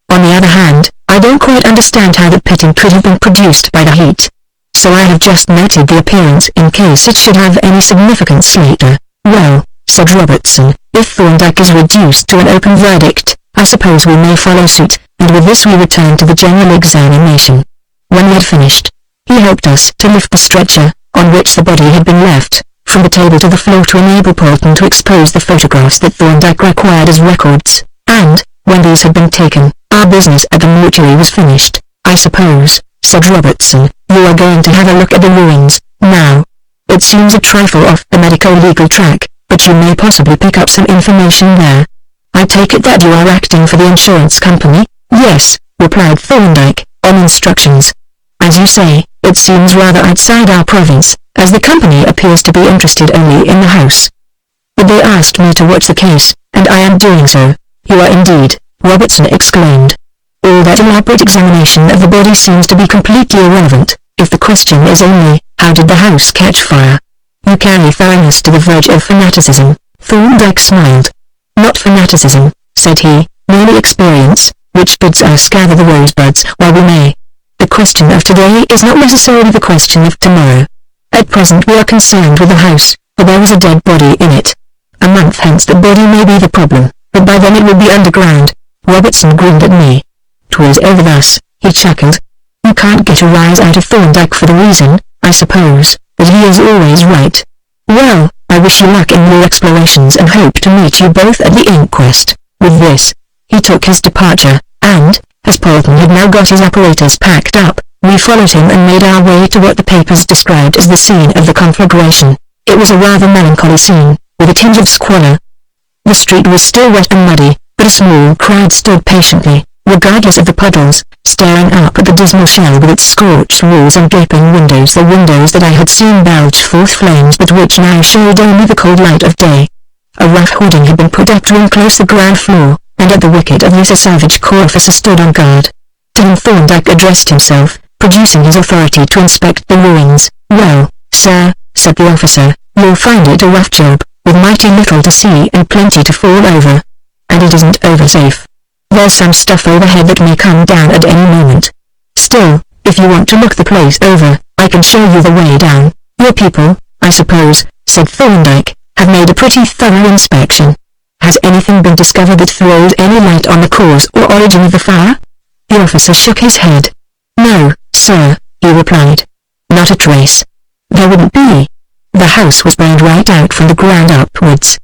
S1: On the other hand, I don't quite understand how the pitting could have been produced by the heat. So I have just noted the appearance in case it should have any significance later. Well, said Robertson, if Thorndyke is reduced to an open verdict, I suppose we may follow suit, and with this we returned to the general examination. When we had finished, he helped us to lift the stretcher, on which the body had been left, from the table to the floor to enable Polton to expose the photographs that Thorndyke required as records, and, when these had been taken, our business at the mortuary was finished. I suppose, said Robertson, you are going to have a look at the ruins, now. It seems a trifle off the medico-legal track, but you may possibly pick up some information there. I take it that you are acting for the insurance company? Yes, replied Thorndyke, on instructions. As you say, it seems rather outside our province, as the company appears to be interested only in the house. But they asked me to watch the case, and I am doing so. You are indeed, Robertson exclaimed. All that elaborate examination of the body seems to be completely irrelevant, if the question is only, how did the house catch fire? You carry thoroughness to the verge of fanaticism. Thorndyke smiled. Not fanaticism, said he, merely experience, which bids us gather the rosebuds while we may. The question of today is not necessarily the question of tomorrow. At present we are concerned with the house, for there is a dead body in it. A month hence the body may be the problem, but by then it will be underground. Robertson grinned at me. 'Twas over thus, he chuckled. You can't get a rise out of Thorndyke for the reason, I suppose, that he is always right. Well, I wish you luck in your explorations and hope to meet you both at the inquest." With this, he took his departure, and, as Polton had now got his apparatus packed up, we followed him and made our way to what the papers described as the scene of the conflagration. It was a rather melancholy scene, with a tinge of squalor. The street was still wet and muddy, but a small crowd stood patiently, regardless of the puddles, staring up at the dismal shell with its scorched walls and gaping windows, the windows that I had seen belch forth flames but which now showed only the cold light of day. A rough hoarding had been put up to enclose the ground floor, and at the wicket of this a savage corps officer stood on guard. To him Thorndyke addressed himself, producing his authority to inspect the ruins. "Well, sir," said the officer, "you'll find it a rough job, with mighty little to see and plenty to fall over. And it isn't over safe. There's some stuff overhead that may come down at any moment. Still, if you want to look the place over, I can show you the way down. Your people, I suppose," said Thorndyke, "have made a pretty thorough inspection. Has anything been discovered that throws any light on the cause or origin of the fire?" The officer shook his head. "No, sir," he replied. "Not a trace. There wouldn't be. The house was burned right out from the ground upwards.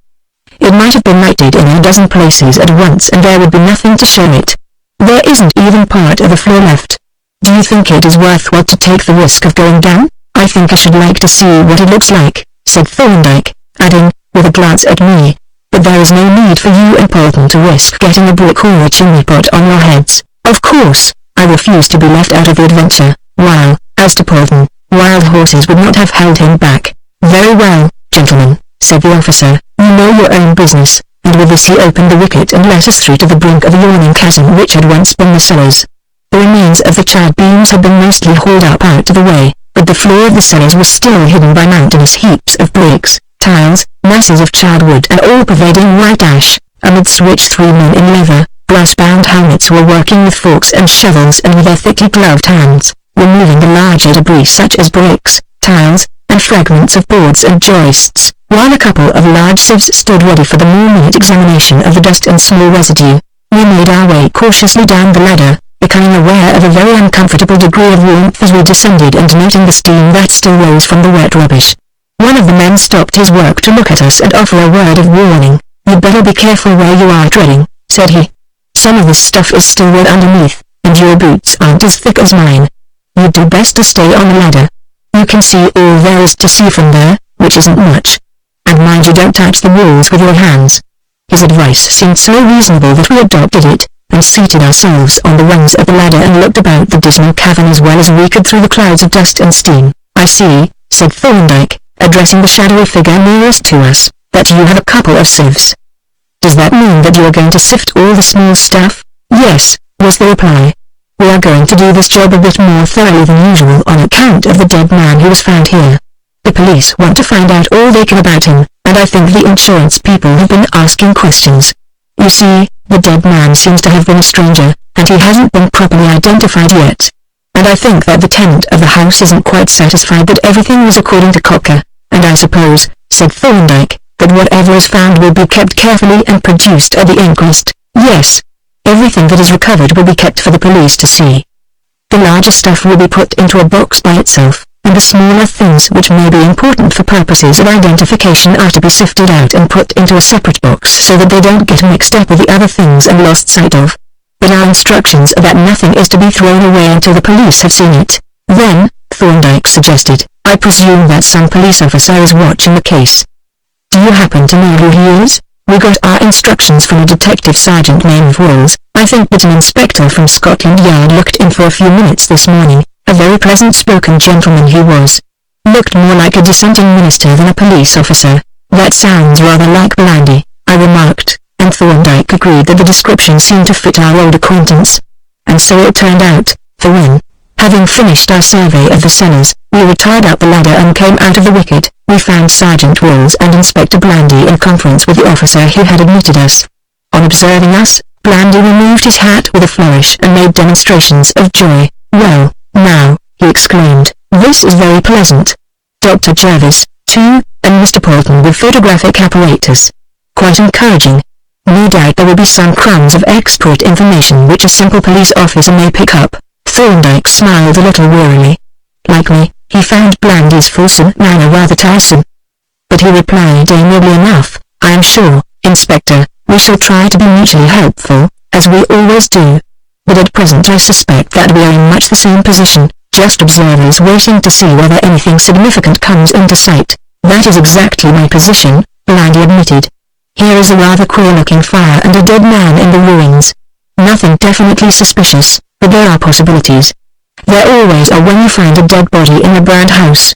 S1: It might have been lighted in a dozen places at once and there would be nothing to show it. There isn't even part of the floor left. Do you think it is worthwhile to take the risk of going down? I think I should like to see what it looks like," said Thorndyke, adding, with a glance at me, "but there is no need for you and Polton to risk getting a brick or a chimney pot on your heads." Of course, I refused to be left out of the adventure, while, as to Polton, wild horses would not have held him back. "Very well, gentlemen," said the officer, "you know your own business," and with this he opened the wicket and let us through to the brink of a yawning chasm which had once been the cellars. The remains of the charred beams had been mostly hauled up out of the way, but the floor of the cellars was still hidden by mountainous heaps of bricks, tiles, masses of charred wood and all-pervading white ash, amidst which 3 men in leather, brass-bound helmets were working with forks and shovels and with their thickly gloved hands, removing the larger debris such as bricks, tiles, and fragments of boards and joists, while a couple of large sieves stood ready for the more minute examination of the dust and small residue. We made our way cautiously down the ladder, becoming aware of a very uncomfortable degree of warmth as we descended and noting the steam that still rose from the wet rubbish. One of the men stopped his work to look at us and offer a word of warning. "You'd better be careful where you are treading," said he. "Some of this stuff is still wet underneath, and your boots aren't as thick as mine. You'd do best to stay on the ladder. You can see all there is to see from there, which isn't much. And mind you don't touch the walls with your hands." His advice seemed so reasonable that we adopted it, and seated ourselves on the rungs of the ladder and looked about the dismal cavern as well as we could through the clouds of dust and steam. "I see," said Thorndyke, addressing the shadowy figure nearest to us, "that you have a couple of sieves. Does that mean that you are going to sift all the small stuff?" "Yes," was the reply. "We are going to do this job a bit more thoroughly than usual on account of the dead man who was found here. The police want to find out all they can about him, and I think the insurance people have been asking questions. You see, the dead man seems to have been a stranger, and he hasn't been properly identified yet. And I think that the tenant of the house isn't quite satisfied that everything was according to Cocker, and I suppose," said Thorndyke, "that whatever is found will be kept carefully and produced at the inquest." "Yes. Everything that is recovered will be kept for the police to see. The larger stuff will be put into a box by itself, and the smaller things which may be important for purposes of identification are to be sifted out and put into a separate box so that they don't get mixed up with the other things and lost sight of. But our instructions are that nothing is to be thrown away until the police have seen it." "Then," Thorndyke suggested, "I presume that some police officer is watching the case. Do you happen to know who he is?" "We got our instructions from a detective sergeant named Walls. I think that an inspector from Scotland Yard looked in for a few minutes this morning. A very pleasant-spoken gentleman he was. Looked more like a dissenting minister than a police officer." "That sounds rather like Blandy," I remarked, and Thorndyke agreed that the description seemed to fit our old acquaintance. And so it turned out, for when, having finished our survey of the cellars, we retired up the ladder and came out of the wicket, we found Sergeant Walls and Inspector Blandy in conference with the officer who had admitted us. On observing us, Blandy removed his hat with a flourish and made demonstrations of joy. "Well, now," he exclaimed, "this is very pleasant. Dr. Jervis, too, and Mr. Polton with photographic apparatus. Quite encouraging. No doubt there will be some crumbs of expert information which a simple police officer may pick up." Thorndyke smiled a little wearily. Like me, he found Blandy's fulsome manner rather tiresome. but he replied amiably enough, "I am sure, Inspector, we shall try to be mutually helpful, as we always do. But at present I suspect that we are in much the same position, just observers waiting to see whether anything significant comes into sight." "That is exactly my position," Blandy admitted. "Here is a rather queer-looking fire and a dead man in the ruins. Nothing definitely suspicious, but there are possibilities. There always are when you find a dead body in a burned house.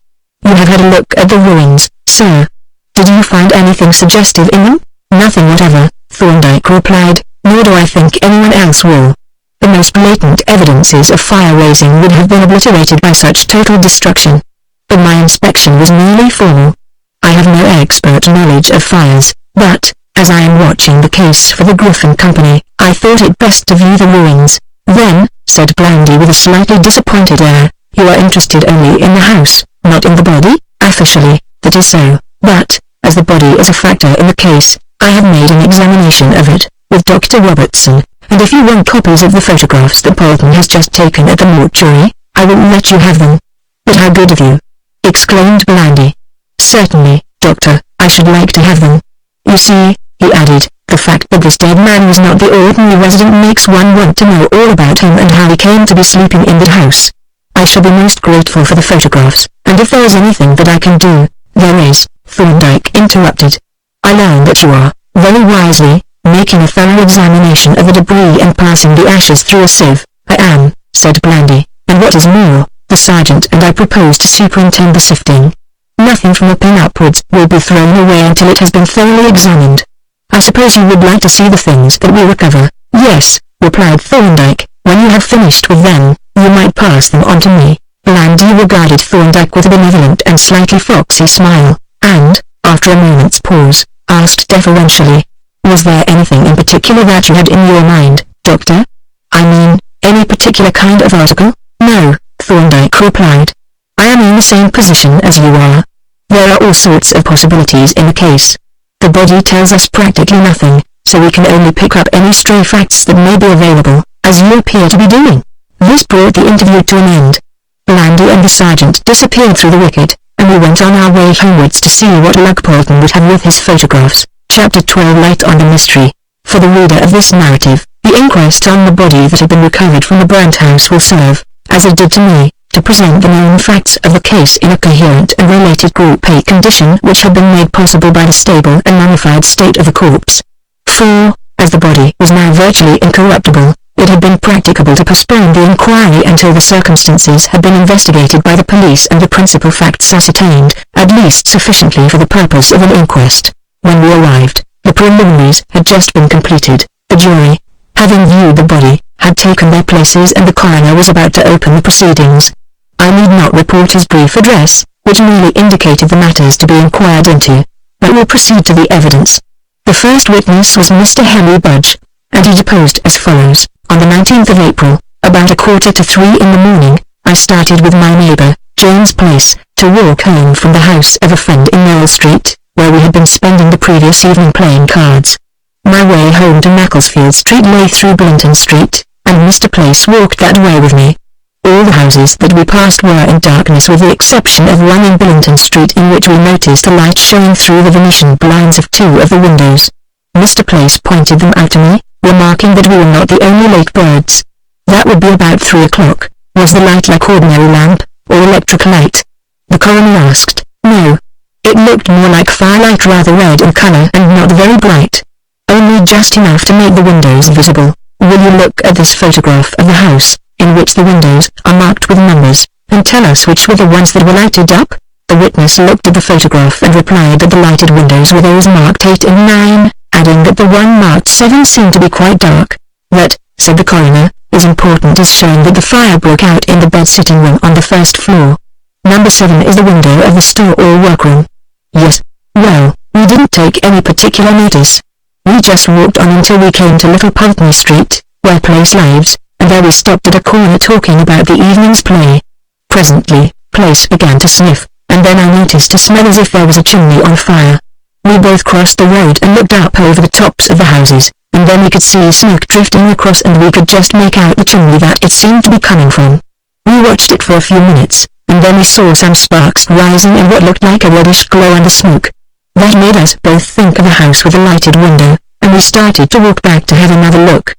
S1: You have had a look at the ruins, sir. Did you find anything suggestive in them?" "Nothing whatever," Thorndyke replied, "nor do I think anyone else will. The most blatant evidences of fire-raising would have been obliterated by such total destruction. But my inspection was merely formal. I have no expert knowledge of fires, but, as I am watching the case for the Griffin Company, I thought it best to view the ruins." "Then," said Blandy with a slightly disappointed air, "you are interested only in the house, not in the body?" "Officially, that is so, but, as the body is a factor in the case, I have made an examination of it, with Dr. Robertson, and if you want copies of the photographs that Polton has just taken at the mortuary, I will let you have them." "But how good of you!" exclaimed Blandy. "Certainly, Doctor, I should like to have them. You see," he added, "the fact that this dead man was not the ordinary resident makes one want to know all about him and how he came to be sleeping in the house. I shall be most grateful for the photographs, and if there is anything that I can do—" "There is," Thorndyke interrupted. "I learn that you are, very wisely, making a thorough examination of the debris and passing the ashes through a sieve." "I am," said Blandy, "and what is more, the sergeant and I propose to superintend the sifting. Nothing from a pin upwards will be thrown away until it has been thoroughly examined. I suppose you would like to see the things that we recover?" "Yes," replied Thorndyke, "when you have finished with them, you might pass them on to me." Blandy regarded Thorndyke with a benevolent and slightly foxy smile, and, after a moment's pause, asked deferentially, "Was there anything in particular that you had in your mind, Doctor? I mean, any particular kind of article?" "No," Thorndyke replied. "I am in the same position as you are. There are all sorts of possibilities in the case. The body tells us practically nothing, so we can only pick up any stray facts that may be available, as you appear to be doing." This brought the interview to an end. Blandy and the sergeant disappeared through the wicket, and we went on our way homewards to see what luck Polton would have with his photographs. Chapter 12 Light on the Mystery. For the reader of this narrative, the inquest on the body that had been recovered from the burnt house will serve, as it did to me, to present the known facts of the case in a coherent and related Group A condition which had been made possible by the stable and mummified state of the corpse. For, as the body was now virtually incorruptible, it had been practicable to postpone the inquiry until the circumstances had been investigated by the police and the principal facts ascertained, at least sufficiently for the purpose of an inquest. When we arrived, the preliminaries had just been completed. The jury, having viewed the body, had taken their places and the coroner was about to open the proceedings. I need not report his brief address, which merely indicated the matters to be inquired into, but will proceed to the evidence. The first witness was Mr. Henry Budge, and he deposed as follows. On the 19th of April, about 2:45 in the morning, I started with my neighbour, James Place, to walk home from the house of a friend in Knoll Street, where we had been spending the previous evening playing cards. My way home to Macclesfield Street lay through Blinton Street, and Mr. Place walked that way with me. All the houses that we passed were in darkness with the exception of one in Blinton Street in which we noticed a light showing through the Venetian blinds of 2 of the windows. Mr. Place pointed them out to me, remarking that we were not the only late birds. That would be about 3 o'clock. Was the light like ordinary lamp, or electric light? The coroner asked. No. It looked more like firelight, rather red in colour and not very bright. Only just enough to make the windows visible. Will you look at this photograph of the house, in which the windows are marked with numbers, and tell us which were the ones that were lighted up? The witness looked at the photograph and replied that the lighted windows were those marked 8 and 9, adding that the one marked 7 seemed to be quite dark. That, said the coroner, is important as showing that the fire broke out in the bed-sitting room on the first floor. Number 7 is the window of the store or workroom. Yes. Well, we didn't take any particular notice. We just walked on until we came to Little Pulteney Street, where Place lives, and there we stopped at a corner talking about the evening's play. Presently, Place began to sniff, and then I noticed a smell as if there was a chimney on fire. We both crossed the road and looked up over the tops of the houses, and then we could see smoke drifting across and we could just make out the chimney that it seemed to be coming from. We watched it for a few minutes, and then we saw some sparks rising and what looked like a reddish glow under smoke. That made us both think of a house with a lighted window, and we started to walk back to have another look.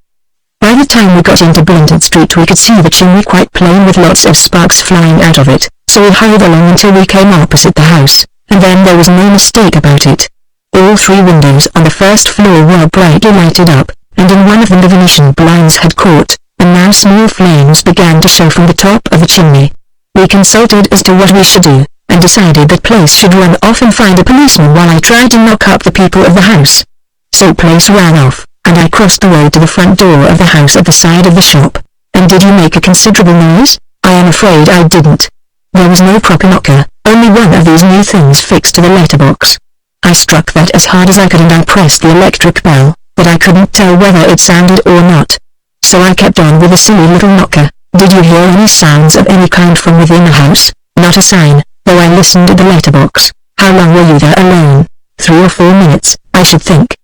S1: By the time we got into Polton Street we could see the chimney quite plain with lots of sparks flying out of it, so we hurried along until we came opposite the house, and then there was no mistake about it. All 3 windows on the first floor were brightly lighted up, and in one of them the Venetian blinds had caught, and now small flames began to show from the top of the chimney. We consulted as to what we should do, and decided that Place should run off and find a policeman while I tried to knock up the people of the house. So Place ran off, and I crossed the road to the front door of the house at the side of the shop. And did you make a considerable noise? I am afraid I didn't. There was no proper knocker, only one of these new things fixed to the letterbox. I struck that as hard as I could and I pressed the electric bell, but I couldn't tell whether it sounded or not. So I kept on with the silly little knocker. Did you hear any sounds of any kind from within the house? Not a sign, though I listened at the letterbox. How long were you there alone? 3 or 4 minutes, I should think.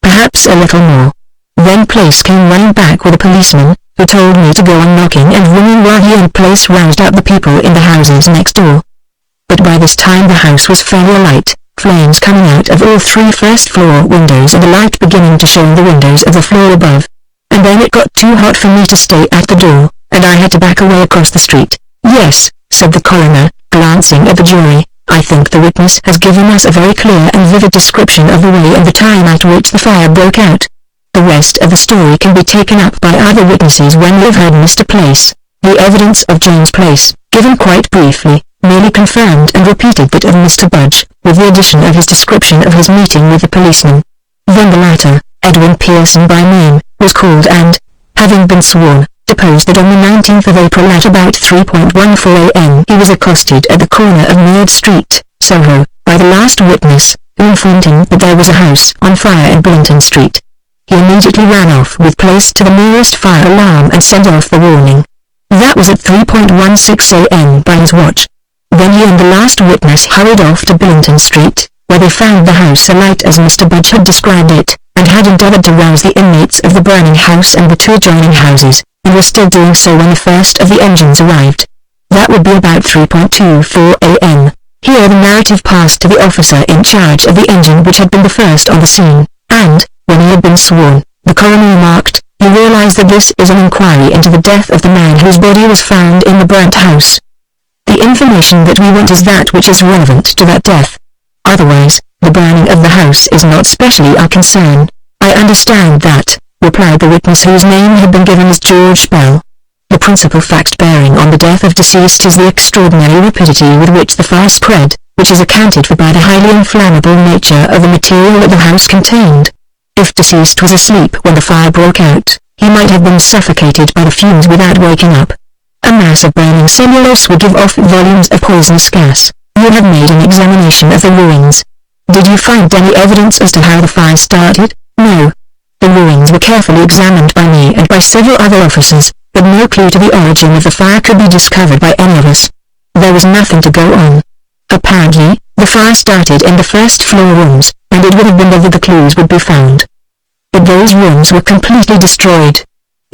S1: Perhaps a little more. Then Place came running back with a policeman, who told me to go on knocking and ringing while he and Place roused up the people in the houses next door. But by this time the house was fairly alight, flames coming out of all 3 first-floor windows and the light beginning to show in the windows of the floor above. And then it got too hot for me to stay at the door, and I had to back away across the street. Yes, said the coroner, glancing at the jury, I think the witness has given us a very clear and vivid description of the way and the time at which the fire broke out. The rest of the story can be taken up by other witnesses when we have heard Mr. Place. The evidence of James Place, given quite briefly, merely confirmed and repeated that of Mr. Budge, with the addition of his description of his meeting with the policeman. Then the latter, Edwin Pearson by name, was called and, having been sworn, deposed that on the 19th of April at about 3:14 a.m. he was accosted at the corner of Mead Street, Soho, by the last witness, who informed him that there was a house on fire in Polton Street. He immediately ran off with Place to the nearest fire alarm and sent off the warning. That was at 3:16 a.m. by his watch. Then he and the last witness hurried off to Polton Street, where they found the house alight as Mr. Budge had described it, and had endeavoured to rouse the inmates of the burning house and the 2 adjoining houses, and were still doing so when the first of the engines arrived. That would be about 3:24 a.m. Here the narrative passed to the officer in charge of the engine which had been the first on the scene, and, when he had been sworn, the coroner remarked, you realize that this is an inquiry into the death of the man whose body was found in the burnt house. The information that we want is that which is relevant to that death. Otherwise, the burning of the house is not specially our concern. I understand that, replied the witness whose name had been given as George Bell. The principal fact bearing on the death of deceased is the extraordinary rapidity with which the fire spread, which is accounted for by the highly inflammable nature of the material that the house contained. If deceased was asleep when the fire broke out, he might have been suffocated by the fumes without waking up. A mass of burning cellulose would give off volumes of poisonous gas. You have made an examination of the ruins. Did you find any evidence as to how the fire started? No. The ruins were carefully examined by me and by several other officers, but no clue to the origin of the fire could be discovered by any of us. There was nothing to go on. Apparently, the fire started in the first-floor rooms, and it would have been there that the clues would be found. But those rooms were completely destroyed.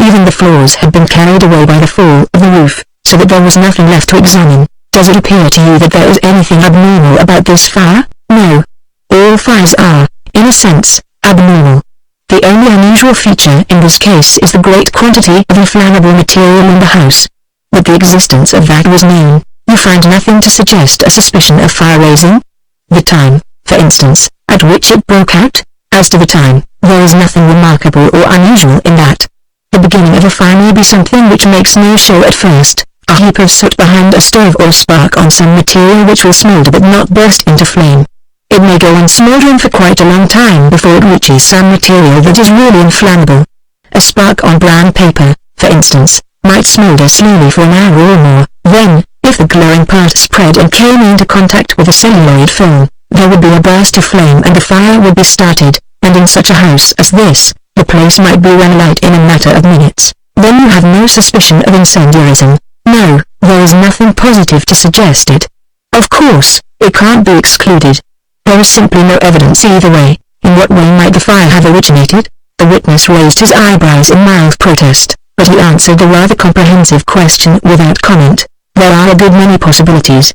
S1: Even the floors had been carried away by the fall of the roof, so that there was nothing left to examine. Does it appear to you that there is anything abnormal about this fire? No. All fires are, in a sense, abnormal. The only unusual feature in this case is the great quantity of inflammable material in the house. But the existence of that was known. You find nothing to suggest a suspicion of fire raising? The time, for instance, at which it broke out? As to the time, there is nothing remarkable or unusual in that. The beginning of a fire may be something which makes no show at first, a heap of soot behind a stove or a spark on some material which will smoulder but not burst into flame. It may go on smouldering for quite a long time before it reaches some material that is really inflammable. A spark on brown paper, for instance, might smoulder slowly for an hour or more. Then, if the glowing part spread and came into contact with a celluloid film, there would be a burst of flame and the fire would be started, and in such a house as this, the place might be run alight in a matter of minutes. Then you have no suspicion of incendiarism. No, there is nothing positive to suggest it. Of course, it can't be excluded. There is simply no evidence either way. In what way might the fire have originated? The witness raised his eyebrows in mild protest, but he answered the rather comprehensive question without comment. There are a good many possibilities.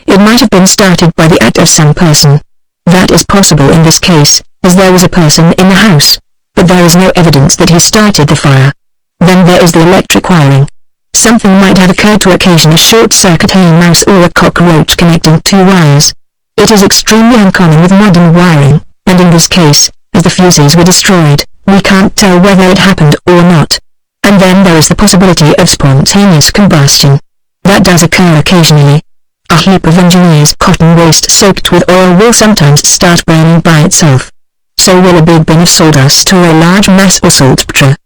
S1: It might have been started by the act of some person. That is possible in this case, as there was a person in the house. But there is no evidence that he started the fire. Then there is the electric wiring. Something might have occurred to occasion a short-circuit, a mouse or a cockroach connecting two wires. It is extremely uncommon with modern wiring, and in this case, as the fuses were destroyed, we can't tell whether it happened or not. And then there is the possibility of spontaneous combustion. That does occur occasionally. A heap of engineer's cotton waste soaked with oil will sometimes start burning by itself. So will a big bin of sawdust or a large mass of saltpeter.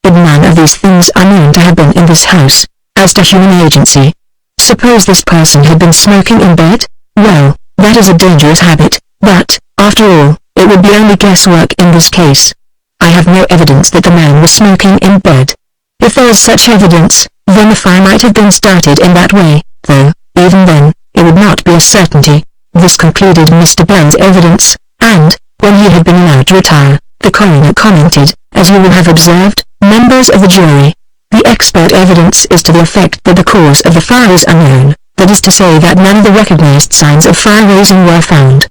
S1: But none of these things are known to have been in this house. As to human agency, suppose this person had been smoking in bed? Well, that is a dangerous habit, but, after all, it would be only guesswork in this case. I have no evidence that the man was smoking in bed. If there is such evidence, then the fire might have been started in that way, though, even then, it would not be a certainty. This concluded Mr. Bell's evidence, and, when he had been allowed to retire, the coroner commented, as you will have observed, members of the jury, the expert evidence is to the effect that the cause of the fire is unknown, that is to say that none of the recognized signs of fire raising were found.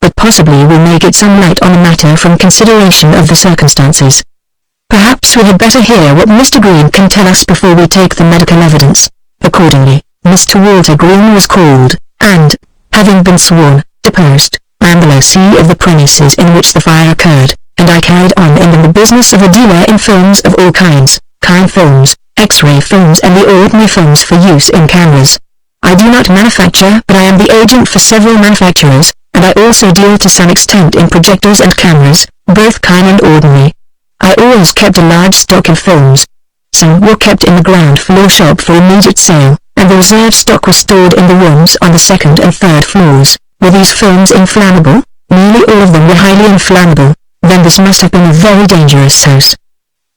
S1: But possibly we may get some light on the matter from consideration of the circumstances. Perhaps we had better hear what Mr. Green can tell us before we take the medical evidence. Accordingly, Mr. Walter Green was called, and, having been sworn, deposed. I am the lessee of the premises in which the fire occurred, and I carried on in the business of a dealer in films of all kinds, kind films, X-ray films and the ordinary films for use in cameras. I do not manufacture, but I am the agent for several manufacturers, and I also deal to some extent in projectors and cameras, both kind and ordinary. I always kept a large stock of films. Some were kept in the ground floor shop for immediate sale, and the reserve stock was stored in the rooms on the second and third floors. Were these films inflammable? Nearly all of them were highly inflammable. Then this must have been a very dangerous house.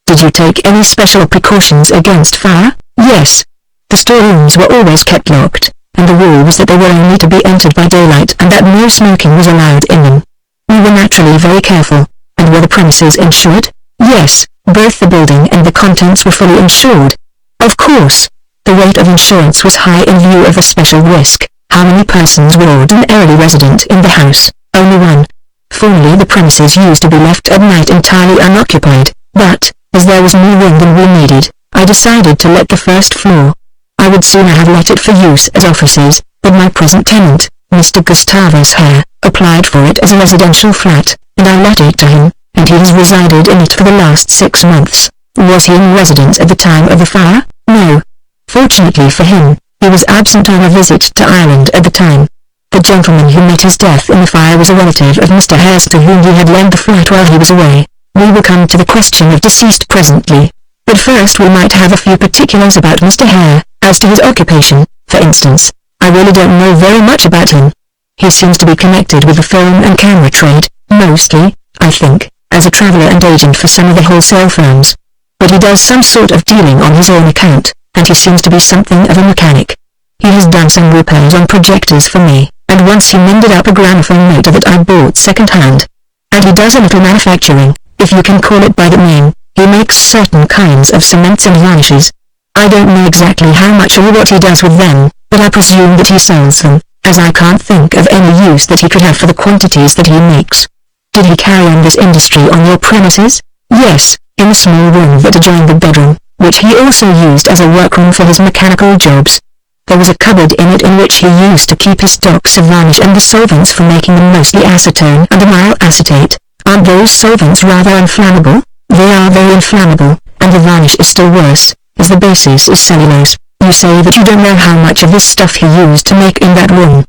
S1: Did you take any special precautions against fire? Yes. The storerooms were always kept locked, and the rule was that they were only to be entered by daylight and that no smoking was allowed in them. We were naturally very careful. And were the premises insured? Yes, both the building and the contents were fully insured. Of course. The rate of insurance was high in view of the special risk. How many persons were ordinarily resident in the house? Only one. Formerly the premises used to be left at night entirely unoccupied, but, as there was more room than we needed, I decided to let the first floor. I would sooner have let it for use as offices, but my present tenant, Mr. Gustavus Hare, applied for it as a residential flat, and I let it to him, and he has resided in it for the last 6 months. Was he in residence at the time of the fire? No. Fortunately for him, he was absent on a visit to Ireland at the time. The gentleman who met his death in the fire was a relative of Mr. Hare's to whom he had lent the flat while he was away. We will come to the question of deceased presently. But first we might have a few particulars about Mr. Hare, as to his occupation, for instance. I really don't know very much about him. He seems to be connected with the film and camera trade, mostly, I think, as a traveler and agent for some of the wholesale firms. But he does some sort of dealing on his own account, and he seems to be something of a mechanic. He has done some repairs on projectors for me, and once he mended up a gramophone motor that I bought second-hand. And he does a little manufacturing, if you can call it by that name. He makes certain kinds of cements and varnishes. I don't know exactly how much or what he does with them, but I presume that he sells them, as I can't think of any use that he could have for the quantities that he makes. Did he carry on this industry on your premises? Yes, in the small room that adjoined the bedroom, which he also used as a workroom for his mechanical jobs. There was a cupboard in it in which he used to keep his stocks of varnish and the solvents for making them, mostly acetone and amyl acetate. Aren't those solvents rather inflammable? They are very inflammable, and the varnish is still worse, as the basis is cellulose. You say that you don't know how much of this stuff he used to make in that room.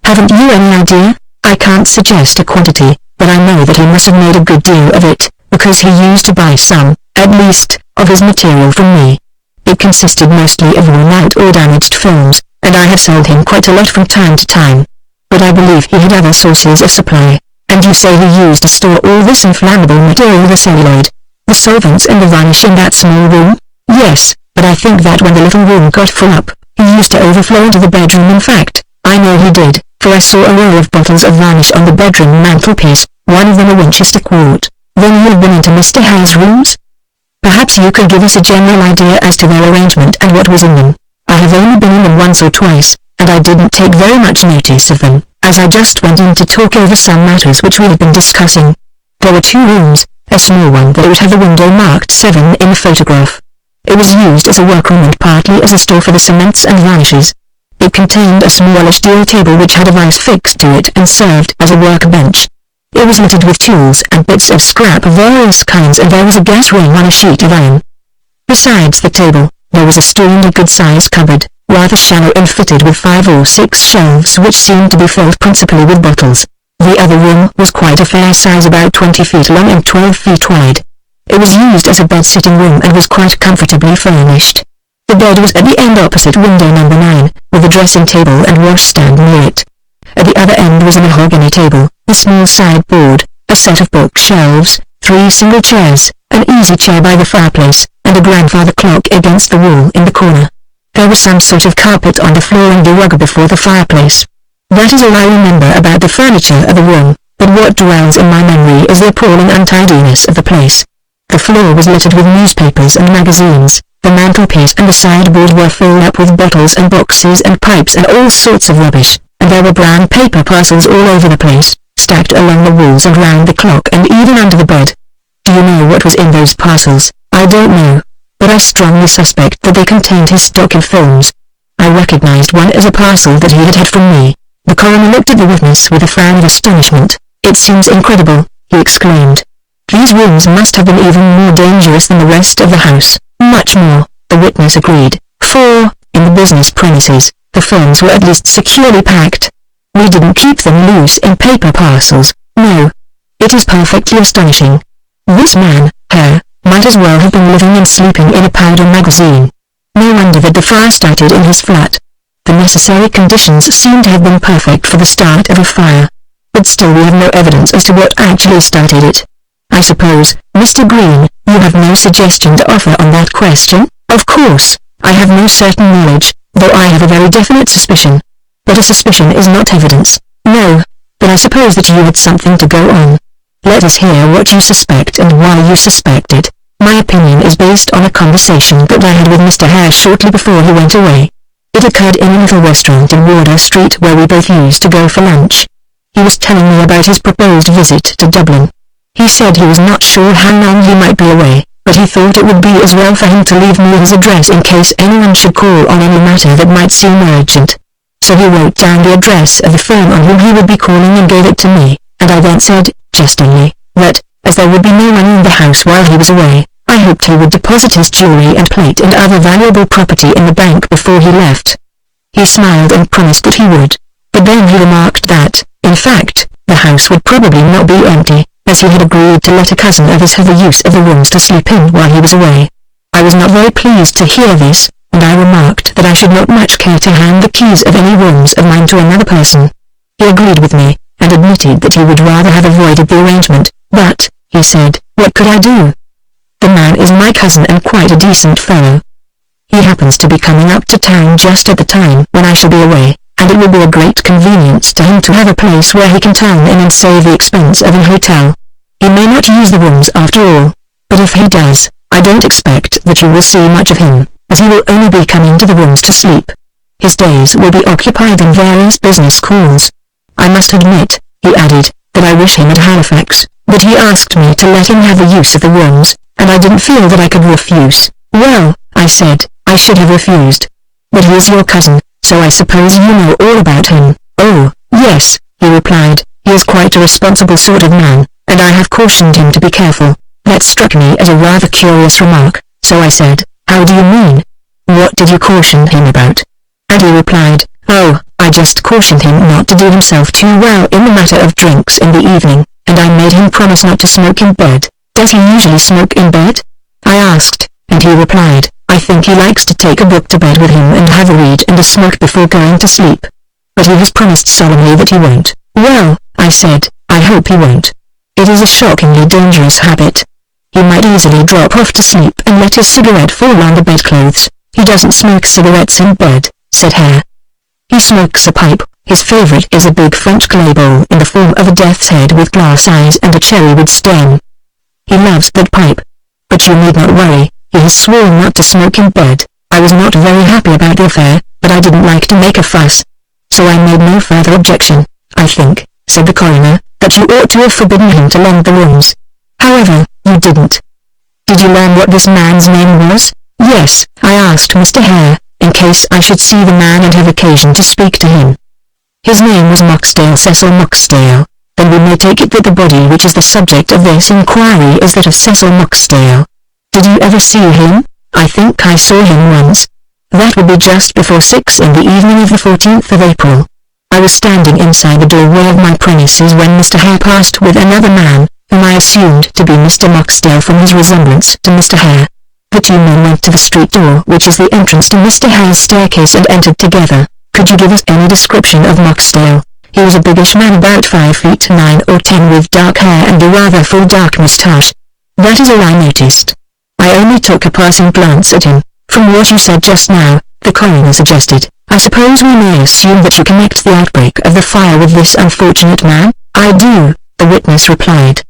S1: Haven't you any idea? I can't suggest a quantity, but I know that he must have made a good deal of it, because he used to buy some, at least, of his material from me. It consisted mostly of worn-out or damaged films, and I have sold him quite a lot from time to time. But I believe he had other sources of supply. And you say he used to store all this inflammable material, the celluloid, the solvents and the varnish in that small room? Yes, but I think that when the little room got full up, he used to overflow into the bedroom. In fact, I know he did, for I saw a row of bottles of varnish on the bedroom mantelpiece, one of them a Winchester quart. Then you've been into Mr. Hare's rooms? Perhaps you could give us a general idea as to their arrangement and what was in them. I have only been in them once or twice, and I didn't take very much notice of them, as I just went in to talk over some matters which we had been discussing. There were 2 rooms, a small one that would have a window marked 7 in the photograph. It was used as a workroom and partly as a store for the cements and varnishes. It contained a smallish deal table which had a vise fixed to it and served as a workbench. It was littered with tools and bits of scrap of various kinds, and there was a gas ring on a sheet of iron. Besides the table, there was a stool and a good-sized cupboard, rather shallow and fitted with 5 or 6 shelves which seemed to be filled principally with bottles. The other room was quite a fair size, about 20 feet long and 12 feet wide. It was used as a bed-sitting room and was quite comfortably furnished. The bed was at the end opposite window number 9, with a dressing table and washstand near it. At the other end was a mahogany table, a small sideboard, a set of bookshelves, 3 single chairs, an easy chair by the fireplace, and a grandfather clock against the wall in the corner. There was some sort of carpet on the floor and a rug before the fireplace. That is all I remember about the furniture of the room, but what dwells in my memory is the appalling untidiness of the place. The floor was littered with newspapers and magazines, the mantelpiece and the sideboard were filled up with bottles and boxes and pipes and all sorts of rubbish, and there were brown paper parcels all over the place, stacked along the walls and round the clock and even under the bed. Do you know what was in those parcels? I don't know, but I strongly suspect that they contained his stock in films. I recognized one as a parcel that he had had from me. The coroner looked at the witness with a frown of astonishment. It seems incredible, he exclaimed. These rooms must have been even more dangerous than the rest of the house. Much more, the witness agreed, for, in the business premises, the films were at least securely packed. We didn't keep them loose in paper parcels, no. It is perfectly astonishing. This man, might as well have been living and sleeping in a powder magazine. No wonder that the fire started in his flat. The necessary conditions seem to have been perfect for the start of a fire. But still we have no evidence as to what actually started it. I suppose, Mr. Green, you have no suggestion to offer on that question? Of course, I have no certain knowledge, though I have a very definite suspicion. But a suspicion is not evidence. No, but I suppose that you had something to go on. Let us hear what you suspect and why you suspect it. My opinion is based on a conversation that I had with Mr. Hare shortly before he went away. It occurred in a little restaurant in Wardour Street where we both used to go for lunch. He was telling me about his proposed visit to Dublin. He said he was not sure how long he might be away, but he thought it would be as well for him to leave me his address in case anyone should call on any matter that might seem urgent. So he wrote down the address of the firm on whom he would be calling and gave it to me, and I then said, jestingly, that, as there would be no one in the house while he was away, I hoped he would deposit his jewelry and plate and other valuable property in the bank before he left. He smiled and promised that he would, but then he remarked that, in fact, the house would probably not be empty, as he had agreed to let a cousin of his have the use of the rooms to sleep in while he was away. I was not very pleased to hear this, and I remarked that I should not much care to hand the keys of any rooms of mine to another person. He agreed with me, and admitted that he would rather have avoided the arrangement, but, he said, what could I do? The man is my cousin and quite a decent fellow. He happens to be coming up to town just at the time when I shall be away, and it will be a great convenience to him to have a place where he can turn in and save the expense of an hotel. He may not use the rooms after all, but if he does, I don't expect that you will see much of him, as he will only be coming to the rooms to sleep. His days will be occupied in various business calls. I must admit, he added, that I wish him at Halifax, but he asked me to let him have the use of the rooms, and I didn't feel that I could refuse. Well, I said, I should have refused. But he is your cousin, so I suppose you know all about him. Oh, yes, he replied, he is quite a responsible sort of man, and I have cautioned him to be careful. That struck me as a rather curious remark, so I said, how do you mean? What did you caution him about? And he replied, oh, I just cautioned him not to do himself too well in the matter of drinks in the evening, and I made him promise not to smoke in bed. Does he usually smoke in bed? I asked, and he replied, I think he likes to take a book to bed with him and have a read and a smoke before going to sleep. But he has promised solemnly that he won't. Well, I said, I hope he won't. It is a shockingly dangerous habit. He might easily drop off to sleep and let his cigarette fall on the bedclothes. He doesn't smoke cigarettes in bed, said Hare. He smokes a pipe. His favorite is a big French clay bowl in the form of a death's head with glass eyes and a cherrywood stem. He loves that pipe. But you need not worry, he has sworn not to smoke in bed. I was not very happy about the affair, but I didn't like to make a fuss, so I made no further objection. I think, said the coroner, that you ought to have forbidden him to lend the rooms. However, you didn't. Did you learn what this man's name was? Yes, I asked Mr. Hare, in case I should see the man and have occasion to speak to him. His name was Moxdale, Cecil Moxdale. Then we may take it that the body which is the subject of this inquiry is that of Cecil Moxdale. Did you ever see him? I think I saw him once. That would be just before 6 in the evening of the 14th of April. I was standing inside the doorway of my premises when Mr. Hare passed with another man, whom I assumed to be Mr. Moxdale from his resemblance to Mr. Hare. The two men went to the street door which is the entrance to Mr. Hare's staircase and entered together. Could you give us any description of Moxdale? He was a biggish man about 5 feet 9 or 10 with dark hair and a rather full dark moustache. That is all I noticed. I only took a passing glance at him. From what you said just now, the coroner suggested, I suppose we may assume that you connect the outbreak of the fire with this unfortunate man? I do, the witness replied.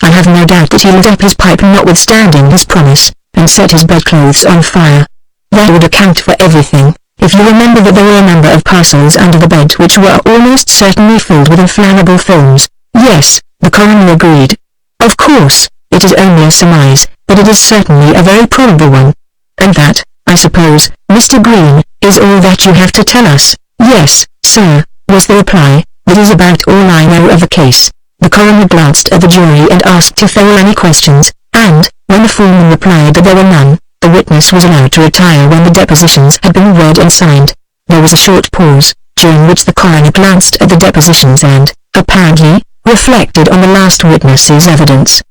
S1: I have no doubt that he lit up his pipe notwithstanding his promise, and set his bedclothes on fire. That would account for everything, if you remember that there were a number of parcels under the bed which were almost certainly filled with inflammable films. Yes, the coroner agreed. Of course, it is only a surmise, but it is certainly a very probable one. And that, I suppose, Mr. Green, is all that you have to tell us? Yes, sir, was the reply. That is about all I know of the case. The coroner glanced at the jury and asked if there were any questions, and, when the foreman replied that there were none, the witness was allowed to retire when the depositions had been read and signed. There was a short pause, during which the coroner glanced at the depositions and, apparently, reflected on the last witness's evidence.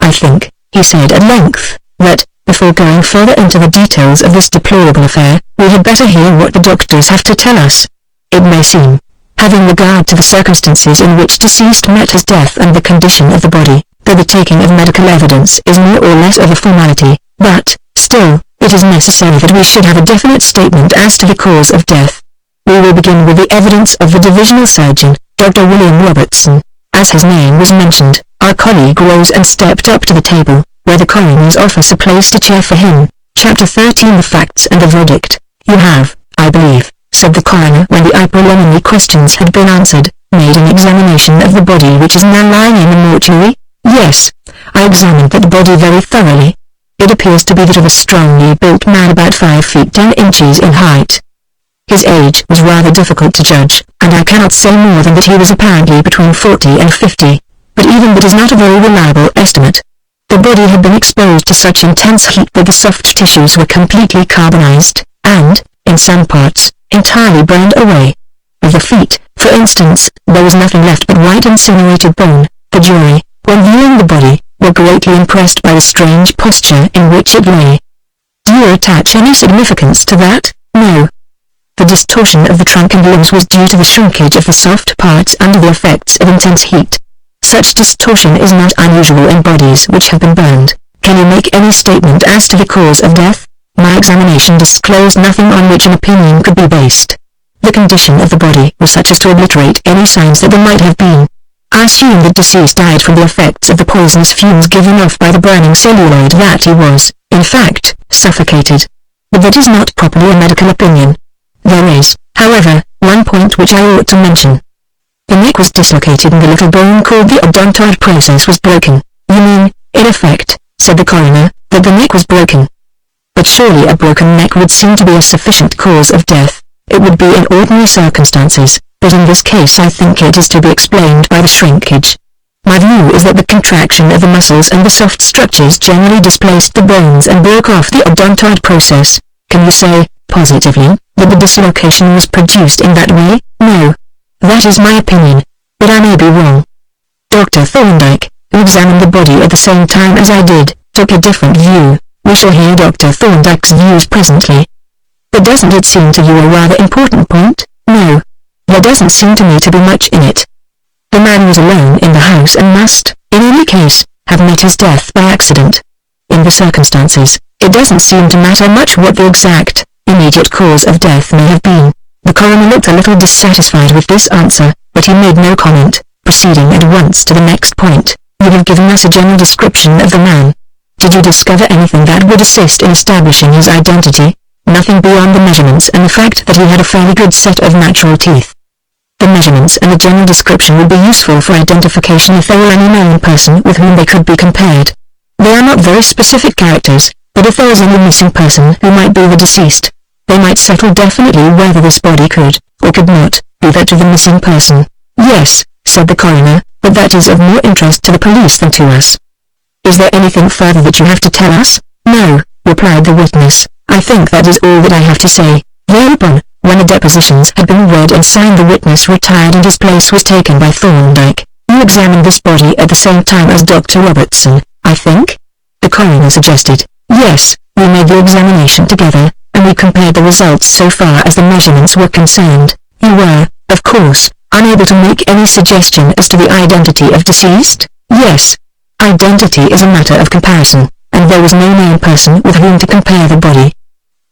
S1: I think, he said at length, that, before going further into the details of this deplorable affair, we had better hear what the doctors have to tell us. It may seem, having regard to the circumstances in which deceased met his death and the condition of the body, that the taking of medical evidence is more or less of a formality, but, still, it is necessary that we should have a definite statement as to the cause of death. We will begin with the evidence of the divisional surgeon, Dr. William Robertson. As his name was mentioned, our colleague rose and stepped up to the table, where the coroner's officer placed a chair for him. Chapter 13 The Facts and the Verdict. You have, I believe, said the coroner when the preliminary questions had been answered, made an examination of the body which is now lying in the mortuary? Yes, I examined that body very thoroughly. It appears to be that of a strongly built man about 5 feet 10 inches in height. His age was rather difficult to judge, and I cannot say more than that he was apparently between 40 and 50, but even that is not a very reliable estimate. The body had been exposed to such intense heat that the soft tissues were completely carbonized, and, in some parts, entirely burned away. Of the feet, for instance, there was nothing left but white incinerated bone. The jury, when viewing the body, were greatly impressed by the strange posture in which it lay. Do you attach any significance to that? No. The distortion of the trunk and limbs was due to the shrinkage of the soft parts under the effects of intense heat. Such distortion is not unusual in bodies which have been burned. Can you make any statement as to the cause of death? My examination disclosed nothing on which an opinion could be based. The condition of the body was such as to obliterate any signs that there might have been. I assume that deceased died from the effects of the poisonous fumes given off by the burning celluloid, that he was, in fact, suffocated. But that is not properly a medical opinion. There is, however, one point which I ought to mention. The neck was dislocated and the little bone called the odontoid process was broken. You mean, in effect, said the coroner, that the neck was broken. But surely a broken neck would seem to be a sufficient cause of death. It would be in ordinary circumstances, but in this case I think it is to be explained by the shrinkage. My view is that the contraction of the muscles and the soft structures generally displaced the bones and broke off the odontoid process. Can you say, positively, that the dislocation was produced in that way? No. That is my opinion, but I may be wrong. Dr. Thorndyke, who examined the body at the same time as I did, took a different view. We shall hear Dr. Thorndyke's views presently. But doesn't it seem to you a rather important point? No. There doesn't seem to me to be much in it. The man was alone in the house and must, in any case, have met his death by accident. In the circumstances, it doesn't seem to matter much what the exact, immediate cause of death may have been. The coroner looked a little dissatisfied with this answer, but he made no comment, proceeding at once to the next point. You have given us a general description of the man. Did you discover anything that would assist in establishing his identity? Nothing beyond the measurements and the fact that he had a fairly good set of natural teeth. The measurements and the general description would be useful for identification if there were any known person with whom they could be compared. They are not very specific characters, but if there is any missing person who might be the deceased, they might settle definitely whether this body could, or could not, be that of the missing person. Yes, said the coroner, but that is of more interest to the police than to us. Is there anything further that you have to tell us? No, replied the witness, I think that is all that I have to say. Thereupon, when the depositions had been read and signed, the witness retired and his place was taken by Thorndyke. You examined this body at the same time as Dr. Robertson, I think? The coroner suggested. Yes, we made the examination together, and we compared the results so far as the measurements were concerned. You were, of course, unable to make any suggestion as to the identity of deceased? Yes. Identity is a matter of comparison, and there was no known person with whom to compare the body.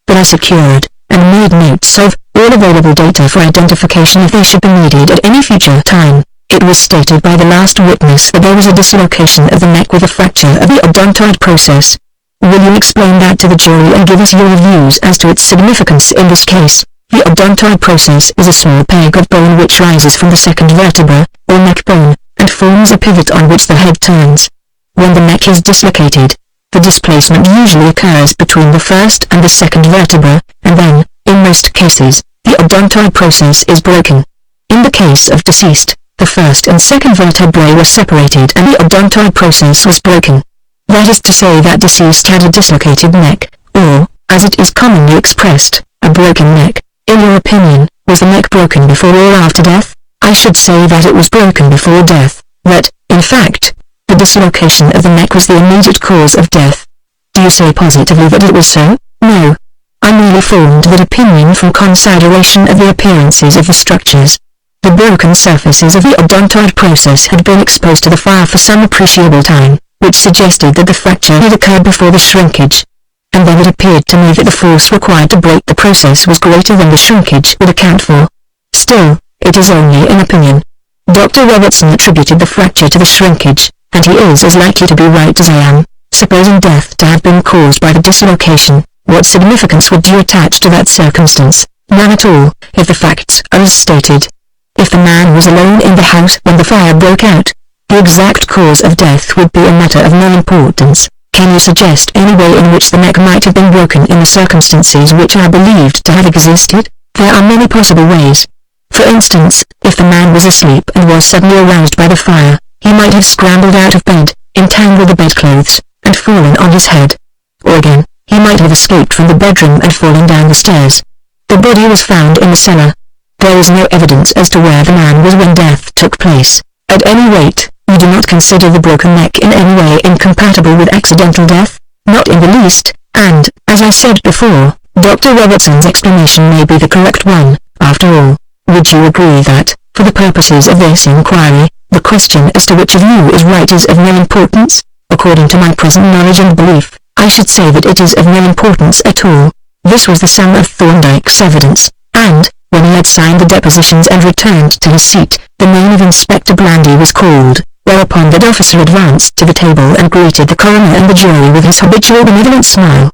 S1: But I secured, and made notes of, all available data for identification if they should be needed at any future time. It was stated by the last witness that there was a dislocation of the neck with a fracture of the odontoid process. Will you explain that to the jury and give us your views as to its significance in this case? The odontoid process is a small peg of bone which rises from the second vertebra, or neck bone, and forms a pivot on which the head turns. When the neck is dislocated, the displacement usually occurs between the first and the second vertebra, and then, in most cases, the odontoid process is broken. In the case of deceased, the first and second vertebrae were separated and the odontoid process was broken. That is to say that deceased had a dislocated neck, or, as it is commonly expressed, a broken neck. In your opinion, was the neck broken before or after death? I should say that it was broken before death, that, in fact, the dislocation of the neck was the immediate cause of death. Do you say positively that it was so? No. I merely formed that opinion from consideration of the appearances of the structures. The broken surfaces of the odontoid process had been exposed to the fire for some appreciable time, which suggested that the fracture had occurred before the shrinkage. And then it appeared to me that the force required to break the process was greater than the shrinkage would account for. Still, it is only an opinion. Dr. Robertson attributed the fracture to the shrinkage, and he is as likely to be right as I am. Supposing death to have been caused by the dislocation, what significance would you attach to that circumstance? None at all, if the facts are as stated. If the man was alone in the house when the fire broke out, the exact cause of death would be a matter of no importance. Can you suggest any way in which the neck might have been broken in the circumstances which are believed to have existed? There are many possible ways. For instance, if the man was asleep and was suddenly aroused by the fire, he might have scrambled out of bed, entangled the bedclothes, and fallen on his head. Or again, he might have escaped from the bedroom and fallen down the stairs. The body was found in the cellar. There is no evidence as to where the man was when death took place. At any rate, you do not consider the broken neck in any way incompatible with accidental death? Not in the least, and, as I said before, Dr. Robertson's explanation may be the correct one. After all, would you agree that, for the purposes of this inquiry, the question as to which of you is right is of no importance? According to my present knowledge and belief, I should say that it is of no importance at all. This was the sum of Thorndyke's evidence, and, when he had signed the depositions and returned to his seat, the name of Inspector Blandy was called, whereupon that officer advanced to the table and greeted the coroner and the jury with his habitual benevolent smile.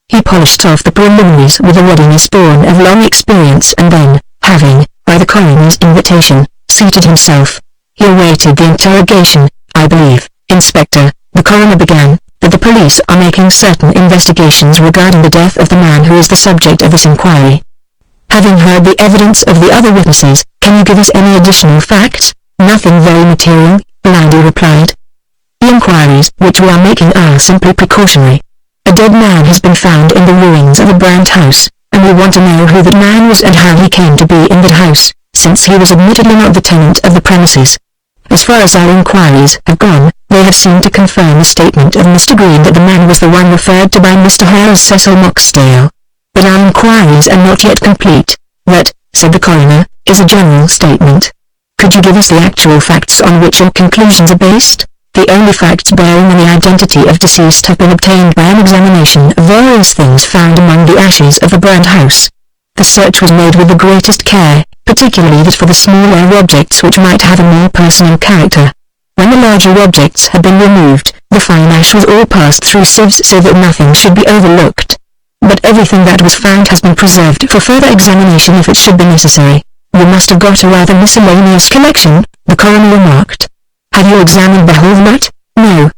S1: He polished off the preliminaries with a readiness born of long experience and then, having, by the coroner's invitation, seated himself, he awaited the interrogation. I believe, Inspector, the coroner began, that the police are making certain investigations regarding the death of the man who is the subject of this inquiry. Having heard the evidence of the other witnesses, can you give us any additional facts? Nothing very material, Blandy replied. The inquiries which we are making are simply precautionary. A dead man has been found in the ruins of a burnt house, and we want to know who that man was and how he came to be in that house, since he was admittedly not the tenant of the premises. As far as our inquiries have gone, they have seemed to confirm the statement of Mr. Green that the man was the one referred to by Mr. Hare as Cecil Moxdale. But our inquiries are not yet complete. That, said the coroner, is a general statement. Could you give us the actual facts on which your conclusions are based? The only facts bearing on the identity of deceased have been obtained by an examination of various things found among the ashes of the burned house. The search was made with the greatest care, particularly that for the smaller objects which might have a more personal character. When the larger objects had been removed, the fine ash was all passed through sieves so that nothing should be overlooked. But everything that was found has been preserved for further examination if it should be necessary. "You must have got a rather miscellaneous collection," the coroner remarked. "Have you examined the whole lot?" "No.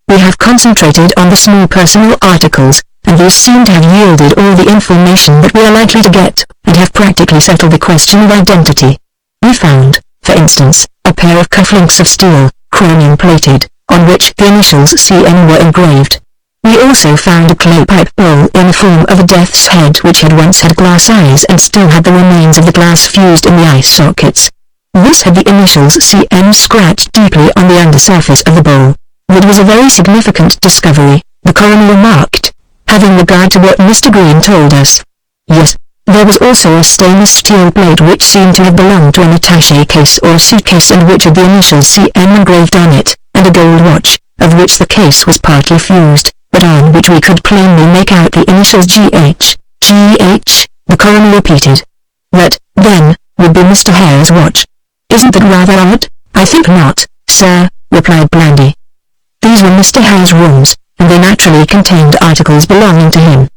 S1: We have concentrated on the small personal articles, and these seem to have yielded all the information that we are likely to get, and have practically settled the question of identity. We found, for instance, a pair of cufflinks of steel, chromium-plated, on which the initials CM were engraved. We also found a clay pipe bowl in the form of a death's head which had once had glass eyes and still had the remains of the glass fused in the eye sockets. This had the initials CM scratched deeply on the undersurface of the bowl. It was a very significant discovery," the coroner remarked, "having regard to what Mr. Green told us. Yes, there was also a stainless steel plate which seemed to have belonged to an attaché case or suitcase and which had the initials CM engraved on it, and a gold watch, of which the case was partly fused, but on which we could plainly make out the initials GH, the coroner repeated. "That, then, would be Mr. Hare's watch. Isn't that rather odd?" "I think not, sir," replied Blandy. "These were Mr. Hare's rooms, and they naturally contained articles belonging to him.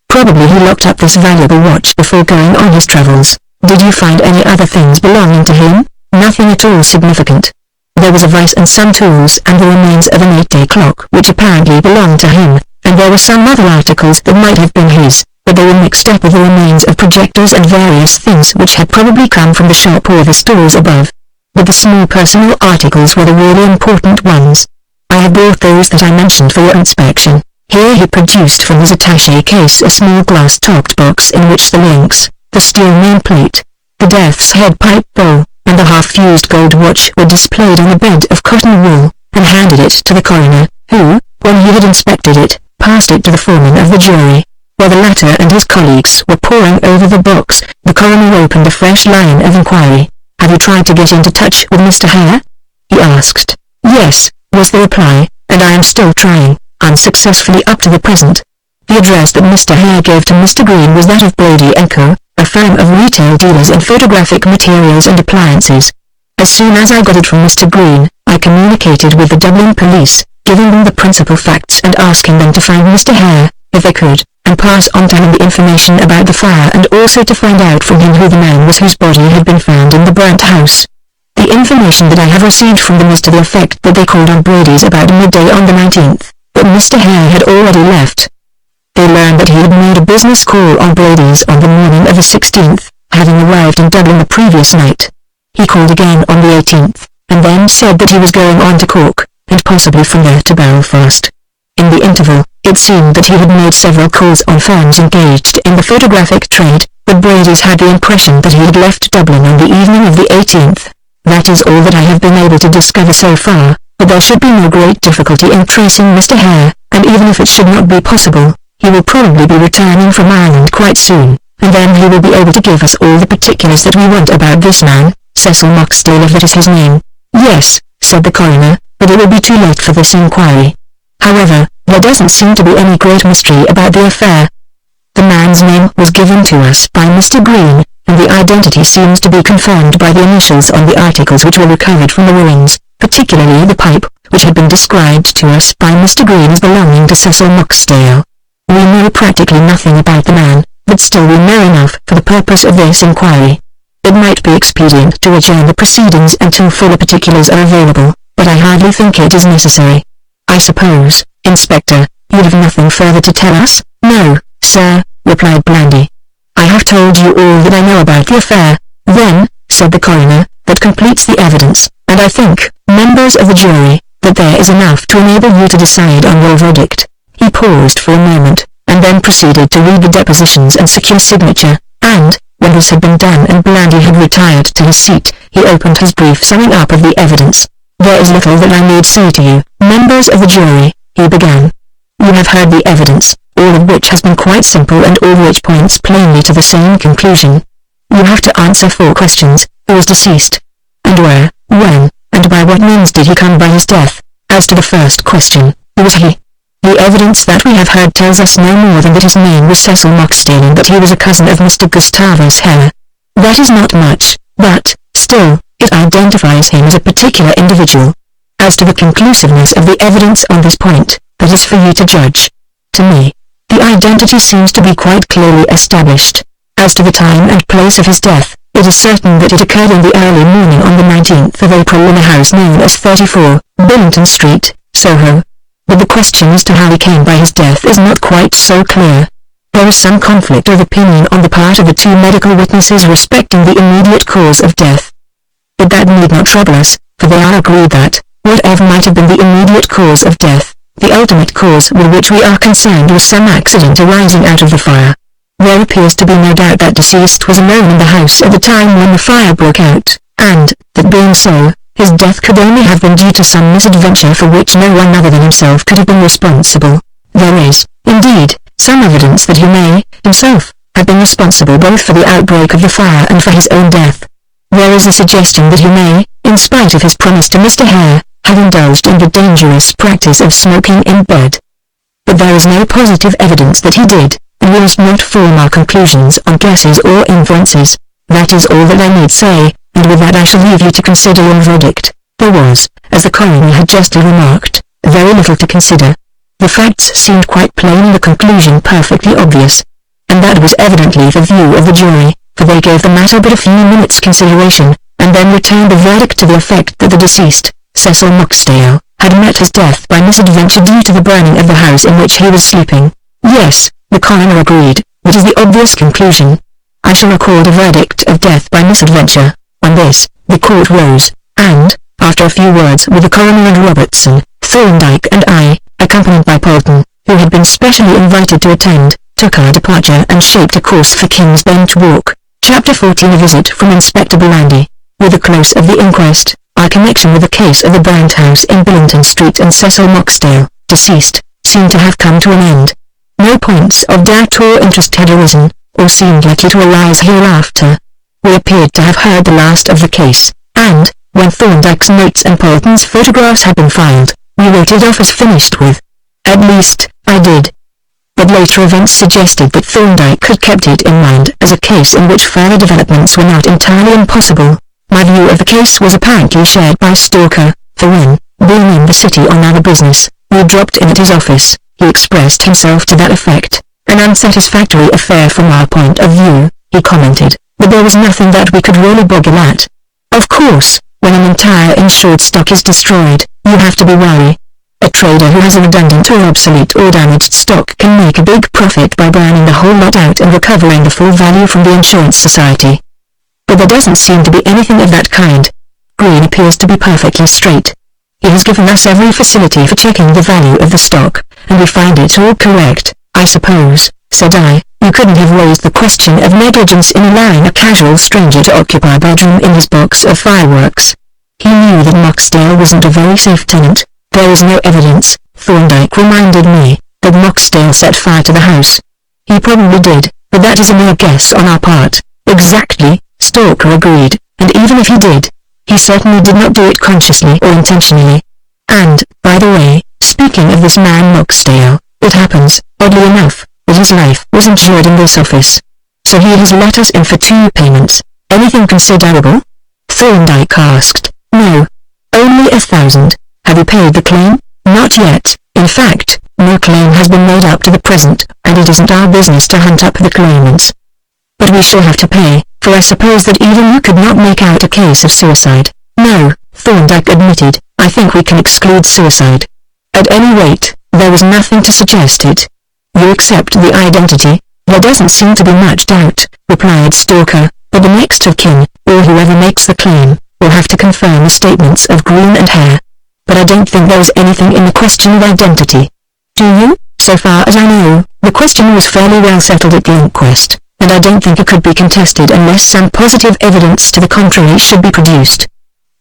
S1: Probably he locked up this valuable watch before going on his travels. Did you find any other things belonging to him?" "Nothing at all significant. There was a vise and some tools and the remains of an 8-day clock which apparently belonged to him, and there were some other articles that might have been his, but they were mixed up with the remains of projectors and various things which had probably come from the shop or the stores above. But the small personal articles were the really important ones. I have brought those that I mentioned for your inspection." Here he produced from his attaché case a small glass-topped box in which the links, the steel nameplate, the death's head pipe bowl, and the half-fused gold watch were displayed on a bed of cotton wool, and handed it to the coroner, who, when he had inspected it, passed it to the foreman of the jury. While the latter and his colleagues were poring over the box, the coroner opened a fresh line of inquiry. "Have you tried to get into touch with Mr. Hare?" he asked. "Yes," was the reply, "and I am still trying, unsuccessfully up to the present." The address that Mr. Hare gave to Mr. Green was that of Brady & Co., a firm of retail dealers in photographic materials and appliances. As soon as I got it from Mr. Green, I communicated with the Dublin police, giving them the principal facts and asking them to find Mr. Hare, if they could, and pass on to him the information about the fire and also to find out from him who the man was whose body had been found in the burnt house. The information that I have received from them is to the effect that they called on Brady's about midday on the 19th, but Mr. Hare had already left. They learned that he had made a business call on Brady's on the morning of the 16th, having arrived in Dublin the previous night. He called again on the 18th, and then said that he was going on to Cork, and possibly from there to Belfast. In the interval, it seemed that he had made several calls on firms engaged in the photographic trade, but Brady's had the impression that he had left Dublin on the evening of the 18th. That is all that I have been able to discover so far, but there should be no great difficulty in tracing Mr. Hare, and even if it should not be possible, he will probably be returning from Ireland quite soon, and then he will be able to give us all the particulars that we want about this man, Cecil Moxdale, if that is his name." "Yes," said the coroner, "but it will be too late for this inquiry. However, there doesn't seem to be any great mystery about the affair. The man's name was given to us by Mr. Green, and the identity seems to be confirmed by the initials on the articles which were recovered from the ruins, particularly the pipe, which had been described to us by Mr. Green as belonging to Cecil Moxdale. We know practically nothing about the man, but still we know enough for the purpose of this inquiry. It might be expedient to adjourn the proceedings until fuller particulars are available, but I hardly think it is necessary. I suppose, Inspector, you have nothing further to tell us?" "No, sir," replied Blandy. "I have told you all that I know about the affair." "Then," said the coroner, "that completes the evidence, and I think, members of the jury, that there is enough to enable you to decide on your verdict." He paused for a moment, and then proceeded to read the depositions and secure signature, and, when this had been done and Blandy had retired to his seat, he opened his brief summing up of the evidence. "There is little that I need say to you, members of the jury," he began. "You have heard the evidence, all of which has been quite simple and all which points plainly to the same conclusion. You have to answer 4 questions. Who was deceased? And where, when, and by what means did he come by his death? As to the first question, who was he? The evidence that we have heard tells us no more than that his name was Cecil Moxdale and that he was a cousin of Mr. Gustavus Hare. That is not much, but, still, it identifies him as a particular individual. As to the conclusiveness of the evidence on this point, that is for you to judge. To me, the identity seems to be quite clearly established. As to the time and place of his death, it is certain that it occurred in the early morning on the 19th of April in a house known as 34, Billington Street, Soho. But the question as to how he came by his death is not quite so clear. There is some conflict of opinion on the part of the two medical witnesses respecting the immediate cause of death. But that need not trouble us, for they are agreed that, whatever might have been the immediate cause of death, the ultimate cause with which we are concerned was some accident arising out of the fire. There appears to be no doubt that deceased was alone in the house at the time when the fire broke out, and, that being so, his death could only have been due to some misadventure for which no one other than himself could have been responsible. There is, indeed, some evidence that he may, himself, have been responsible both for the outbreak of the fire and for his own death. There is a suggestion that he may, in spite of his promise to Mr. Hare, have indulged in the dangerous practice of smoking in bed. But there is no positive evidence that he did, and we must not form our conclusions on guesses or inferences. That is all that I need say, and with that I shall leave you to consider your verdict. There was, as the coroner had justly remarked, very little to consider. The facts seemed quite plain and the conclusion perfectly obvious. And that was evidently the view of the jury, for they gave the matter but a few minutes' consideration, and then returned a verdict to the effect that the deceased, Cecil Moxdale, had met his death by misadventure due to the burning of the house in which he was sleeping. Yes, the coroner agreed, which is the obvious conclusion. I shall record a verdict of death by misadventure. On this, the court rose, and, after a few words with the coroner and Robertson, Thorndyke and I, accompanied by Polton, who had been specially invited to attend, took our departure and shaped a course for King's Bench Walk. Chapter 14. A visit from Inspector Blandy. With the close of the inquest, our connection with the case of the burnt house in Billington Street and Cecil Moxdale, deceased, seemed to have come to an end. No points of doubt or interest had arisen, or seemed likely to arise hereafter. We appeared to have heard the last of the case, and, when Thorndyke's notes and Polton's photographs had been filed, we wrote it off as finished with. At least, I did. But later events suggested that Thorndyke had kept it in mind as a case in which further developments were not entirely impossible. My view of the case was apparently shared by Stalker, for when, being in the city on other business, we dropped in at his office, he expressed himself to that effect. An unsatisfactory affair from our point of view, he commented, but there was nothing that we could really boggle at. Of course, when an entire insured stock is destroyed, you have to be wary. A trader who has a redundant or obsolete or damaged stock can make a big profit by burning the whole lot out and recovering the full value from the insurance society. But there doesn't seem to be anything of that kind. Green appears to be perfectly straight. He has given us every facility for checking the value of the stock, and we find it all correct. I suppose, said I, you couldn't have raised the question of negligence in allowing a casual stranger to occupy a bedroom in his box of fireworks. He knew that Moxdale wasn't a very safe tenant. There is no evidence, Thorndyke reminded me, that Moxdale set fire to the house. He probably did, but that is a mere guess on our part. Exactly, Stalker agreed, and even if he did, he certainly did not do it consciously or intentionally. And, by the way, speaking of this man Moxdale, it happens, oddly enough, that his life was insured in this office. So he has let us in for 2 payments. Anything considerable? Thorndyke asked. No. Only 1,000. Have you paid the claim? Not yet. In fact, no claim has been made up to the present, and it isn't our business to hunt up the claimants. But we shall have to pay, for I suppose that even you could not make out a case of suicide. No, Thorndyke admitted, I think we can exclude suicide. At any rate, there was nothing to suggest it. You accept the identity? There doesn't seem to be much doubt, replied Stalker, but the next of kin, or whoever makes the claim, will have to confirm the statements of Green and Hare. But I don't think there is anything in the question of identity. Do you? So far as I know, the question was fairly well settled at the inquest, and I don't think it could be contested unless some positive evidence to the contrary should be produced.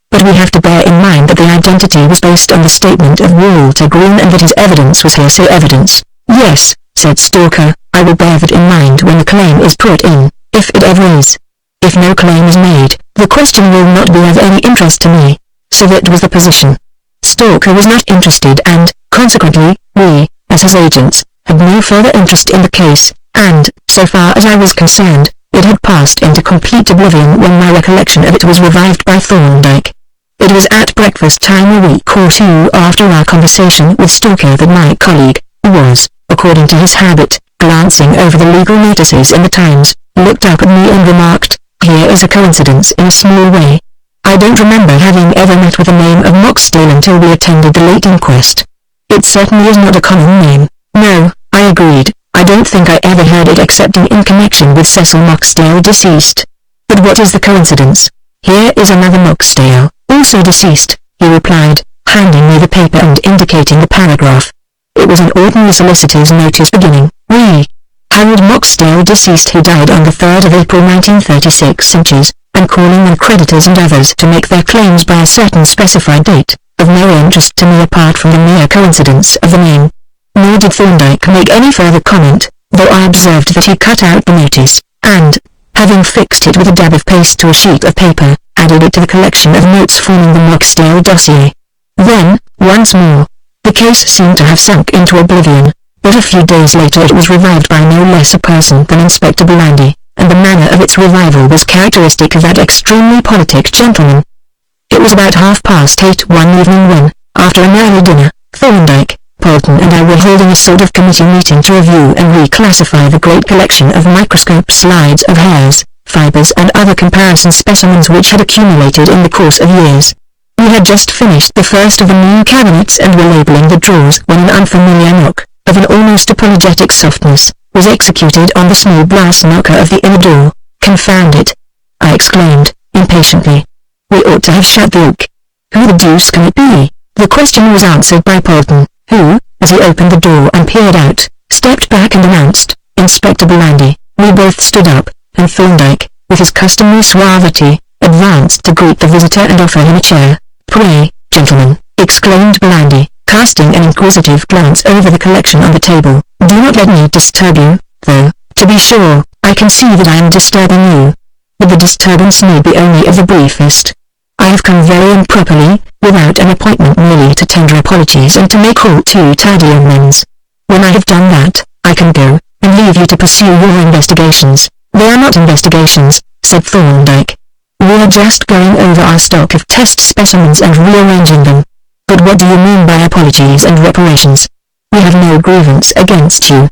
S1: But we have to bear in mind that the identity was based on the statement of Walter Green and that his evidence was hearsay evidence. Yes, said Stalker, I will bear that in mind when the claim is put in, if it ever is. If no claim is made, the question will not be of any interest to me. So that was the position. Stalker was not interested and, consequently, we, as his agents, had no further interest in the case, and, so far as I was concerned, it had passed into complete oblivion when my recollection of it was revived by Thorndyke. It was at breakfast time a week or 2 after our conversation with Stalker that my colleague, who was, according to his habit, glancing over the legal notices in the Times, looked up at me and remarked, "Here is a coincidence in a small way. I don't remember having ever met with the name of Moxdale until we attended the late inquest. It certainly is not a common name." "No," I agreed, "I don't think I ever heard it excepting in connection with Cecil Moxdale deceased. But what is the coincidence?" "Here is another Moxdale, also deceased," he replied, handing me the paper and indicating the paragraph. It was an ordinary solicitor's notice beginning, "Re. Harold Moxdale deceased, who died on the 3rd of April 1936 inches, and calling on creditors and others to make their claims by a certain specified date, of no interest to me apart from the mere coincidence of the name." Nor did Thorndyke make any further comment, though I observed that he cut out the notice, and, having fixed it with a dab of paste to a sheet of paper, added it to the collection of notes forming the Moxdale dossier. Then, once more, the case seemed to have sunk into oblivion, but a few days later it was revived by no less a person than Inspector Blandy, and the manner of its revival was characteristic of that extremely politic gentleman. It was about 8:30 one evening when, after an early dinner, Thorndyke, Polton and I were holding a sort of committee meeting to review and reclassify the great collection of microscope slides of hairs, fibers and other comparison specimens which had accumulated in the course of years. We had just finished the first of the new cabinets and were labeling the drawers when an unfamiliar knock, of an almost apologetic softness, was executed on the small brass knocker of the inner door. "Confound it!" I exclaimed, impatiently. "We ought to have shut the oak. Who the deuce can it be?" The question was answered by Polton, who, as he opened the door and peered out, stepped back and announced, "Inspector Blandy." We both stood up, and Thorndyke, with his customary suavity, advanced to greet the visitor and offer him a chair. "Pray, gentlemen," exclaimed Blandy, casting an inquisitive glance over the collection on the table, "do not let me disturb you, though, to be sure, I can see that I am disturbing you. But the disturbance may be only of the briefest. I have come very improperly, without an appointment, merely to tender apologies and to make all too tardy amends. When I have done that, I can go, and leave you to pursue your investigations." "They are not investigations," said Thorndyke. "We are just going over our stock of test specimens and rearranging them." "But what do you mean by apologies and reparations?" "We have no grievance against you."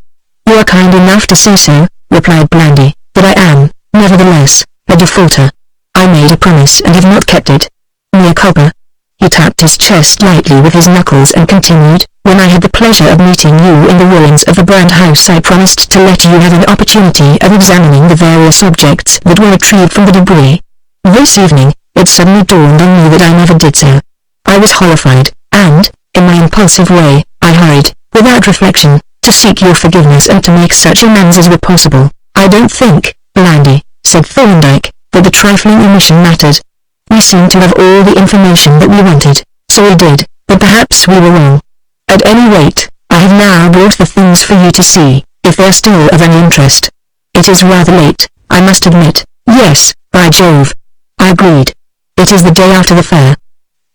S1: "You are kind enough to say so," replied Blandy, "but I am, nevertheless, a defaulter. I made a promise and have not kept it. Mea culpa." He tapped his chest lightly with his knuckles and continued, "When I had the pleasure of meeting you in the ruins of the Brand House, I promised to let you have an opportunity of examining the various objects that were retrieved from the debris. This evening, it suddenly dawned on me that I never did so. I was horrified, and, in my impulsive way, I hurried, without reflection, to seek your forgiveness and to make such amends as were possible." "I don't think, Blandy," said Thorndyke, "that the trifling omission mattered. We seemed to have all the information that we wanted." "So we did, but perhaps we were wrong. At any rate, I have now brought the things for you to see, if they are still of any interest. It is rather late, I must admit." "Yes, by Jove," I agreed. "It is the day after the fair.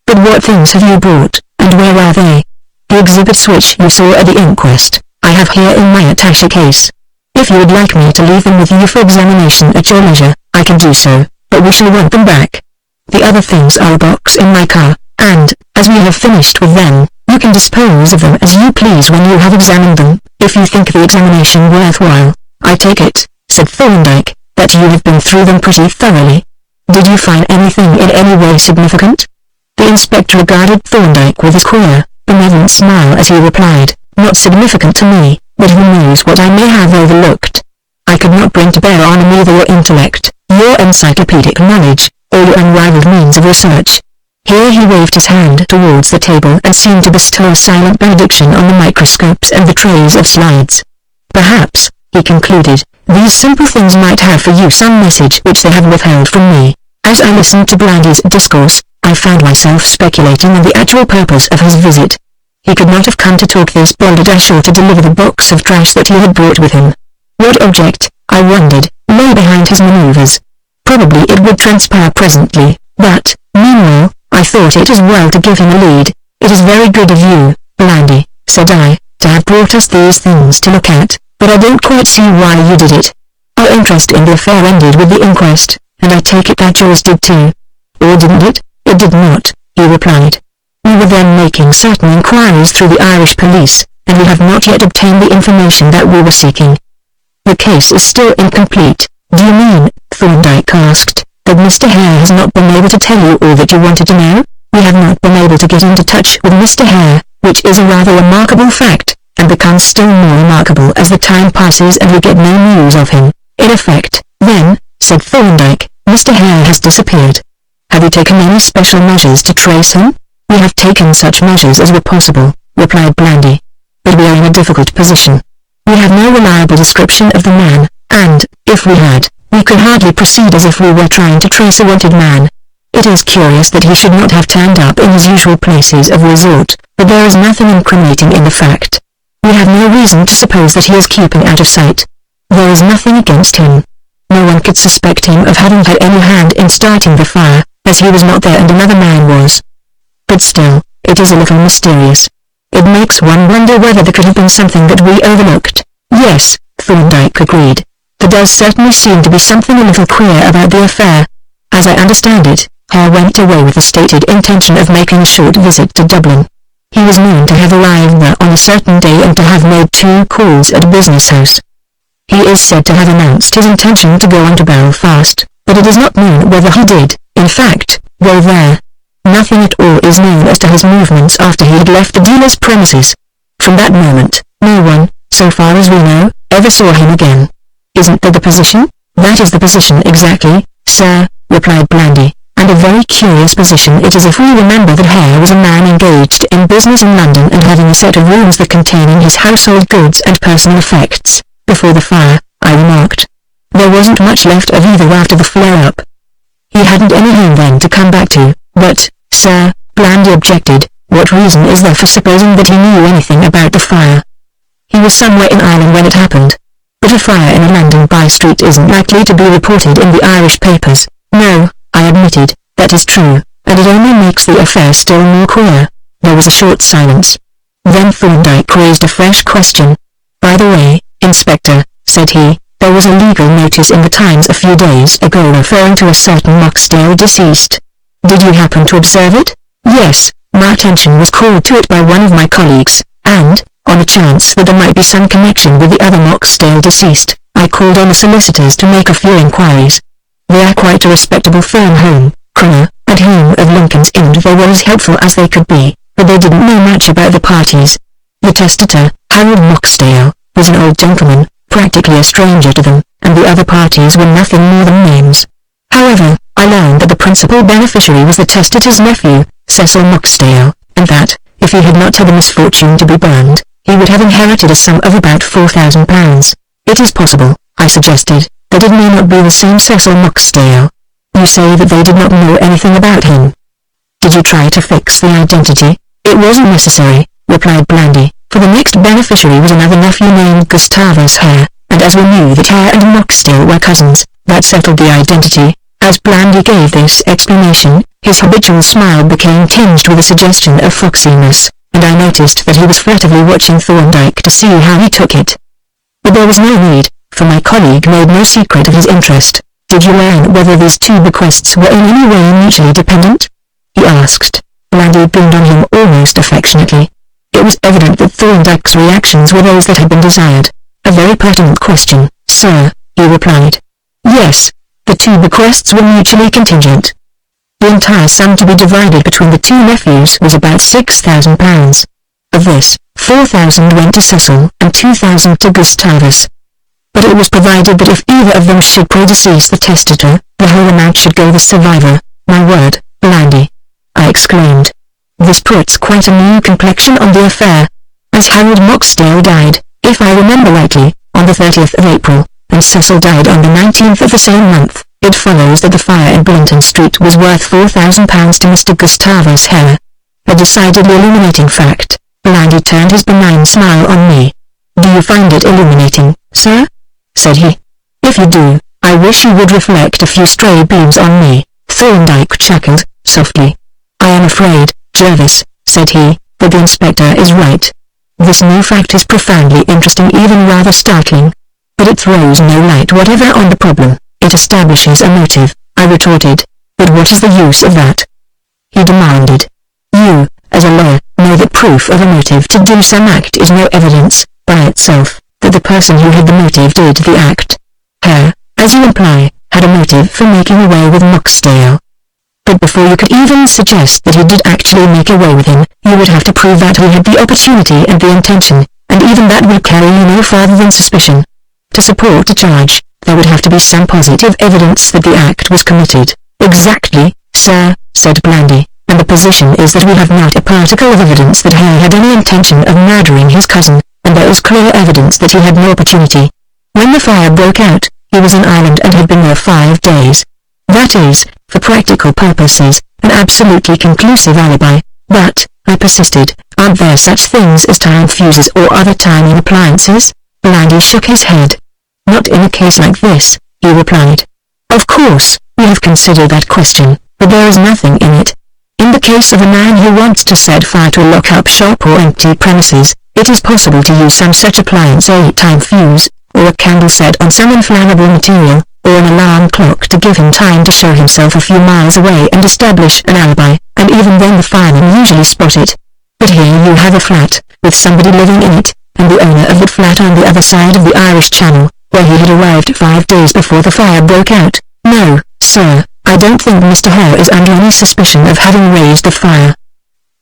S1: But what things have you brought, and where are they?" "The exhibits which you saw at the inquest, I have here in my attaché case. If you would like me to leave them with you for examination at your leisure, I can do so, but we shall want them back. The other things are a box in my car, and, as we have finished with them, you can dispose of them as you please when you have examined them, if you think the examination worthwhile. I take it," said Thorndyke, "that you have been through them pretty thoroughly. Did you find anything in any way significant?" The inspector regarded Thorndyke with a queer, benevolent smile as he replied, "Not significant to me, but who knows what I may have overlooked. I could not bring to bear on either your intellect, your encyclopedic knowledge, or your unrivaled means of research." Here he waved his hand towards the table and seemed to bestow a silent benediction on the microscopes and the trays of slides. "Perhaps," he concluded, "these simple things might have for you some message which they have withheld from me." As I listened to Blandy's discourse, I found myself speculating on the actual purpose of his visit. He could not have come to talk this balderdash or to deliver the box of trash that he had brought with him. What object, I wondered, lay behind his manoeuvres? Probably it would transpire presently, but, meanwhile, I thought it as well to give him a lead. "It is very good of you, Blandy," said I, "to have brought us these things to look at, but I don't quite see why you did it. Our interest in the affair ended with the inquest, and I take it that yours did too." "Or didn't it?" "It did not," he replied. "We were then making certain inquiries through the Irish police, and we have not yet obtained the information that we were seeking. The case is still incomplete. Do you Thorndyke asked, "that Mr. Hare has not been able to tell you all that you wanted to know? We have not been able to get into touch with Mr. Hare, which is a rather remarkable fact, and becomes still more remarkable as the time passes and we get no news of him." "In effect, then," said Thorndyke, "Mr. Hare has disappeared. Have you taken any special measures to trace him?" "We have taken such measures as were possible," replied Blandy. "But we are in a difficult position. We have no reliable description of the man, and, if we had, we could hardly proceed as if we were trying to trace a wanted man. It is curious that he should not have turned up in his usual places of resort, but there is nothing incriminating in the fact. We have no reason to suppose that he is keeping out of sight. There is nothing against him. No one could suspect him of having had any hand in starting the fire, as he was not there and another man was. But still, it is a little mysterious. It makes one wonder whether there could have been something that we overlooked." "Yes," Thorndyke agreed. "There does certainly seem to be something a little queer about the affair. As I understand it, Hare went away with the stated intention of making a short visit to Dublin. He was known to have arrived there on a certain day and to have made 2 calls at a business house. He is said to have announced his intention to go on to Belfast, but it is not known whether he did, in fact, go there. Nothing at all is known as to his movements after he had left the dealer's premises. From that moment, no one, so far as we know, ever saw him again." "Isn't that the position?" "That is the position exactly, sir," replied Blandy, "and a very curious position it is if we remember that Hare was a man engaged in business in London and having a set of rooms for containing his household goods and personal effects. Before the fire, I remarked. There wasn't much left of either after the flare-up. He hadn't any home then to come back to, but, sir," Blandy objected, "what reason is there for supposing that he knew anything about the fire? He was somewhere in Ireland when it happened. But a fire in a London by-street isn't likely to be reported in the Irish papers." "No," I admitted, "that is true, and it only makes the affair still more queer." There was a short silence. Then Thorndyke raised a fresh question. "By the way, Inspector," said he, "there was a legal notice in the Times a few days ago referring to a certain Moxdale deceased. Did you happen to observe it?" "Yes, my attention was called to it by one of my colleagues, and, on a chance that there might be some connection with the other Moxdale deceased, I called on the solicitors to make a few inquiries. They are quite a respectable firm, Home, Cronner, and Home of Lincoln's Inn. They were as helpful as they could be, but they didn't know much about the parties. The testator, Harold Moxdale, was an old gentleman, practically a stranger to them, and the other parties were nothing more than names. However, I learned that the principal beneficiary was the testator's nephew, Cecil Moxdale, and that, if he had not had the misfortune to be burned, he would have inherited a sum of about £4,000. It is possible, I suggested, that it may not be the same Cecil Moxdale. You say that they did not know anything about him. Did you try to fix the identity?" "It wasn't necessary," replied Blandy, "for the next beneficiary was another nephew named Gustavus Hare, and as we knew that Hare and Moxdale were cousins, that settled the identity." As Blandy gave this explanation, his habitual smile became tinged with a suggestion of foxiness, and I noticed that he was furtively watching Thorndyke to see how he took it. But there was no need, for my colleague made no secret of his interest. "Did you learn whether these 2 bequests were in any way mutually dependent?" he asked. Blandy beamed on him almost affectionately. It was evident that Thorndyke's reactions were those that had been desired. "A very pertinent question, sir," he replied. "Yes, the 2 bequests were mutually contingent. The entire sum to be divided between the 2 nephews was about £6,000. Of this, £4,000 went to Cecil and £2,000 to Gustavus. But it was provided that if either of them should predecease the testator, the whole amount should go to the survivor." "My word, Blandy!" I exclaimed. "This puts quite a new complexion on the affair. As Harold Moxdale died, if I remember rightly, on the 30th of April, and Cecil died on the 19th of the same month, it follows that the fire in Blinton Street was worth £4,000 to Mr. Gustavus Hare. A decidedly illuminating fact." Blandy turned his benign smile on me. "Do you find it illuminating, sir?" said he. "If you do, I wish you would reflect a few stray beams on me." Thorndyke chuckled, softly. "I am afraid, Jervis," said he, "that the inspector is right. This new fact is profoundly interesting, even rather startling. But it throws no light whatever on the problem. It establishes a motive," I retorted. "But what is the use of that?" he demanded. "You, as a lawyer, know that proof of a motive to do some act is no evidence, by itself, that the person who had the motive did the act. Hare, as you imply, had a motive motive for making away with Moxdale. But before you could even suggest that he did actually make away with him, you would have to prove that he had the opportunity and the intention, and even that would carry you no farther than suspicion. To support a charge, there would have to be some positive evidence that the act was committed. Exactly, sir, said Blandy, and the position is that we have not a particle of evidence that Hare had any intention of murdering his cousin, and there is clear evidence that he had no opportunity. When the fire broke out, he was in Ireland and had been there 5 days. That is, for practical purposes, an absolutely conclusive alibi, but, I persisted, aren't there such things as time fuses or other timing appliances? Blandy shook his head. Not in a case like this, he replied. Of course, we have considered that question, but there is nothing in it. In the case of a man who wants to set fire to a lock-up shop or empty premises, it is possible to use some such appliance, a time fuse, or a candle set on some inflammable material, or an alarm clock to give him time to show himself a few miles away and establish an alibi, and even then the firemen usually spot it. But here you have a flat, with somebody living in it, and the owner of that flat on the other side of the Irish Channel, where he had arrived 5 days before the fire broke out. No, sir, I don't think Mr. Hare is under any suspicion of having raised the fire.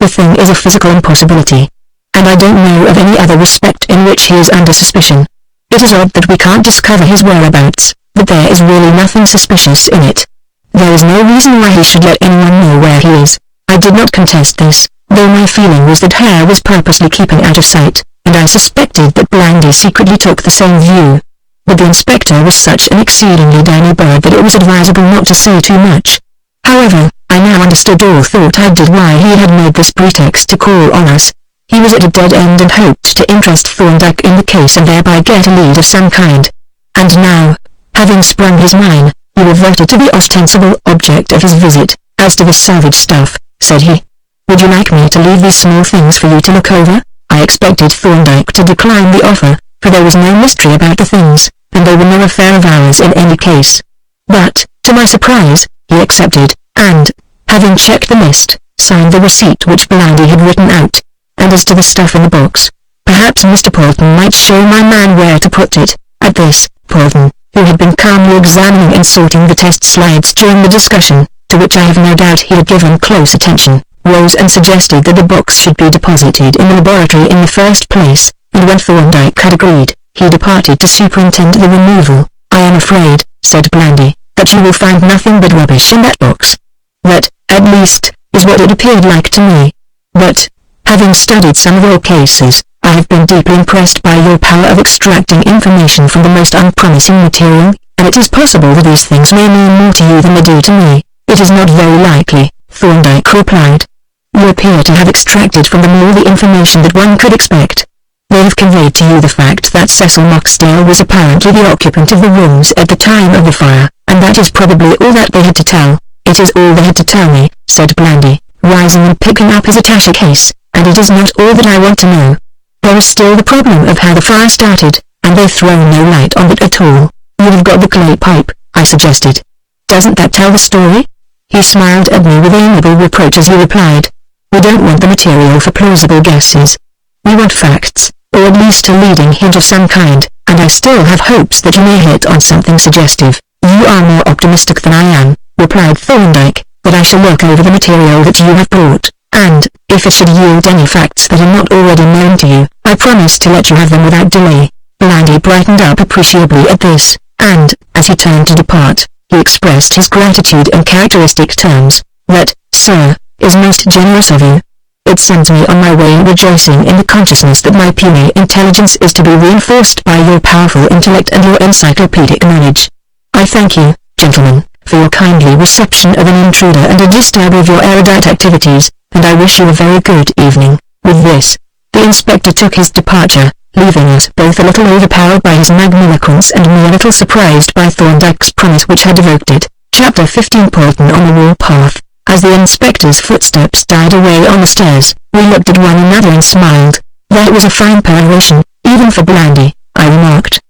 S1: The thing is a physical impossibility, and I don't know of any other respect in which he is under suspicion. It is odd that we can't discover his whereabouts, but there is really nothing suspicious in it. There is no reason why he should let anyone know where he is. I did not contest this, though my feeling was that Hare was purposely keeping out of sight, and I suspected that Blandy secretly took the same view. But the inspector was such an exceedingly diny bird that it was advisable not to say too much. However, I now understood or thought I did why he had made this pretext to call on us. He was at a dead end and hoped to interest Thorndyke in the case and thereby get a lead of some kind. And now, having sprung his mine, he reverted to the ostensible object of his visit. As to the salvage stuff, said he, would you like me to leave these small things for you to look over? I expected Thorndyke to decline the offer, for there was no mystery about the things, and they were no affair of ours in any case. But, to my surprise, he accepted, and, having checked the list, signed the receipt which Blandy had written out. And as to the stuff in the box, perhaps Mr. Polton might show my man where to put it. At this, Polton, who had been calmly examining and sorting the test slides during the discussion, to which I have no doubt he had given close attention, rose and suggested that the box should be deposited in the laboratory in the first place, and when Thorndyke had agreed, he departed to superintend the removal. I am afraid, said Blandy, that you will find nothing but rubbish in that box. That, at least, is what it appeared like to me. But, having studied some of your cases, I have been deeply impressed by your power of extracting information from the most unpromising material, and it is possible that these things may mean more to you than they do to me. It is not very likely, Thorndyke replied. You appear to have extracted from them all the information that one could expect. They have conveyed to you the fact that Cecil Moxdale was apparently the occupant of the rooms at the time of the fire, and that is probably all that they had to tell. It is all they had to tell me, said Blandy, rising and picking up his attaché case, and it is not all that I want to know. There is still the problem of how the fire started, and they throw no light on it at all. You have got the clay pipe, I suggested. Doesn't that tell the story? He smiled at me with amiable reproach as he replied, we don't want the material for plausible guesses. We want facts, or at least a leading hint of some kind, and I still have hopes that you may hit on something suggestive. You are more optimistic than I am, replied Thorndyke, but I shall work over the material that you have brought, and, if it should yield any facts that are not already known to you, I promise to let you have them without delay. Blandy brightened up appreciably at this, and, as he turned to depart, he expressed his gratitude in characteristic terms. That, sir, is most generous of you. It sends me on my way rejoicing in the consciousness that my puny intelligence is to be reinforced by your powerful intellect and your encyclopedic knowledge. I thank you, gentlemen, for your kindly reception of an intruder and a disturber of your erudite activities, and I wish you a very good evening. With this, the inspector took his departure, leaving us both a little overpowered by his magniloquence and me a little surprised by Thorndyke's promise which had evoked it. Chapter 15 Polton on the Wall Path. As the inspector's footsteps died away on the stairs, we looked at one another and smiled. That was a fine peroration, even for Blandy, I remarked.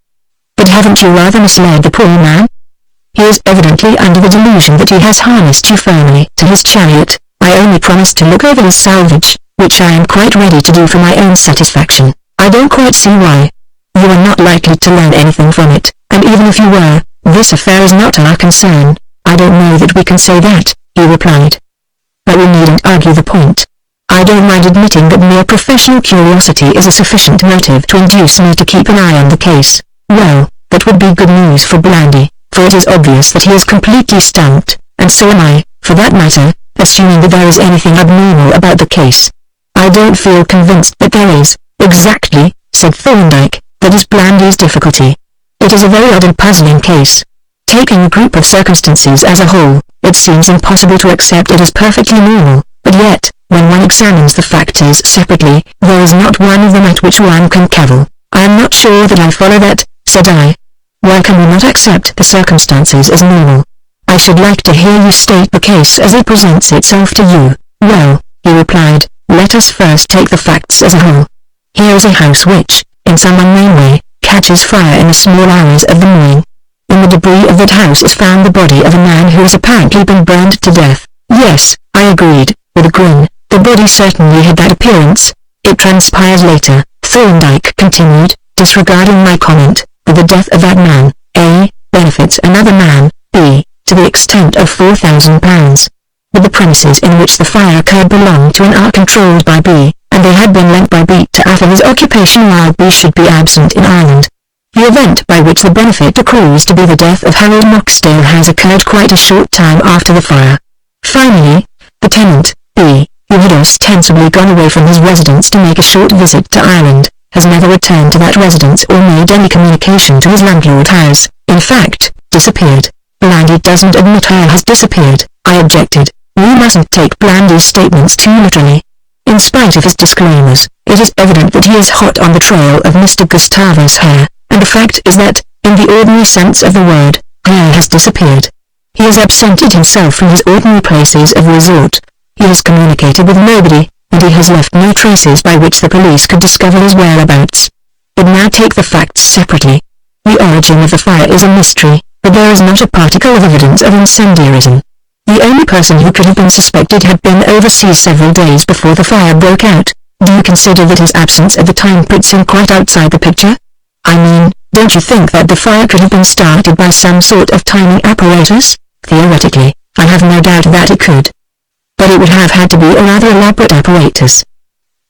S1: But haven't you rather misled the poor man? He is evidently under the delusion that he has harnessed you firmly to his chariot. I only promised to look over his salvage, which I am quite ready to do for my own satisfaction. I don't quite see why. You are not likely to learn anything from it, and even if you were, this affair is not our concern." "I don't know that we can say that," he replied. "But we needn't argue the point. I don't mind admitting that mere professional curiosity is a sufficient motive to induce me to keep an eye on the case." "Well, that would be good news for Blandy, for it is obvious that he is completely stumped, and so am I, for that matter, assuming that there is anything abnormal about the case." "I don't feel convinced that there is." "Exactly," said Thorndyke, "that is Blandy's difficulty. It is a very odd and puzzling case. Taking a group of circumstances as a whole, it seems impossible to accept it as perfectly normal, but yet, when one examines the factors separately, there is not one of them at which one can cavil." "I am not sure that I follow that," said I. "Why can we not accept the circumstances as normal?" "I should like to hear you state the case as it presents itself to you." "Well," he replied, "let us first take the facts as a whole. Here is a house which, in some unknown way, catches fire in the small hours of the morning. In the debris of that house is found the body of a man who has apparently been burned to death." "Yes," I agreed, with a grin, "the body certainly had that appearance. It transpires later," Thorndyke continued, disregarding my comment, "that the death of that man, A, benefits another man, B, to the extent of £4,000. But the premises in which the fire occurred belonged to an art controlled by B, and they had been lent by B to A for his occupation while B should be absent in Ireland. The event by which the benefit accrues to be the death of Harold Moxdale has occurred quite a short time after the fire. Finally, the tenant, B, who had ostensibly gone away from his residence to make a short visit to Ireland, has never returned to that residence or made any communication to his landlord has, in fact, disappeared." "Blandy doesn't admit her has disappeared," I objected. "We mustn't take Blandy's statements too literally. In spite of his disclaimers, it is evident that he is hot on the trail of Mr. Gustavus Hare, and the fact is that, in the ordinary sense of the word, Hare has disappeared. He has absented himself from his ordinary places of resort. He has communicated with nobody, and he has left no traces by which the police could discover his whereabouts. But now take the facts separately. The origin of the fire is a mystery, but there is not a particle of evidence of incendiarism. The only person who could have been suspected had been overseas several days before the fire broke out. Do you consider that his absence at the time puts him quite outside the picture? I mean, don't you think that the fire could have been started by some sort of timing apparatus? Theoretically, I have no doubt that it could. But it would have had to be a rather elaborate apparatus.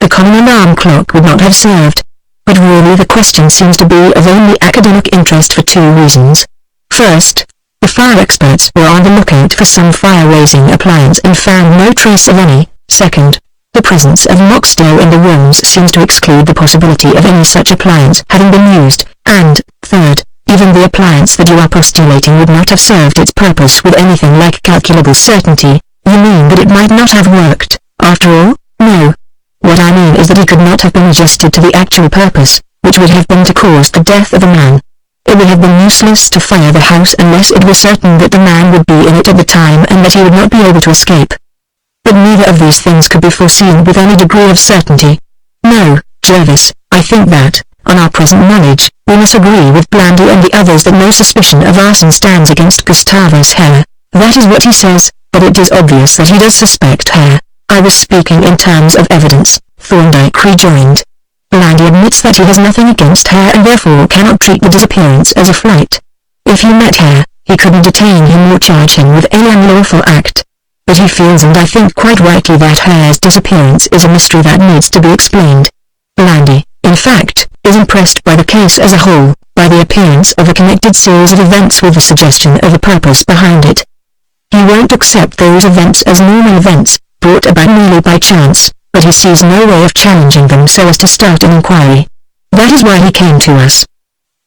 S1: The common alarm clock would not have served. But really the question seems to be of only academic interest for two reasons. First, the fire experts were on the lookout for some fire-raising appliance and found no trace of any. Second, the presence of Moxdale in the rooms seems to exclude the possibility of any such appliance having been used. And, third, even the appliance that you are postulating would not have served its purpose with anything like calculable certainty. You mean that it might not have worked, after all? No. What I mean is that it could not have been adjusted to the actual purpose, which would have been to cause the death of a man. It would have been useless to fire the house unless it was certain that the man would be in it at the time and that he would not be able to escape. But neither of these things could be foreseen with any degree of certainty. No, Jervis, I think that, on our present knowledge, we must agree with Blandy and the others that no suspicion of arson stands against Gustavus Hare. That is what he says, but it is obvious that he does suspect Hare. I was speaking in terms of evidence, Thorndyke rejoined. Blandy admits that he has nothing against Hare and therefore cannot treat the disappearance as a flight. If he met Hare, he couldn't detain him or charge him with any unlawful act. But he feels, and I think quite rightly, that Hare's disappearance is a mystery that needs to be explained. Blandy, in fact, is impressed by the case as a whole, by the appearance of a connected series of events with the suggestion of a purpose behind it. He won't accept those events as normal events, brought about merely by chance, but he sees no way of challenging them so as to start an inquiry. That is why he came to us.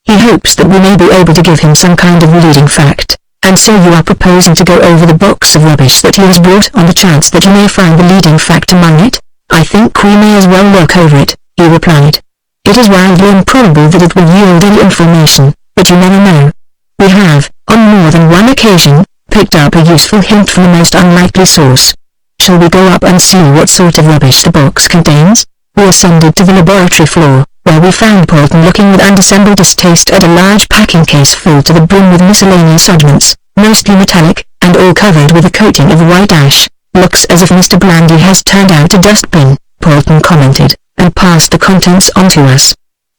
S1: He hopes that we may be able to give him some kind of leading fact. And so you are proposing to go over the box of rubbish that he has brought on the chance that you may find the leading fact among it? I think we may as well look over it, he replied. It is wildly improbable that it will yield any information, but you never know. We have, on more than one occasion, picked up a useful hint from the most unlikely source. Shall we go up and see what sort of rubbish the box contains? We ascended to the laboratory floor, where we found Polton looking with undissembled distaste at a large packing case filled to the brim with miscellaneous oddments, mostly metallic, and all covered with a coating of white ash. Looks as if Mr. Blandy has turned out a dustbin, Polton commented, and passed the contents on to us.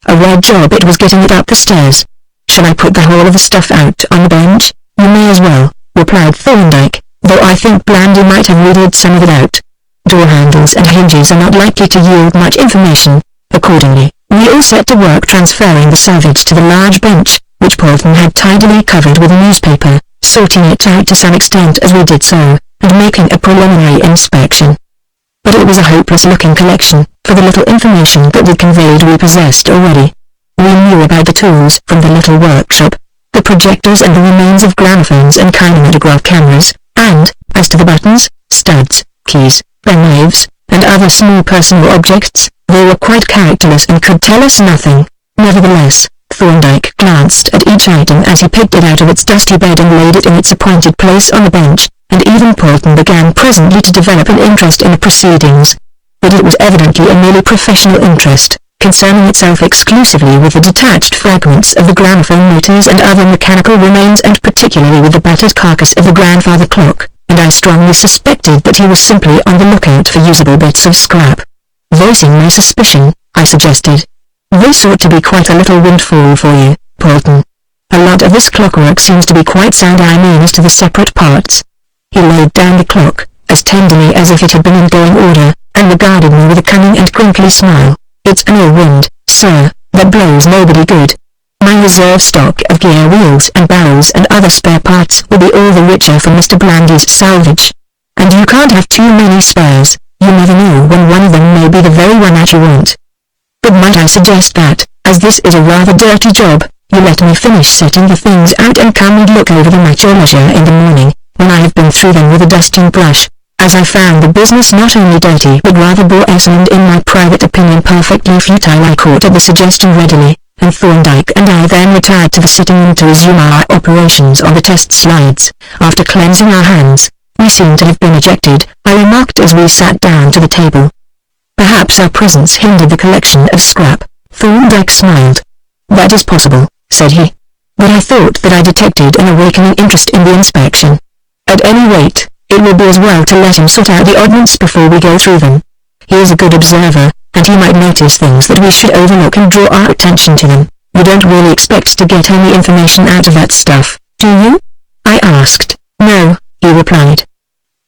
S1: A red job it was getting it up the stairs. Shall I put the whole of the stuff out on the bench? You may as well, replied Thorndyke, though I think Blandy might have read some of it out. Door handles and hinges are not likely to yield much information. Accordingly, we all set to work transferring the salvage to the large bench, which Polton had tidily covered with a newspaper, sorting it out to some extent as we did so, and making a preliminary inspection. But it was a hopeless-looking collection, for the little information that we conveyed we possessed already. We knew about the tools from the little workshop, the projectors and the remains of gramophones and kinematograph cameras, and, as to the buttons, studs, keys, penknives, and other small personal objects, they were quite characterless and could tell us nothing. Nevertheless, Thorndyke glanced at each item as he picked it out of its dusty bed and laid it in its appointed place on the bench, and even Polton began presently to develop an interest in the proceedings. But it was evidently a merely professional interest, concerning itself exclusively with the detached fragments of the gramophone motors and other mechanical remains, and particularly with the battered carcass of the grandfather clock, and I strongly suspected that he was simply on the lookout for usable bits of scrap. Voicing my suspicion, I suggested, "This ought to be quite a little windfall for you, Polton. A lot of this clockwork seems to be quite sound, I mean as to the separate parts." He laid down the clock, as tenderly as if it had been in going order, and regarded me with a cunning and crinkly smile. "It's an ill wind, sir, that blows nobody good. My reserve stock of gear wheels and barrels and other spare parts will be all the richer for Mr. Blandy's salvage. And you can't have too many spares, you never know when one of them may be the very one that you want. But might I suggest that, as this is a rather dirty job, you let me finish setting the things out and come and look over them at your leisure in the morning, when I have been through them with a dusting brush, as I found the business not only dirty but rather boresome and in my private opinion perfectly futile." I caught at the suggestion readily, and Thorndyke and I then retired to the sitting room to resume our operations on the test slides. After cleansing our hands, we seemed to have been ejected, I remarked as we sat down to the table. Perhaps our presence hindered the collection of scrap. Thorndyke smiled. "That is possible," said he. "But I thought that I detected an awakening interest in the inspection. At any rate, it will be as well to let him sort out the oddments before we go through them. He is a good observer, and he might notice things that we should overlook and draw our attention to them. You don't really expect to get any information out of that stuff, do you?" I asked. "No," he replied.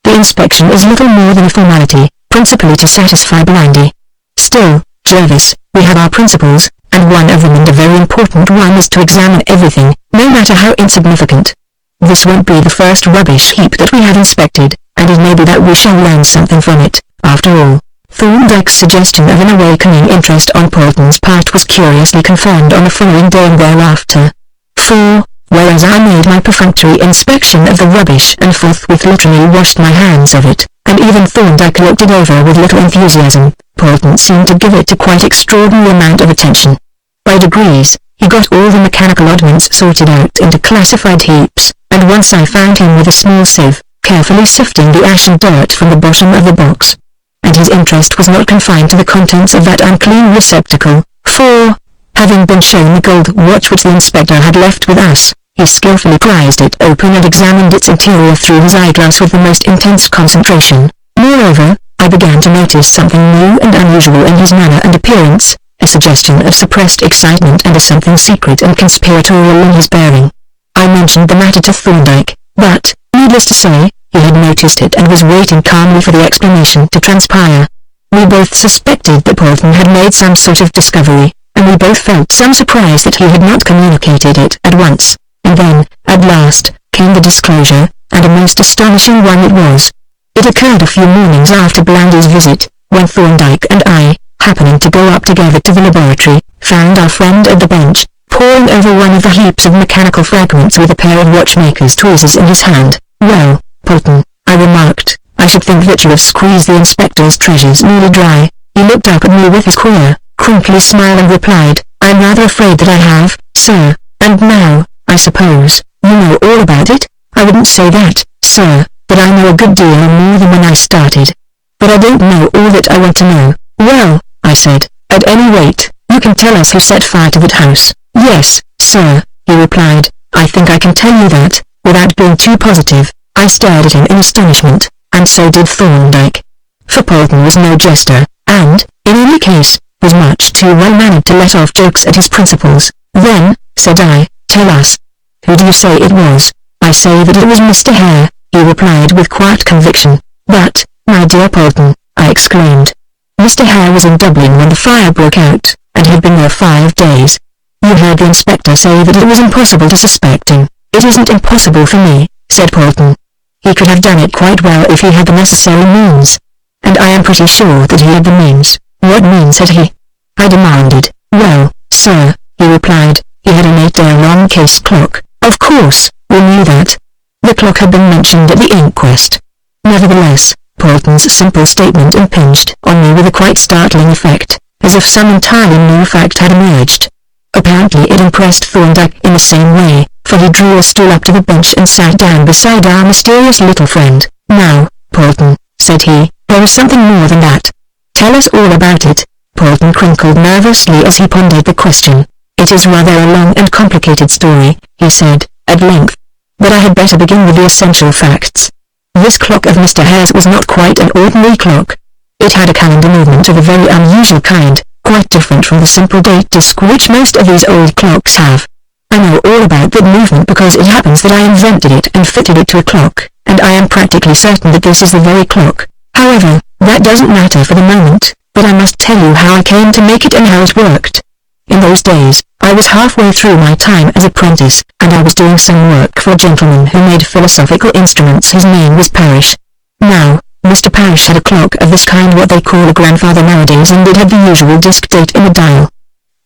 S1: "The inspection is little more than a formality, principally to satisfy Blandy. Still, Jervis, we have our principles, and one of them, and a very important one, is to examine everything, no matter how insignificant. This won't be the first rubbish heap that we have inspected, and it may be that we shall learn something from it, after all." Thorndyke's suggestion of an awakening interest on Polton's part was curiously confirmed on the following day and thereafter. For, whereas I made my perfunctory inspection of the rubbish and forthwith literally washed my hands of it, and even Thorndyke looked it over with little enthusiasm, Polton seemed to give it a quite extraordinary amount of attention. By degrees, he got all the mechanical oddments sorted out into classified heaps, and once I found him with a small sieve, carefully sifting the ash and dirt from the bottom of the box. And his interest was not confined to the contents of that unclean receptacle, for, having been shown the gold watch which the inspector had left with us, he skillfully prized it open and examined its interior through his eyeglass with the most intense concentration. Moreover, I began to notice something new and unusual in his manner and appearance, a suggestion of suppressed excitement and a something secret and conspiratorial in his bearing. I mentioned the matter to Thorndyke, but, needless to say, he had noticed it and was waiting calmly for the explanation to transpire. We both suspected that Polton had made some sort of discovery, and we both felt some surprise that he had not communicated it at once. And then, at last, came the disclosure, and a most astonishing one it was. It occurred a few mornings after Blandy's visit, when Thorndyke and I, happening to go up together to the laboratory, found our friend at the bench, poring over one of the heaps of mechanical fragments with a pair of watchmaker's tweezers in his hand. "Well, Polton," I remarked, "I should think that you have squeezed the inspector's treasures nearly dry." He looked up at me with his queer, crinkly smile and replied, "I'm rather afraid that I have, sir. And now, I suppose, you know all about it?" "I wouldn't say that, sir, but I know a good deal more than when I started. But I don't know all that I want to know." "Well," I said, "at any rate, you can tell us who set fire to that house." "Yes, sir," he replied, "I think I can tell you that, without being too positive." I stared at him in astonishment, and so did Thorndyke. For Polton was no jester, and, in any case, was much too well-mannered to let off jokes at his principals. "Then," said I, Tell us. Who do you say it was? I say that it was Mr. Hare, he replied with quiet conviction. But, my dear Polton, I exclaimed. Mr. Hare was in Dublin when the fire broke out, and had been there 5 days. You heard the inspector say that it was impossible to suspect him. It isn't impossible for me, said Polton. He could have done it quite well if he had the necessary means. And I am pretty sure that he had the means. What means had he? I demanded. Well, sir, he replied, he had an 8-day-long case clock. Of course, we knew that. The clock had been mentioned at the inquest. Nevertheless, Polton's simple statement impinged on me with a quite startling effect, as if some entirely new fact had emerged. Apparently it impressed Thorndyke in the same way, for he drew a stool up to the bench and sat down beside our mysterious little friend. Now, Polton, said he, there is something more than that. Tell us all about it. Polton crinkled nervously as he pondered the question. It is rather a long and complicated story, he said, at length. But I had better begin with the essential facts. This clock of Mr. Hare's was not quite an ordinary clock. It had a calendar movement of a very unusual kind, quite different from the simple date disc which most of these old clocks have. I know all about that movement because it happens that I invented it and fitted it to a clock, and I am practically certain that this is the very clock. However, that doesn't matter for the moment, but I must tell you how I came to make it and how it worked. In those days, I was halfway through my time as apprentice, and I was doing some work for a gentleman who made philosophical instruments. His name was Parrish. Now, Mr. Parrish had a clock of this kind, what they call a grandfather nowadays, and it had the usual disc date in the dial.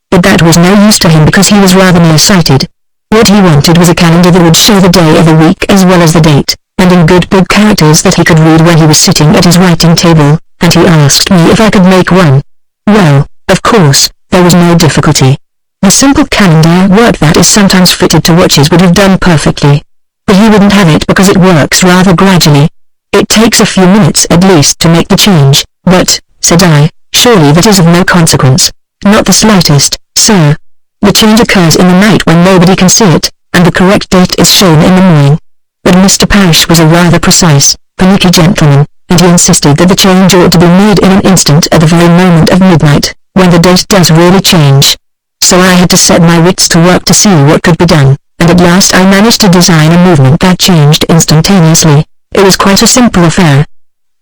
S1: But that was no use to him because he was rather nearsighted. What he wanted was a calendar that would show the day of the week as well as the date, and in good big characters that he could read when he was sitting at his writing table, and he asked me if I could make one. Well, of course, there was no difficulty. The simple calendar work that is sometimes fitted to watches would have done perfectly. But he wouldn't have it because it works rather gradually. It takes a few minutes at least to make the change. But, said I, surely that is of no consequence. Not the slightest, sir. The change occurs in the night when nobody can see it, and the correct date is shown in the morning. But Mr. Parrish was a rather precise, panicky gentleman, and he insisted that the change ought to be made in an instant at the very moment of midnight, when the date does really change. So I had to set my wits to work to see what could be done, and at last I managed to design a movement that changed instantaneously. It was quite a simple affair.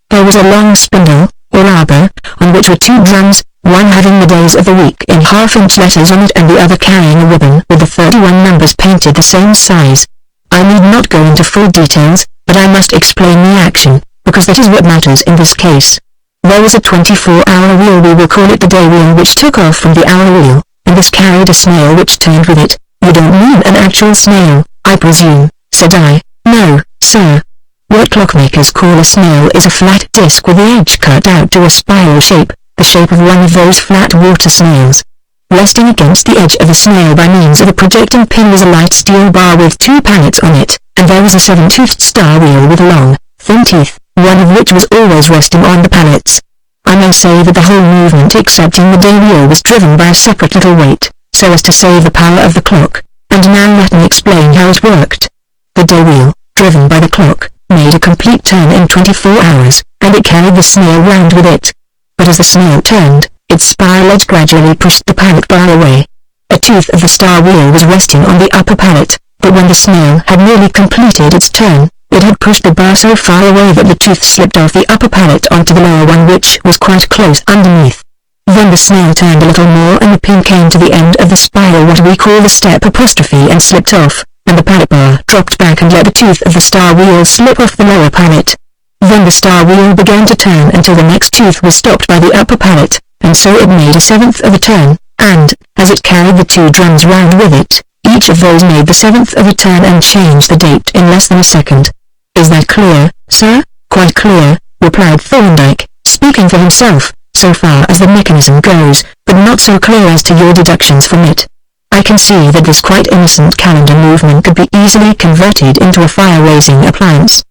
S1: There was a long spindle, or arbor, on which were 2 drums, one having the days of the week in half-inch letters on it and the other carrying a ribbon with the 31 numbers painted the same size. I need not go into full details, but I must explain the action, because that is what matters in this case. There was a 24-hour wheel, we will call it the day wheel, which took off from the hour wheel, and this carried a snail which turned with it. You don't mean an actual snail, I presume, said I. No, sir. What clockmakers call a snail is a flat disc with the edge cut out to a spiral shape, the shape of one of those flat water snails. Resting against the edge of the snail by means of a projecting pin was a light steel bar with 2 pallets on it, and there was a 7-toothed star wheel with long, thin teeth, one of which was always resting on the pallets. I may say that the whole movement excepting the day wheel was driven by a separate little weight, so as to save the power of the clock, and now let me explain how it worked. The day wheel, driven by the clock, made a complete turn in 24 hours, and it carried the snail round with it. But as the snail turned, its spiral edge gradually pushed the pallet bar away. A tooth of the star wheel was resting on the upper pallet, but when the snail had nearly completed its turn, it had pushed the bar so far away that the tooth slipped off the upper pallet onto the lower one, which was quite close underneath. Then the snail turned a little more and the pin came to the end of the spiral, what we call the step apostrophe, and slipped off, and the pallet bar dropped back and let the tooth of the star wheel slip off the lower pallet. Then the star wheel began to turn until the next tooth was stopped by the upper pallet, and so it made a 7th of a turn, and, as it carried the 2 drums round with it, each of those made the 7th of a turn and changed the date in less than a second. Is that clear, sir? Quite clear, replied Thorndyke, speaking for himself, so far as the mechanism goes, but not so clear as to your deductions from it. I can see that this quite innocent calendar movement could be easily converted into a fire-raising appliance.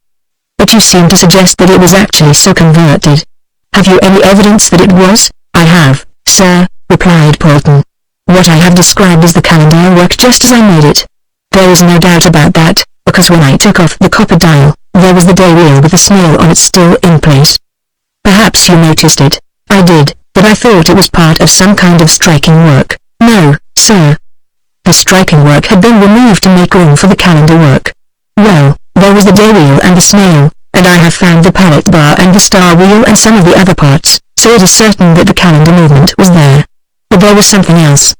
S1: But you seem to suggest that it was actually so converted. Have you any evidence that it was? I have, sir, replied Polton. What I have described as the calendar worked just as I made it. There is no doubt about that, because when I took off the copper dial, there was the day wheel with the snail on it still in place. Perhaps you noticed it. I did, but I thought it was part of some kind of striking work. No, sir. The striping work had been removed to make room for the calendar work. Well, there was the day wheel and the snail, and I have found the pallet bar and the star wheel and some of the other parts, so it is certain that the calendar movement was there. But there was something else.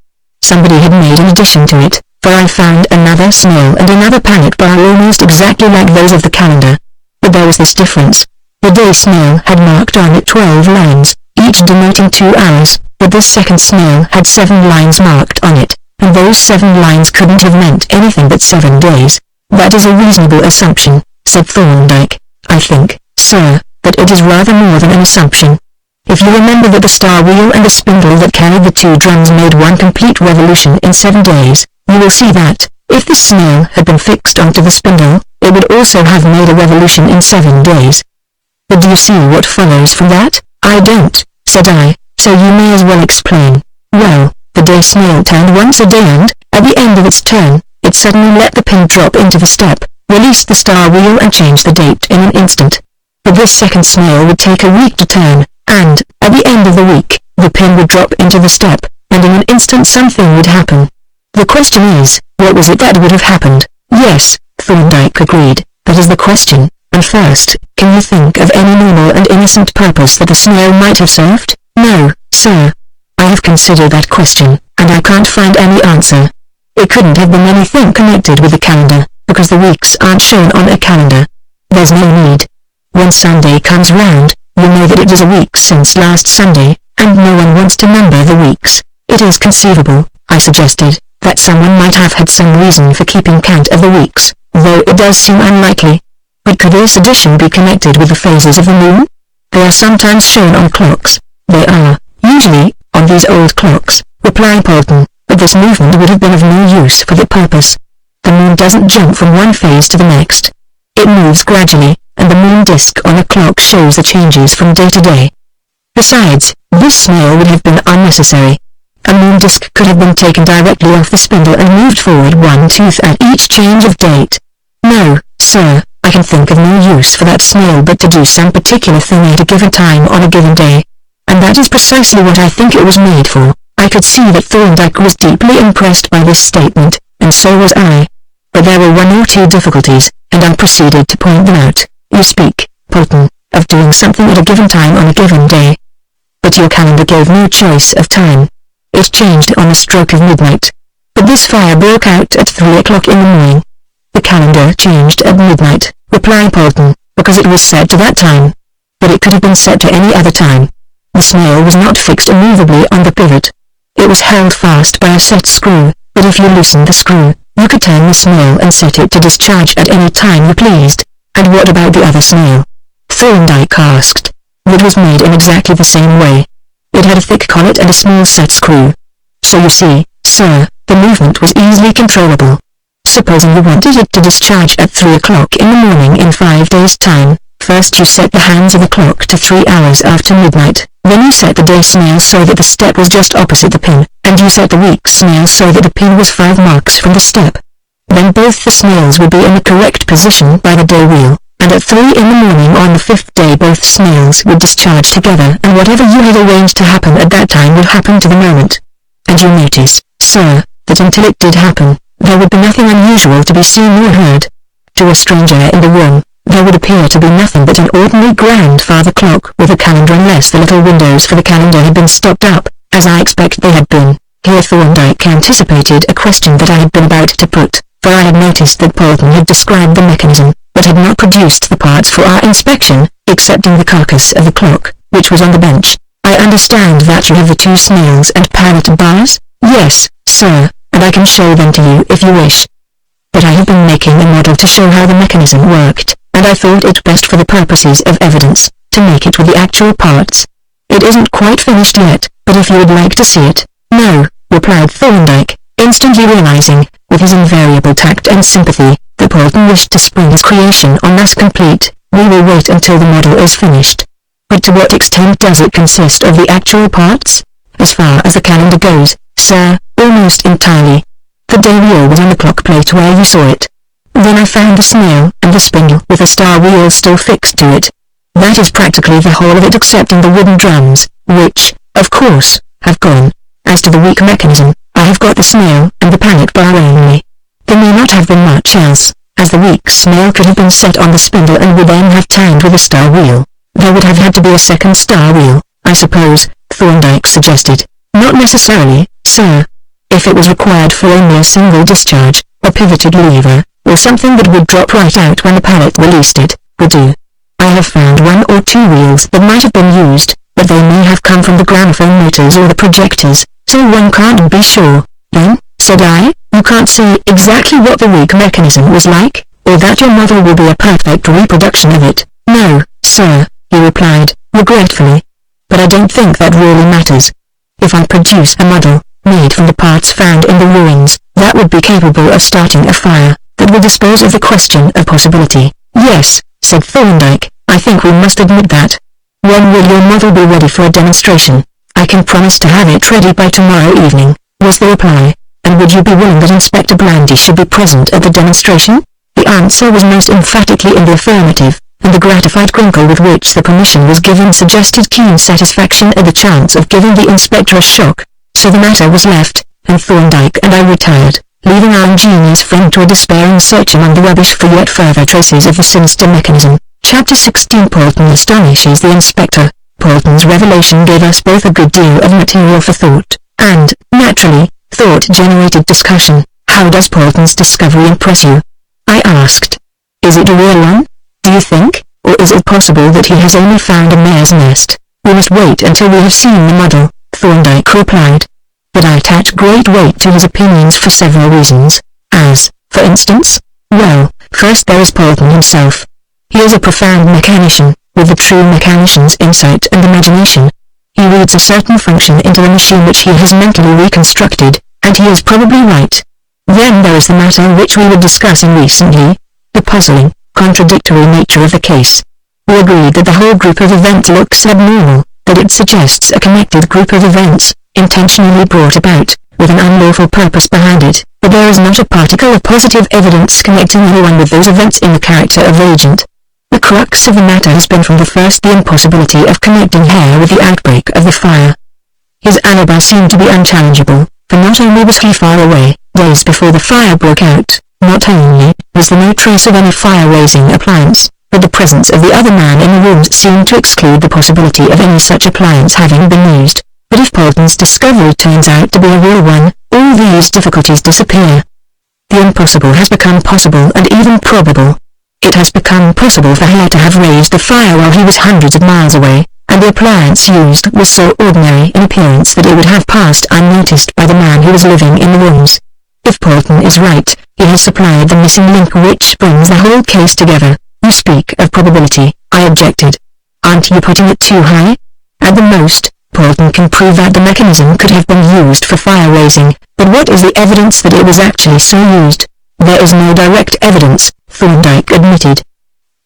S1: Somebody had made an addition to it, for I found another snail and another pallet bar almost exactly like those of the calendar. But there was this difference. The day snail had marked on it 12 lines, each denoting 2 hours, but this second snail had 7 lines marked on it, and those 7 lines couldn't have meant anything but 7 days. That is a reasonable assumption, said Thorndyke. I think, sir, that it is rather more than an assumption. If you remember that the star wheel and the spindle that carried the 2 drums made one complete revolution in 7 days, you will see that, if the snail had been fixed onto the spindle, it would also have made a revolution in 7 days. But do you see what follows from that? I don't, said I, so you may as well explain. Well, the day snail turned once a day and, at the end of its turn, it suddenly let the pin drop into the step, released the star wheel and changed the date in an instant. But this second snail would take a week to turn, and, at the end of the week, the pin would drop into the step, and in an instant something would happen. The question is, what was it that would have happened? Yes, Thorndyke agreed, that is the question, and first, can you think of any normal and innocent purpose that the snail might have served? No, sir. I have considered that question, and I can't find any answer. It couldn't have been anything connected with the calendar, because the weeks aren't shown on a calendar. There's no need. When Sunday comes round, you know that it is a week since last Sunday, and no one wants to number the weeks. It is conceivable, I suggested, that someone might have had some reason for keeping count of the weeks, though it does seem unlikely. But could this addition be connected with the phases of the moon? They are sometimes shown on clocks. They are, usually, on these old clocks, replied Polton, but this movement would have been of no use for the purpose. The moon doesn't jump from one phase to the next. It moves gradually, and the moon disk on a clock shows the changes from day to day. Besides, this snail would have been unnecessary. A moon disk could have been taken directly off the spindle and moved forward one tooth at each change of date. No, sir, I can think of no use for that snail but to do some particular thing at a given time on a given day. And that is precisely what I think it was made for. I could see that Thorndyke was deeply impressed by this statement, and so was I. But there were 1 or 2 difficulties, and I proceeded to point them out. You speak, Polton, of doing something at a given time on a given day. But your calendar gave no choice of time. It changed on the stroke of midnight. But this fire broke out at 3 o'clock in the morning. The calendar changed at midnight, replied Polton, because it was set to that time. But it could have been set to any other time. The snail was not fixed immovably on the pivot. It was held fast by a set screw, but if you loosened the screw, you could turn the snail and set it to discharge at any time you pleased. And what about the other snail? Thorndyke asked. It was made in exactly the same way. It had a thick collet and a small set screw. So you see, sir, the movement was easily controllable. Supposing you wanted it to discharge at 3 o'clock in the morning in 5 days' time, first you set the hands of the clock to 3 hours after midnight, then you set the day snail so that the step was just opposite the pin, and you set the week snail so that the pin was 5 marks from the step. Then both the snails would be in the correct position by the day wheel, and at 3 in the morning on the 5th day both snails would discharge together and whatever you had arranged to happen at that time would happen to the moment. And you notice, sir, that until it did happen, there would be nothing unusual to be seen or heard. To a stranger in the room, there would appear to be nothing but an ordinary grandfather clock with a calendar unless the little windows for the calendar had been stopped up, as I expect they had been. Here Thorndyke anticipated a question that I had been about to put, for I had noticed that Polton had described the mechanism, but had not produced the parts for our inspection, excepting the carcass of the clock, which was on the bench. I understand that you have the 2 snails and pallet bars? Yes, sir, and I can show them to you if you wish. But I have been making a model to show how the mechanism worked, and I thought it best for the purposes of evidence, to make it with the actual parts. It isn't quite finished yet, but if you would like to see it. No, replied Thorndyke, instantly realizing, with his invariable tact and sympathy, that Polton wished to spring his creation on us complete. We will wait until the model is finished. But to what extent does it consist of the actual parts? As far as the calendar goes, sir, almost entirely. The day wheel was on the clock plate where you saw it. Then I found the snail and the spindle with the star wheel still fixed to it. That is practically the whole of it excepting the wooden drums, which, of course, have gone. As to the weak mechanism, I have got the snail and the panic bar only. There may not have been much else, as the weak snail could have been set on the spindle and would then have turned with a star wheel. There would have had to be a second star wheel, I suppose, Thorndyke suggested. Not necessarily, sir. If it was required for only a single discharge, a pivoted lever, or something that would drop right out when the pallet released it, would do. I have found one or two wheels that might have been used, but they may have come from the gramophone motors or the projectors, so one can't be sure. Then, said I, you can't say exactly what the weak mechanism was like, or that your mother will be a perfect reproduction of it. No, sir, he replied, regretfully. But I don't think that really matters. If I produce a model, made from the parts found in the ruins, that would be capable of starting a fire, that would dispose of the question of possibility. Yes, said Thorndyke, I think we must admit that. When will your model be ready for a demonstration? I can promise to have it ready by tomorrow evening, was the reply. And would you be willing that Inspector Blandy should be present at the demonstration? The answer was most emphatically in the affirmative, and the gratified crinkle with which the permission was given suggested keen satisfaction at the chance of giving the inspector a shock. So the matter was left, and Thorndyke and I retired, leaving our ingenious friend to a despairing search among the rubbish for yet further traces of the sinister mechanism. Chapter 16 Polton astonishes the inspector. Polton's revelation gave us both a good deal of material for thought, and, naturally, thought-generated discussion. How does Polton's discovery impress you? I asked. Is it a real one, do you think, or is it possible that he has only found a mare's nest? We must wait until we have seen the model, Thorndyke replied. But I attach great weight to his opinions for several reasons. As, for instance? Well, first there is Polton himself. He is a profound mechanician, with the true mechanician's insight and imagination. He reads a certain function into the machine which he has mentally reconstructed, and he is probably right. Then there is the matter which we were discussing recently, the puzzling, contradictory nature of the case. We agreed that the whole group of events looks abnormal, that it suggests a connected group of events, intentionally brought about, with an unlawful purpose behind it, but there is not a particle of positive evidence connecting anyone with those events in the character of agent. The crux of the matter has been from the first the impossibility of connecting Hare with the outbreak of the fire. His alibi seemed to be unchallengeable, for not only was he far away, days before the fire broke out, not only was there no trace of any fire-raising appliance, but the presence of the other man in the rooms seemed to exclude the possibility of any such appliance having been used. But if Polton's discovery turns out to be a real one, all these difficulties disappear. The impossible has become possible and even probable. It has become possible for Hare to have raised the fire while he was hundreds of miles away, and the appliance used was so ordinary in appearance that it would have passed unnoticed by the man who was living in the rooms. If Polton is right, he has supplied the missing link which brings the whole case together. You speak of probability, I objected. Aren't you putting it too high? At the most, Polton can prove that the mechanism could have been used for fire-raising, but what is the evidence that it was actually so used? There is no direct evidence, Thorndyke admitted.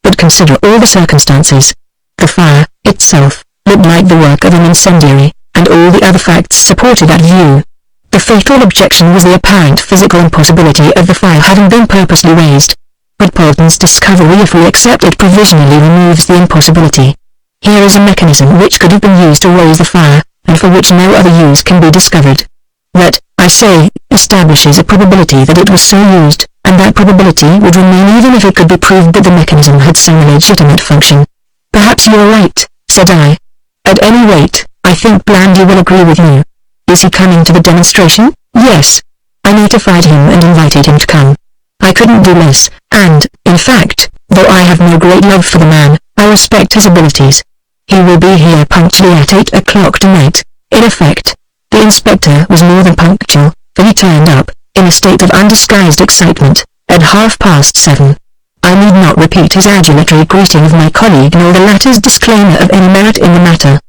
S1: But consider all the circumstances. The fire, itself, looked like the work of an incendiary, and all the other facts supported that view. The fatal objection was the apparent physical impossibility of the fire having been purposely raised. But Polton's discovery, if we accept it provisionally, removes the impossibility. Here is a mechanism which could have been used to raise the fire, and for which no other use can be discovered. That, I say, establishes a probability that it was so used, and that probability would remain even if it could be proved that the mechanism had some legitimate function. Perhaps you are right, said I. At any rate, I think Blandy will agree with you. Is he coming to the demonstration? Yes. I notified him and invited him to come. I couldn't do less, and, in fact, though I have no great love for the man, I respect his abilities. He will be here punctually at 8 o'clock tonight. In effect, the inspector was more than punctual, for he turned up, in a state of undisguised excitement, at 7:30. I need not repeat his adulatory greeting of my colleague nor the latter's disclaimer of any merit in the matter.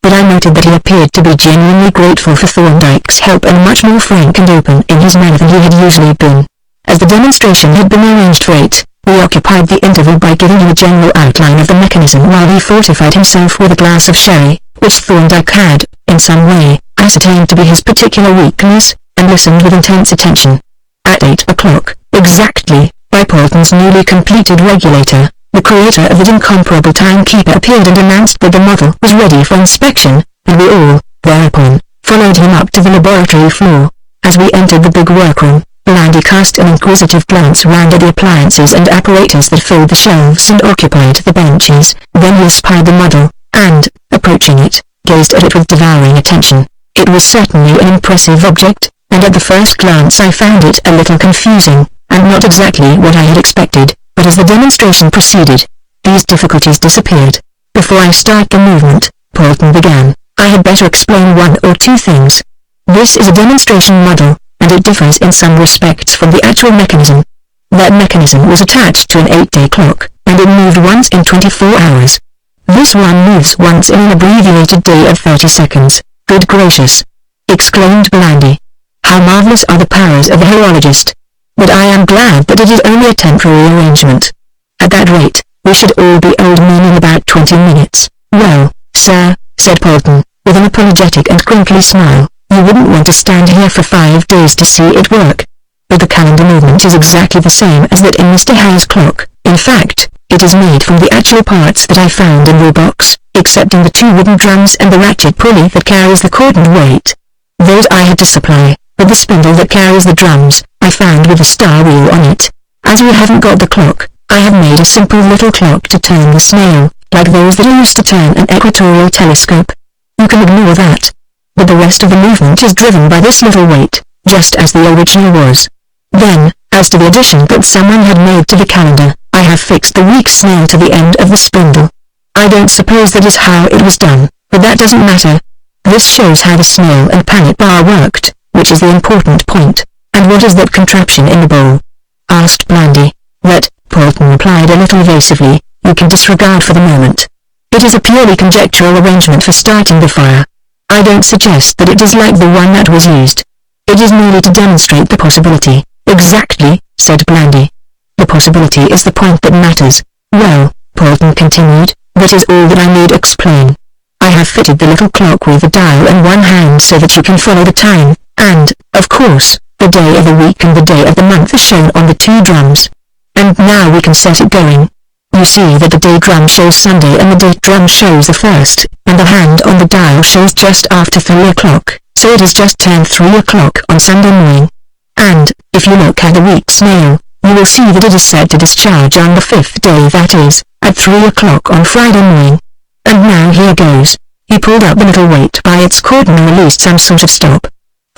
S1: But I noted that he appeared to be genuinely grateful for Thorndyke's help and much more frank and open in his manner than he had usually been. As the demonstration had been arranged for 8, we occupied the interval by giving him a general outline of the mechanism while he fortified himself with a glass of sherry, which Thorndyke had, in some way, ascertained to be his particular weakness, and listened with intense attention. At 8 o'clock, exactly, by Polton's newly completed regulator, the creator of that incomparable timekeeper appeared and announced that the model was ready for inspection, and we all, thereupon, followed him up to the laboratory floor. As we entered the big workroom, Blandy cast an inquisitive glance round at the appliances and apparatus that filled the shelves and occupied the benches. Then he espied the model, and, approaching it, gazed at it with devouring attention. It was certainly an impressive object, and at the first glance I found it a little confusing, and not exactly what I had expected, but as the demonstration proceeded, these difficulties disappeared. Before I start the movement, Polton began, I had better explain one or two things. This is a demonstration model, and it differs in some respects from the actual mechanism. That mechanism was attached to an 8-day clock, and it moved once in 24 hours. This one moves once in an abbreviated day of 30 seconds. Good gracious! Exclaimed Blandy. How marvelous are the powers of a horologist! But I am glad that it is only a temporary arrangement. At that rate, we should all be old men in about 20 minutes. Well, sir, said Polton, with an apologetic and crinkly smile, you wouldn't want to stand here for 5 days to see it work. But the calendar movement is exactly the same as that in Mr. Howe's clock. In fact, it is made from the actual parts that I found in your box, excepting the 2 wooden drums and the ratchet pulley that carries the cordon weight. Those I had to supply, but the spindle that carries the drums, I found with a star wheel on it. As we haven't got the clock, I have made a simple little clock to turn the snail, like those that are used to turn an equatorial telescope. You can ignore that. But the rest of the movement is driven by this little weight, just as the original was. Then, as to the addition that someone had made to the calendar, I have fixed the week's snail to the end of the spindle. I don't suppose that is how it was done, but that doesn't matter. This shows how the snail and pallet bar worked, which is the important point. And what is that contraption in the bowl? Asked Blandy. That, Polton replied a little evasively, you can disregard for the moment. It is a purely conjectural arrangement for starting the fire. I don't suggest that it is like the one that was used. It is merely to demonstrate the possibility. Exactly, said Blandy. The possibility is the point that matters. Well, Polton continued, that is all that I need explain. I have fitted the little clock with a dial in one hand so that you can follow the time, and, of course, the day of the week and the day of the month are shown on the 2 drums. And now we can set it going. You see that the day drum shows Sunday and the date drum shows the 1st, and the hand on the dial shows just after 3 o'clock, so it has just turned 3 o'clock on Sunday morning. And, if you look at the week's snail, you will see that it is set to discharge on the 5th day, that is, at 3 o'clock on Friday morning. And now here goes. He pulled up the little weight by its cord and released some sort of stop.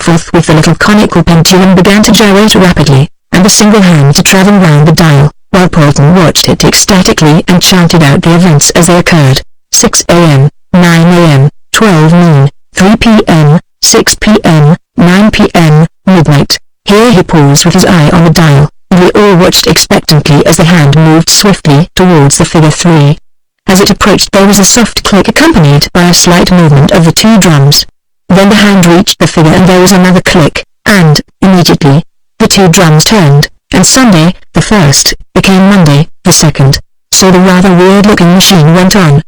S1: Forthwith the little conical pendulum began to gyrate rapidly, and the single hand to travel round the dial, while Polton watched it ecstatically and chanted out the events as they occurred. 6 a.m., 9 a.m., 12 noon, 3 p.m., 6 p.m., 9 p.m., midnight. Here he paused with his eye on the dial, and we all watched expectantly as the hand moved swiftly towards the figure 3. As it approached there was a soft click accompanied by a slight movement of the 2 drums. Then the hand reached the figure and there was another click, and, immediately, the 2 drums turned, and Sunday, the 1st, became Monday, the 2nd. So the rather weird-looking machine went on.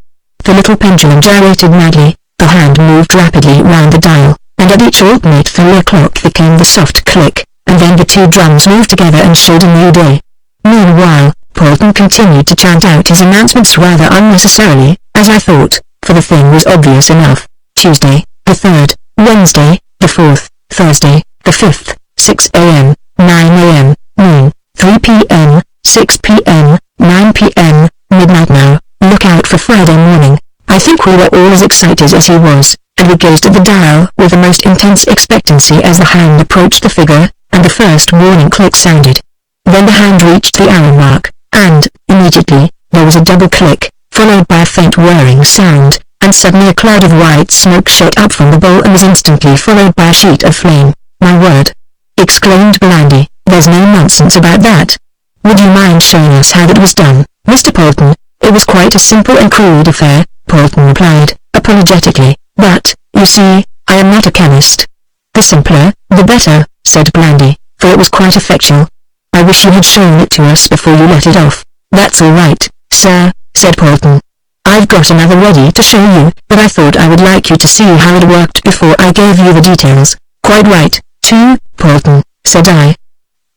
S1: The little pendulum gyrated madly, the hand moved rapidly round the dial, and at each alternate 3 o'clock there came the soft click, and then the 2 drums moved together and showed a new day. Meanwhile, Polton continued to chant out his announcements rather unnecessarily, as I thought, for the thing was obvious enough. Tuesday, the 3rd, Wednesday, the 4th, Thursday, the 5th, 6 a.m., 9 a.m., noon, 3 p.m., 6 p.m., 9 p.m., midnight. Now, look out for Friday morning. I think we were all as excited as he was, and we gazed at the dial with the most intense expectancy as the hand approached the figure, and the first warning click sounded. Then the hand reached the hour mark, and, immediately, there was a double click, followed by a faint whirring sound, and suddenly a cloud of white smoke shot up from the bowl and was instantly followed by a sheet of flame. My word! Exclaimed Blandy, there's no nonsense about that. Would you mind showing us how that was done, Mr. Polton? It was quite a simple and crude affair, Polton replied, apologetically, but, you see, I am not a chemist. The simpler, the better, said Blandy, for it was quite effectual. I wish you had shown it to us before you let it off. That's all right, sir, said Polton. I've got another ready to show you, but I thought I would like you to see how it worked before I gave you the details. Quite right, too, Polton, said I.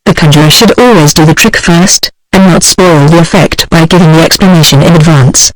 S1: The conjurer should always do the trick first, and not spoil the effect by giving the explanation in advance.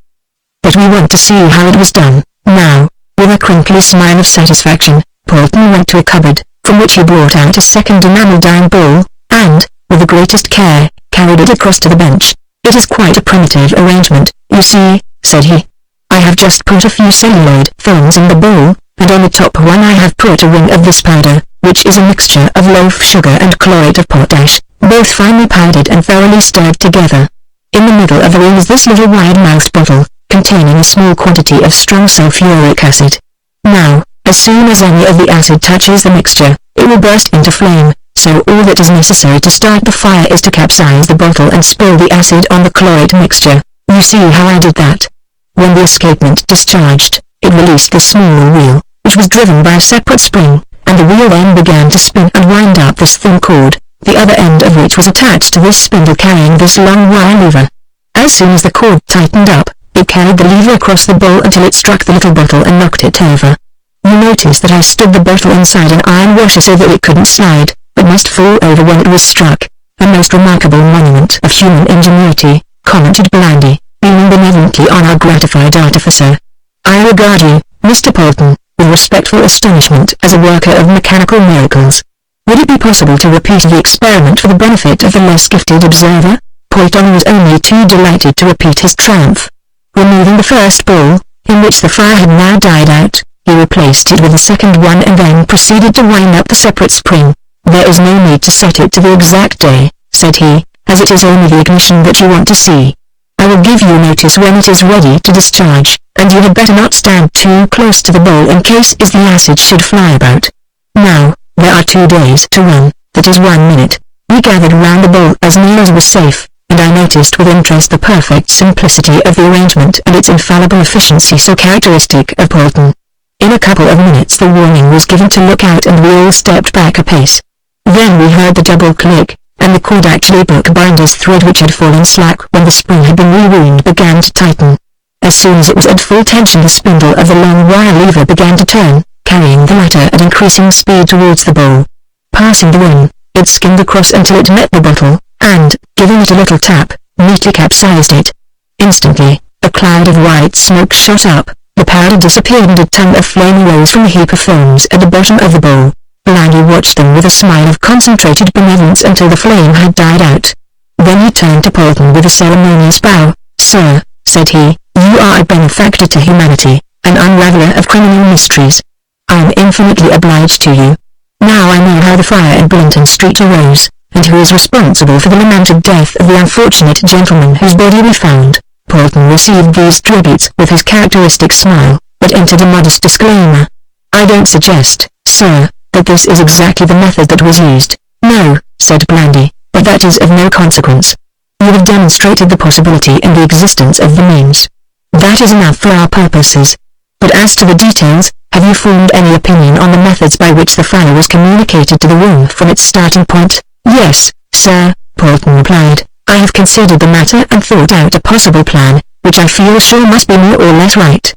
S1: But we want to see how it was done. Now, with a crinkly smile of satisfaction, Polton went to a cupboard, from which he brought out a second enamel-dime bowl, and, with the greatest care, carried it across to the bench. "It is quite a primitive arrangement, you see," said he. "I have just put a few celluloid films in the bowl, and on the top one I have put a ring of this powder, which is a mixture of loaf sugar and chlorate of potash, both finely powdered and thoroughly stirred together. In the middle of the ring is this little wide-mouthed bottle, containing a small quantity of strong sulfuric acid. Now, as soon as any of the acid touches the mixture, it will burst into flame, so all that is necessary to start the fire is to capsize the bottle and spill the acid on the chlorate mixture. You see how I did that. When the escapement discharged, it released the smaller wheel, which was driven by a separate spring, and the wheel then began to spin and wind up this thin cord, the other end of which was attached to this spindle carrying this long wire lever. As soon as the cord tightened up, it carried the lever across the bowl until it struck the little bottle and knocked it over. You notice that I stood the bottle inside an iron washer so that it couldn't slide, but must fall over when it was struck. A most remarkable monument of human ingenuity," commented Blandy, beaming benevolently on our gratified artificer. "I regard you, Mr. Polton, with respectful astonishment as a worker of mechanical miracles. Would it be possible to repeat the experiment for the benefit of the less gifted observer?" Polton was only too delighted to repeat his triumph. Removing the first bowl, in which the fire had now died out, he replaced it with the second one and then proceeded to wind up the separate spring. "There is no need to set it to the exact day," said he, "as it is only the ignition that you want to see. I will give you notice when it is ready to discharge, and you had better not stand too close to the bowl in case the acid should fly about. Now, there are 2 days to run, that is 1 minute." We gathered round the bowl as near as was safe, and I noticed with interest the perfect simplicity of the arrangement and its infallible efficiency so characteristic of Polton. In a couple of minutes the warning was given to look out and we all stepped back a pace. Then we heard the double click, and the cord actually bookbinder's thread which had fallen slack when the spring had been rewound began to tighten. As soon as it was at full tension the spindle of the long wire lever began to turn, carrying the latter at increasing speed towards the bowl. Passing the ring, it skimmed across until it met the bottle, and, giving it a little tap, neatly capsized it. Instantly, a cloud of white smoke shot up, the powder disappeared and a tongue of flame rose from the heap of films at the bottom of the bowl. Blandy watched them with a smile of concentrated benevolence until the flame had died out. Then he turned to Polton with a ceremonious bow. "Sir," said he, "you are a benefactor to humanity, an unraveler of criminal mysteries. I am infinitely obliged to you. Now I know how the fire in Blinton Street arose, and who is responsible for the lamented death of the unfortunate gentleman whose body we found." Polton received these tributes with his characteristic smile, but entered a modest disclaimer. "I don't suggest, sir, that this is exactly the method that was used." "No," said Blandy, "but that is of no consequence. You have demonstrated the possibility and the existence of the means. That is enough for our purposes. But as to the details, have you formed any opinion on the methods by which the fire was communicated to the room from its starting point?" "Yes, sir," Polton replied. "I have considered the matter and thought out a possible plan, which I feel sure must be more or less right.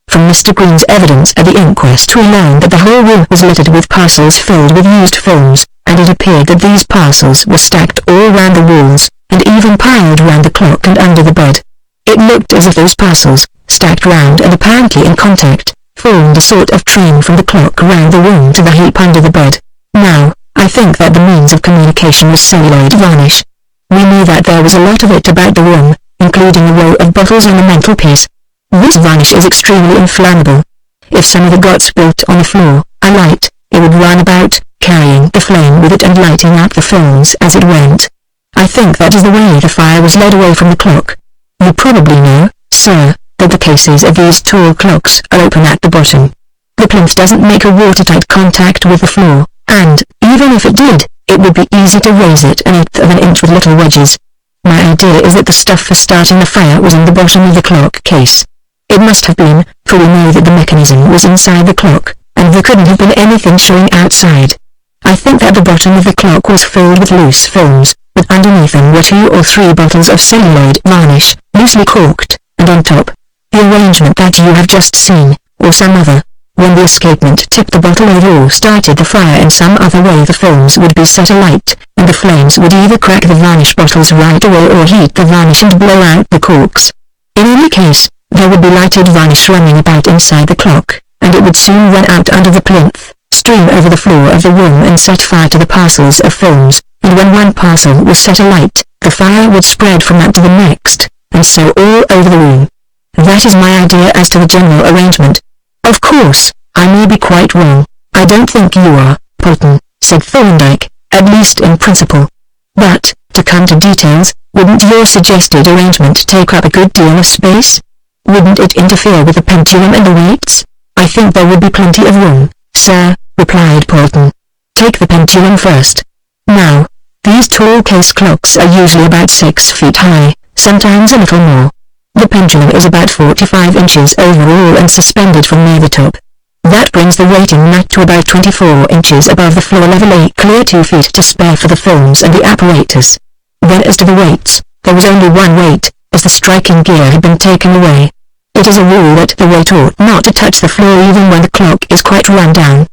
S1: From Mr. Green's evidence at the inquest we learned that the whole room was littered with parcels filled with used films, and it appeared that these parcels were stacked all round the walls, and even piled round the clock and under the bed. It looked as if those parcels, stacked round and apparently in contact, formed a sort of train from the clock round the room to the heap under the bed. Now, I think that the means of communication was celluloid varnish. We knew that there was a lot of it about the room, including a row of bottles on the mantelpiece. This varnish is extremely inflammable. If some of it got spilt on the floor, a light, it would run about, carrying the flame with it and lighting up the films as it went. I think that is the way the fire was led away from the clock. You probably know, sir, that the cases of these tall clocks are open at the bottom. The plinth doesn't make a watertight contact with the floor, and, even if it did, it would be easy to raise it 1/8 of an inch with little wedges. My idea is that the stuff for starting the fire was in the bottom of the clock case. It must have been, for we know that the mechanism was inside the clock, and there couldn't have been anything showing outside. I think that the bottom of the clock was filled with loose films, with underneath them were 2 or 3 bottles of celluloid varnish, loosely corked, and on top, the arrangement that you have just seen, or some other. When the escapement tipped the bottle over or started the fire in some other way, the films would be set alight, and the flames would either crack the varnish bottles right away or heat the varnish and blow out the corks. In any case, there would be lighted varnish running about inside the clock, and it would soon run out under the plinth, stream over the floor of the room and set fire to the parcels of films, and when one parcel was set alight, the fire would spread from that to the next, and so all over the room. That is my idea as to the general arrangement. Of course, I may be quite wrong. I don't think you are, Polton, said Thorndyke, at least in principle. But, to come to details, wouldn't your suggested arrangement take up a good deal of space? Wouldn't it interfere with the pendulum and the weights? I think there would be plenty of room, sir, replied Polton. Take the pendulum first. Now, these tall case clocks are usually about 6 feet high, sometimes a little more. The pendulum is about 45 inches overall and suspended from near the top. That brings the weighting mat to about 24 inches above the floor level, a clear 2 feet to spare for the films and the apparatus. Then as to the weights, there was only one weight, as the striking gear had been taken away. It is a rule that the weight ought not to touch the floor even when the clock is quite run down.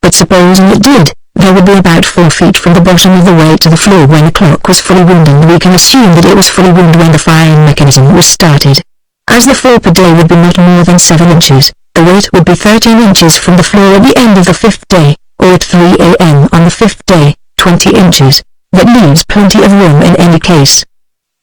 S1: But supposing it did, there would be about 4 feet from the bottom of the weight to the floor when the clock was fully wound, and we can assume that it was fully wound when the firing mechanism was started. As the fall per day would be not more than 7 inches, the weight would be 13 inches from the floor at the end of the 5th day, or at 3 a.m. on the 5th day, 20 inches. That leaves plenty of room in any case.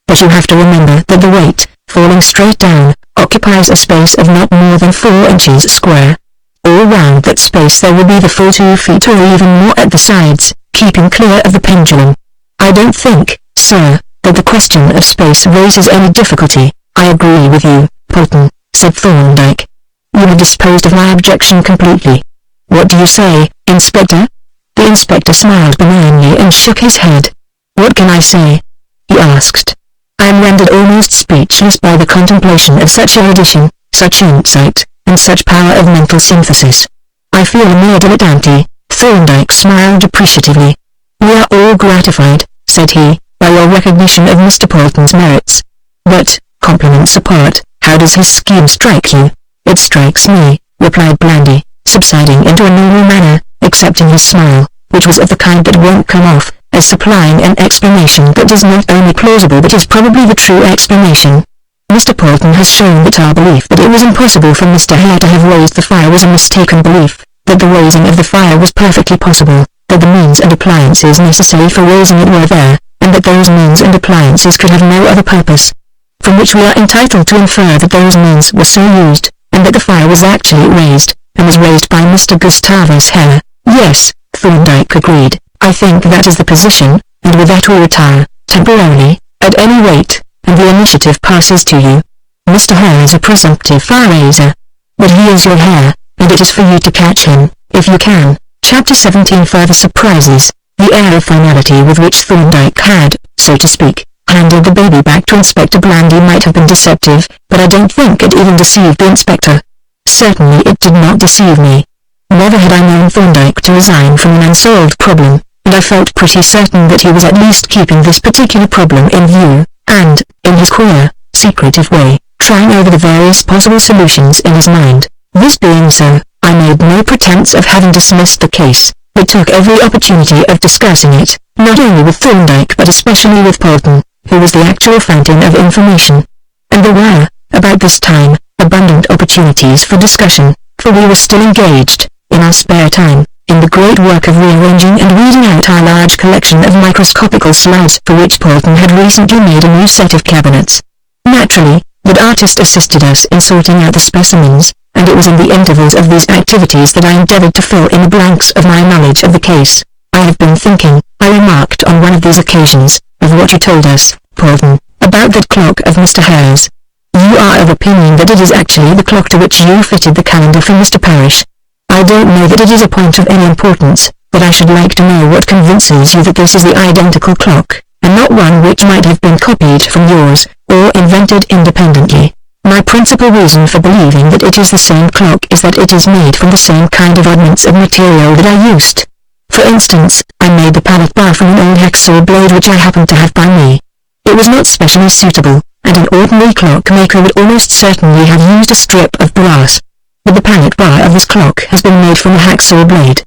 S1: But you have to remember that the weight, falling straight down, occupies a space of not more than 4 inches square. All round that space there will be the full 2 feet or even more at the sides, keeping clear of the pendulum. I don't think, sir, that the question of space raises any difficulty. I agree with you, Polton, said Thorndyke. You have disposed of my objection completely. What do you say, Inspector? The inspector smiled benignly and shook his head. What can I say? He asked. I am rendered almost speechless by the contemplation of such erudition, such insight, and such power of mental synthesis. I feel a mere dilettante. Thorndyke smiled appreciatively. We are all gratified, said he, by your recognition of Mr. Polton's merits. But, compliments apart, how does his scheme strike you? It strikes me, replied Blandy, subsiding into a normal manner, accepting his smile, which was of the kind that won't come off, as supplying an explanation that is not only plausible but is probably the true explanation. Mr. Polton has shown that our belief that it was impossible for Mr. Hare to have raised the fire was a mistaken belief, that the raising of the fire was perfectly possible, that the means and appliances necessary for raising it were there, and that those means and appliances could have no other purpose. From which we are entitled to infer that those means were so used, and that the fire was actually raised, and was raised by Mr. Gustavus Hare. Yes, Thorndyke agreed. I think that is the position, and with that we retire, temporarily, at any rate, and the initiative passes to you. Mr. Hare is a presumptive fire-raiser. But he is your Hare, and it is for you to catch him, if you can. Chapter 17 Further Surprises. The air of finality with which Thorndyke had, so to speak, handed the baby back to Inspector Blandy might have been deceptive, but I don't think it even deceived the inspector. Certainly it did not deceive me. Never had I known Thorndyke to resign from an unsolved problem, and I felt pretty certain that he was at least keeping this particular problem in view, and, in his queer, secretive way, trying over the various possible solutions in his mind. This being so, I made no pretense of having dismissed the case, but took every opportunity of discussing it, not only with Thorndyke but especially with Polton, who was the actual fountain of information. And there were, about this time, abundant opportunities for discussion, for we were still engaged, in our spare time, in the great work of rearranging and reading out our large collection of microscopical slides for which Polton had recently made a new set of cabinets. Naturally, the artist assisted us in sorting out the specimens, and it was in the intervals of these activities that I endeavored to fill in the blanks of my knowledge of the case. I have been thinking, I remarked on one of these occasions, of what you told us, Polton, about that clock of Mr. Hare's. You are of opinion that it is actually the clock to which you fitted the calendar for Mr. Parrish. I don't know that it is a point of any importance, but I should like to know what convinces you that this is the identical clock, and not one which might have been copied from yours, or invented independently. My principal reason for believing that it is the same clock is that it is made from the same kind of oddments of material that I used. For instance, I made the pallet bar from an old hacksaw blade which I happened to have by me. It was not specially suitable, and an ordinary clockmaker would almost certainly have used a strip of brass. But the pallet bar of this clock has been made from a hacksaw blade.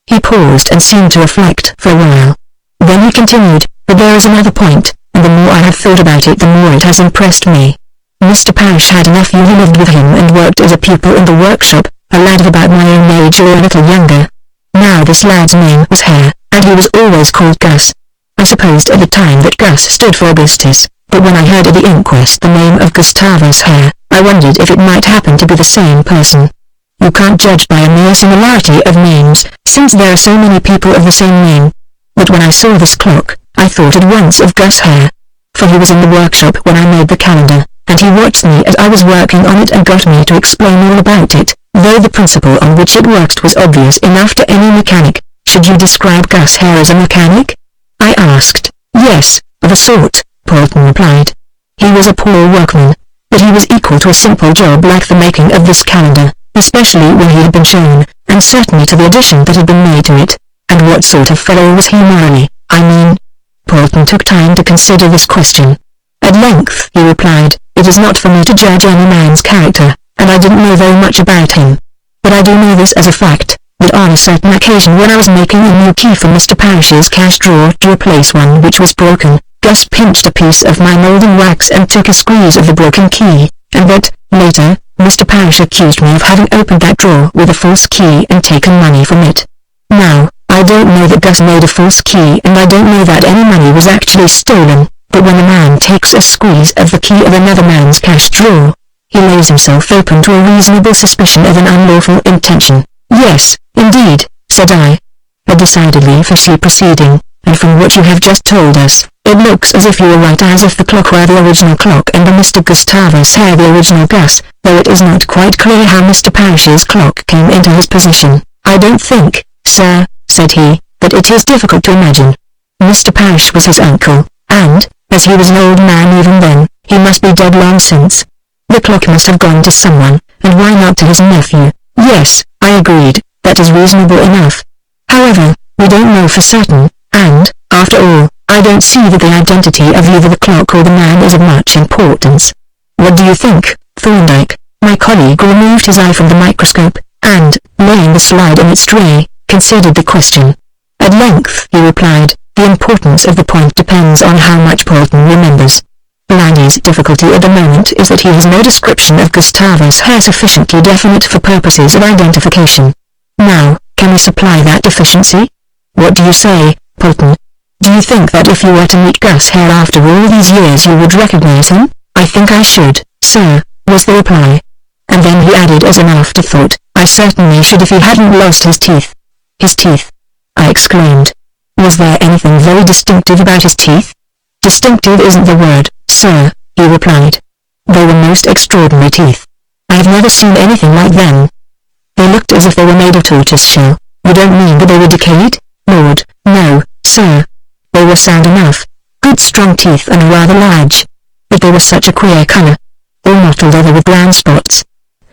S1: He paused and seemed to reflect for a while. Then he continued, but there is another point, and the more I have thought about it the more it has impressed me. Mr. Parrish had a nephew who lived with him and worked as a pupil in the workshop, a lad of about my own age or a little younger. Now this lad's name was Hare, and he was always called Gus. I supposed at the time that Gus stood for Augustus, but when I heard at the inquest the name of Gustavus Hare, I wondered if it might happen to be the same person. You can't judge by a mere similarity of names, since there are so many people of the same name. But when I saw this clock, I thought at once of Gus Hare. For he was in the workshop when I made the calendar, and he watched me as I was working on it and got me to explain all about it, though the principle on which it worked was obvious enough to any mechanic. Should you describe Gus Hare as a mechanic? I asked. Yes, of a sort, Polton replied. He was a poor workman, but he was equal to a simple job like the making of this calendar, especially when he had been shown, and certainly to the addition that had been made to it. And what sort of fellow was he morally, I mean? Polton took time to consider this question. At length, he replied, it is not for me to judge any man's character, and I didn't know very much about him. But I do know this as a fact, that on a certain occasion when I was making a new key for Mr. Parrish's cash drawer to replace one which was broken, Gus pinched a piece of my molding wax and took a squeeze of the broken key, and that, later, Mr. Parrish accused me of having opened that drawer with a false key and taken money from it. Now, I don't know that Gus made a false key and I don't know that any money was actually stolen, but when a man takes a squeeze of the key of another man's cash drawer, he lays himself open to a reasonable suspicion of an unlawful intention. Yes, indeed, said I. A decidedly fishy proceeding, and from what you have just told us, it looks as if you were right, as if the clock were the original clock and the Mr. Gustavus Hare the original Gus, though it is not quite clear how Mr. Parrish's clock came into his possession. I don't think, sir, said he, that it is difficult to imagine. Mr. Parrish was his uncle, and, as he was an old man even then, he must be dead long since. The clock must have gone to someone, and why not to his nephew? Yes, I agreed, that is reasonable enough. However, we don't know for certain, and, after all, I don't see that the identity of either the clock or the man is of much importance. What do you think, Thorndyke? My colleague removed his eye from the microscope, and, laying the slide in its tray, considered the question. At length, he replied, the importance of the point depends on how much Polton remembers. Blandy's difficulty at the moment is that he has no description of Gustavus Hare sufficiently definite for purposes of identification. Now, can we supply that deficiency? What do you say, Polton? Do you think that if you were to meet Gus Hare after all these years you would recognize him? I think I should, sir, was the reply. And then he added as an afterthought, I certainly should if he hadn't lost his teeth. His teeth? I exclaimed. Was there anything very distinctive about his teeth? Distinctive isn't the word, sir, he replied. They were most extraordinary teeth. I have never seen anything like them. They looked as if they were made of tortoise shell. You don't mean that they were decayed? Lord, no, sir. They were sound enough, good strong teeth and rather large. But they were such a queer colour, all mottled over with brown spots.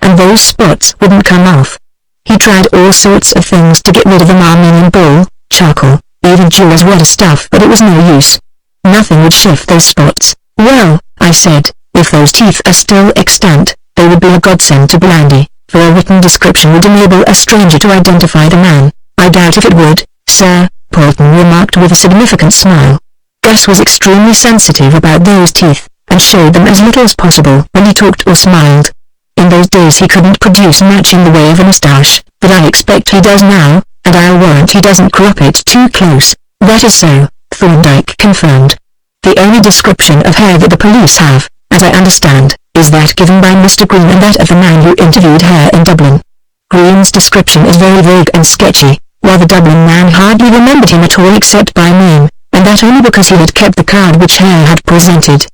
S1: And those spots wouldn't come off. He tried all sorts of things to get rid of them, aluminium ball, charcoal, even Jeweller's water stuff, but it was no use. Nothing would shift those spots. Well, I said, if those teeth are still extant, they would be a godsend to Blandy, for a written description would enable a stranger to identify the man. I doubt if it would, sir, Polton remarked with a significant smile. Gus was extremely sensitive about those teeth, and showed them as little as possible when he talked or smiled. In those days he couldn't produce much in the way of a moustache, but I expect he does now, and I'll warrant he doesn't crop it too close. That is so, Thorndyke confirmed. The only description of Hare that the police have, as I understand, is that given by Mr. Green and that of the man who interviewed Hare in Dublin. Green's description is very vague and sketchy, while the Dublin man hardly remembered him at all except by name, and that only because he had kept the card which Hare had presented.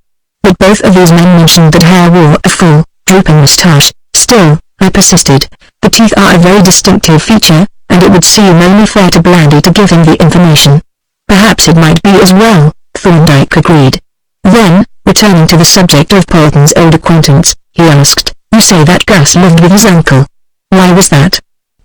S1: But both of these men mentioned that Hare wore a full, drooping moustache. Still, I persisted, the teeth are a very distinctive feature, and it would seem only fair to Blandy to give him the information. Perhaps it might be as well, Thorndyke agreed. Then, returning to the subject of Polton's old acquaintance, he asked, you say that Gus lived with his uncle. Why was that?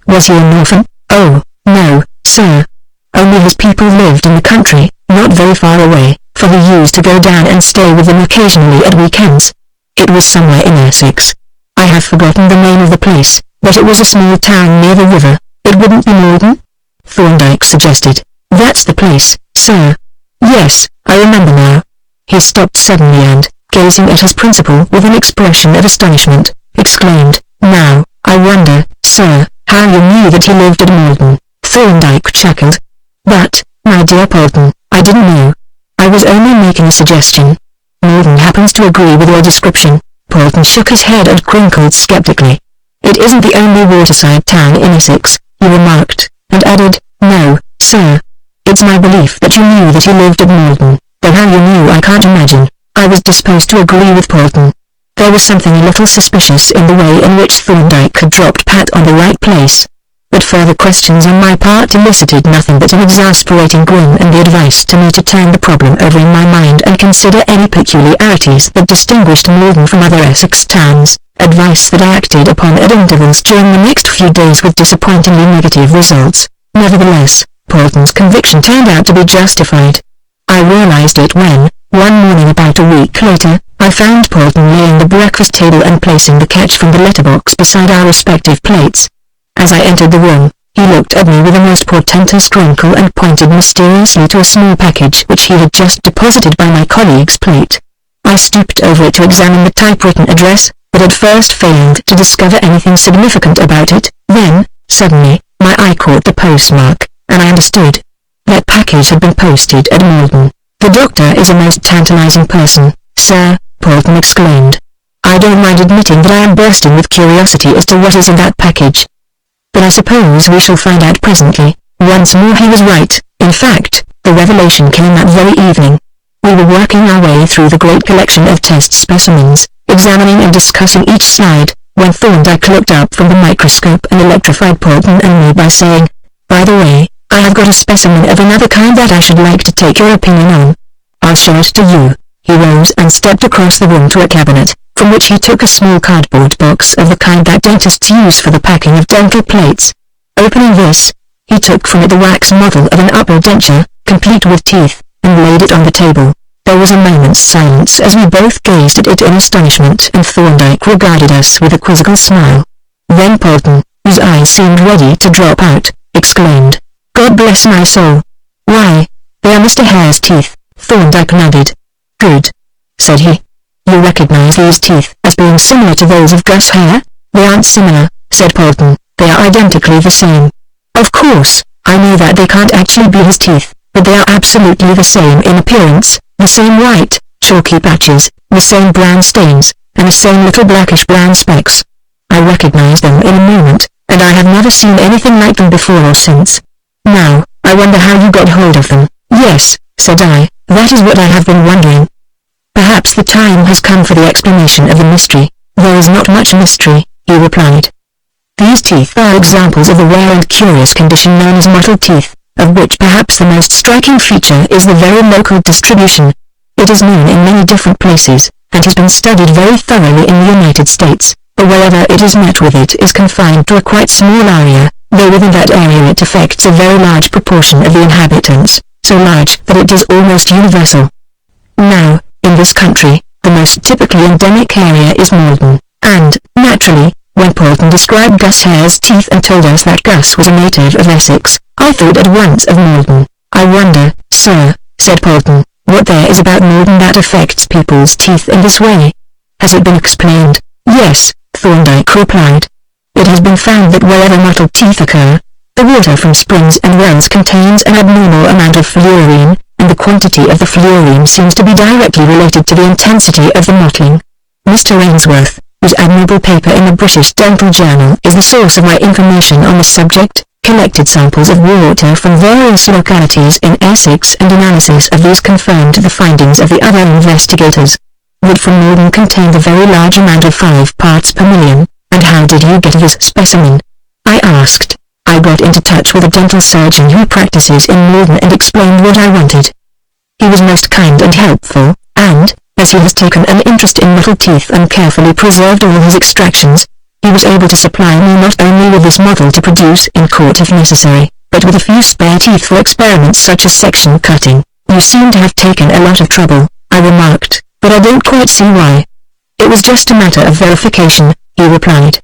S1: Was he an orphan? Oh, no, sir. Only his people lived in the country, not very far away, for he used to go down and stay with them occasionally at weekends. It was somewhere in Essex. I have forgotten the name of the place, but it was a small town near the river. It wouldn't be Malden? Thorndyke suggested. That's the place, sir. Yes, I remember now. He stopped suddenly and, gazing at his principal with an expression of astonishment, exclaimed, now, I wonder, sir, how you knew that he lived at Malden. Thorndyke chuckled. But, my dear Polton, I didn't know. I was only making a suggestion. Morden happens to agree with your description. Polton shook his head and crinkled skeptically. It isn't the only waterside town in Essex, he remarked, and added, no, sir. It's my belief that you knew that he lived at Morden, though how you knew I can't imagine. I was disposed to agree with Polton. There was something a little suspicious in the way in which Thorndyke had dropped Pat on the right place. But further questions on my part elicited nothing but an exasperating grin and the advice to me to turn the problem over in my mind and consider any peculiarities that distinguished Morden from other Essex towns, advice that I acted upon at intervals during the next few days with disappointingly negative results. Nevertheless, Polton's conviction turned out to be justified. I realized it when, one morning about a week later, I found Polton laying the breakfast table and placing the catch from the letterbox beside our respective plates. As I entered the room, he looked at me with a most portentous twinkle and pointed mysteriously to a small package which he had just deposited by my colleague's plate. I stooped over it to examine the typewritten address, but at first failed to discover anything significant about it. Then, suddenly, my eye caught the postmark, and I understood. That package had been posted at Morden. The doctor is a most tantalizing person, sir, Polton exclaimed. I don't mind admitting that I am bursting with curiosity as to what is in that package. But I suppose we shall find out presently. Once more he was right. In fact, the revelation came that very evening. We were working our way through the great collection of test specimens, examining and discussing each slide, when Thorndyke looked up from the microscope and electrified Polton and me by saying, by the way, I have got a specimen of another kind that I should like to take your opinion on. I'll show it to you. He rose and stepped across the room to a cabinet, from which he took a small cardboard box of the kind that dentists use for the packing of dental plates. Opening this, he took from it the wax model of an upper denture, complete with teeth, and laid it on the table. There was a moment's silence as we both gazed at it in astonishment, and Thorndyke regarded us with a quizzical smile. Then Polton, whose eyes seemed ready to drop out, exclaimed, God bless my soul. Why, they are Mr. Hare's teeth. Thorndyke nodded. Good, said he. You recognize these teeth as being similar to those of Gus Hare? They aren't similar, said Polton. They are identically the same. Of course, I know that they can't actually be his teeth, but they are absolutely the same in appearance, the same white, chalky patches, the same brown stains, and the same little blackish-brown specks. I recognized them in a moment, and I have never seen anything like them before or since. Now, I wonder how you got hold of them. Yes, said I, that is what I have been wondering. Perhaps the time has come for the explanation of the mystery. There is not much mystery, he replied. These teeth are examples of the rare and curious condition known as mottled teeth, of which perhaps the most striking feature is the very local distribution. It is known in many different places, and has been studied very thoroughly in the United States, but wherever it is met with it is confined to a quite small area, though within that area it affects a very large proportion of the inhabitants, so large that it is almost universal. Now, in this country, the most typically endemic area is Morden, and, naturally, when Polton described Gus Hare's teeth and told us that Gus was a native of Essex, I thought at once of Morden. I wonder, sir, said Polton, what there is about Morden that affects people's teeth in this way. Has it been explained? Yes, Thorndyke replied. It has been found that wherever mottled teeth occur, the water from springs and wells contains an abnormal amount of fluorine, and the quantity of the fluorine seems to be directly related to the intensity of the mottling. Mr. Ainsworth, whose admirable paper in the British Dental Journal is the source of my information on the subject, collected samples of water from various localities in Essex, and analysis of these confirmed the findings of the other investigators. Wood from Morden contained a very large amount of 5 parts per million. And how did you get this specimen? I asked. I got into touch with a dental surgeon who practices in Morden and explained what I wanted. He was most kind and helpful, and, as he has taken an interest in mottled teeth and carefully preserved all his extractions, he was able to supply me not only with this model to produce in court if necessary, but with a few spare teeth for experiments such as section cutting. You seem to have taken a lot of trouble, I remarked, but I don't quite see why. It was just a matter of verification, he replied.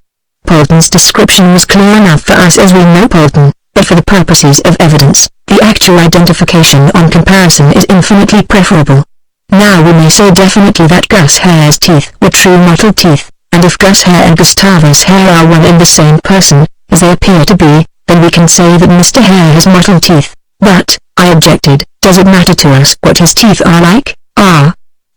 S1: Polton's description was clear enough for us as we know Polton, but for the purposes of evidence, the actual identification on comparison is infinitely preferable. Now we may say definitely that Gus Hare's teeth were true mottled teeth, and if Gus Hare and Gustavus Hare are one and the same person, as they appear to be, then we can say that Mr. Hare has mottled teeth. But, I objected, does it matter to us what his teeth are like?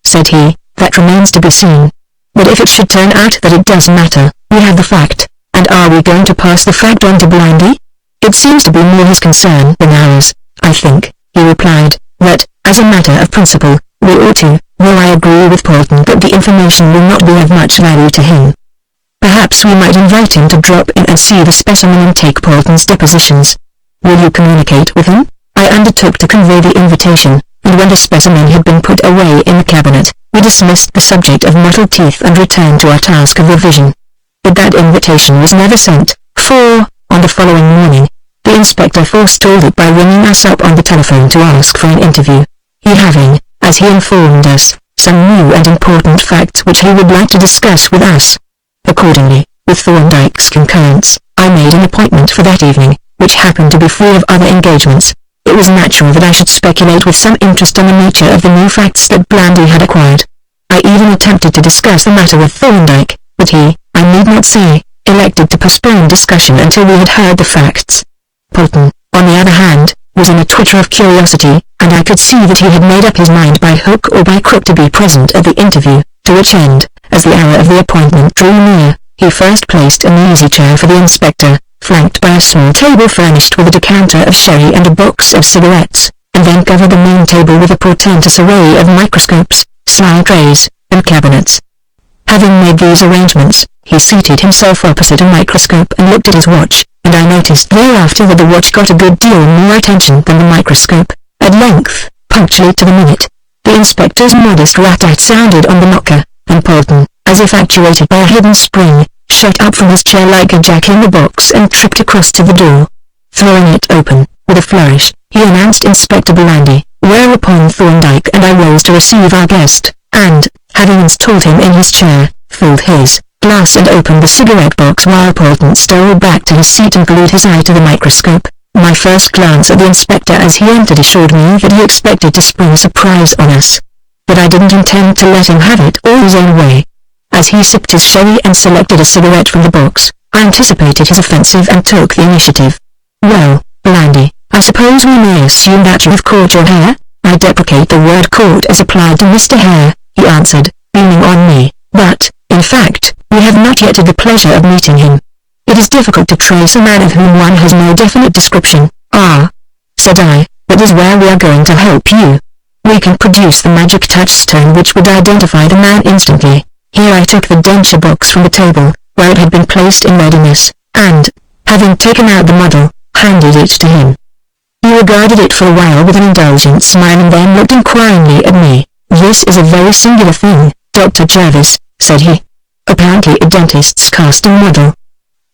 S1: Said he, that remains to be seen. But if it should turn out that it does matter, we have the fact, and are we going to pass the fact on to Blindy? It seems to be more his concern than ours, I think, he replied, that, as a matter of principle, we ought to, though I agree with Polton that the information will not be of much value to him. Perhaps we might invite him to drop in and see the specimen and take Polton's depositions. Will you communicate with him? I undertook to convey the invitation, and when the specimen had been put away in the cabinet, we dismissed the subject of mottled teeth and returned to our task of revision. But that invitation was never sent, for, on the following morning, the inspector forestalled it by ringing us up on the telephone to ask for an interview, he having, as he informed us, some new and important facts which he would like to discuss with us. Accordingly, with Thorndyke's concurrence, I made an appointment for that evening, which happened to be free of other engagements. It was natural that I should speculate with some interest on the nature of the new facts that Blindy had acquired. I even attempted to discuss the matter with Thorndyke, but he, I need not say, elected to postpone discussion until we had heard the facts. Polton, on the other hand, was in a twitter of curiosity, and I could see that he had made up his mind by hook or by crook to be present at the interview, to which end, as the hour of the appointment drew near, he first placed an easy chair for the inspector, flanked by a small table furnished with a decanter of sherry and a box of cigarettes, and then covered the main table with a portentous array of microscopes, slide trays, and cabinets. Having made these arrangements, he seated himself opposite a microscope and looked at his watch, and I noticed thereafter that the watch got a good deal more attention than the microscope. At length, punctually to the minute, the inspector's modest rat-tat sounded on the knocker, and Polton, as if actuated by a hidden spring, shot up from his chair like a jack-in-the-box and tripped across to the door. Throwing it open, with a flourish, he announced Inspector Blindy, whereupon Thorndyke and I rose to receive our guest, and, having installed him in his chair, filled his glass and opened the cigarette box while Polton stole back to his seat and glued his eye to the microscope. My first glance at the inspector as he entered assured me that he expected to spring a surprise on us. But I didn't intend to let him have it all his own way. As he sipped his sherry and selected a cigarette from the box, I anticipated his offensive and took the initiative. Well, Blindy, I suppose we may assume that you have caught your hare? I deprecate the word caught as applied to Mr. Hare, he answered, beaming on me, but, in fact, we have not yet had the pleasure of meeting him. It is difficult to trace a man of whom one has no definite description. Said I, that is where we are going to help you. We can produce the magic touchstone which would identify the man instantly. Here I took the denture box from the table, where it had been placed in readiness, and, having taken out the model, handed it to him. He regarded it for a while with an indulgent smile and then looked inquiringly at me. This is a very singular thing, Dr. Jervis, said he. Apparently a dentist's casting model.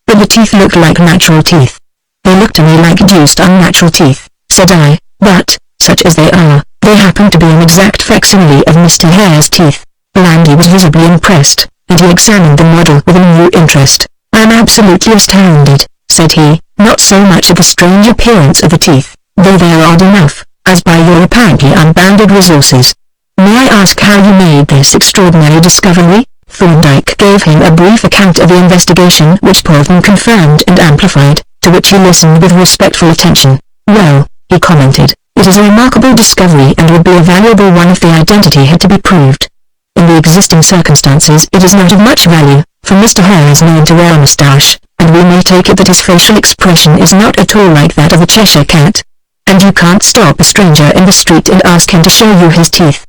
S1: But the teeth looked like natural teeth. They look to me like deuced unnatural teeth, said I, but, such as they are, they happen to be an exact facsimile of Mr. Hare's teeth. Blindy was visibly impressed, and he examined the model with a new interest. I am absolutely astounded, said he, not so much at the strange appearance of the teeth, though they are odd enough, as by your apparently unbounded resources. May I ask how you made this extraordinary discovery? Thorndyke gave him a brief account of the investigation which Polton confirmed and amplified, to which he listened with respectful attention. Well, he commented, it is a remarkable discovery and would be a valuable one if the identity had to be proved. In the existing circumstances it is not of much value, for Mr. Hare is known to wear a moustache, and we may take it that his facial expression is not at all like that of a Cheshire cat. And you can't stop a stranger in the street and ask him to show you his teeth.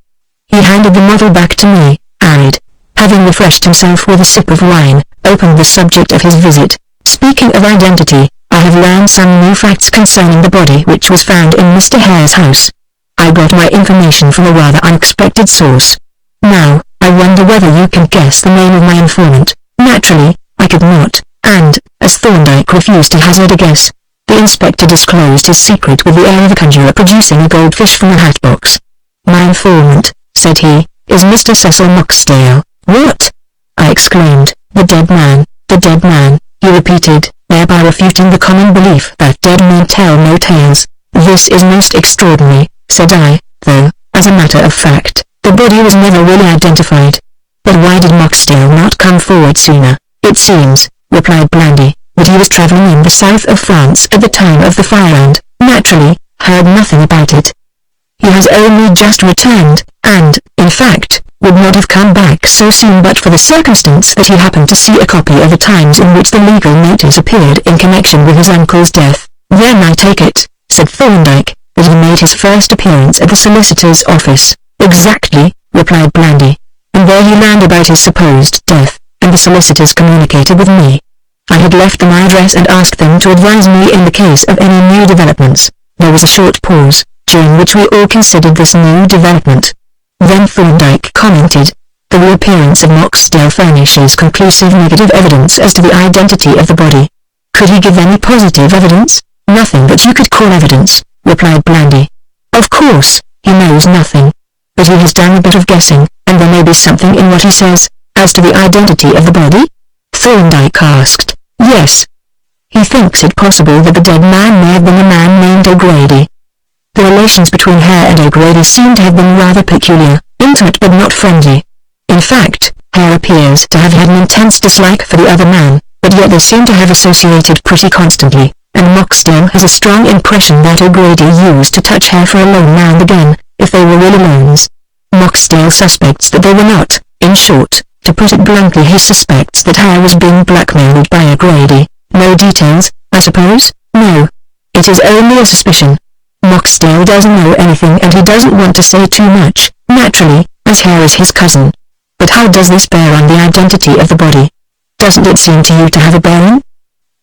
S1: He handed the model back to me, and, having refreshed himself with a sip of wine, opened the subject of his visit. Speaking of identity, I have learned some new facts concerning the body which was found in Mr. Hare's house. I got my information from a rather unexpected source. Now, I wonder whether you can guess the name of my informant. Naturally, I could not, and, as Thorndyke refused to hazard a guess, the inspector disclosed his secret with the air of a conjurer producing a goldfish from a hat box. My informant, said he, is Mr. Cecil Moxdale. What? I exclaimed. The dead man, he repeated, thereby refuting the common belief that dead men tell no tales. This is most extraordinary, said I, though, as a matter of fact, the body was never really identified. But why did Moxdale not come forward sooner? It seems, replied Blindy, but he was travelling in the south of France at the time of the fire and, naturally, heard nothing about it. He has only just returned, and, in fact, would not have come back so soon but for the circumstance that he happened to see a copy of the Times in which the legal notice appeared in connection with his uncle's death. Then I take it, said Thorndyke, that he made his first appearance at the solicitor's office. Exactly, replied Blandy. And there he learned about his supposed death, and the solicitors communicated with me. I had left them my address and asked them to advise me in the case of any new developments. There was a short pause, during which we all considered this new development. Then Thorndyke commented, "The reappearance of Moxdale furnishes conclusive negative evidence as to the identity of the body." Could he give any positive evidence? Nothing that you could call evidence, replied Blandy. Of course, he knows nothing. But he has done a bit of guessing, and there may be something in what he says, as to the identity of the body? Thorndyke asked. Yes. He thinks it possible that the dead man may have been a man named O'Grady. The relations between Hare and O'Grady seem to have been rather peculiar, intimate but not friendly. In fact, Hare appears to have had an intense dislike for the other man, but yet they seem to have associated pretty constantly, and Moxdale has a strong impression that O'Grady used to touch Hare for a loan now and again, if they were really loans. Moxdale suspects that they were not. In short, to put it bluntly, he suspects that Hare was being blackmailed by O'Grady. No details, I suppose? No. It is only a suspicion. Moxdale doesn't know anything and he doesn't want to say too much, naturally, as Hare is his cousin. But how does this bear on the identity of the body? Doesn't it seem to you to have a bearing?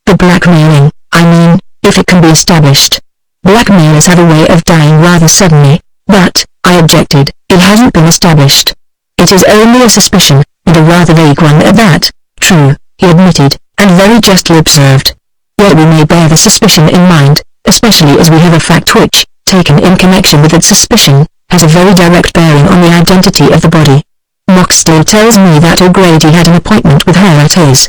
S1: The blackmailing, I mean, if it can be established. Blackmailers have a way of dying rather suddenly, but, I objected, it hasn't been established. It is only a suspicion, and a rather vague one at that. True, he admitted, and very justly observed. Yet we may bear the suspicion in mind, especially as we have a fact which, taken in connection with its suspicion, has a very direct bearing on the identity of the body. Moxdale tells me that O'Grady had an appointment with Hare at Hare's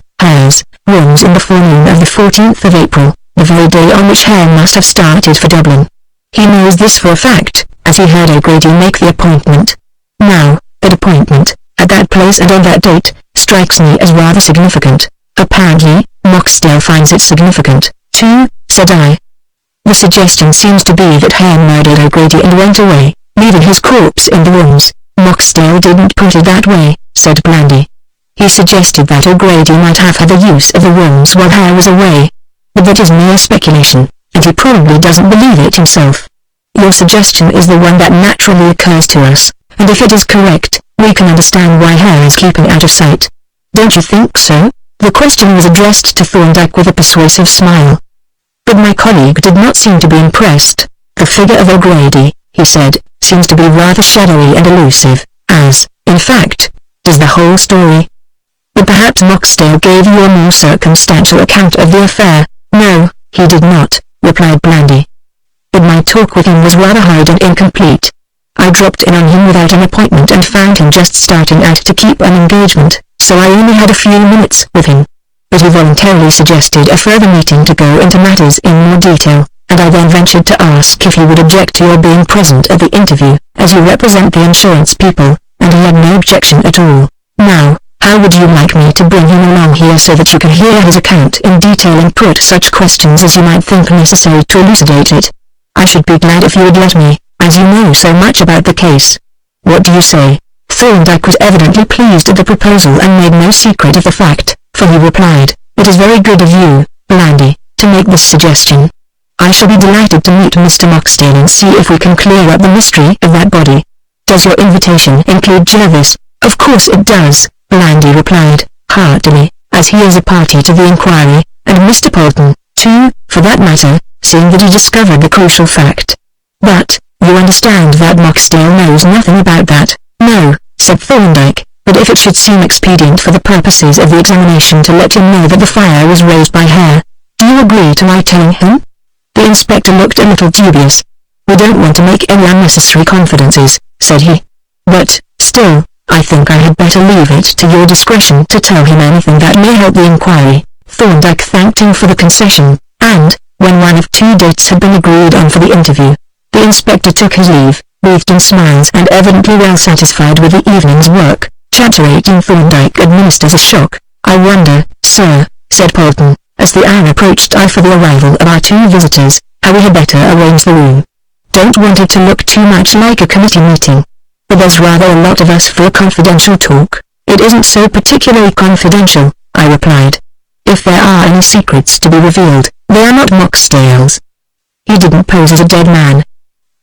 S1: rooms in the forenoon of the 14th of April, the very day on which Hare must have started for Dublin. He knows this for a fact, as he heard O'Grady make the appointment. Now, that appointment, at that place and on that date, strikes me as rather significant. Apparently, Moxdale finds it significant, too, said I. The suggestion seems to be that Hare murdered O'Grady and went away, leaving his corpse in the rooms. Moxdale didn't put it that way, said Blandy. He suggested that O'Grady might have had the use of the rooms while Hare was away. But that is mere speculation, and he probably doesn't believe it himself. Your suggestion is the one that naturally occurs to us, and if it is correct, we can understand why Hare is keeping out of sight. Don't you think so? The question was addressed to Thorndyke with a persuasive smile. But my colleague did not seem to be impressed. The figure of O'Grady, he said, seems to be rather shadowy and elusive, as, in fact, does the whole story. But perhaps Moxdale gave you a more circumstantial account of the affair. No, he did not, replied Blandy. But my talk with him was rather hurried and incomplete. I dropped in on him without an appointment and found him just starting out to keep an engagement, so I only had a few minutes with him. But he voluntarily suggested a further meeting to go into matters in more detail, and I then ventured to ask if he would object to your being present at the interview, as you represent the insurance people, and he had no objection at all. Now, how would you like me to bring him along here so that you can hear his account in detail and put such questions as you might think necessary to elucidate it? I should be glad if you would let me, as you know so much about the case. What do you say? Thorndyke was evidently pleased at the proposal and made no secret of the fact, for he replied, "It is very good of you, Blandy, to make this suggestion. I shall be delighted to meet Mr. Moxdale and see if we can clear up the mystery of that body. Does your invitation include Jervis?" "Of course it does," Blandy replied, heartily, as he is a party to the inquiry, and Mr. Polton, too, for that matter, seeing that he discovered the crucial fact. "But, you understand that Moxdale knows nothing about that." "No," said Thorndyke, "but if it should seem expedient for the purposes of the examination to let him know that the fire was raised by Hare, do you agree to my telling him?" The inspector looked a little dubious. "We don't want to make any unnecessary confidences," said he. "But, still, I think I had better leave it to your discretion to tell him anything that may help the inquiry." Thorndyke thanked him for the concession, and, when one of 2 dates had been agreed on for the interview, the inspector took his leave, wreathed in smiles and evidently well satisfied with the evening's work. Chapter 18. Thorndyke administers a shock. "I wonder, sir," said Polton, As the hour approached for the arrival of our two visitors, how we had better arrange the room. Don't want it to look too much like a committee meeting. But there's rather a lot of us for a confidential talk. It isn't so particularly confidential, I replied. If there are any secrets to be revealed, they are not Moxdale's. He didn't pose as a dead man.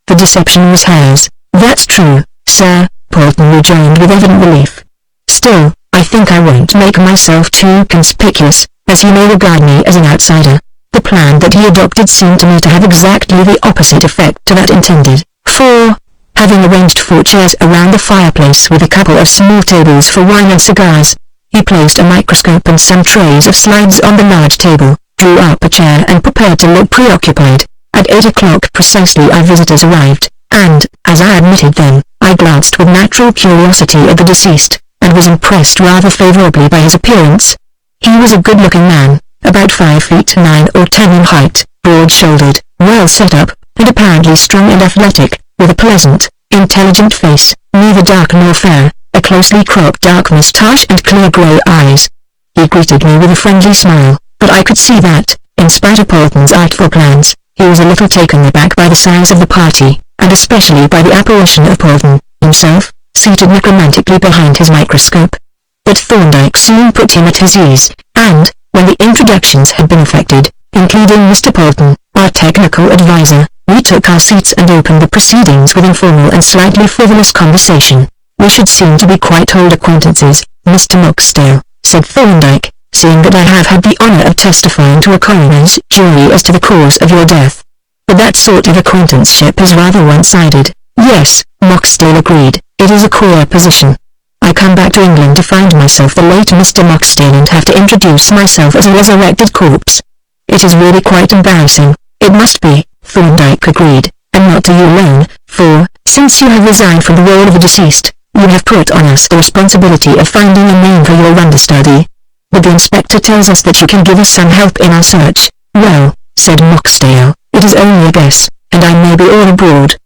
S1: The deception was hers. That's true, sir, Polton rejoined with evident relief. Still, I think I won't make myself too conspicuous, as he may regard me as an outsider. The plan that he adopted seemed to me to have exactly the opposite effect to that intended, for, having arranged 4 chairs around the fireplace with a couple of small tables for wine and cigars, he placed a microscope and some trays of slides on the large table, drew up a chair and prepared to look preoccupied. At 8 o'clock precisely our visitors arrived, and, as I admitted then, I glanced with natural curiosity at the deceased, and was impressed rather favorably by his appearance. He was a good-looking man, about 5 feet 9 or 10 in height, broad-shouldered, well set up, and apparently strong and athletic, with a pleasant, intelligent face, neither dark nor fair, a closely cropped dark moustache and clear grey eyes. He greeted me with a friendly smile, but I could see that, in spite of Polton's artful plans, he was a little taken aback by the size of the party, and especially by the apparition of Polton, himself, seated necromantically behind his microscope. But Thorndyke soon put him at his ease, and, when the introductions had been effected, including Mr. Polton, our technical advisor, we took our seats and opened the proceedings with informal and slightly frivolous conversation. We should seem to be quite old acquaintances, Mr. Moxdale, said Thorndyke, seeing that I have had the honour of testifying to a coroner's jury as to the cause of your death. But that sort of acquaintanceship is rather one-sided. Yes, Moxdale agreed, it is a queer position. I come back to England to find myself the late Mr. Moxdale and have to introduce myself as a resurrected corpse. It is really quite embarrassing. It must be, Thorndyke agreed, and not to you alone, for, since you have resigned from the role of the deceased, you have put on us the responsibility of finding a name for your understudy. But the inspector tells us that you can give us some help in our search. Well, said Moxdale, it is only a guess, and I may be all abroad.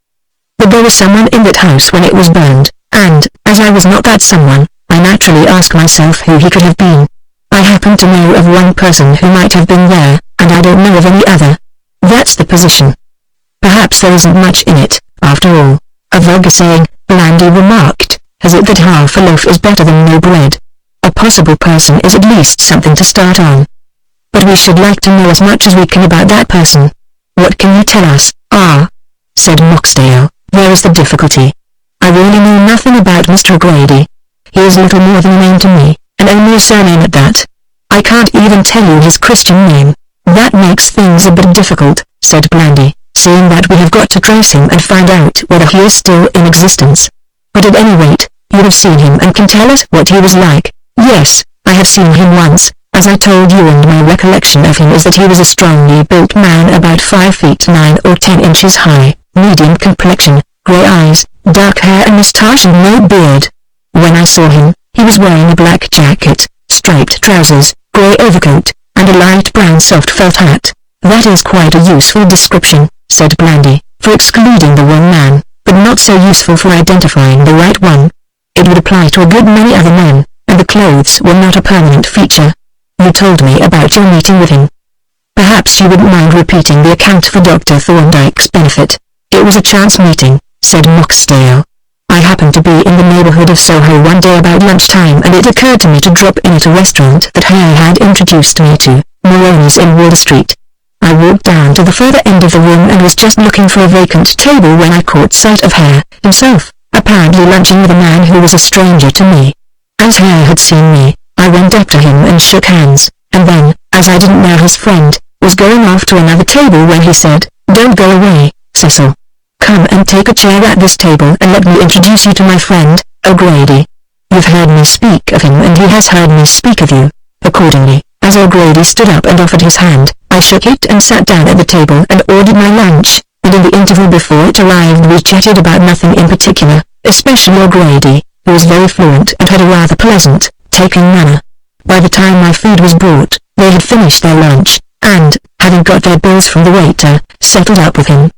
S1: But there was someone in that house when it was burned, and, as I was not that someone, I naturally asked myself who he could have been. I happen to know of one person who might have been there, and I don't know of any other. That's the position. Perhaps there isn't much in it, after all. A vulgar saying, Blandy remarked, has it that half a loaf is better than no bread. A possible person is at least something to start on. But we should like to know as much as we can about that person. What can you tell us? Ah, said Moxdale, there is the difficulty. I really know nothing about Mr. O'Grady. He is little more than a name to me, and only a surname at that. I can't even tell you his Christian name. That makes things a bit difficult, said Blandy, seeing that we have got to trace him and find out whether he is still in existence. But at any rate, you have seen him and can tell us what he was like. Yes, I have seen him once, as I told you, and my recollection of him is that he was a strongly built man about 5 feet 9 or 10 inches high, medium complexion, grey eyes, dark hair and moustache and no beard. When I saw him, he was wearing a black jacket, striped trousers, grey overcoat, and a light brown soft felt hat. That is quite a useful description, said Blandy, for excluding the wrong man, but not so useful for identifying the right one. It would apply to a good many other men, and the clothes were not a permanent feature. You told me about your meeting with him. Perhaps you wouldn't mind repeating the account for Dr. Thorndyke's benefit. It was a chance meeting, said Moxdale. I happened to be in the neighbourhood of Soho one day about lunchtime, and it occurred to me to drop in at a restaurant that Hare had introduced me to, Moroni's in Wardour Street. I walked down to the further end of the room and was just looking for a vacant table when I caught sight of Hare, himself, apparently lunching with a man who was a stranger to me. As Hare had seen me, I went up to him and shook hands, and then, as I didn't know his friend, was going off to another table when he said, Don't go away, Cecil. Come and take a chair at this table and let me introduce you to my friend, O'Grady. You've heard me speak of him and he has heard me speak of you. Accordingly, as O'Grady stood up and offered his hand, I shook it and sat down at the table and ordered my lunch, and in the interval before it arrived we chatted about nothing in particular, especially O'Grady, who was very fluent and had a rather pleasant, taking manner. By the time my food was brought, they had finished their lunch, and, having got their bills from the waiter, settled up with him.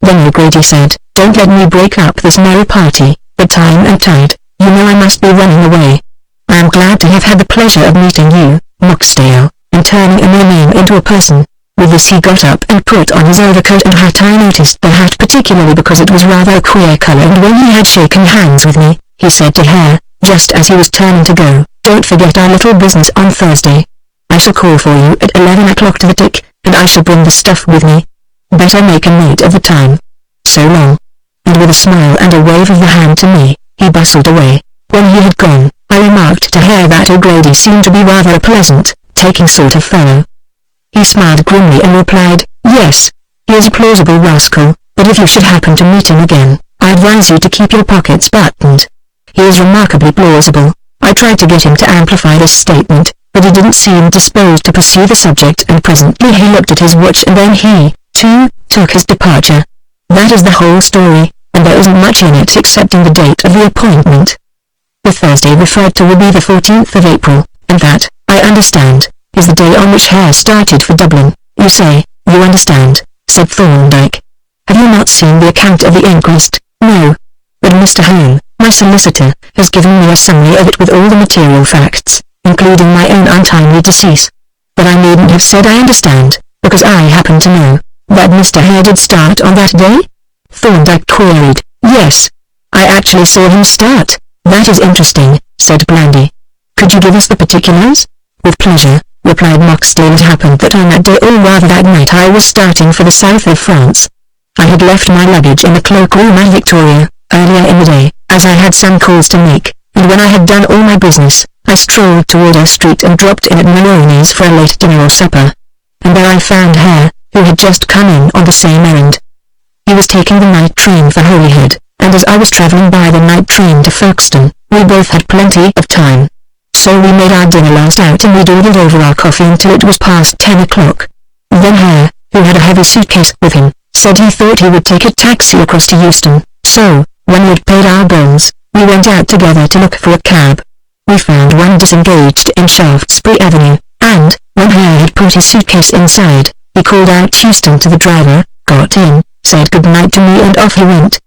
S1: Then O'Grady said, Don't let me break up this merry party, but time and tide, you know I must be running away. I am glad to have had the pleasure of meeting you, Moxdale, in turning a mere name into a person. With this he got up and put on his overcoat and hat. I noticed the hat particularly because it was rather a queer color, and when he had shaken hands with me, he said to Hare, just as he was turning to go, "Don't forget our little business on Thursday. I shall call for you at 11 o'clock to the tick, and I shall bring the stuff with me. Better make a note of the time. So long." And with a smile and a wave of the hand to me, he bustled away. When he had gone, I remarked to Hare that O'Grady seemed to be rather a pleasant, taking sort of fellow. He smiled grimly and replied, "Yes, he is a plausible rascal, but if you should happen to meet him again, I advise you to keep your pockets buttoned. He is remarkably plausible." I tried to get him to amplify this statement, but he didn't seem disposed to pursue the subject, and presently he looked at his watch and then he, too, took his departure. That is the whole story, and there isn't much in it excepting the date of the appointment. The Thursday referred to will be the 14th of April, and that, I understand, is the day on which Hare started for Dublin. "You say, you understand," said Thorndyke. "Have you not seen the account of the inquest?" "No. But Mr. Hone, my solicitor, has given me a summary of it with all the material facts, including my own untimely decease. But I needn't have said I understand, because I happen to know that Mr. Hare did start on that day?" Thorndyke queried. "Yes. I actually saw him start." "That is interesting," said Blandy. "Could you give us the particulars?" "With pleasure," replied Moxdale. "It happened that on that day, or rather that night, I was starting for the south of France. I had left my luggage in the cloakroom at Victoria, earlier in the day, as I had some calls to make, and when I had done all my business, I strolled toward our street and dropped in at Maloney's for a late dinner or supper. And there I found Hare, who had just come in on the same errand. He was taking the night train for Holyhead, and as I was travelling by the night train to Folkestone, we both had plenty of time. So we made our dinner last out and we dawdled over our coffee until it was past 10 o'clock. Then Hare, who had a heavy suitcase with him, said he thought he would take a taxi across to Euston, so, when we had paid our bills, we went out together to look for a cab. We found one disengaged in Shaftesbury Avenue, and, when Hare had put his suitcase inside, he called out Euston to the driver, got in, said good night to me and off he went.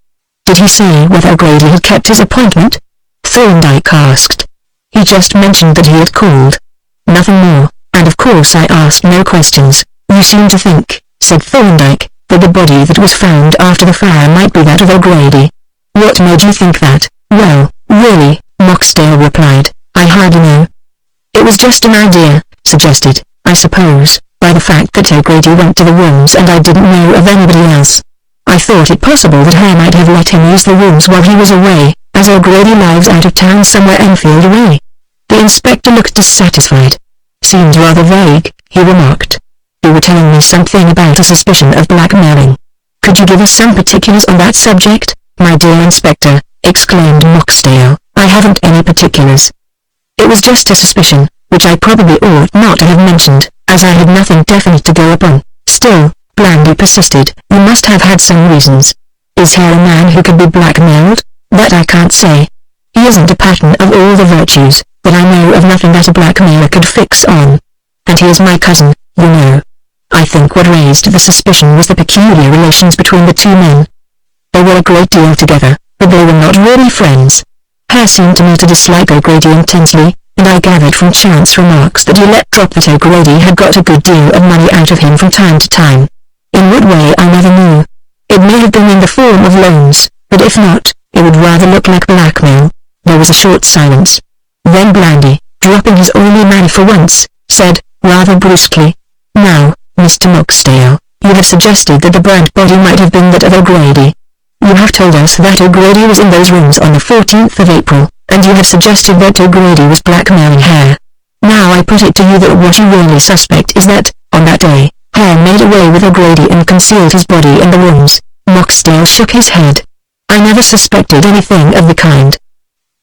S1: Did he say whether O'Grady had kept his appointment? Thorndyke asked. He just mentioned that he had called. Nothing more, and of course I asked no questions. You seem to think, said Thorndyke, that the body that was found after the fire might be that of O'Grady. What made you think that? Well, really, Moxdale replied, I hardly know. It was just an idea, suggested, I suppose, by the fact that O'Grady went to the rooms and I didn't know of anybody else. I thought it possible that Hare might have let him use the rooms while he was away, as O'Grady lives out of town somewhere Enfield way. The inspector looked dissatisfied. Seemed rather vague, he remarked. You were telling me something about a suspicion of blackmailing. Could you give us some particulars on that subject, my dear inspector? Exclaimed Moxdale. I haven't any particulars. It was just a suspicion, which I probably ought not to have mentioned, as I had nothing definite to go upon. Still, Blandy persisted, you must have had some reasons. Is Hare a man who could be blackmailed? That I can't say. He isn't a pattern of all the virtues, but I know of nothing that a blackmailer could fix on. And he is my cousin, you know. I think what raised the suspicion was the peculiar relations between the two men. They were a great deal together, but they were not really friends. Hare seemed to me to dislike O'Grady intensely, and I gathered from chance remarks that he let drop that O'Grady had got a good deal of money out of him from time to time. In what way I never knew. It may have been in the form of loans, but if not, it would rather look like blackmail. There was a short silence. Then Blandy, dropping his oily manner for once, said, rather brusquely, Now, Mr. Moxdale, you have suggested that the burnt body might have been that of O'Grady. You have told us that O'Grady was in those rooms on the 14th of April, and you have suggested that O'Grady was blackmailing Hare. Now I put it to you that what you really suspect is that, on that day, Hare made away with O'Grady and concealed his body in the rooms. Moxdale shook his head. I never suspected anything of the kind.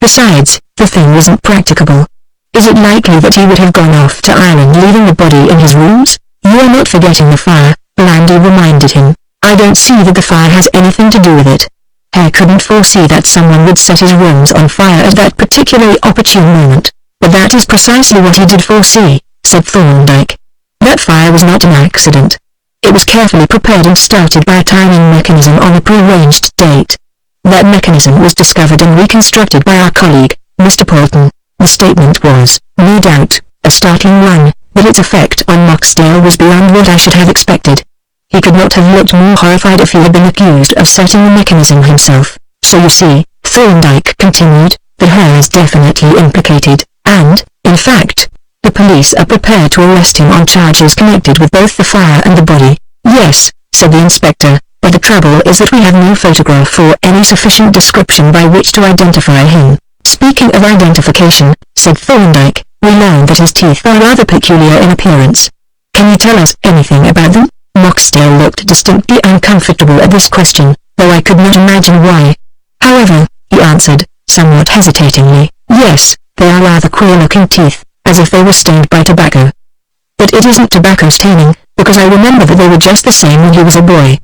S1: Besides, the thing wasn't practicable. Is it likely that he would have gone off to Ireland leaving the body in his rooms? You are not forgetting the fire, Blandy reminded him. I don't see that the fire has anything to do with it. Hare couldn't foresee that someone would set his rooms on fire at that particularly opportune moment. But that is precisely what he did foresee, said Thorndyke. That fire was not an accident. It was carefully prepared and started by a timing mechanism on a prearranged date. That mechanism was discovered and reconstructed by our colleague, Mr. Polton. The statement was, no doubt, a startling one, but its effect on Moxdale was beyond what I should have expected. He could not have looked more horrified if he had been accused of setting the mechanism himself. So you see, Thorndyke continued, that Hare is definitely implicated, and, in fact, the police are prepared to arrest him on charges connected with both the fire and the body. Yes, said the inspector, but the trouble is that we have no photograph or any sufficient description by which to identify him. Speaking of identification, said Thorndyke, we learned that his teeth are rather peculiar in appearance. Can you tell us anything about them? Moxdale looked distinctly uncomfortable at this question, though I could not imagine why. However, he answered, somewhat hesitatingly, yes, they are rather queer-looking teeth, as if they were stained by tobacco. But it isn't tobacco staining, because I remember that they were just the same when he was a boy.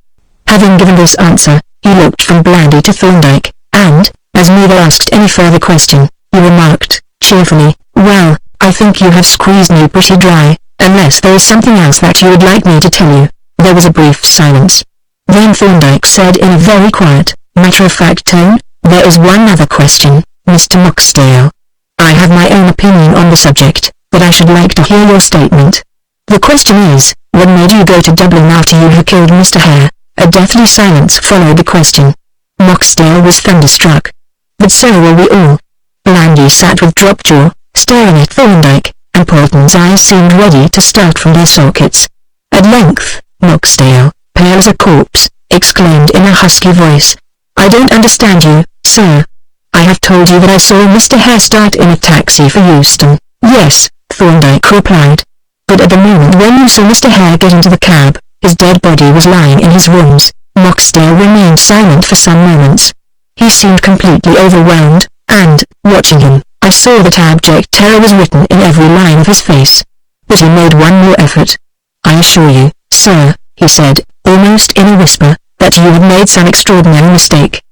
S1: Having given this answer, he looked from Blandy to Thorndyke, and, as neither asked any further question, he remarked, cheerfully, well, I think you have squeezed me pretty dry, unless there is something else that you would like me to tell you. There was a brief silence. Then Thorndyke said in a very quiet, matter-of-fact tone, there is one other question, Mr. Moxdale. I have my own opinion on the subject, but I should like to hear your statement. The question is, what made you go to Dublin after you had killed Mr. Hare? A deathly silence followed the question. Moxdale was thunderstruck. But so were we all. Blandy sat with dropped jaw, staring at Thorndyke, and Polton's eyes seemed ready to start from their sockets. At length, Moxdale, pale as a corpse, exclaimed in a husky voice, I don't understand you, sir. I have told you that I saw Mr. Hare start in a taxi for Euston. Yes, Thorndyke replied. But at the moment when you saw Mr. Hare get into the cab, his dead body was lying in his rooms. Moxdale remained silent for some moments. He seemed completely overwhelmed, and, watching him, I saw that abject terror was written in every line of his face. But he made one more effort. I assure you, sir, he said, almost in a whisper, that you have made some extraordinary mistake.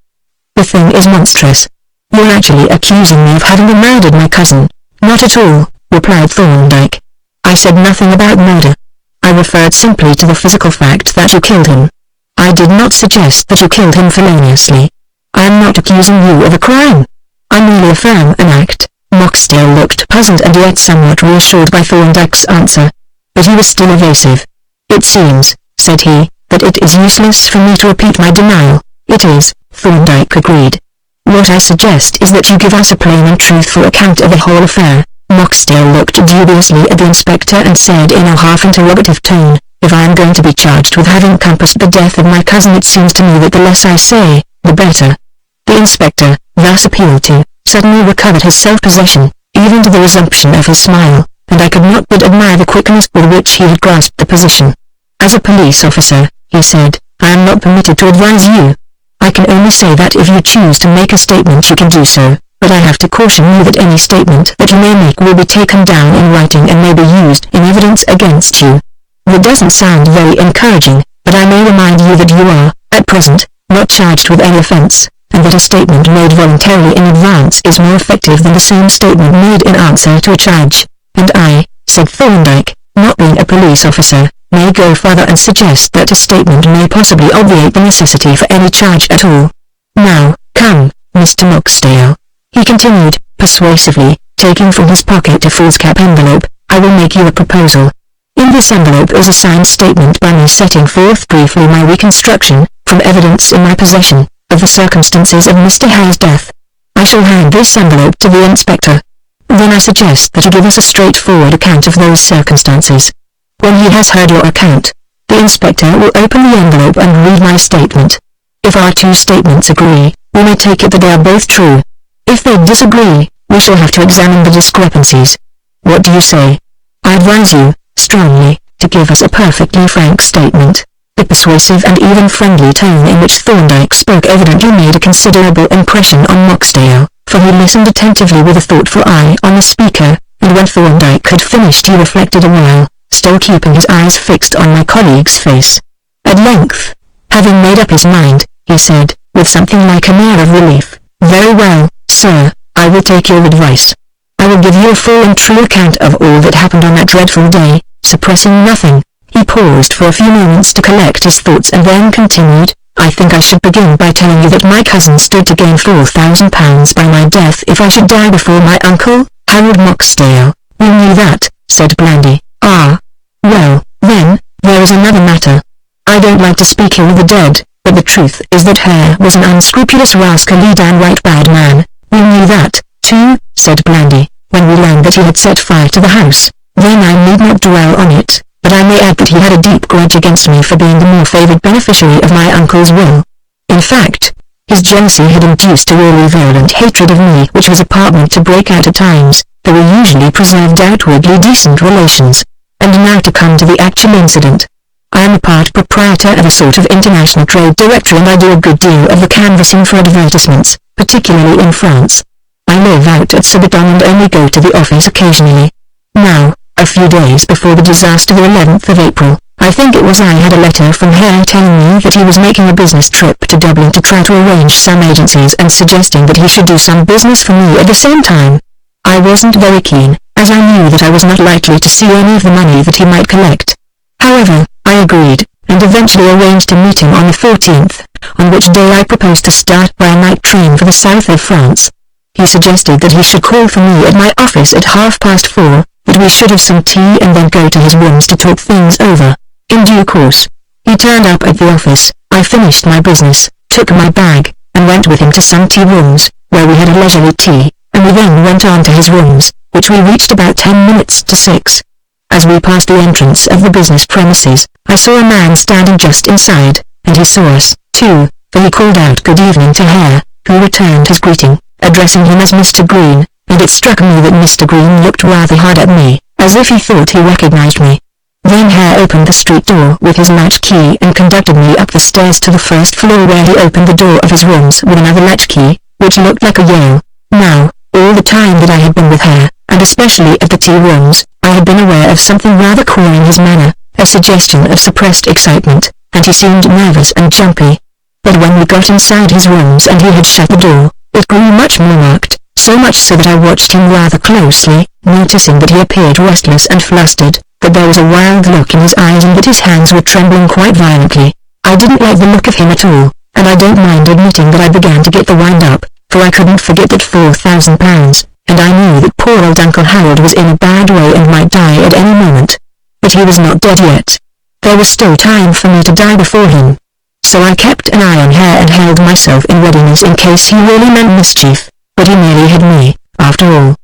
S1: The thing is monstrous. You're actually accusing me of having murdered my cousin. Not at all, replied Thorndyke. I said nothing about murder. I referred simply to the physical fact that you killed him. I did not suggest that you killed him feloniously. I am not accusing you of a crime. I merely affirm an act. Moxdale looked puzzled and yet somewhat reassured by Thorndyke's answer. But he was still evasive. It seems, said he, that it is useless for me to repeat my denial. It is, Thorndyke agreed. What I suggest is that you give us a plain and truthful account of the whole affair. Moxdale looked dubiously at the inspector and said in a half-interrogative tone, if I am going to be charged with having compassed the death of my cousin, it seems to me that the less I say, the better. The inspector, thus appealed to, suddenly recovered his self-possession, even to the resumption of his smile, and I could not but admire the quickness with which he had grasped the position. As a police officer, he said, I am not permitted to advise you. I can only say that if you choose to make a statement you can do so, but I have to caution you that any statement that you may make will be taken down in writing and may be used in evidence against you. That doesn't sound very encouraging, but I may remind you that you are, at present, not charged with any offense, and that a statement made voluntarily in advance is more effective than the same statement made in answer to a charge. And I, said Thorndyke, not being a police officer, may go further and suggest that a statement may possibly obviate the necessity for any charge at all. Now, come, Mr. Moxdale, he continued, persuasively, taking from his pocket a foolscap envelope, I will make you a proposal. In this envelope is a signed statement by me setting forth briefly my reconstruction, from evidence in my possession, of the circumstances of Mr. Hare's death. I shall hand this envelope to the inspector. Then I suggest that you give us a straightforward account of those circumstances. When he has heard your account, the inspector will open the envelope and read my statement. If our two statements agree, we may take it that they are both true. If they disagree, we shall have to examine the discrepancies. What do you say? I advise you, strongly, to give us a perfectly frank statement. The persuasive and even friendly tone in which Thorndyke spoke evidently made a considerable impression on Moxdale, for he listened attentively with a thoughtful eye on the speaker, and when Thorndyke had finished he reflected a while, still keeping his eyes fixed on my colleague's face. At length, having made up his mind, he said, with something like an air of relief, very well, sir, I will take your advice. I will give you a full and true account of all that happened on that dreadful day, suppressing nothing. He paused for a few moments to collect his thoughts and then continued, I think I should begin by telling you that my cousin stood to gain £4,000 by my death if I should die before my uncle, Harold Moxdale. We knew that, said Blandy, Ah. Well, then, there is another matter. I don't like to speak ill of the dead, but the truth is that Hare was an unscrupulous rascally downright bad man. We knew that, too, said Blandy, when we learned that he had set fire to the house. Then I need not dwell on it, but I may add that he had a deep grudge against me for being the more favored beneficiary of my uncle's will. In fact, his jealousy had induced a really virulent hatred of me which was apartment to break out at times, though we usually preserved outwardly decent relations. And now to come to the actual incident. I am a part proprietor of a sort of international trade directory and I do a good deal of the canvassing for advertisements, particularly in France. I live out at Sabaton and only go to the office occasionally. Now, a few days before the disaster the 11th of April, I think it was, I had a letter from Hare telling me that he was making a business trip to Dublin to try to arrange some agencies and suggesting that he should do some business for me at the same time. I wasn't very keen, as I knew that I was not likely to see any of the money that he might collect. However, I agreed, and eventually arranged to meet him on the 14th, on which day I proposed to start by a night train for the south of France. He suggested that he should call for me at my office at 4:30, that we should have some tea and then go to his rooms to talk things over. In due course, he turned up at the office, I finished my business, took my bag, and went with him to some tea rooms, where we had a leisurely tea, and we then went on to his rooms, which we reached about 10 minutes to 6. As we passed the entrance of the business premises, I saw a man standing just inside, and he saw us, too, for he called out good evening to Hare, who returned his greeting, addressing him as Mr. Green, and it struck me that Mr. Green looked rather hard at me, as if he thought he recognized me. Then Hare opened the street door with his latch key and conducted me up the stairs to the first floor where he opened the door of his rooms with another latch key, which looked like a Yale. Now, all the time that I had been with Hare, and especially at the tea rooms, I had been aware of something rather queer in his manner, a suggestion of suppressed excitement, and he seemed nervous and jumpy. But when we got inside his rooms and he had shut the door, it grew much more marked, so much so that I watched him rather closely, noticing that he appeared restless and flustered, that there was a wild look in his eyes and that his hands were trembling quite violently. I didn't like the look of him at all, and I don't mind admitting that I began to get the wind up, for I couldn't forget that £4,000, and I knew that poor old Uncle Harold was in a bad way and might die at any moment. But he was not dead yet. There was still time for me to die before him. So I kept an eye on Hare and held myself in readiness in case he really meant mischief, but he merely had me, after all.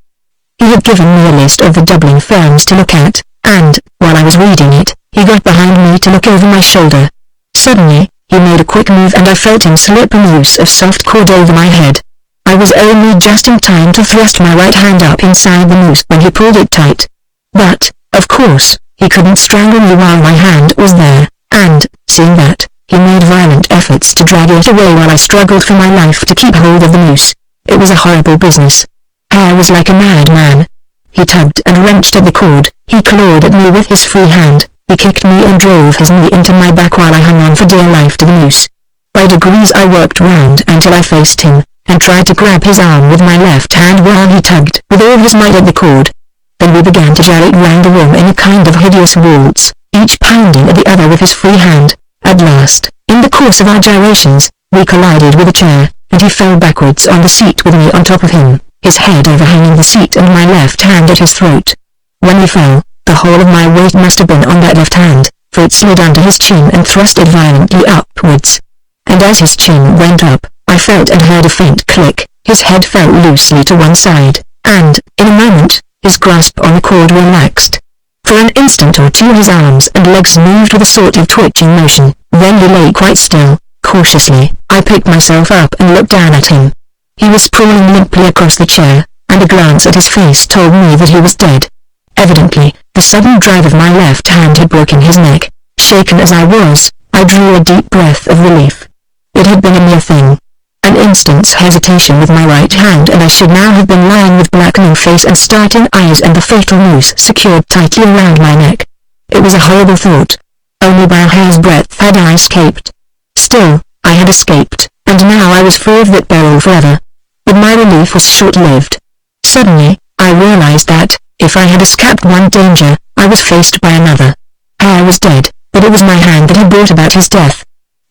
S1: He had given me a list of the Dublin firms to look at, and, while I was reading it, he got behind me to look over my shoulder. Suddenly, he made a quick move and I felt him slip a noose of soft cord over my head. I was only just in time to thrust my right hand up inside the noose when he pulled it tight. But, of course, he couldn't strangle me while my hand was there, and, seeing that, he made violent efforts to drag it away while I struggled for my life to keep hold of the noose. It was a horrible business. Hare was like a madman. He tugged and wrenched at the cord, he clawed at me with his free hand, he kicked me and drove his knee into my back while I hung on for dear life to the noose. By degrees I worked round until I faced him, and tried to grab his arm with my left hand while he tugged with all his might at the cord. Then we began to gyrate round the room in a kind of hideous waltz, each pounding at the other with his free hand. At last, in the course of our gyrations, we collided with a chair, and he fell backwards on the seat with me on top of him, his head overhanging the seat and my left hand at his throat. When he fell, the whole of my weight must have been on that left hand, for it slid under his chin and thrust it violently upwards. And as his chin went up, I felt and heard a faint click, his head fell loosely to one side, and, in a moment, his grasp on the cord relaxed. For an instant or two his arms and legs moved with a sort of twitching motion, then he lay quite still. Cautiously, I picked myself up and looked down at him. He was sprawling limply across the chair, and a glance at his face told me that he was dead. Evidently, the sudden drive of my left hand had broken his neck. Shaken as I was, I drew a deep breath of relief. It had been a mere thing. An instant's hesitation with my right hand and I should now have been lying with blackening face and starting eyes and the fatal noose secured tightly around my neck. It was a horrible thought. Only by a hair's breadth had I escaped. Still, I had escaped, and now I was free of that peril forever. But my relief was short-lived. Suddenly, I realized that, if I had escaped one danger, I was faced by another. Hare was dead, but it was my hand that had brought about his death.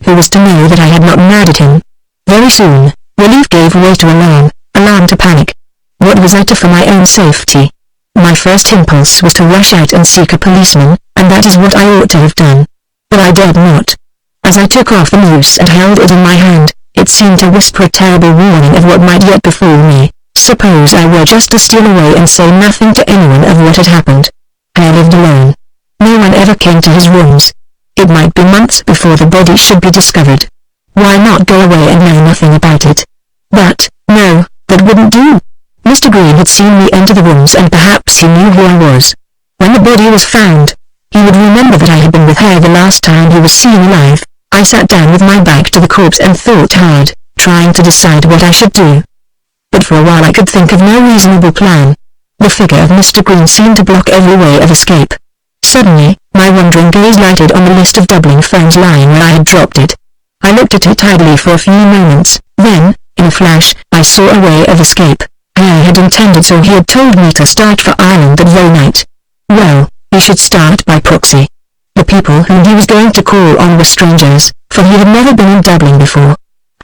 S1: Who was to know that I had not murdered him? Very soon, relief gave way to alarm, alarm to panic. What was I to for my own safety? My first impulse was to rush out and seek a policeman, and that is what I ought to have done. But I dared not. As I took off the noose and held it in my hand, it seemed to whisper a terrible warning of what might yet befall me. Suppose I were just to steal away and say nothing to anyone of what had happened. Hare lived alone. No one ever came to his rooms. It might be months before the body should be discovered. Why not go away and know nothing about it? But, no, that wouldn't do. Mr. Green had seen me enter the rooms and perhaps he knew who I was. When the body was found, he would remember that I had been with Hare the last time he was seen alive. I sat down with my back to the corpse and thought hard, trying to decide what I should do. But for a while I could think of no reasonable plan. The figure of Mr. Green seemed to block every way of escape. Suddenly, my wondering gaze lighted on the list of doubling ferns lying where I had dropped it. I looked at it idly for a few moments, then, in a flash, I saw a way of escape. Hare had intended, so he had told me to start for Ireland that very night. Well, he should start by proxy. The people whom he was going to call on were strangers, for he had never been in Dublin before.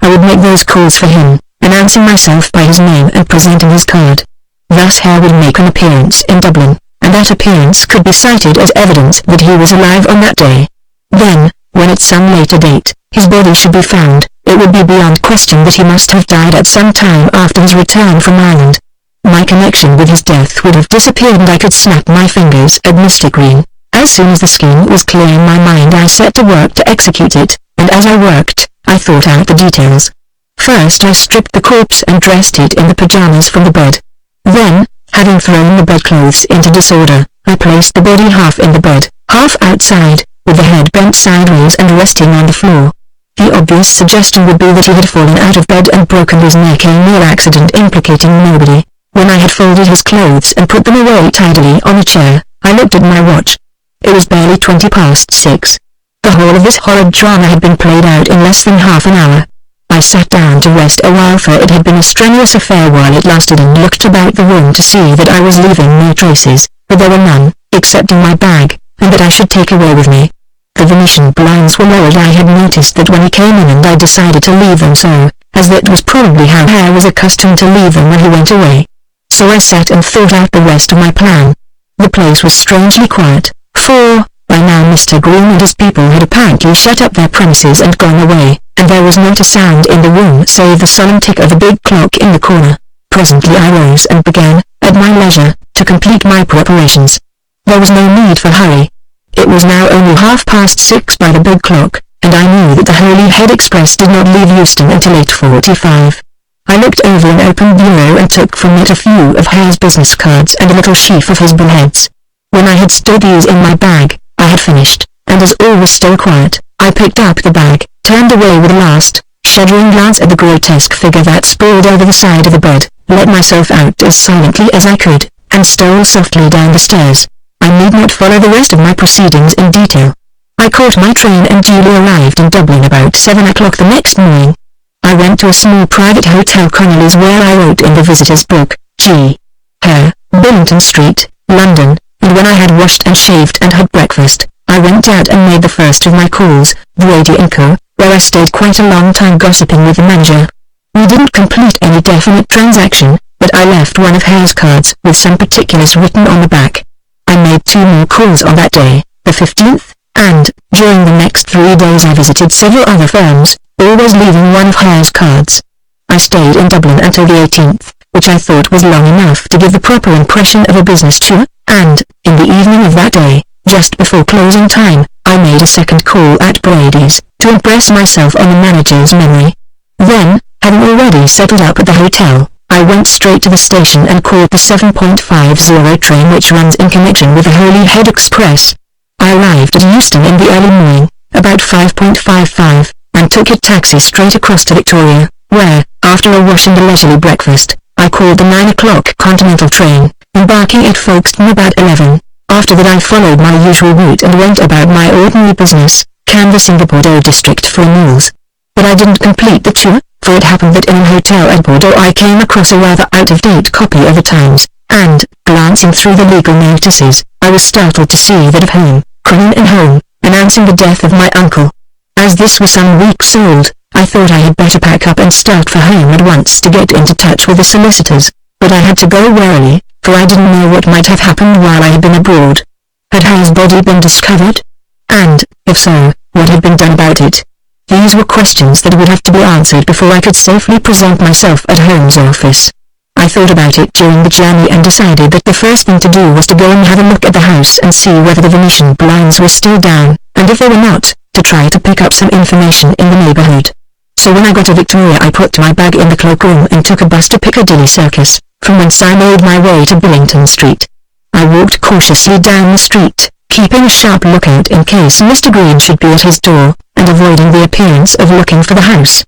S1: I would make those calls for him, announcing myself by his name and presenting his card. Thus Hare would make an appearance in Dublin, and that appearance could be cited as evidence that he was alive on that day. Then, when at some later date, his body should be found, it would be beyond question that he must have died at some time after his return from Ireland. My connection with his death would have disappeared and I could snap my fingers at Mr. Green. As soon as the scheme was clear in my mind I set to work to execute it, and as I worked, I thought out the details. First I stripped the corpse and dressed it in the pajamas from the bed. Then, having thrown the bedclothes into disorder, I placed the body half in the bed, half outside, with the head bent sideways and resting on the floor. The obvious suggestion would be that he had fallen out of bed and broken his neck, a mere accident implicating nobody. When I had folded his clothes and put them away tidily on a chair, I looked at my watch. It was barely 6:20. The whole of this horrid drama had been played out in less than half an hour. I sat down to rest a while, for it had been a strenuous affair while it lasted, and looked about the room to see that I was leaving no traces, but there were none, excepting my bag, and that I should take away with me. The Venetian blinds were lowered. I had noticed that when he came in, and I decided to leave them so, as that was probably how Hare was accustomed to leave them when he went away. So I sat and thought out the rest of my plan. The place was strangely quiet, for, by now Mr. Green and his people had apparently shut up their premises and gone away, and there was not a sound in the room save the solemn tick of a big clock in the corner. Presently I rose and began, at my leisure, to complete my preparations. There was no need for hurry. It was now only 6:30 by the big clock, and I knew that the Holyhead Express did not leave Euston until 8:45. I looked over an open bureau and took from it a few of Hare's business cards and a little sheaf of his billheads. When I had stowed these in my bag, I had finished, and as all was still quiet, I picked up the bag, turned away with a last, shuddering glance at the grotesque figure that sprawled over the side of the bed, let myself out as silently as I could, and stole softly down the stairs. I need not follow the rest of my proceedings in detail. I caught my train and duly arrived in Dublin about 7 o'clock the next morning. I went to a small private hotel, Connolly's, where I wrote in the visitor's book, G. Hare, Billington Street, London, and when I had washed and shaved and had breakfast, I went out and made the first of my calls, Brady & Co., where I stayed quite a long time gossiping with the manager. We didn't complete any definite transaction, but I left one of Hare's cards with some particulars written on the back. I made 2 more calls on that day, the 15th, and, during the next 3 days I visited several other firms, always leaving one of Hare's cards. I stayed in Dublin until the 18th, which I thought was long enough to give the proper impression of a business tour, and, in the evening of that day, just before closing time, I made a second call at Brady's, to impress myself on the manager's memory. Then, having already settled up at the hotel, I went straight to the station and called the 7.50 train which runs in connection with the Holyhead Express. I arrived at Euston in the early morning, about 5:55, and took a taxi straight across to Victoria, where, after a wash and a leisurely breakfast, I called the 9 o'clock Continental train, embarking at Folkestone about 11. After that I followed my usual route and went about my ordinary business, canvassing the Bordeaux district for mules. But I didn't complete the tour, for it happened that in an hotel at Bordeaux I came across a rather out-of-date copy of the Times, and, glancing through the legal notices, I was startled to see that of home, Crean and Home, announcing the death of my uncle. As this was some weeks old, I thought I had better pack up and start for home at once to get into touch with the solicitors, but I had to go warily, for I didn't know what might have happened while I had been abroad. Had Hare's body been discovered? And, if so, what had been done about it? These were questions that would have to be answered before I could safely present myself at Holmes' office. I thought about it during the journey and decided that the first thing to do was to go and have a look at the house and see whether the Venetian blinds were still down, and if they were not, to try to pick up some information in the neighborhood. So when I got to Victoria I put my bag in the cloakroom and took a bus to Piccadilly Circus, from whence I made my way to Billington Street. I walked cautiously down the street, keeping a sharp lookout in case Mr. Green should be at his door, and avoiding the appearance of looking for the house.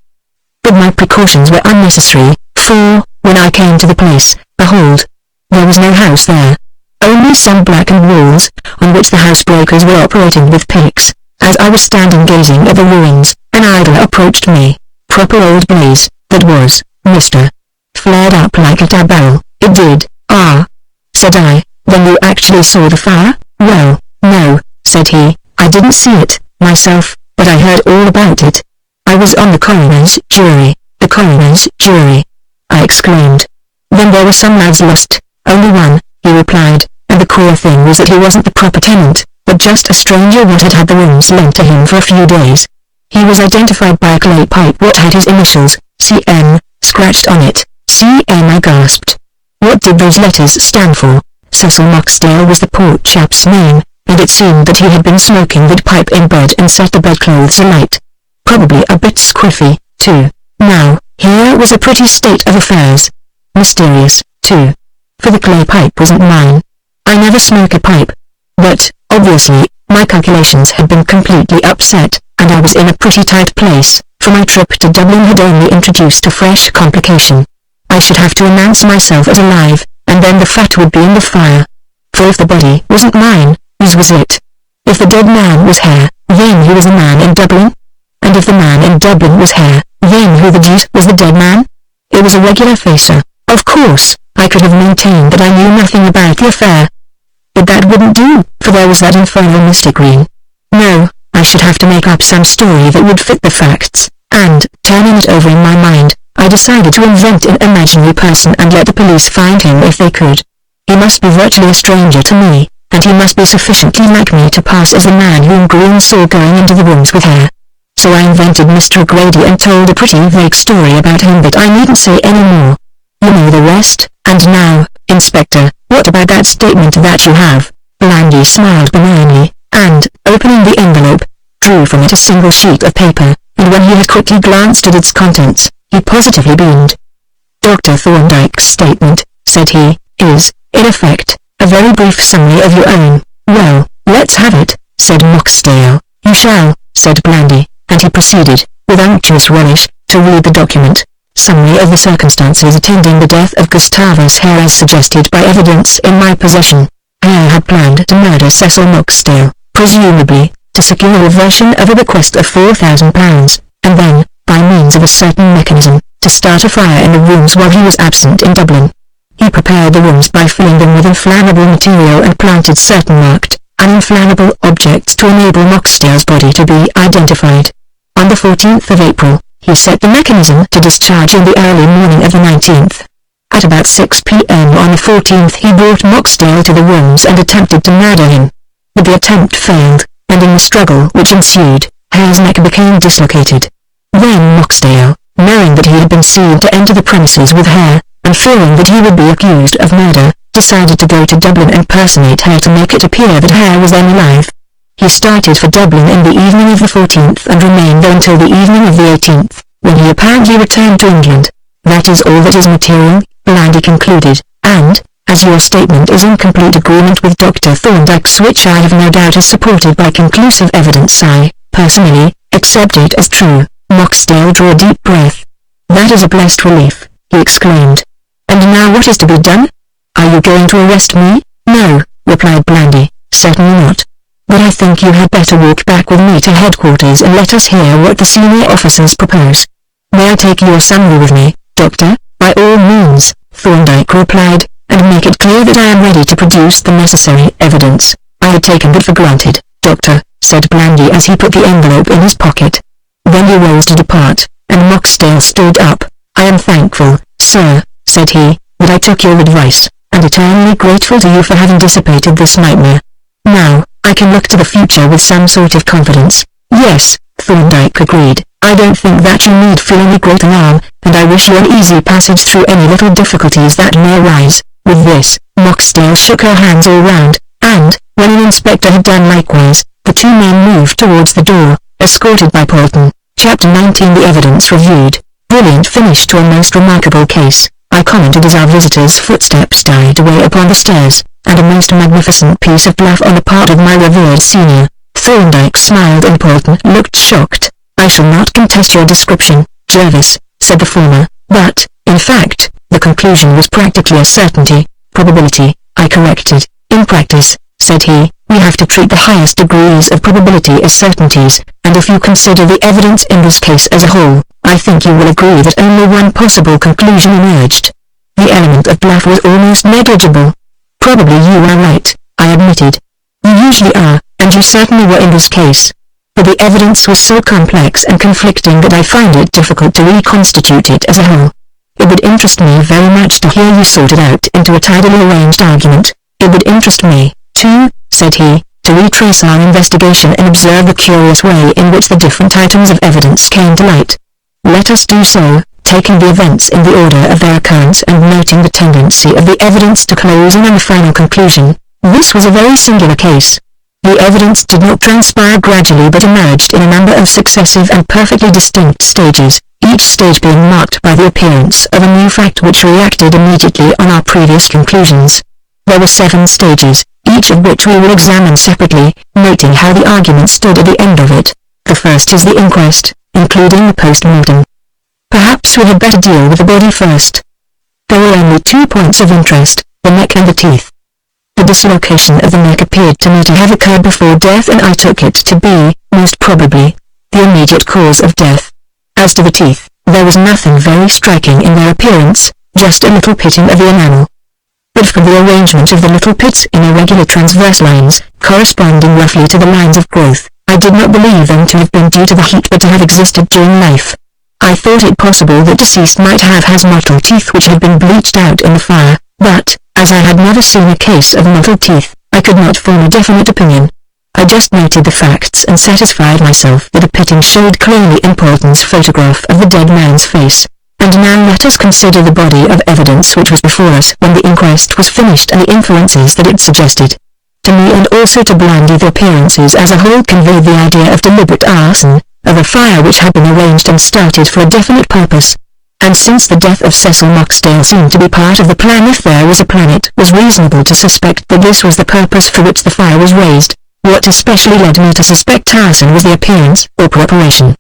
S1: But my precautions were unnecessary, for, when I came to the place, behold, there was no house there. Only some blackened walls, on which the housebreakers were operating with picks. As I was standing gazing at the ruins, an idler approached me. Proper old blaze, that was, Mr. Flared up like a tar barrel. It did. Ah, said I. Then you actually saw the fire? Well, no, said he, I didn't see it, myself, but I heard all about it. I was on the coroner's jury. The coroner's jury, I exclaimed. Then there were some lads lost. Only one, he replied, and the queer thing was that he wasn't the proper tenant, but just a stranger what had had the rooms lent to him for a few days. He was identified by a clay pipe what had his initials, C.M., scratched on it. C.M. I gasped. What did those letters stand for? Cecil Moxdale was the poor chap's name, and it seemed that he had been smoking that pipe in bed and set the bedclothes alight. Probably a bit squiffy, too. Now, here was a pretty state of affairs. Mysterious, too. For the clay pipe wasn't mine. I never smoke a pipe. But, obviously, my calculations had been completely upset, and I was in a pretty tight place, for my trip to Dublin had only introduced a fresh complication. I should have to announce myself as alive, and then the fat would be in the fire. For if the body wasn't mine, whose was it? If the dead man was Hare, then who was the man in Dublin? And if the man in Dublin was Hare, then who the deuce was the dead man? It was a regular facer. Of course, I could have maintained that I knew nothing about the affair. But that wouldn't do, for there was that infernal Mr. Green. No, I should have to make up some story that would fit the facts, and, turning it over in my mind, I decided to invent an imaginary person and let the police find him if they could. He must be virtually a stranger to me, and he must be sufficiently like me to pass as the man whom Green saw going into the rooms with Hare. So I invented Mr. O'Grady and told a pretty vague story about him that I needn't say any more. You know the rest, and now, Inspector, what about that statement that you have? Blandy smiled benignly, and, opening the envelope, drew from it a single sheet of paper, and when he had quickly glanced at its contents, he positively beamed. Dr. Thorndyke's statement, said he, is, in effect, a very brief summary of your own. Well, let's have it, said Moxdale. You shall, said Blandy, and he proceeded, with unctuous relish, to read the document. Summary of the circumstances attending the death of Gustavus Hare as suggested by evidence in my possession. Hare had planned to murder Cecil Moxdale, presumably, to secure a reversion of a bequest of £4,000, and then, by means of a certain mechanism, to start a fire in the rooms while he was absent in Dublin. He prepared the rooms by filling them with inflammable material and planted certain marked, uninflammable objects to enable Moxdale's body to be identified. On the 14th of April, he set the mechanism to discharge in the early morning of the 19th. At about 6 p.m. on the 14th he brought Moxdale to the rooms and attempted to murder him. But the attempt failed, and in the struggle which ensued, Hare's neck became dislocated. Then Moxdale, knowing that he had been seen to enter the premises with Hare, and fearing that he would be accused of murder, decided to go to Dublin and personate Hare to make it appear that Hare was then alive. He started for Dublin in the evening of the 14th and remained there until the evening of the 18th, when he apparently returned to England. That is all that is material, Blandy concluded, and, as your statement is in complete agreement with Dr. Thorndyke's, which I have no doubt is supported by conclusive evidence, I, personally, accept it as true. Moxdale drew a deep breath. That is a blessed relief, he exclaimed. And now what is to be done? Are you going to arrest me? No, replied Blandy, certainly not. But I think you had better walk back with me to headquarters and let us hear what the senior officers propose. May I take your summary with me, Doctor? By all means, Thorndyke replied, and make it clear that I am ready to produce the necessary evidence. I had taken that for granted, Doctor, said Blandy as he put the envelope in his pocket. Then he rose to depart, and Moxdale stood up. I am thankful, sir, said he, that I took your advice. and eternally grateful to you for having dissipated this nightmare. Now, I can look to the future with some sort of confidence. Yes, Thorndyke agreed. I don't think that you need feel any great alarm, and I wish you an easy passage through any little difficulties that may arise. With this, Moxdale shook her hands all round, and, when an inspector had done likewise, the two men moved towards the door, escorted by Polton. Chapter 19 The Evidence Reviewed. Brilliant finish to a most remarkable case, I commented as our visitor's footsteps died away upon the stairs, and a most magnificent piece of bluff on the part of my revered senior. Thorndyke smiled and Polton looked shocked. I shall not contest your description, Jervis, said the former, but, in fact, the conclusion was practically a certainty. Probability, I corrected. In practice, said he, we have to treat the highest degrees of probability as certainties, and if you consider the evidence in this case as a whole, I think you will agree that only one possible conclusion emerged. The element of bluff was almost negligible. Probably you are right, I admitted. You usually are, and you certainly were in this case. But the evidence was so complex and conflicting that I find it difficult to reconstitute it as a whole. It would interest me very much to hear you sort it out into a tidily arranged argument. It would interest me, too, said he, to retrace our investigation and observe the curious way in which the different items of evidence came to light. Let us do so, taking the events in the order of their occurrence and noting the tendency of the evidence to close in on the final conclusion. This was a very singular case. The evidence did not transpire gradually but emerged in a number of successive and perfectly distinct stages, each stage being marked by the appearance of a new fact which reacted immediately on our previous conclusions. There were 7 stages, each of which we will examine separately, noting how the argument stood at the end of it. The first is the inquest, including the post-mortem. Perhaps we had better deal with the body first. There were only 2 points of interest, the neck and the teeth. The dislocation of the neck appeared to me to have occurred before death, and I took it to be, most probably, the immediate cause of death. As to the teeth, there was nothing very striking in their appearance, just a little pitting of the enamel. But from the arrangement of the little pits in irregular transverse lines, corresponding roughly to the lines of growth, I did not believe them to have been due to the heat but to have existed during life. I thought it possible that deceased might have had mottled teeth which had been bleached out in the fire, but, as I had never seen a case of mottled teeth, I could not form a definite opinion. I just noted the facts and satisfied myself that a pitting showed clearly in Polton's photograph of the dead man's face. And now let us consider the body of evidence which was before us when the inquest was finished and the inferences that it suggested. To me and also to Blandy the appearances as a whole conveyed the idea of deliberate arson, of a fire which had been arranged and started for a definite purpose. And since the death of Cecil Moxdale seemed to be part of the plan, if there was a plan, it was reasonable to suspect that this was the purpose for which the fire was raised. What especially led me to suspect arson was the appearance, or preparation.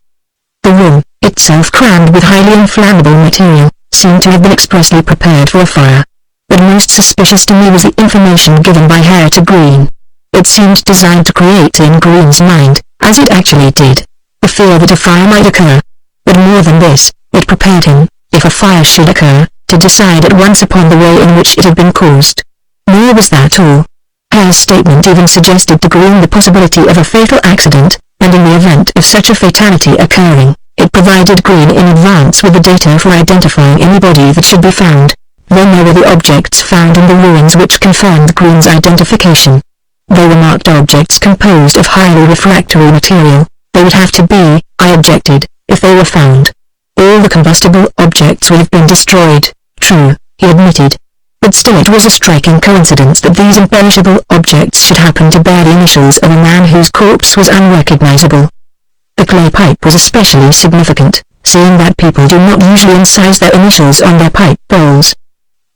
S1: The room, itself crammed with highly inflammable material, seemed to have been expressly prepared for a fire. But most suspicious to me was the information given by Hare to Green. It seemed designed to create in Green's mind, as it actually did, the fear that a fire might occur. But more than this, it prepared him, if a fire should occur, to decide at once upon the way in which it had been caused. Nor was that all. Hare's statement even suggested to Green the possibility of a fatal accident, and in the event of such a fatality occurring, it provided Green in advance with the data for identifying any body that should be found. Then there were the objects found in the ruins which confirmed Green's identification. They were marked objects composed of highly refractory material. They would have to be, I objected, if they were found. All the combustible objects would have been destroyed. True, he admitted. But still it was a striking coincidence that these imperishable objects should happen to bear the initials of a man whose corpse was unrecognizable. The clay pipe was especially significant, seeing that people do not usually incise their initials on their pipe bowls.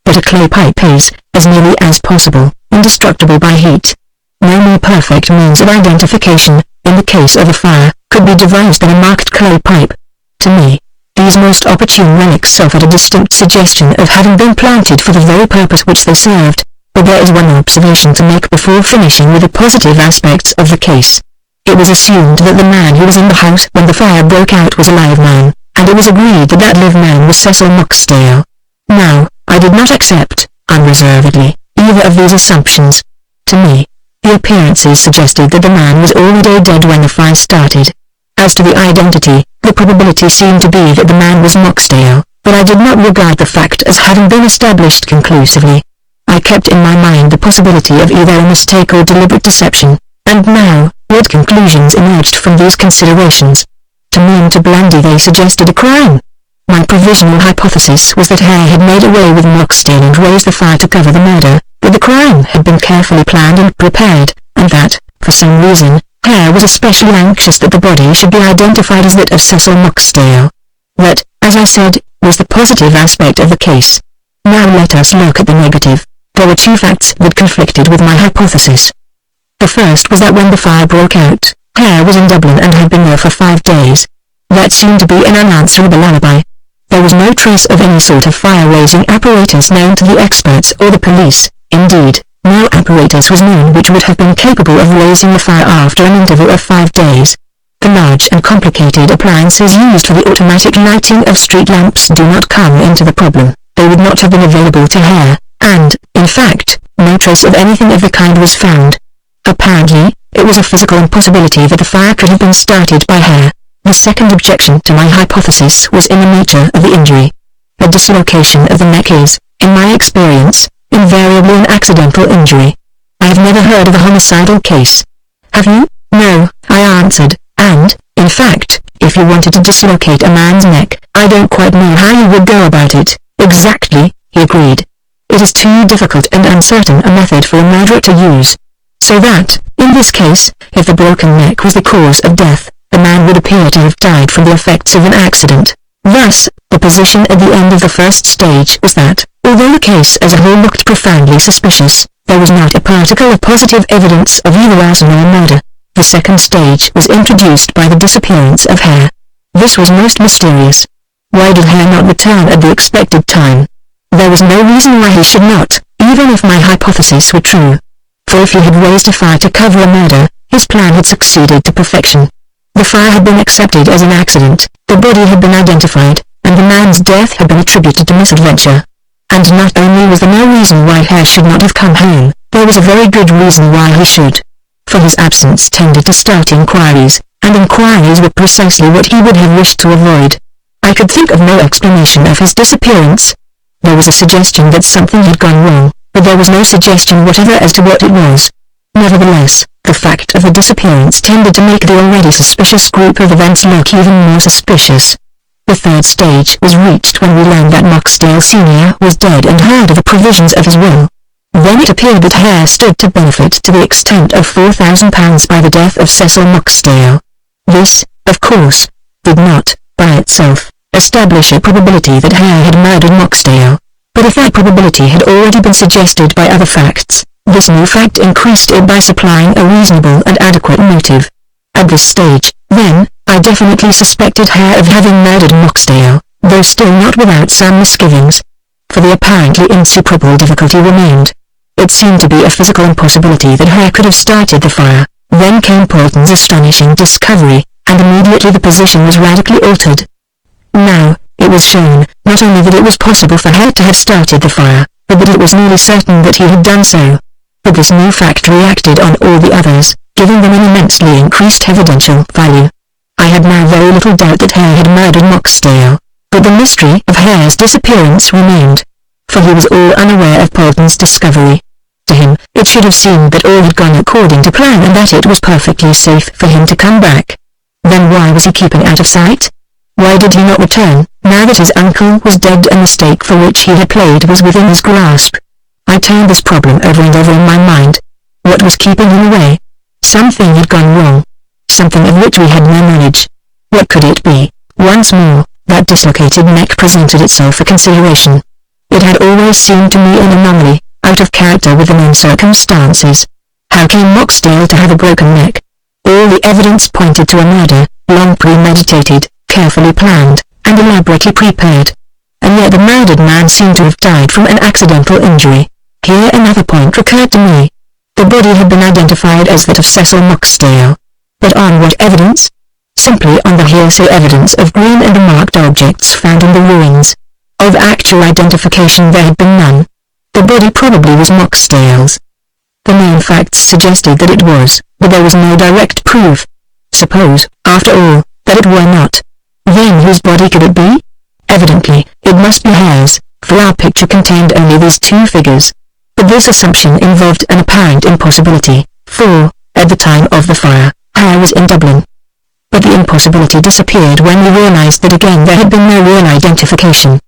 S1: But a clay pipe is, as nearly as possible, indestructible by heat. No more perfect means of identification, in the case of a fire, could be devised than a marked clay pipe. To me, these most opportune relics offered a distinct suggestion of having been planted for the very purpose which they served. But there is one observation to make before finishing with the positive aspects of the case. It was assumed that the man who was in the house when the fire broke out was a live man, and it was agreed that that live man was Cecil Moxdale. Now, I did not accept, unreservedly, either of these assumptions. To me, the appearances suggested that the man was already dead when the fire started. As to the identity, the probability seemed to be that the man was Moxdale, but I did not regard the fact as having been established conclusively. I kept in my mind the possibility of either a mistake or deliberate deception, and now, what conclusions emerged from these considerations? To me and to Blandy they suggested a crime. My provisional hypothesis was that Hare had made away with Moxdale and raised the fire to cover the murder, but the crime had been carefully planned and prepared, and that, for some reason, Hare was especially anxious that the body should be identified as that of Cecil Moxdale. That, as I said, was the positive aspect of the case. Now let us look at the negative. There were two facts that conflicted with my hypothesis. The first was that when the fire broke out, Hare was in Dublin and had been there for 5 days. That seemed to be an unanswerable alibi. There was no trace of any sort of fire-raising apparatus known to the experts or the police. Indeed, no apparatus was known which would have been capable of raising the fire after an interval of 5 days. The large and complicated appliances used for the automatic lighting of street lamps do not come into the problem. They would not have been available to Hare, and, in fact, no trace of anything of the kind was found. Apparently, it was a physical impossibility that the fire could have been started by Hare. The second objection to my hypothesis was in the nature of the injury. A dislocation of the neck is, in my experience, invariably an accidental injury. I have never heard of a homicidal case. Have you? No, I answered, and, in fact, if you wanted to dislocate a man's neck, I don't quite know how you would go about it. Exactly, he agreed. It is too difficult and uncertain a method for a murderer to use. So that, in this case, if the broken neck was the cause of death, the man would appear to have died from the effects of an accident. Thus, the position at the end of the first stage was that, although the case as a whole looked profoundly suspicious, there was not a particle of positive evidence of either arson or murder. The second stage was introduced by the disappearance of Hare. This was most mysterious. Why did Hare not return at the expected time? There was no reason why he should not, even if my hypothesis were true. For if he had raised a fire to cover a murder, his plan had succeeded to perfection. The fire had been accepted as an accident, the body had been identified, and the man's death had been attributed to misadventure. And not only was there no reason why Hare should not have come home, there was a very good reason why he should. For his absence tended to start inquiries, and inquiries were precisely what he would have wished to avoid. I could think of no explanation of his disappearance. There was a suggestion that something had gone wrong, but there was no suggestion whatever as to what it was. Nevertheless, the fact of the disappearance tended to make the already suspicious group of events look even more suspicious. The third stage was reached when we learned that Moxdale Sr. was dead and heard of the provisions of his will. Then it appeared that Hare stood to benefit to the extent of £4,000 by the death of Cecil Moxdale. This, of course, did not, by itself, establish a probability that Hare had murdered Moxdale, but if that probability had already been suggested by other facts, this new fact increased it by supplying a reasonable and adequate motive. At this stage, then, I definitely suspected Hare of having murdered Moxdale, though still not without some misgivings. For the apparently insuperable difficulty remained. It seemed to be a physical impossibility that Hare could have started the fire. Then came Polton's astonishing discovery, and immediately the position was radically altered. Now, it was shown, not only that it was possible for Hare to have started the fire, but that it was nearly certain that he had done so. But this new fact reacted on all the others, giving them an immensely increased evidential value. I had now very little doubt that Hare had murdered Moxdale, but the mystery of Hare's disappearance remained, for he was all unaware of Polton's discovery. To him, it should have seemed that all had gone according to plan and that it was perfectly safe for him to come back. Then why was he keeping out of sight? Why did he not return, now that his uncle was dead and the stake for which he had played was within his grasp? I turned this problem over and over in my mind. What was keeping him away? Something had gone wrong. Something of which we had no knowledge. What could it be? Once more, that dislocated neck presented itself for consideration. It had always seemed to me an anomaly, out of character with the known circumstances. How came Moxdale to have a broken neck? All the evidence pointed to a murder, long premeditated, carefully planned, and elaborately prepared. And yet the murdered man seemed to have died from an accidental injury. Here another point recurred to me. The body had been identified as that of Cecil Moxdale. But on what evidence? Simply on the hearsay evidence of green and marked objects found in the ruins. Of actual identification there had been none. The body probably was Moxdale's. The known facts suggested that it was, but there was no direct proof. Suppose, after all, that it were not. Then whose body could it be? Evidently, it must be Hare's, for our picture contained only these two figures. But this assumption involved an apparent impossibility, for, at the time of the fire, Hare was in Dublin. But the impossibility disappeared when we realized that again there had been no real identification.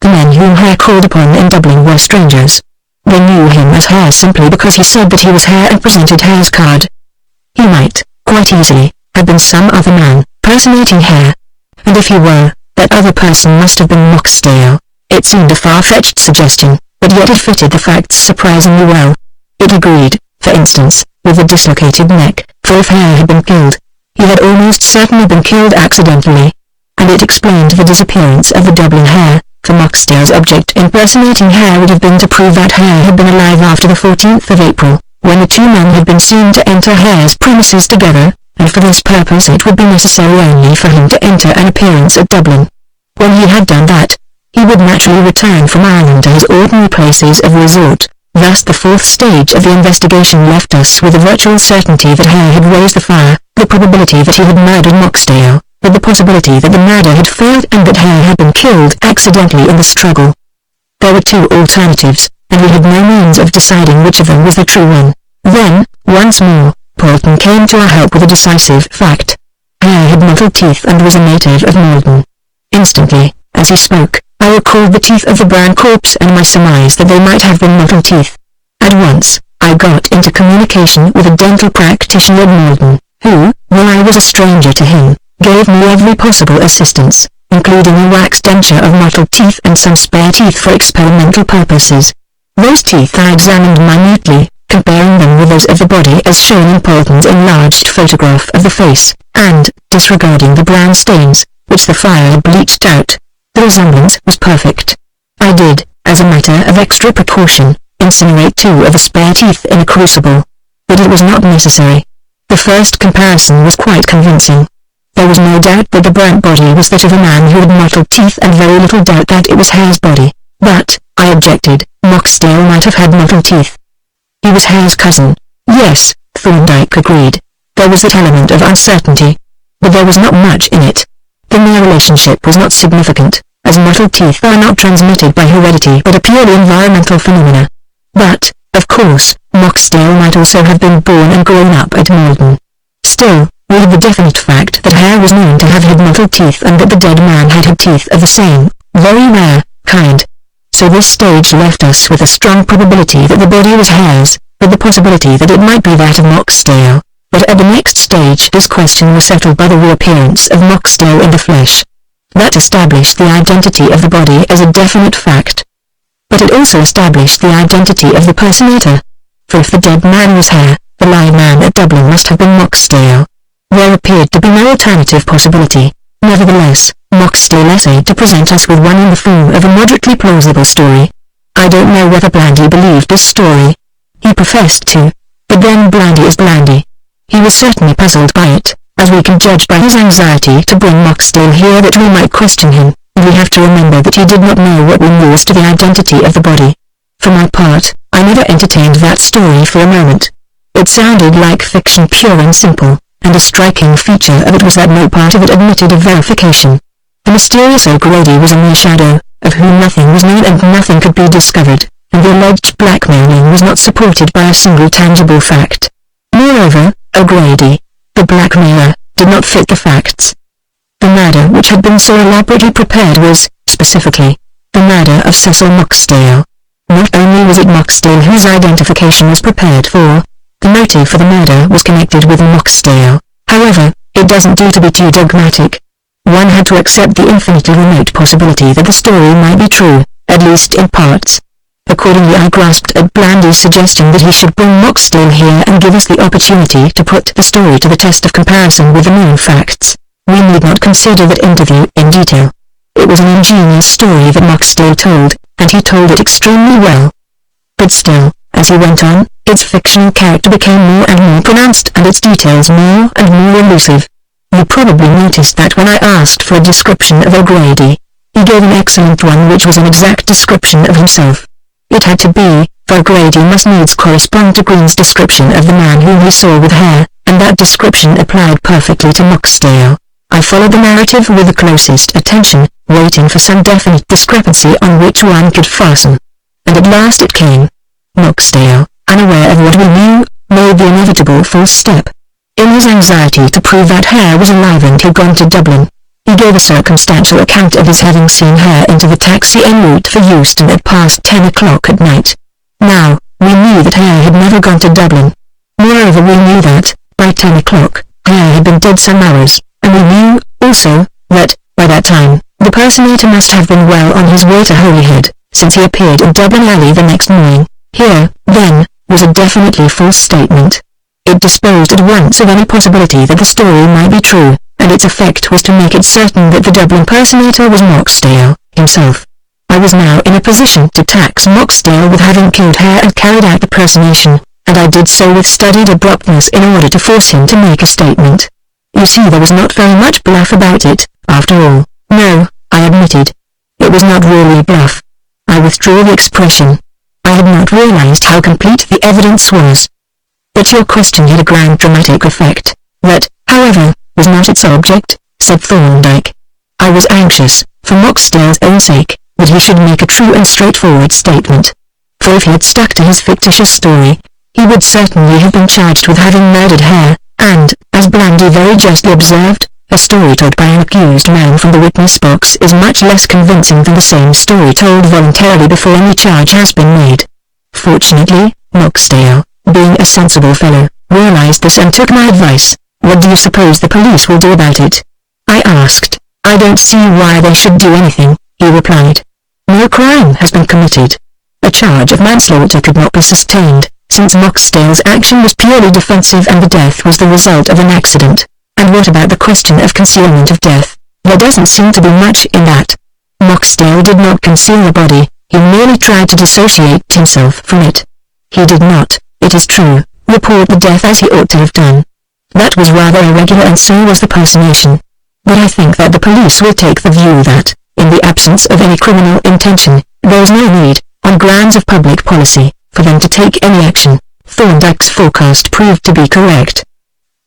S1: The men whom Hare called upon in Dublin were strangers. They knew him as Hare simply because he said that he was Hare and presented Hare's card. He might, quite easily, have been some other man, personating Hare. And if he were, that other person must have been Moxdale. It seemed a far-fetched suggestion, but yet it fitted the facts surprisingly well. It agreed, for instance, with the dislocated neck, for if Hare had been killed, he had almost certainly been killed accidentally. And it explained the disappearance of the Dublin Hare, for Moxdale's object in personating Hare would have been to prove that Hare had been alive after the 14th of April, when the two men had been seen to enter Hare's premises together, and for this purpose it would be necessary only for him to enter an appearance at Dublin. When he had done that, he would naturally return from Ireland to his ordinary places of resort. Thus the fourth stage of the investigation left us with a virtual certainty that Hare had raised the fire, the probability that he had murdered Moxdale, with the possibility that the murder had failed and that Hare had been killed accidentally in the struggle. There were two alternatives, and we had no means of deciding which of them was the true one. Then, once more, Polton came to our help with a decisive fact. Hare had mottled teeth and was a native of Malden. Instantly, as he spoke, I recalled the teeth of the brown corpse and my surmise that they might have been mottled teeth. At once, I got into communication with a dental practitioner at Malden, who, while I was a stranger to him, gave me every possible assistance, including a wax denture of mottled teeth and some spare teeth for experimental purposes. Those teeth I examined minutely, comparing them with those of the body as shown in Polton's enlarged photograph of the face, and, disregarding the brown stains, which the fire had bleached out, the resemblance was perfect. I did, as a matter of extra precaution, incinerate two of the spare teeth in a crucible. But it was not necessary. The first comparison was quite convincing. There was no doubt that the burnt body was that of a man who had mottled teeth and very little doubt that it was Hare's body. But, I objected, Moxdale might have had mottled teeth. He was Hare's cousin. Yes, Thorndyke agreed. There was that element of uncertainty. But there was not much in it. The mere relationship was not significant, as mottled teeth are not transmitted by heredity but are purely environmental phenomena. But, of course, Moxdale might also have been born and grown up at Malden. Still, we had the definite fact that Hare was known to have had mottled teeth and that the dead man had had teeth of the same, very rare, kind. So this stage left us with a strong probability that the body was Hare's, with the possibility that it might be that of Moxdale. But at the next stage this question was settled by the reappearance of Moxdale in the flesh. That established the identity of the body as a definite fact. But it also established the identity of the personator. For if the dead man was Hare, the live man at Dublin must have been Moxdale. There appeared to be no alternative possibility. Nevertheless, Moxdale essayed to present us with one in the form of a moderately plausible story. I don't know whether Blandy believed this story. He professed to. But then Blandy is Blandy. He was certainly puzzled by it, as we can judge by his anxiety to bring Moxdale here that we might question him, and we have to remember that he did not know what we knew as to the identity of the body. For my part, I never entertained that story for a moment. It sounded like fiction pure and simple, and a striking feature of it was that no part of it admitted of verification. The mysterious O'Grady was a mere shadow, of whom nothing was known and nothing could be discovered, and the alleged blackmailing was not supported by a single tangible fact. Moreover, O'Grady, the blackmailer, did not fit the facts. The murder which had been so elaborately prepared was, specifically, the murder of Cecil Moxdale. Not only was it Moxdale whose identification was prepared for, the motive for the murder was connected with Moxdale. However, it doesn't do to be too dogmatic. One had to accept the infinitely remote possibility that the story might be true, at least in parts. Accordingly I grasped at Blandy's suggestion that he should bring Moxdale here and give us the opportunity to put the story to the test of comparison with the known facts. We need not consider that interview in detail. It was an ingenious story that Moxdale told, and he told it extremely well. But still, as he went on, its fictional character became more and more pronounced and its details more and more elusive. You probably noticed that when I asked for a description of O'Grady, he gave an excellent one which was an exact description of himself. It had to be, for O'Grady must needs correspond to Green's description of the man whom he saw with Hare, and that description applied perfectly to Moxdale. I followed the narrative with the closest attention, waiting for some definite discrepancy on which one could fasten. And at last it came. Moxdale, unaware of what we knew, made the inevitable false step. In his anxiety to prove that Hare was alive and had gone to Dublin, he gave a circumstantial account of his having seen Hare into the taxi en route for Euston at past 10 o'clock at night. Now, we knew that Hare had never gone to Dublin. Moreover, we knew that, by 10 o'clock, Hare had been dead some hours, and we knew, also, that, by that time, the personator must have been well on his way to Holyhead, since he appeared in Dublin early the next morning. Here, then, was a definitely false statement. It disposed at once of any possibility that the story might be true, and its effect was to make it certain that the Dublin personator was Moxdale himself. I was now in a position to tax Moxdale with having killed Hare and carried out the personation, and I did so with studied abruptness in order to force him to make a statement. You see, there was not very much bluff about it, after all. No, I admitted. It was not really bluff. I withdraw the expression. I had not realized how complete the evidence was. But your question had a grand dramatic effect. That, however, was not its object, said Thorndyke. I was anxious, for Moxdale's own sake, that he should make a true and straightforward statement. For if he had stuck to his fictitious story, he would certainly have been charged with having murdered Hare, and, as Blandy very justly observed, a story told by an accused man from the witness box is much less convincing than the same story told voluntarily before any charge has been made. Fortunately, Moxdale, being a sensible fellow, realized this and took my advice. What do you suppose the police will do about it? I asked. I don't see why they should do anything, he replied. No crime has been committed. A charge of manslaughter could not be sustained, since Moxdale's action was purely defensive and the death was the result of an accident. And what about the question of concealment of death? There doesn't seem to be much in that. Moxdale did not conceal the body, he merely tried to dissociate himself from it. He did not, it is true, report the death as he ought to have done. That was rather irregular and so was the personation. But I think that the police will take the view that, in the absence of any criminal intention, there is no need, on grounds of public policy, for them to take any action. Thorndyke's forecast proved to be correct.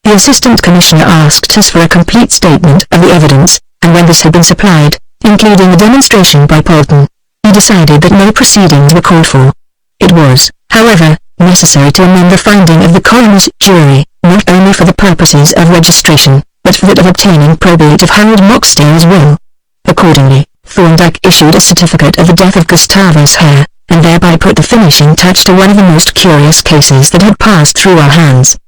S1: The Assistant Commissioner asked us for a complete statement of the evidence, and when this had been supplied, including a demonstration by Polton, he decided that no proceedings were called for. It was, however, necessary to amend the finding of the coroner's jury, not only for the purposes of registration, but for that of obtaining probate of Harold Moxdale's will. Accordingly, Thorndyke issued a certificate of the death of Gustavus Hare, and thereby put the finishing touch to one of the most curious cases that had passed through our hands.